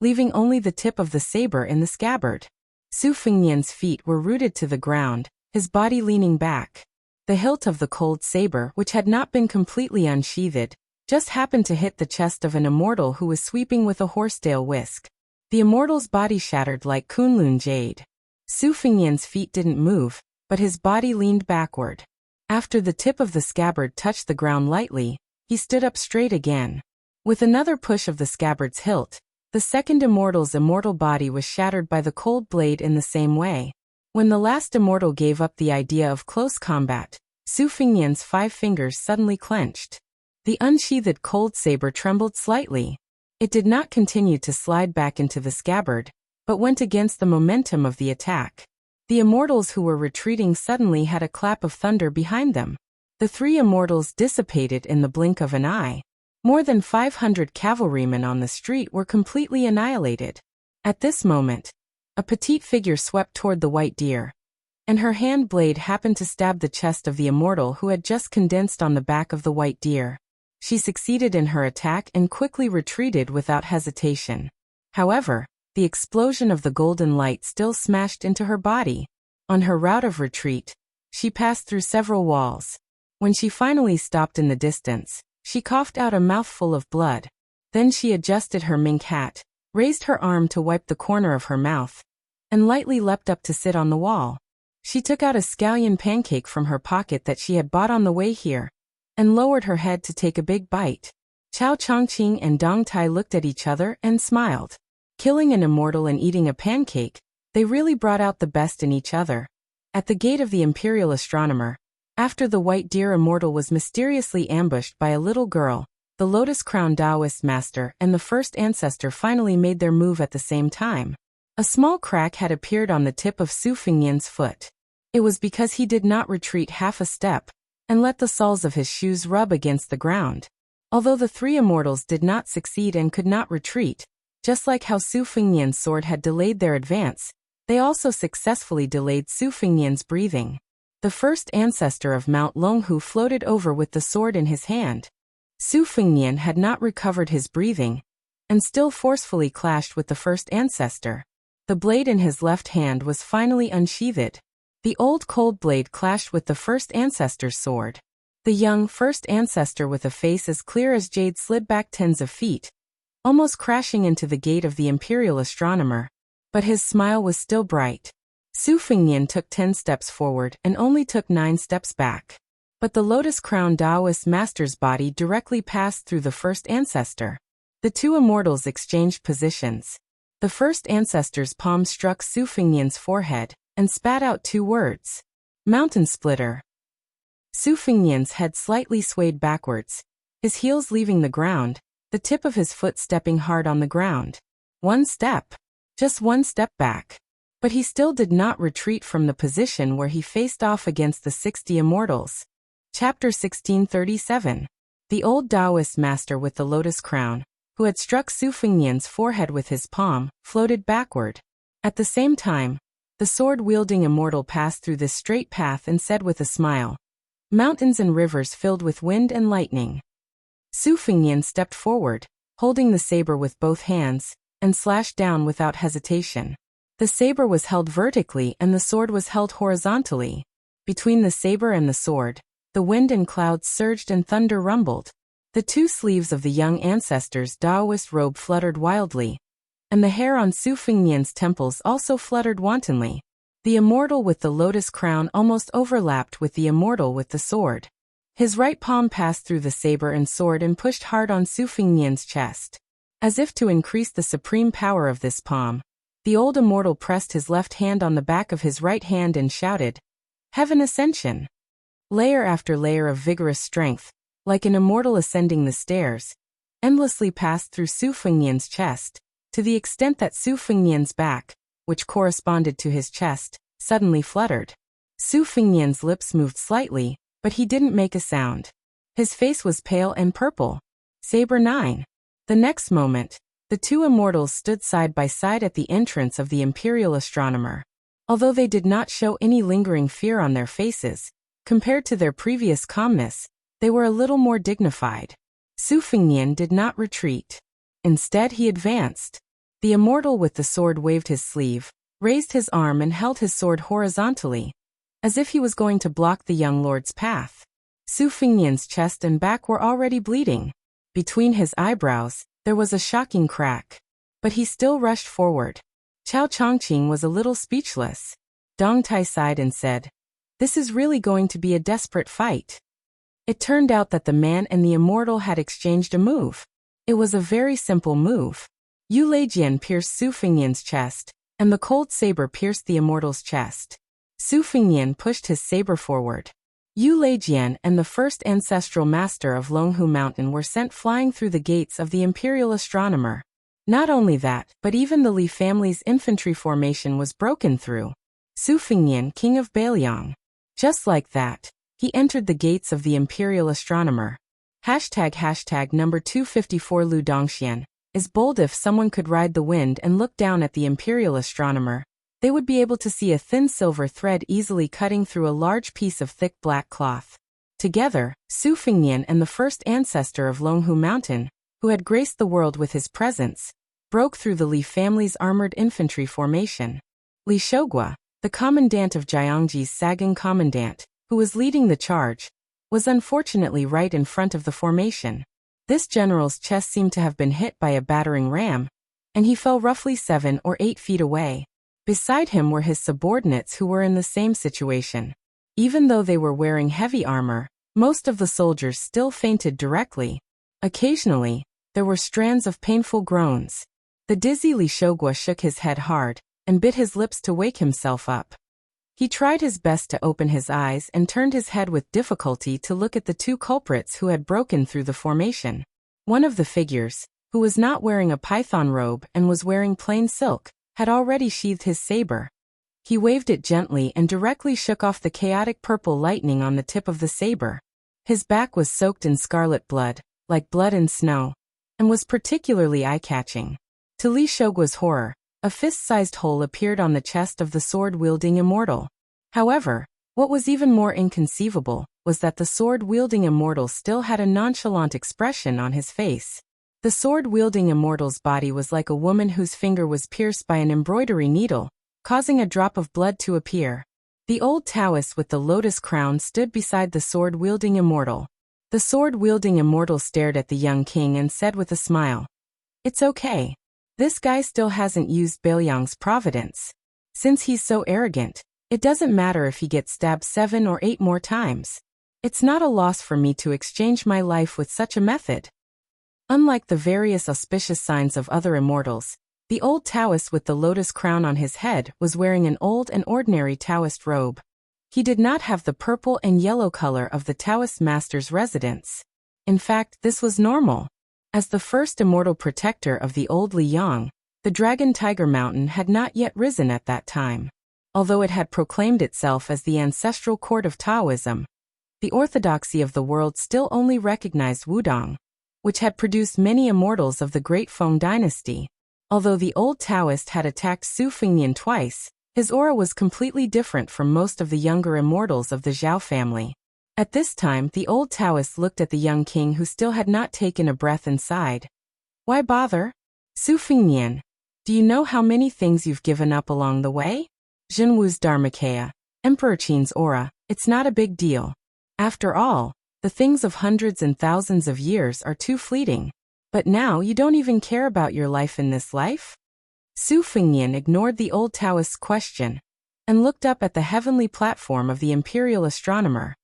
leaving only the tip of the saber in the scabbard. Su Fengnian's feet were rooted to the ground, his body leaning back. The hilt of the cold saber, which had not been completely unsheathed, just happened to hit the chest of an immortal who was sweeping with a horsetail whisk. The immortal's body shattered like Kunlun jade. Su Fengnian's feet didn't move, but his body leaned backward. After the tip of the scabbard touched the ground lightly, he stood up straight again. With another push of the scabbard's hilt, the second immortal's immortal body was shattered by the cold blade in the same way. When the last immortal gave up the idea of close combat, Su Fengnian's 5 fingers suddenly clenched. The unsheathed cold saber trembled slightly. It did not continue to slide back into the scabbard, but went against the momentum of the attack. The immortals who were retreating suddenly had a clap of thunder behind them. The 3 immortals dissipated in the blink of an eye. More than 500 cavalrymen on the street were completely annihilated. At this moment, a petite figure swept toward the white deer, and her hand blade happened to stab the chest of the immortal who had just condensed on the back of the white deer. She succeeded in her attack and quickly retreated without hesitation. However, the explosion of the golden light still smashed into her body. On her route of retreat, she passed through several walls. When she finally stopped in the distance, she coughed out a mouthful of blood. Then she adjusted her mink hat, raised her arm to wipe the corner of her mouth, and lightly leapt up to sit on the wall. She took out a scallion pancake from her pocket that she had bought on the way here, and lowered her head to take a big bite. Chao Chongqing and Dong Tai looked at each other and smiled. Killing an immortal and eating a pancake, they really brought out the best in each other. At the gate of the Imperial Astronomer, after the white deer immortal was mysteriously ambushed by a little girl, the Lotus Crown Taoist master and the first ancestor finally made their move at the same time. A small crack had appeared on the tip of Su Fengnian's foot. It was because he did not retreat half a step and let the soles of his shoes rub against the ground. Although the three immortals did not succeed and could not retreat, just like how Su Fengnian's sword had delayed their advance, they also successfully delayed Su Fengnian's breathing. The first ancestor of Mount Longhu floated over with the sword in his hand. Su Fengnian had not recovered his breathing, and still forcefully clashed with the first ancestor. The blade in his left hand was finally unsheathed. The old cold blade clashed with the first ancestor's sword. The young first ancestor with a face as clear as jade slid back tens of feet, almost crashing into the gate of the Imperial Astronomer. But his smile was still bright. Su Fengnian took 10 steps forward and only took 9 steps back. But the Lotus Crown Taoist master's body directly passed through the first ancestor. The two immortals exchanged positions. The first ancestor's palm struck Su Fengnian's forehead and spat out 2 words. Mountain Splitter. Su Fengnian's head slightly swayed backwards, his heels leaving the ground, the tip of his foot stepping hard on the ground. 1 step. Just 1 step back. But he still did not retreat from the position where he faced off against the 60 immortals. Chapter 1637. The old Taoist master with the lotus crown, who had struck Su Fengnian's forehead with his palm, floated backward. At the same time, the sword-wielding immortal passed through this straight path and said with a smile, "Mountains and rivers filled with wind and lightning." Su Fengnian stepped forward, holding the saber with both hands, and slashed down without hesitation. The saber was held vertically and the sword was held horizontally. Between the saber and the sword, the wind and clouds surged and thunder rumbled. The 2 sleeves of the young ancestor's Taoist robe fluttered wildly, and the hair on Su Fengnian's temples also fluttered wantonly. The immortal with the lotus crown almost overlapped with the immortal with the sword. His right palm passed through the saber and sword and pushed hard on Su Fengnian's chest. As if to increase the supreme power of this palm, the old immortal pressed his left hand on the back of his right hand and shouted, "Heaven Ascension!" Layer after layer of vigorous strength, like an immortal ascending the stairs, endlessly passed through Su Fengnian's chest, to the extent that Su Fengnian's back, which corresponded to his chest, suddenly fluttered. Su Fengnian's lips moved slightly, but he didn't make a sound. His face was pale and purple. Saber 9. The next moment, the 2 immortals stood side by side at the entrance of the Imperial Astronomer. Although they did not show any lingering fear on their faces, compared to their previous calmness, they were a little more dignified. Su Fengnian did not retreat. Instead, he advanced. The immortal with the sword waved his sleeve, raised his arm and held his sword horizontally, as if he was going to block the young lord's path. Su Fengnian's chest and back were already bleeding. Between his eyebrows, there was a shocking crack. But he still rushed forward. Chao Chongqing was a little speechless. Dong Tai sighed and said, "This is really going to be a desperate fight." It turned out that the man and the immortal had exchanged a move. It was a very simple move. Yu Leijian pierced Su Fengnian's chest, and the cold saber pierced the immortal's chest. Su Fengnian pushed his saber forward. Yu Leijian and the first ancestral master of Longhu Mountain were sent flying through the gates of the Imperial Astronomer. Not only that, but even the Li family's infantry formation was broken through. Su Fengnian, king of Bailiang. Just like that, he entered the gates of the Imperial Astronomer. Number 254 Lu Dongxian is bold. If someone could ride the wind and look down at the Imperial Astronomer, they would be able to see a thin silver thread easily cutting through a large piece of thick black cloth. Together, Su Fengnian and the first ancestor of Longhu Mountain, who had graced the world with his presence, broke through the Li family's armored infantry formation. Li Shogua, the commandant of Jiangji's Sagang commandant, who was leading the charge, was unfortunately right in front of the formation. This general's chest seemed to have been hit by a battering ram, and he fell roughly 7 or 8 feet away. Beside him were his subordinates who were in the same situation. Even though they were wearing heavy armor, most of the soldiers still fainted directly. Occasionally, there were strands of painful groans. The dizzy Li Shogua shook his head hard and bit his lips to wake himself up. He tried his best to open his eyes and turned his head with difficulty to look at the 2 culprits who had broken through the formation. One of the figures, who was not wearing a python robe and was wearing plain silk, had already sheathed his saber. He waved it gently and directly shook off the chaotic purple lightning on the tip of the saber. His back was soaked in scarlet blood, like blood in snow, and was particularly eye-catching. To Li Shogua's horror, a fist-sized hole appeared on the chest of the sword-wielding immortal. However, what was even more inconceivable was that the sword-wielding immortal still had a nonchalant expression on his face. The sword-wielding immortal's body was like a woman whose finger was pierced by an embroidery needle, causing a drop of blood to appear. The old Taoist with the lotus crown stood beside the sword-wielding immortal. The sword-wielding immortal stared at the young king and said with a smile, "It's okay. This guy still hasn't used Bailiang's providence. Since he's so arrogant, it doesn't matter if he gets stabbed 7 or 8 more times. It's not a loss for me to exchange my life with such a method." Unlike the various auspicious signs of other immortals, the old Taoist with the lotus crown on his head was wearing an old and ordinary Taoist robe. He did not have the purple and yellow color of the Taoist master's residence. In fact, this was normal. As the first immortal protector of the old Liyang, the Dragon Tiger Mountain had not yet risen at that time. Although it had proclaimed itself as the ancestral court of Taoism, the orthodoxy of the world still only recognized Wudong, which had produced many immortals of the Great Feng dynasty. Although the old Taoist had attacked Su Fengnian twice, his aura was completely different from most of the younger immortals of the Zhao family. At this time, the old Taoist looked at the young king who still had not taken a breath and sighed. "Why bother? Su Fengnian, do you know how many things you've given up along the way? Zhenwu's Dharmakaya, Emperor Qin's aura, it's not a big deal. After all, the things of hundreds and thousands of years are too fleeting. But now you don't even care about your life in this life?" Su Fengnian ignored the old Taoist's question and looked up at the heavenly platform of the imperial astronomer.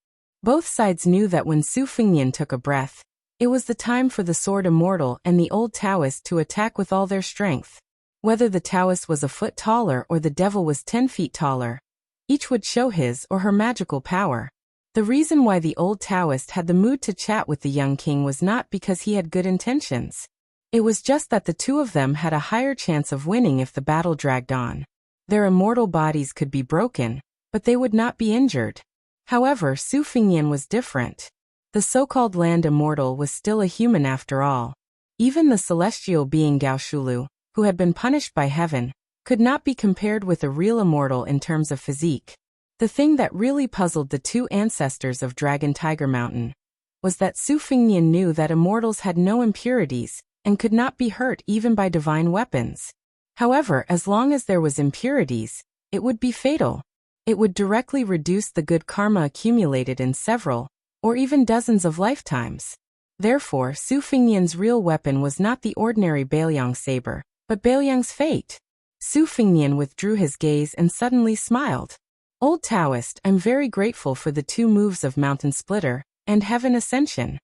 Both sides knew that when Su Fengnian took a breath, it was the time for the sword immortal and the old Taoist to attack with all their strength. Whether the Taoist was a foot taller or the devil was 10 feet taller, each would show his or her magical power. The reason why the old Taoist had the mood to chat with the young king was not because he had good intentions. It was just that the two of them had a higher chance of winning if the battle dragged on. Their immortal bodies could be broken, but they would not be injured. However, Su Fengnian was different. The so-called land immortal was still a human after all. Even the celestial being Gao Shulu, who had been punished by heaven, could not be compared with a real immortal in terms of physique. The thing that really puzzled the 2 ancestors of Dragon Tiger Mountain was that Su Fengnian knew that immortals had no impurities and could not be hurt even by divine weapons. However, as long as there was impurities, it would be fatal. It would directly reduce the good karma accumulated in several, or even dozens of lifetimes. Therefore, Su Fengnian's real weapon was not the ordinary Bailiang saber, but Bailiang's fate. Su Fengnian withdrew his gaze and suddenly smiled. "Old Taoist, I'm very grateful for the 2 moves of Mountain Splitter and Heaven Ascension.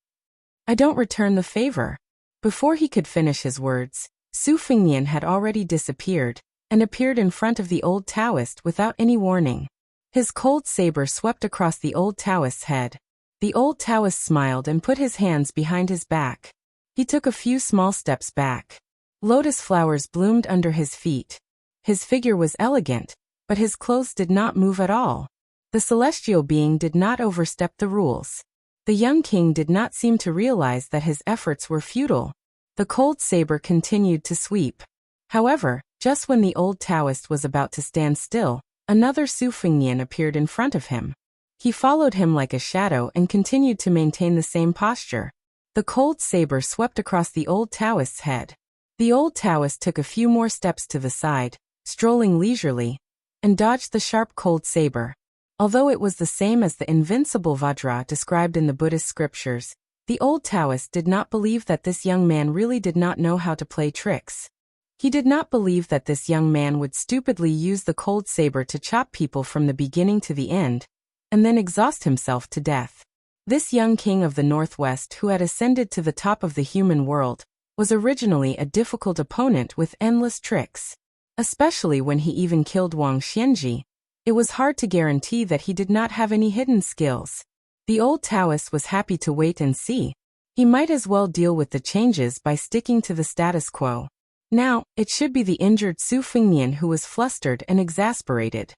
I don't return the favor." Before he could finish his words, Su Fengnian had already disappeared and appeared in front of the old Taoist without any warning. His cold saber swept across the old Taoist's head. The old Taoist smiled and put his hands behind his back. He took a few small steps back. Lotus flowers bloomed under his feet. His figure was elegant, but his clothes did not move at all. The celestial being did not overstep the rules. The young king did not seem to realize that his efforts were futile. The cold saber continued to sweep. However, Just when the old Taoist was about to stand still, another Su Fengnian appeared in front of him. He followed him like a shadow and continued to maintain the same posture. The cold saber swept across the old Taoist's head. The old Taoist took a few more steps to the side, strolling leisurely, and dodged the sharp cold saber. Although it was the same as the invincible Vajra described in the Buddhist scriptures, the old Taoist did not believe that this young man really did not know how to play tricks. He did not believe that this young man would stupidly use the cold saber to chop people from the beginning to the end, and then exhaust himself to death. This young king of the Northwest who had ascended to the top of the human world was originally a difficult opponent with endless tricks. Especially when he even killed Wang Xianji, it was hard to guarantee that he did not have any hidden skills. The old Taoist was happy to wait and see. He might as well deal with the changes by sticking to the status quo. Now, it should be the injured Su Fengnian who was flustered and exasperated.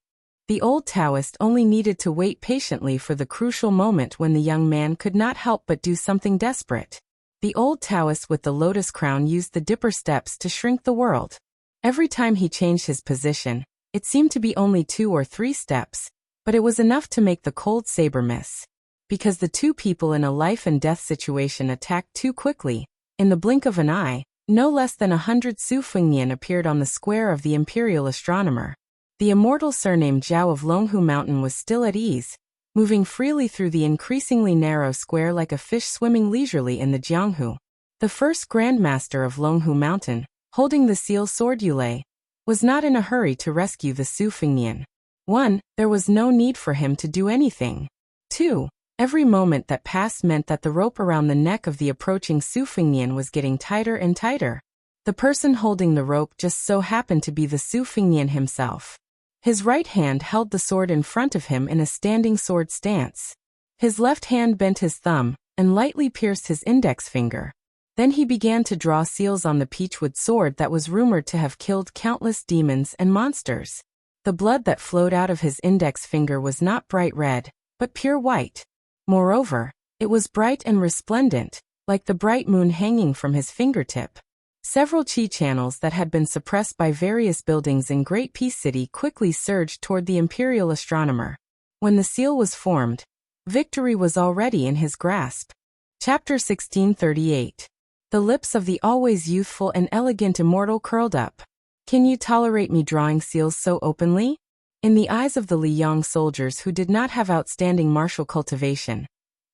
The old Taoist only needed to wait patiently for the crucial moment when the young man could not help but do something desperate. The old Taoist with the lotus crown used the dipper steps to shrink the world. Every time he changed his position, it seemed to be only 2 or 3 steps, but it was enough to make the cold saber miss. Because the two people in a life and death situation attacked too quickly, in the blink of an eye, no less than 100 Su Fengnian appeared on the square of the imperial astronomer. The immortal surname Zhao of Longhu Mountain was still at ease, moving freely through the increasingly narrow square like a fish swimming leisurely in the Jianghu. The first Grandmaster of Longhu Mountain, holding the seal sword Yulei, was not in a hurry to rescue the Su Fengnian. 1. There was no need for him to do anything. 2. Every moment that passed meant that the rope around the neck of the approaching Su Fengnian was getting tighter and tighter. The person holding the rope just so happened to be the Su Fengnian himself. His right hand held the sword in front of him in a standing sword stance. His left hand bent his thumb and lightly pierced his index finger. Then he began to draw seals on the peachwood sword that was rumored to have killed countless demons and monsters. The blood that flowed out of his index finger was not bright red, but pure white. Moreover, it was bright and resplendent, like the bright moon hanging from his fingertip. Several chi channels that had been suppressed by various buildings in Great Peace City quickly surged toward the imperial astronomer. When the seal was formed, victory was already in his grasp. Chapter 1638. The lips of the always youthful and elegant immortal curled up. Can you tolerate me drawing seals so openly? In the eyes of the Liyang soldiers who did not have outstanding martial cultivation,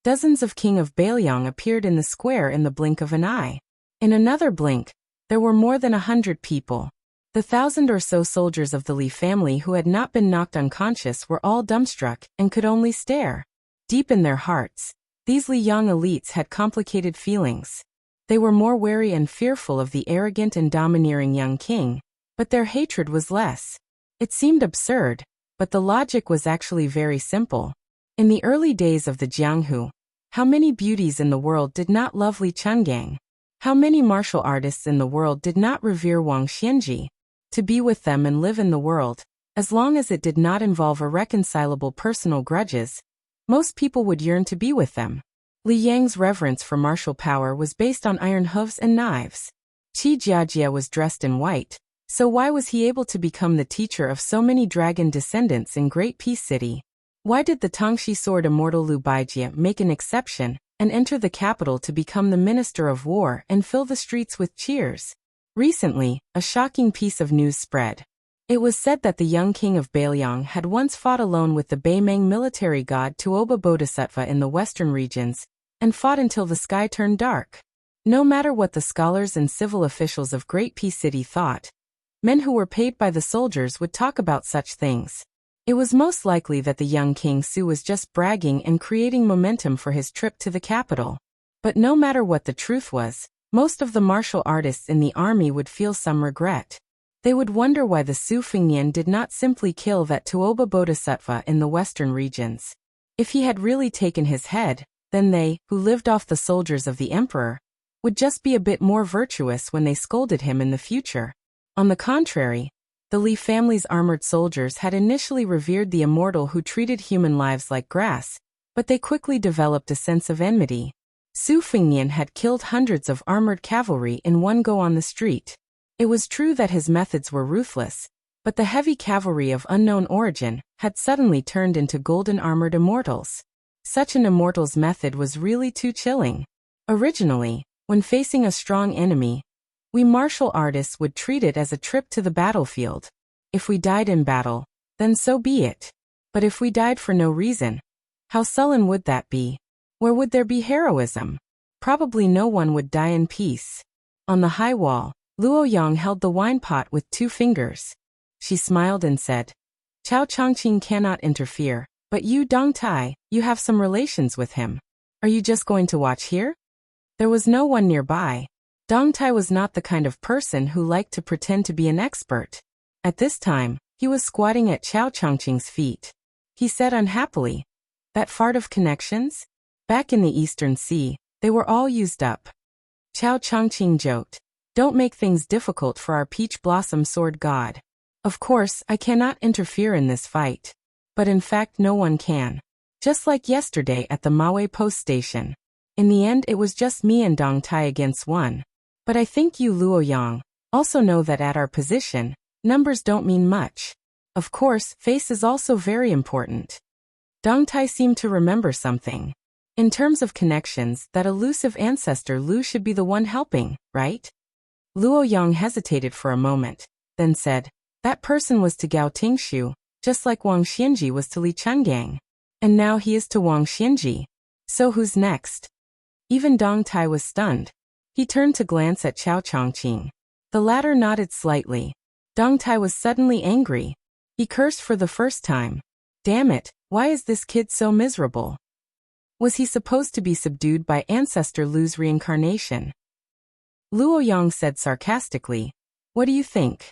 dozens of King of Bailiang appeared in the square in the blink of an eye. In another blink, there were more than 100 people. The 1,000 or so soldiers of the Li family who had not been knocked unconscious were all dumbstruck and could only stare. Deep in their hearts, these Liyang elites had complicated feelings. They were more wary and fearful of the arrogant and domineering young king, but their hatred was less. It seemed absurd, but the logic was actually very simple. In the early days of the Jianghu, how many beauties in the world did not love Li Chungang? How many martial artists in the world did not revere Wang Xianji? To be with them and live in the world, as long as it did not involve irreconcilable personal grudges, most people would yearn to be with them. Li Yang's reverence for martial power was based on iron hooves and knives. Qi Jiajia was dressed in white, so why was he able to become the teacher of so many dragon descendants in Great Peace City? Why did the Tongxi sword immortal Lu Baijie make an exception and enter the capital to become the Minister of War and fill the streets with cheers? Recently, a shocking piece of news spread. It was said that the young king of Bailiang had once fought alone with the Beimeng military god Tuoba Bodhisattva in the western regions, and fought until the sky turned dark. No matter what the scholars and civil officials of Great Peace City thought, men who were paid by the soldiers would talk about such things. It was most likely that the young King Su was just bragging and creating momentum for his trip to the capital. But no matter what the truth was, most of the martial artists in the army would feel some regret. They would wonder why the Su Fengnian did not simply kill that Tuoba Bodhisattva in the western regions. If he had really taken his head, then they, who lived off the soldiers of the emperor, would just be a bit more virtuous when they scolded him in the future. On the contrary, the Li family's armored soldiers had initially revered the immortal who treated human lives like grass, but they quickly developed a sense of enmity. Su Fengnian had killed hundreds of armored cavalry in one go on the street. It was true that his methods were ruthless, but the heavy cavalry of unknown origin had suddenly turned into golden-armored immortals. Such an immortal's method was really too chilling. Originally, when facing a strong enemy, we martial artists would treat it as a trip to the battlefield. If we died in battle, then so be it. But if we died for no reason, how sullen would that be? Where would there be heroism? Probably no one would die in peace. On the high wall, Luo Yang held the wine pot with 2 fingers. She smiled and said, Chao Chongqing cannot interfere, but you, Dong Tai, you have some relations with him. Are you just going to watch here? There was no one nearby. Dong Tai was not the kind of person who liked to pretend to be an expert. At this time, he was squatting at Chao Chongqing's feet. He said unhappily, that fart of connections? Back in the Eastern Sea, they were all used up. Chao Chongqing joked, don't make things difficult for our peach blossom sword god. Of course, I cannot interfere in this fight. But in fact no one can. Just like yesterday at the Maui post station. In the end it was just me and Dong Tai against one. But I think you Luo Yang also know that at our position, numbers don't mean much. Of course, face is also very important. Dong Tai seemed to remember something. In terms of connections, that elusive ancestor Lu should be the one helping, right? Luo Yang hesitated for a moment, then said, that person was to Gao Tingshu, just like Wang Xianji was to Li Chungang. And now he is to Wang Xianji. So who's next? Even Dong Tai was stunned. He turned to glance at Chao Chongqing. The latter nodded slightly. Dong Tai was suddenly angry. He cursed for the first time. Damn it, why is this kid so miserable? Was he supposed to be subdued by Ancestor Lu's reincarnation? Luo Yang said sarcastically, what do you think?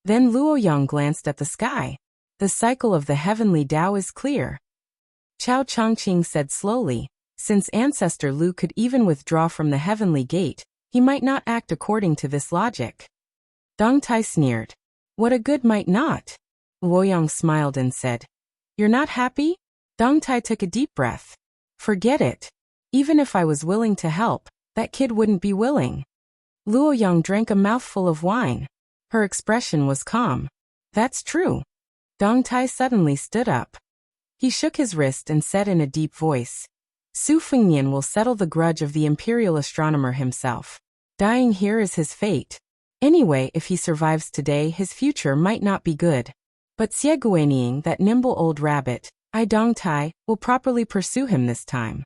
Then Luo Yang glanced at the sky. The cycle of the heavenly Tao is clear. Chao Chongqing said slowly, since Ancestor Lu could even withdraw from the heavenly gate, he might not act according to this logic. Dong Tai sneered. What a good might not. Luo Yang smiled and said, you're not happy? Dong Tai took a deep breath. Forget it. Even if I was willing to help, that kid wouldn't be willing. Luo Yang drank a mouthful of wine. Her expression was calm. That's true. Dong Tai suddenly stood up. He shook his wrist and said in a deep voice, Su Fengnian will settle the grudge of the imperial astronomer himself. Dying here is his fate. Anyway, if he survives today, his future might not be good. But Xie Guaniying, that nimble old rabbit, I Dong Tai, will properly pursue him this time.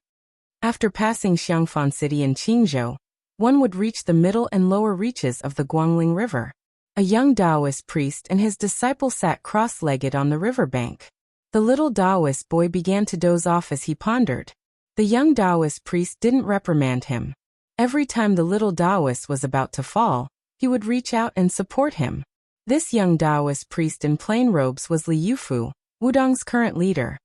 After passing Xiangfan City and Qingzhou, one would reach the middle and lower reaches of the Guangling River. A young Taoist priest and his disciple sat cross-legged on the riverbank. The little Taoist boy began to doze off as he pondered. The young Taoist priest didn't reprimand him. Every time the little Taoist was about to fall, he would reach out and support him. This young Taoist priest in plain robes was Li Yufu, Wudong's current leader.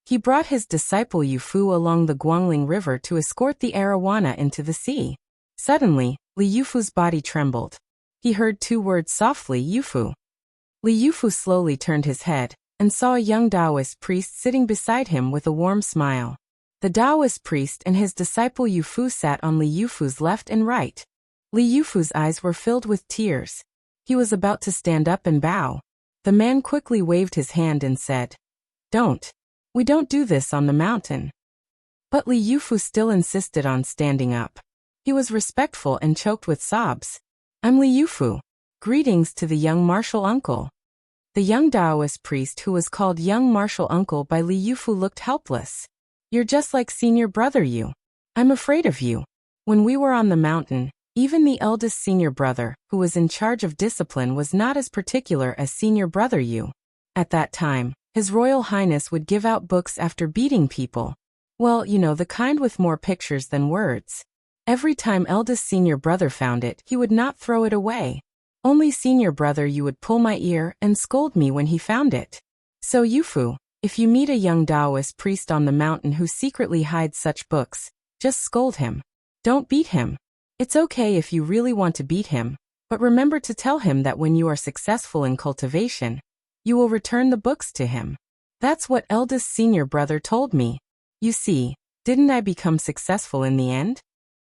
He brought his disciple Yufu along the Guangling River to escort the arowana into the sea. Suddenly, Li Yufu's body trembled. He heard 2 words softly, Yufu. Li Yufu slowly turned his head and saw a young Taoist priest sitting beside him with a warm smile. The Taoist priest and his disciple Yufu sat on Li Yufu's left and right. Li Yufu's eyes were filled with tears. He was about to stand up and bow. The man quickly waved his hand and said, Don't. We don't do this on the mountain. But Li Yufu still insisted on standing up. He was respectful and choked with sobs. I'm Li Yufu. Greetings to the young martial uncle. The young Taoist priest who was called young martial uncle by Li Yufu looked helpless. You're just like senior brother Yu. I'm afraid of you. When we were on the mountain, even the eldest senior brother, who was in charge of discipline, was not as particular as senior brother Yu. At that time, His Royal Highness would give out books after beating people. Well, you know, the kind with more pictures than words. Every time eldest senior brother found it, he would not throw it away. Only senior brother Yu would pull my ear and scold me when he found it. So Yufu, if you meet a young Taoist priest on the mountain who secretly hides such books, just scold him. Don't beat him. It's okay if you really want to beat him, but remember to tell him that when you are successful in cultivation, you will return the books to him. That's what eldest senior brother told me. You see, didn't I become successful in the end?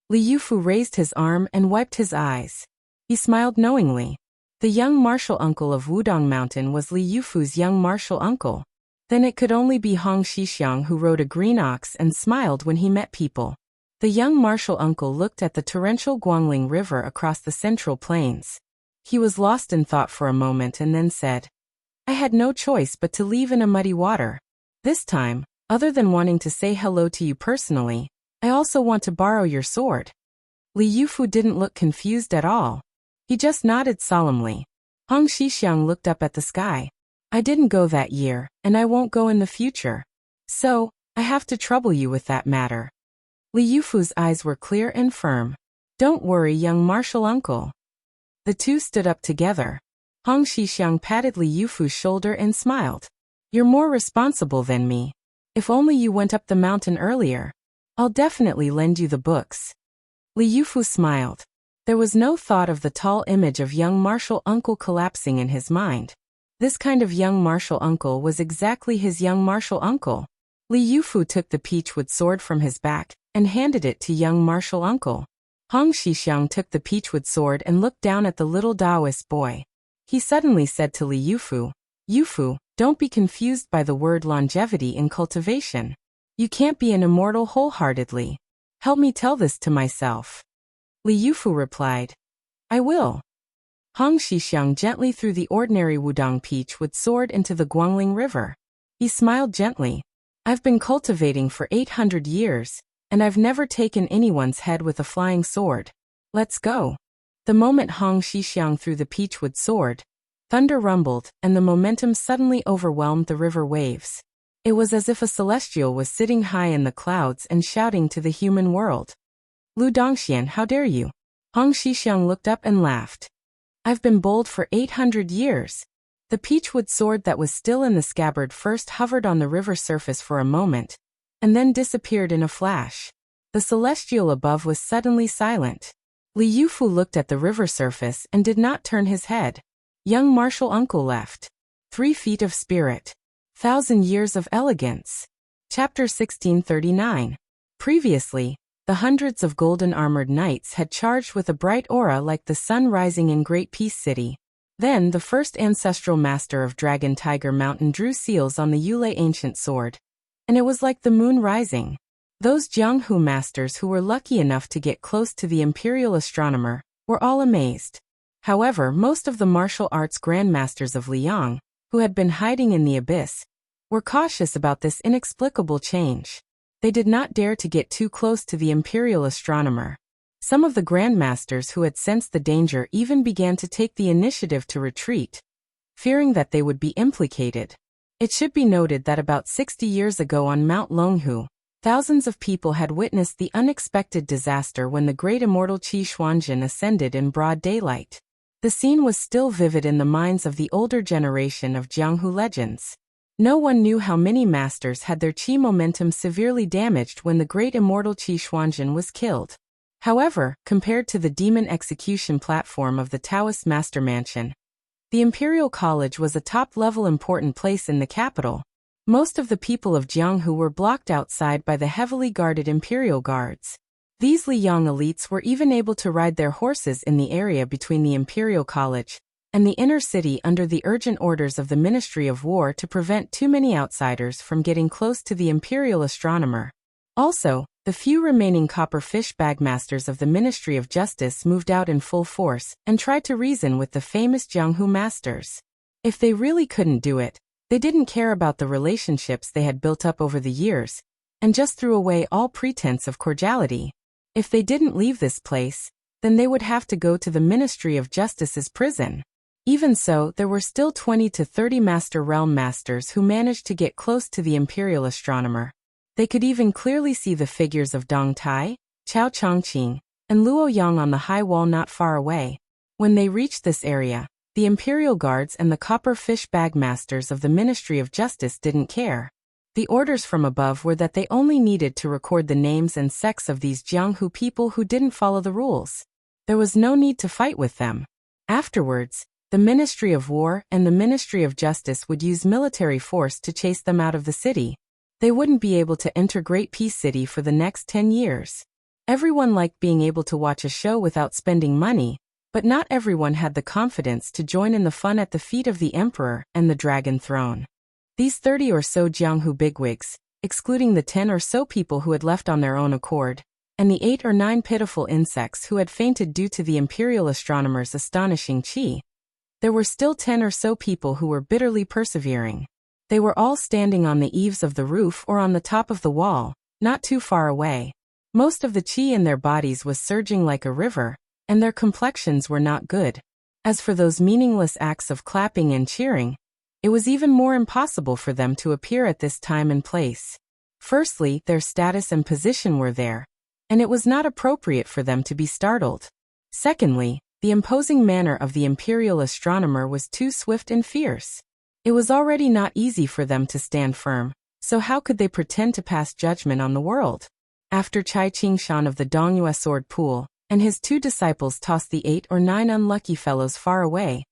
Li Yufu raised his arm and wiped his eyes. He smiled knowingly. The young martial uncle of Wudong Mountain was Li Yufu's young martial uncle. Then it could only be Hong Xixiang who rode a green ox and smiled when he met people. The young martial uncle looked at the torrential Guangling River across the central plains. He was lost in thought for a moment and then said, I had no choice but to leave in a muddy water. This time, other than wanting to say hello to you personally, I also want to borrow your sword. Li Yufu didn't look confused at all. He just nodded solemnly. Hong Xixiang looked up at the sky. I didn't go that year, and I won't go in the future. So, I have to trouble you with that matter. Li Yufu's eyes were clear and firm. Don't worry, young martial uncle. The two stood up together. Hong Xixiang patted Li Yufu's shoulder and smiled. You're more responsible than me. If only you went up the mountain earlier. I'll definitely lend you the books. Li Yufu smiled. There was no thought of the tall image of young martial uncle collapsing in his mind. This kind of young martial uncle was exactly his young martial uncle. Li Yufu took the peachwood sword from his back and handed it to young martial uncle. Hong Xixiang took the peachwood sword and looked down at the little Taoist boy. He suddenly said to Li Yufu, Yufu, don't be confused by the word longevity in cultivation. You can't be an immortal wholeheartedly. Help me tell this to myself. Li Yufu replied, I will. Hong Xixiang gently threw the ordinary Wudong peachwood sword into the Guangling River. He smiled gently. I've been cultivating for 800 years, and I've never taken anyone's head with a flying sword. Let's go. The moment Hong Xixiang threw the peachwood sword, thunder rumbled, and the momentum suddenly overwhelmed the river waves. It was as if a celestial was sitting high in the clouds and shouting to the human world. Lu Dongxian, how dare you? Hong Xixiang looked up and laughed. I've been bold for 800 years. The peachwood sword that was still in the scabbard first hovered on the river surface for a moment, and then disappeared in a flash. The celestial above was suddenly silent. Li Yufu looked at the river surface and did not turn his head. Young martial uncle left. 3 feet of spirit. 1,000 years of elegance. Chapter 1639. Previously, the hundreds of golden-armored knights had charged with a bright aura like the sun rising in Great Peace City. Then the first ancestral master of Dragon Tiger Mountain drew seals on the Yulei ancient sword. And it was like the moon rising. Those Jianghu masters who were lucky enough to get close to the imperial astronomer were all amazed. However, most of the martial arts grandmasters of Liang, who had been hiding in the abyss, were cautious about this inexplicable change. They did not dare to get too close to the imperial astronomer. Some of the grandmasters who had sensed the danger even began to take the initiative to retreat, fearing that they would be implicated. It should be noted that about 60 years ago on Mount Longhu, thousands of people had witnessed the unexpected disaster when the great immortal Qi Xuanjin ascended in broad daylight. The scene was still vivid in the minds of the older generation of Jianghu legends. No one knew how many masters had their qi momentum severely damaged when the great immortal Qi Xuanjin was killed. However, compared to the demon execution platform of the Taoist Master Mansion, the Imperial College was a top-level important place in the capital. Most of the people of Jianghu were blocked outside by the heavily guarded Imperial Guards. These Liyang elites were even able to ride their horses in the area between the Imperial College and the inner city under the urgent orders of the Ministry of War to prevent too many outsiders from getting close to the Imperial Astronomer. Also, the few remaining copper fish bagmasters of the Ministry of Justice moved out in full force and tried to reason with the famous Jianghu masters. If they really couldn't do it, they didn't care about the relationships they had built up over the years, and just threw away all pretense of cordiality. If they didn't leave this place, then they would have to go to the Ministry of Justice's prison. Even so, there were still 20 to 30 Master Realm Masters who managed to get close to the Imperial Astronomer. They could even clearly see the figures of Dong Tai, Chao Chongqing, and Luo Yang on the high wall not far away. When they reached this area, the Imperial Guards and the Copper Fish Bag Masters of the Ministry of Justice didn't care. The orders from above were that they only needed to record the names and sex of these Jianghu people who didn't follow the rules. There was no need to fight with them. Afterwards, the Ministry of War and the Ministry of Justice would use military force to chase them out of the city. They wouldn't be able to enter Great Peace City for the next 10 years. Everyone liked being able to watch a show without spending money, But not everyone had the confidence to join in the fun at the feet of the emperor and the dragon throne. These 30 or so Jianghu bigwigs, excluding the 10 or so people who had left on their own accord, and the 8 or 9 pitiful insects who had fainted due to the imperial astronomer's astonishing qi, there were still 10 or so people who were bitterly persevering. They were all standing on the eaves of the roof or on the top of the wall, not too far away. Most of the qi in their bodies was surging like a river, and their complexions were not good. As for those meaningless acts of clapping and cheering, it was even more impossible for them to appear at this time and place. Firstly, their status and position were there, and it was not appropriate for them to be startled. Secondly, the imposing manner of the imperial astronomer was too swift and fierce. It was already not easy for them to stand firm, so how could they pretend to pass judgment on the world? After Chai Qingshan of the Dongyue sword pool and his 2 disciples tossed the 8 or 9 unlucky fellows far away,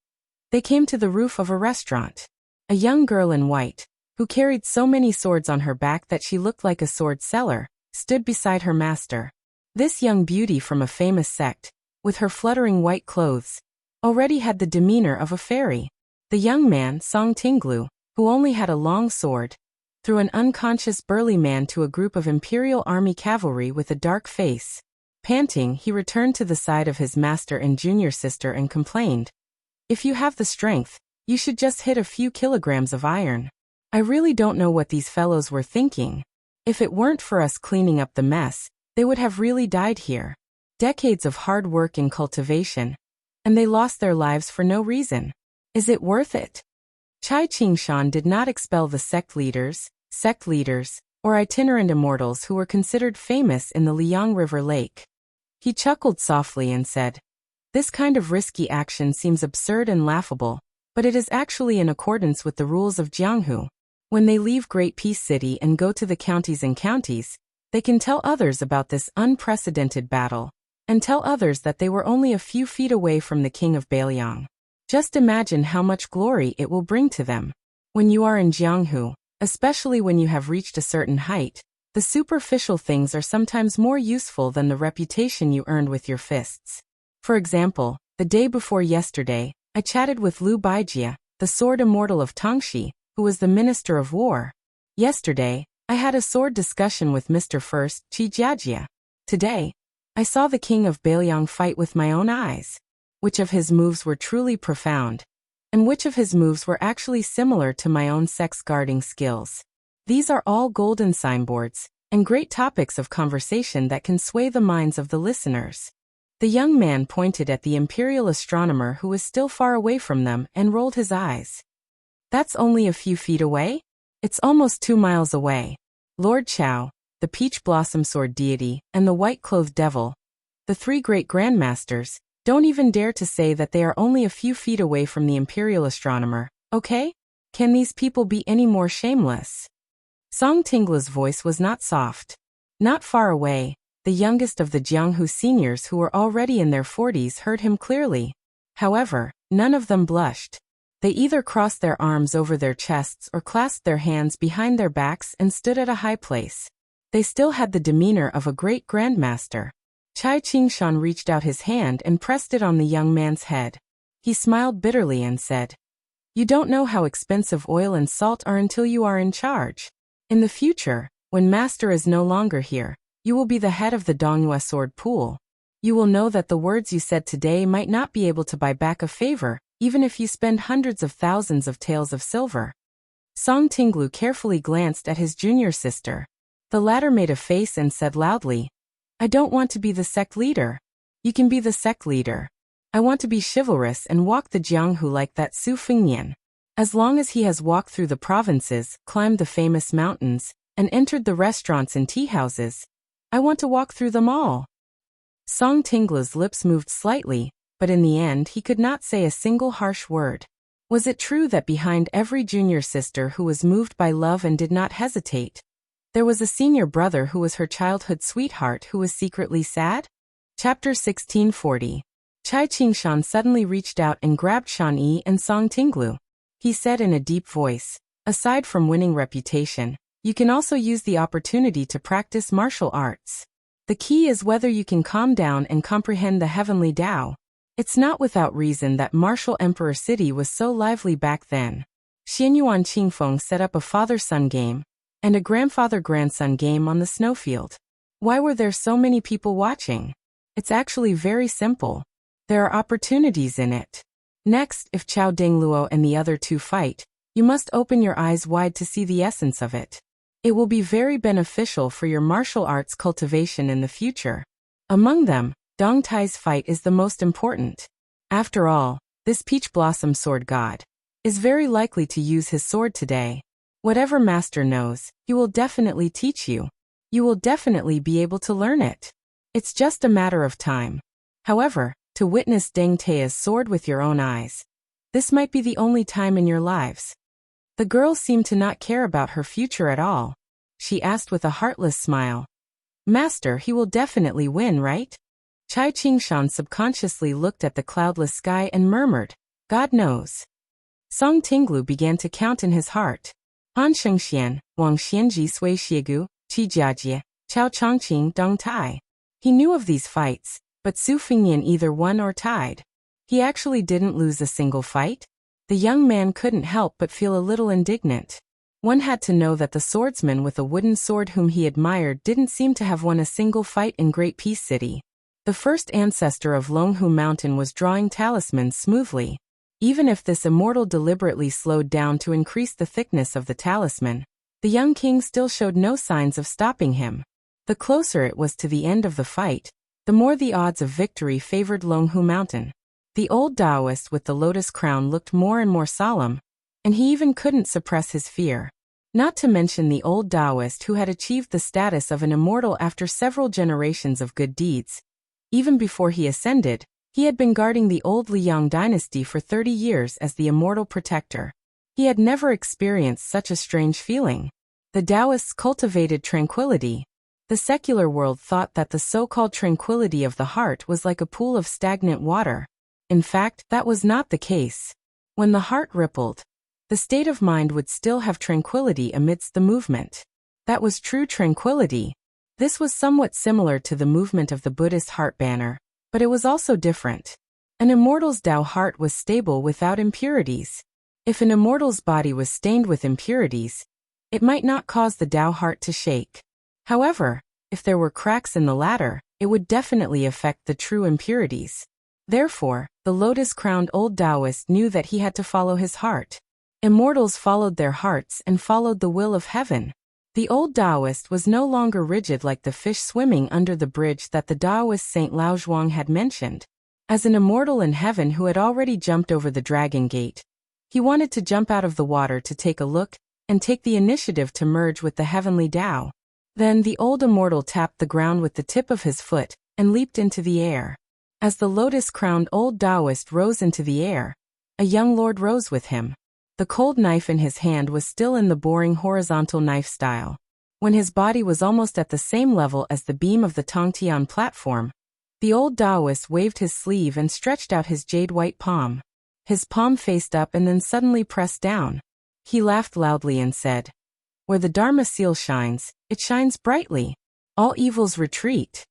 they came to the roof of a restaurant. A young girl in white, who carried so many swords on her back that she looked like a sword seller, stood beside her master. This young beauty from a famous sect, with her fluttering white clothes, already had the demeanor of a fairy. The young man, Song Tinglu, who only had a long sword, threw an unconscious burly man to a group of imperial army cavalry with a dark face. Panting, he returned to the side of his master and junior sister and complained, "If you have the strength, you should just hit a few kilograms of iron. I really don't know what these fellows were thinking. If it weren't for us cleaning up the mess, they would have really died here. Decades of hard work and cultivation, and they lost their lives for no reason. Is it worth it?" Chai Qingshan did not expel the sect leaders, or itinerant immortals who were considered famous in the Liang River Lake. He chuckled softly and said, "This kind of risky action seems absurd and laughable, but it is actually in accordance with the rules of Jianghu. When they leave Great Peace City and go to the counties and counties, they can tell others about this unprecedented battle, and tell others that they were only a few feet away from the king of Bailiang. Just imagine how much glory it will bring to them. When you are in Jianghu, especially when you have reached a certain height, the superficial things are sometimes more useful than the reputation you earned with your fists. For example, the day before yesterday, I chatted with Liu Baijie, the sword immortal of Tangxi, who was the Minister of War. Yesterday, I had a sword discussion with Mr. First Qi Jiajie. Today, I saw the king of Bailiang fight with my own eyes. Which of his moves were truly profound, and which of his moves were actually similar to my own sex guarding skills? These are all golden signboards, and great topics of conversation that can sway the minds of the listeners." The young man pointed at the imperial astronomer who was still far away from them and rolled his eyes. "That's only a few feet away? It's almost 2 miles away. Lord Chao, the peach blossom sword deity, and the white-clothed devil, the 3 great grandmasters, don't even dare to say that they are only a few feet away from the imperial astronomer, okay? Can these people be any more shameless?" Song Tinglu's voice was not soft. Not far away, the youngest of the Jianghu seniors who were already in their 40s heard him clearly. However, none of them blushed. They either crossed their arms over their chests or clasped their hands behind their backs and stood at a high place. They still had the demeanor of a great grandmaster. Chai Qingshan reached out his hand and pressed it on the young man's head. He smiled bitterly and said, "You don't know how expensive oil and salt are until you are in charge. In the future, when master is no longer here, you will be the head of the Dongyue sword pool. You will know that the words you said today might not be able to buy back a favor, even if you spend hundreds of thousands of taels of silver." Song Tinglu carefully glanced at his junior sister. The latter made a face and said loudly, "I don't want to be the sect leader. You can be the sect leader. I want to be chivalrous and walk the Jianghu like that Su Fengnian. As long as he has walked through the provinces, climbed the famous mountains, and entered the restaurants and tea houses, I want to walk through them all." Song Tinglu's lips moved slightly, but in the end he could not say a single harsh word. Was it true that behind every junior sister who was moved by love and did not hesitate, there was a senior brother who was her childhood sweetheart who was secretly sad? Chapter 1640. Chai Qingshan suddenly reached out and grabbed Shan Yi and Song Tinglu. He said in a deep voice, "Aside from winning reputation, you can also use the opportunity to practice martial arts. The key is whether you can calm down and comprehend the heavenly Tao. It's not without reason that Martial Emperor City was so lively back then. Xianyuan Qingfeng set up a father-son game and a grandfather-grandson game on the snowfield. Why were there so many people watching? It's actually very simple. There are opportunities in it. Next, if Chao Dingluo and the other two fight, you must open your eyes wide to see the essence of it. It will be very beneficial for your martial arts cultivation in the future. Among them, Dong Tai's fight is the most important. After all, this peach blossom sword god is very likely to use his sword today. Whatever master knows, he will definitely teach you. You will definitely be able to learn it. It's just a matter of time. However, to witness Deng Tai's sword with your own eyes, this might be the only time in your lives. The girl seemed to not care about her future at all. She asked with a heartless smile. Master, he will definitely win, right? Chai Qingshan subconsciously looked at the cloudless sky and murmured, God knows. Song Tinglu began to count in his heart. Han Shengxian, Wang Xianji Sui Xiegu, Qi Jiajie, Chao Chongqing Dong Tai. He knew of these fights, but Su Fingyan either won or tied. He actually didn't lose a single fight. The young man couldn't help but feel a little indignant. One had to know that the swordsman with a wooden sword whom he admired didn't seem to have won a single fight in Great Peace City. The first ancestor of Longhu Mountain was drawing talismans smoothly. Even if this immortal deliberately slowed down to increase the thickness of the talisman, the young king still showed no signs of stopping him. The closer it was to the end of the fight, the more the odds of victory favored Longhu Mountain. The old Taoist with the lotus crown looked more and more solemn, and he even couldn't suppress his fear. Not to mention the old Taoist who had achieved the status of an immortal after several generations of good deeds. Even before he ascended, he had been guarding the old Liang dynasty for 30 years as the immortal protector. He had never experienced such a strange feeling. The Taoists cultivated tranquility. The secular world thought that the so-called tranquility of the heart was like a pool of stagnant water. In fact, that was not the case. When the heart rippled, the state of mind would still have tranquility amidst the movement. That was true tranquility. This was somewhat similar to the movement of the Buddhist heart banner, but it was also different. An immortal's Tao heart was stable without impurities. If an immortal's body was stained with impurities, it might not cause the Tao heart to shake. However, if there were cracks in the latter, it would definitely affect the true impurities. Therefore, the lotus-crowned old Taoist knew that he had to follow his heart. Immortals followed their hearts and followed the will of heaven. The old Taoist was no longer rigid like the fish swimming under the bridge that the Taoist Saint Lao Zhuang had mentioned. As an immortal in heaven who had already jumped over the dragon gate, he wanted to jump out of the water to take a look and take the initiative to merge with the heavenly Tao. Then the old immortal tapped the ground with the tip of his foot and leaped into the air. As the lotus-crowned old Taoist rose into the air, a young lord rose with him. The cold knife in his hand was still in the boring horizontal knife style. When his body was almost at the same level as the beam of the Tongtian platform, the old Taoist waved his sleeve and stretched out his jade-white palm. His palm faced up and then suddenly pressed down. He laughed loudly and said, Where the Dharma seal shines, it shines brightly. All evils retreat.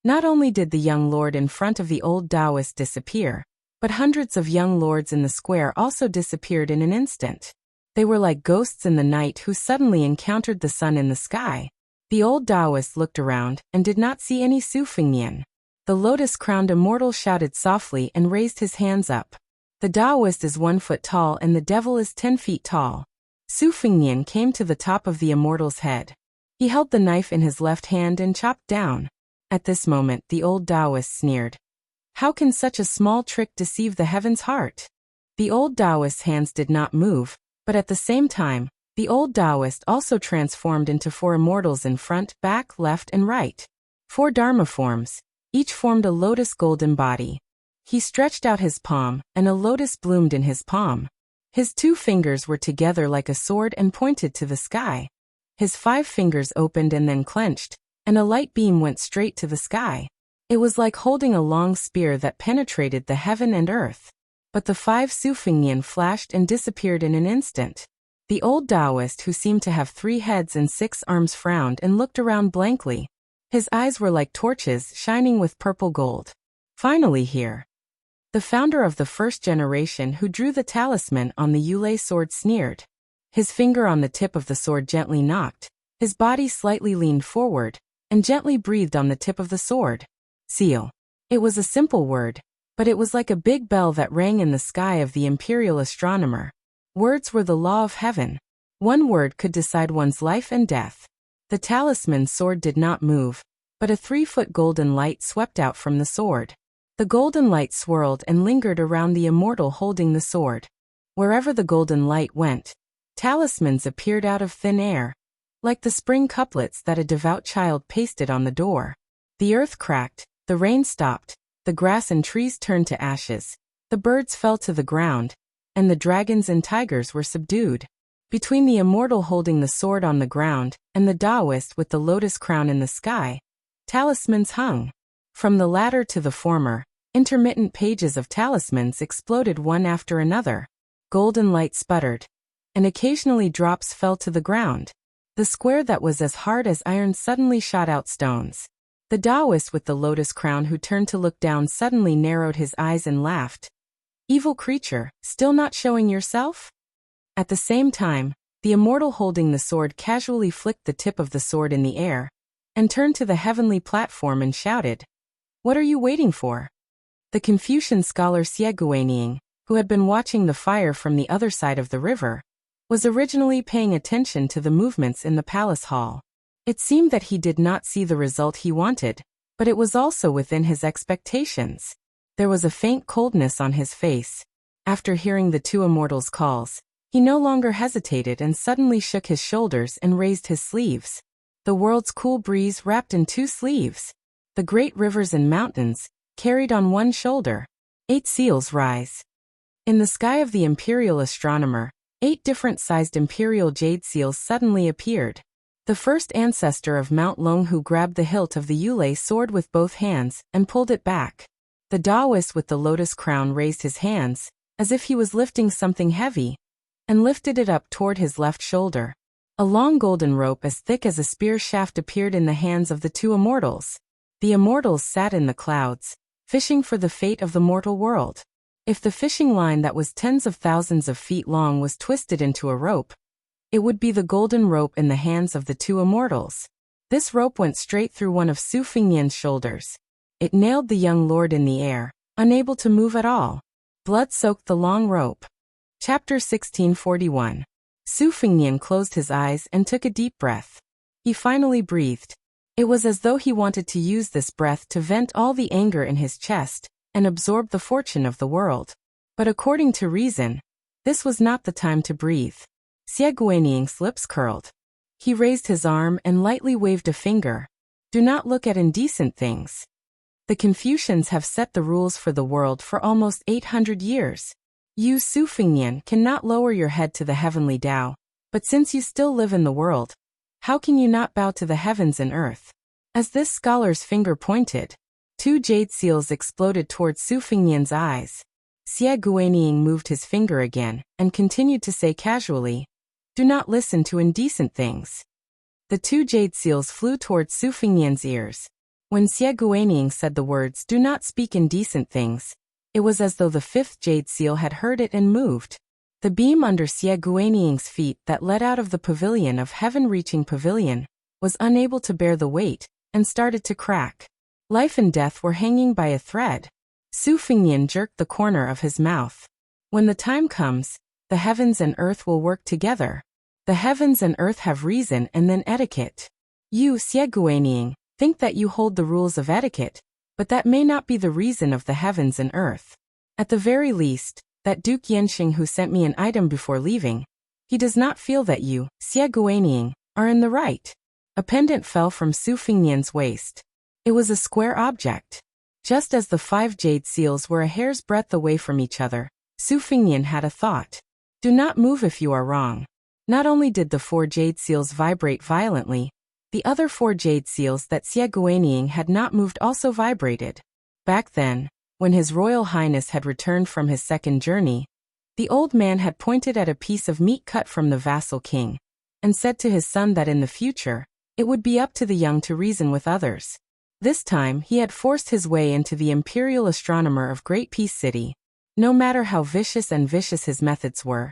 Not only did the young lord in front of the old Taoist disappear, but hundreds of young lords in the square also disappeared in an instant. They were like ghosts in the night who suddenly encountered the sun in the sky. The old Taoist looked around and did not see any Su Fingyan. The lotus-crowned immortal shouted softly and raised his hands up. The Taoist is 1 foot tall and the devil is 10 feet tall. Su Fingyan came to the top of the immortal's head. He held the knife in his left hand and chopped down. At this moment, the old Taoist sneered. How can such a small trick deceive the heaven's heart? The old Taoist's hands did not move, but at the same time, the old Taoist also transformed into 4 immortals in front, back, left, and right. 4 Dharma forms. Each formed a lotus golden body. He stretched out his palm, and a lotus bloomed in his palm. His 2 fingers were together like a sword and pointed to the sky. His 5 fingers opened and then clenched, and a light beam went straight to the sky. It was like holding a long spear that penetrated the heaven and earth. But the 5 Su Fingyan flashed and disappeared in an instant. The old Taoist who seemed to have 3 heads and 6 arms frowned and looked around blankly. His eyes were like torches shining with purple gold. Finally here. The founder of the first generation who drew the talisman on the Yulei sword sneered. His finger on the tip of the sword gently knocked, his body slightly leaned forward, and gently breathed on the tip of the sword. Seal. It was a simple word, but it was like a big bell that rang in the sky of the imperial astronomer. Words were the law of heaven. One word could decide one's life and death. The talisman sword did not move, but a 3-foot golden light swept out from the sword. The golden light swirled and lingered around the immortal holding the sword. Wherever the golden light went, talismans appeared out of thin air, like the spring couplets that a devout child pasted on the door. The earth cracked, the rain stopped, the grass and trees turned to ashes, the birds fell to the ground, and the dragons and tigers were subdued. Between the immortal holding the sword on the ground and the Taoist with the lotus crown in the sky, talismans hung. From the latter to the former, intermittent pages of talismans exploded one after another. Golden light sputtered, and occasionally drops fell to the ground. The square that was as hard as iron suddenly shot out stones. The Taoist with the lotus crown who turned to look down suddenly narrowed his eyes and laughed. Evil creature, still not showing yourself? At the same time, the immortal holding the sword casually flicked the tip of the sword in the air, and turned to the heavenly platform and shouted, "What are you waiting for?" The Confucian scholar Xie Guaniying, who had been watching the fire from the other side of the river, was originally paying attention to the movements in the palace hall. It seemed that he did not see the result he wanted, but it was also within his expectations. There was a faint coldness on his face. After hearing the two immortals' calls, he no longer hesitated and suddenly shook his shoulders and raised his sleeves. The world's cool breeze wrapped in 2 sleeves. The great rivers and mountains, carried on one shoulder. 8 seals rise. In the sky of the imperial astronomer, 8 different-sized imperial jade seals suddenly appeared. The first ancestor of Mount Longhu grabbed the hilt of the Yulei sword with both hands and pulled it back. The Taoist with the lotus crown raised his hands, as if he was lifting something heavy, and lifted it up toward his left shoulder. A long golden rope as thick as a spear shaft appeared in the hands of the 2 immortals. The immortals sat in the clouds, fishing for the fate of the mortal world. If the fishing line that was tens of thousands of feet long was twisted into a rope, it would be the golden rope in the hands of the 2 immortals. This rope went straight through one of Su Fengnian's shoulders. It nailed the young lord in the air, unable to move at all. Blood soaked the long rope. Chapter 1641. Su Fengnian closed his eyes and took a deep breath. He finally breathed. It was as though he wanted to use this breath to vent all the anger in his chest and absorb the fortune of the world. But according to reason, this was not the time to breathe. Xie Guaniying's lips curled. He raised his arm and lightly waved a finger. Do not look at indecent things. The Confucians have set the rules for the world for almost 800 years. You, Su Fengnian, cannot lower your head to the heavenly Tao, but since you still live in the world, how can you not bow to the heavens and earth? As this scholar's finger pointed, 2 jade seals exploded towards Su Fengnian's eyes. Xie Guaniying moved his finger again and continued to say casually, "Do not listen to indecent things." The 2 jade seals flew towards Su Fengnian's ears. When Xie Guaniying said the words, "Do not speak indecent things," it was as though the 5th jade seal had heard it and moved. The beam under Xie Guaniying's feet that led out of the pavilion of heaven-reaching pavilion was unable to bear the weight and started to crack. Life and death were hanging by a thread. Su Fengnian jerked the corner of his mouth. When the time comes, the heavens and earth will work together. The heavens and earth have reason and then etiquette. You, Xie Guaniying, think that you hold the rules of etiquette, but that may not be the reason of the heavens and earth. At the very least, that Duke Yenxing who sent me an item before leaving, he does not feel that you, Xie Guaniying, are in the right. A pendant fell from Su Fengnian's waist. It was a square object. Just as the 5 jade seals were a hair's breadth away from each other, Su Fengnian had a thought. Do not move if you are wrong. Not only did the 4 jade seals vibrate violently, the other 4 jade seals that Xie Guaniying had not moved also vibrated. Back then, when His Royal Highness had returned from his second journey, the old man had pointed at a piece of meat cut from the vassal king, and said to his son that in the future, it would be up to the young to reason with others. This time, he had forced his way into the imperial astronomer of Great Peace City. No matter how vicious his methods were,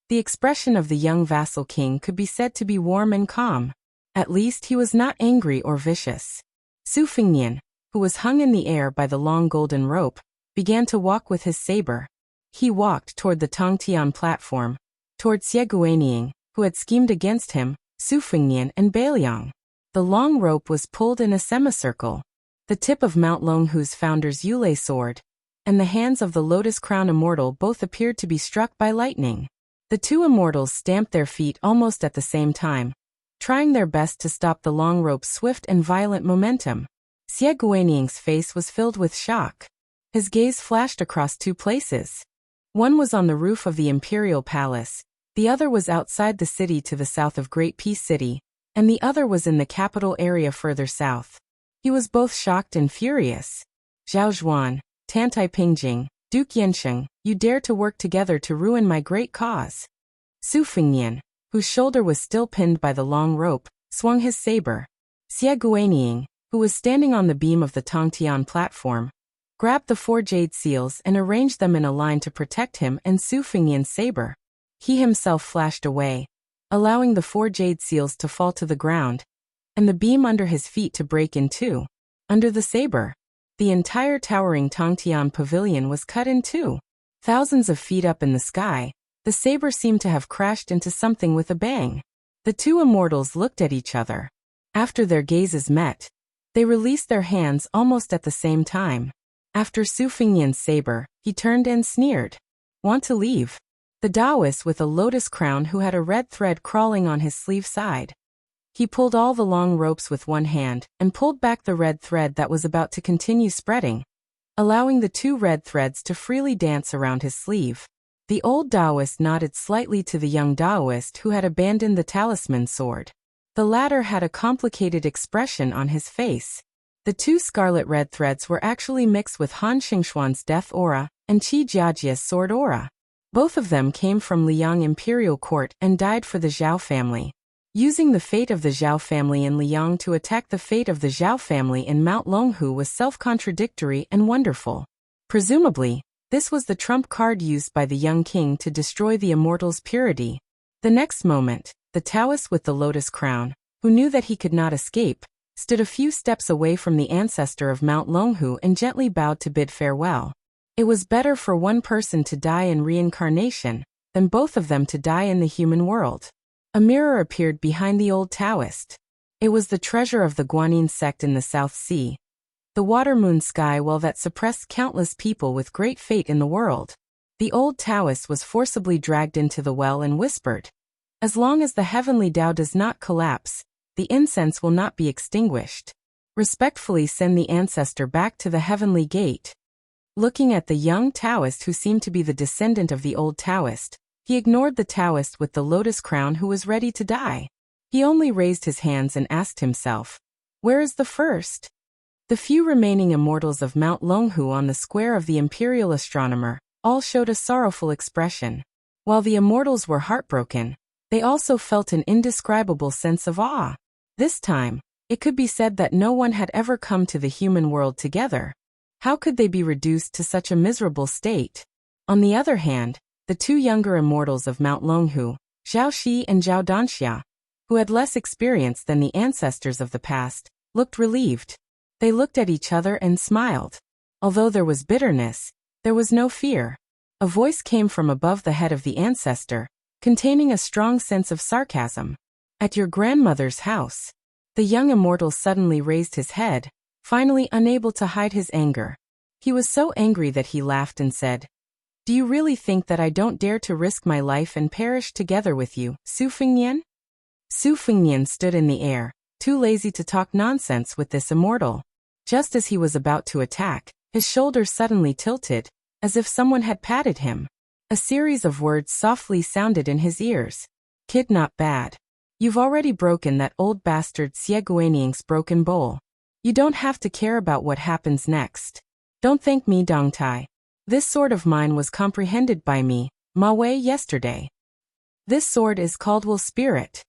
the expression of the young vassal king could be said to be warm and calm. At least he was not angry or vicious. Su Fengnian, who was hung in the air by the long golden rope, began to walk with his saber. He walked toward the Tongtian platform, toward Xie Guanying, who had schemed against him, Su Fengnian and Beiliang. The long rope was pulled in a semicircle. The tip of Mount Longhu's founder's Yulei sword and the hands of the Lotus Crown Immortal both appeared to be struck by lightning. The two immortals stamped their feet almost at the same time, trying their best to stop the long rope's swift and violent momentum. Xie Guanying's face was filled with shock. His gaze flashed across two places. One was on the roof of the Imperial Palace, the other was outside the city to the south of Great Peace City, and the other was in the capital area further south. He was both shocked and furious. Zhao Zhuan, Tantai Pingjing, Duke Yensheng, you dare to work together to ruin my great cause. Su Fengnian, whose shoulder was still pinned by the long rope, swung his saber. Xie Guanying, who was standing on the beam of the Tongtian platform, grabbed the 4 jade seals and arranged them in a line to protect him and Su Fengnian's saber. He himself flashed away, allowing the 4 jade seals to fall to the ground, and the beam under his feet to break in two. Under the saber, the entire towering Tongtian pavilion was cut in two. Thousands of feet up in the sky, the saber seemed to have crashed into something with a bang. The two immortals looked at each other. After their gazes met, they released their hands almost at the same time. After Su Fengnian's saber, he turned and sneered. Want to leave? The Taoist with a lotus crown who had a red thread crawling on his sleeve sighed. He pulled all the long ropes with one hand and pulled back the red thread that was about to continue spreading, allowing the 2 red threads to freely dance around his sleeve. The old Taoist nodded slightly to the young Taoist who had abandoned the talisman sword. The latter had a complicated expression on his face. The 2 scarlet red threads were actually mixed with Han Xingxuan's death aura and Qi Jiajia's sword aura. Both of them came from Liang Imperial Court and died for the Zhao family. Using the fate of the Zhao family in Liang to attack the fate of the Zhao family in Mount Longhu was self-contradictory and wonderful. Presumably, this was the trump card used by the young king to destroy the immortal's purity. The next moment, the Taoist with the lotus crown, who knew that he could not escape, stood a few steps away from the ancestor of Mount Longhu and gently bowed to bid farewell. It was better for one person to die in reincarnation than both of them to die in the human world. A mirror appeared behind the old Taoist. It was the treasure of the Guanyin sect in the South Sea, the water-moon sky well that suppressed countless people with great fate in the world. The old Taoist was forcibly dragged into the well and whispered, "As long as the heavenly Tao does not collapse, the incense will not be extinguished. Respectfully send the ancestor back to the heavenly gate." Looking at the young Taoist who seemed to be the descendant of the old Taoist, he ignored the Taoist with the lotus crown who was ready to die. He only raised his hands and asked himself, "Where is the first?" The few remaining immortals of Mount Longhu on the square of the Imperial Astronomer all showed a sorrowful expression. While the immortals were heartbroken, they also felt an indescribable sense of awe. This time, it could be said that no one had ever come to the human world together. How could they be reduced to such a miserable state? On the other hand, the 2 younger immortals of Mount Longhu, Zhao Shi and Zhao Danxia, who had less experience than the ancestors of the past, looked relieved. They looked at each other and smiled. Although there was bitterness, there was no fear. A voice came from above the head of the ancestor, containing a strong sense of sarcasm. "At your grandmother's house." The young immortal suddenly raised his head, finally unable to hide his anger. He was so angry that he laughed and said, "Do you really think that I don't dare to risk my life and perish together with you, Su Fengnian?" Su Fengnian stood in the air, too lazy to talk nonsense with this immortal. Just as he was about to attack, his shoulders suddenly tilted, as if someone had patted him. A series of words softly sounded in his ears. "Kid, not bad. You've already broken that old bastard Xie Guanying's broken bowl. You don't have to care about what happens next. Don't thank me, Dong Tai. This sword of mine was comprehended by me, Ma Wei, yesterday. This sword is called Will Spirit.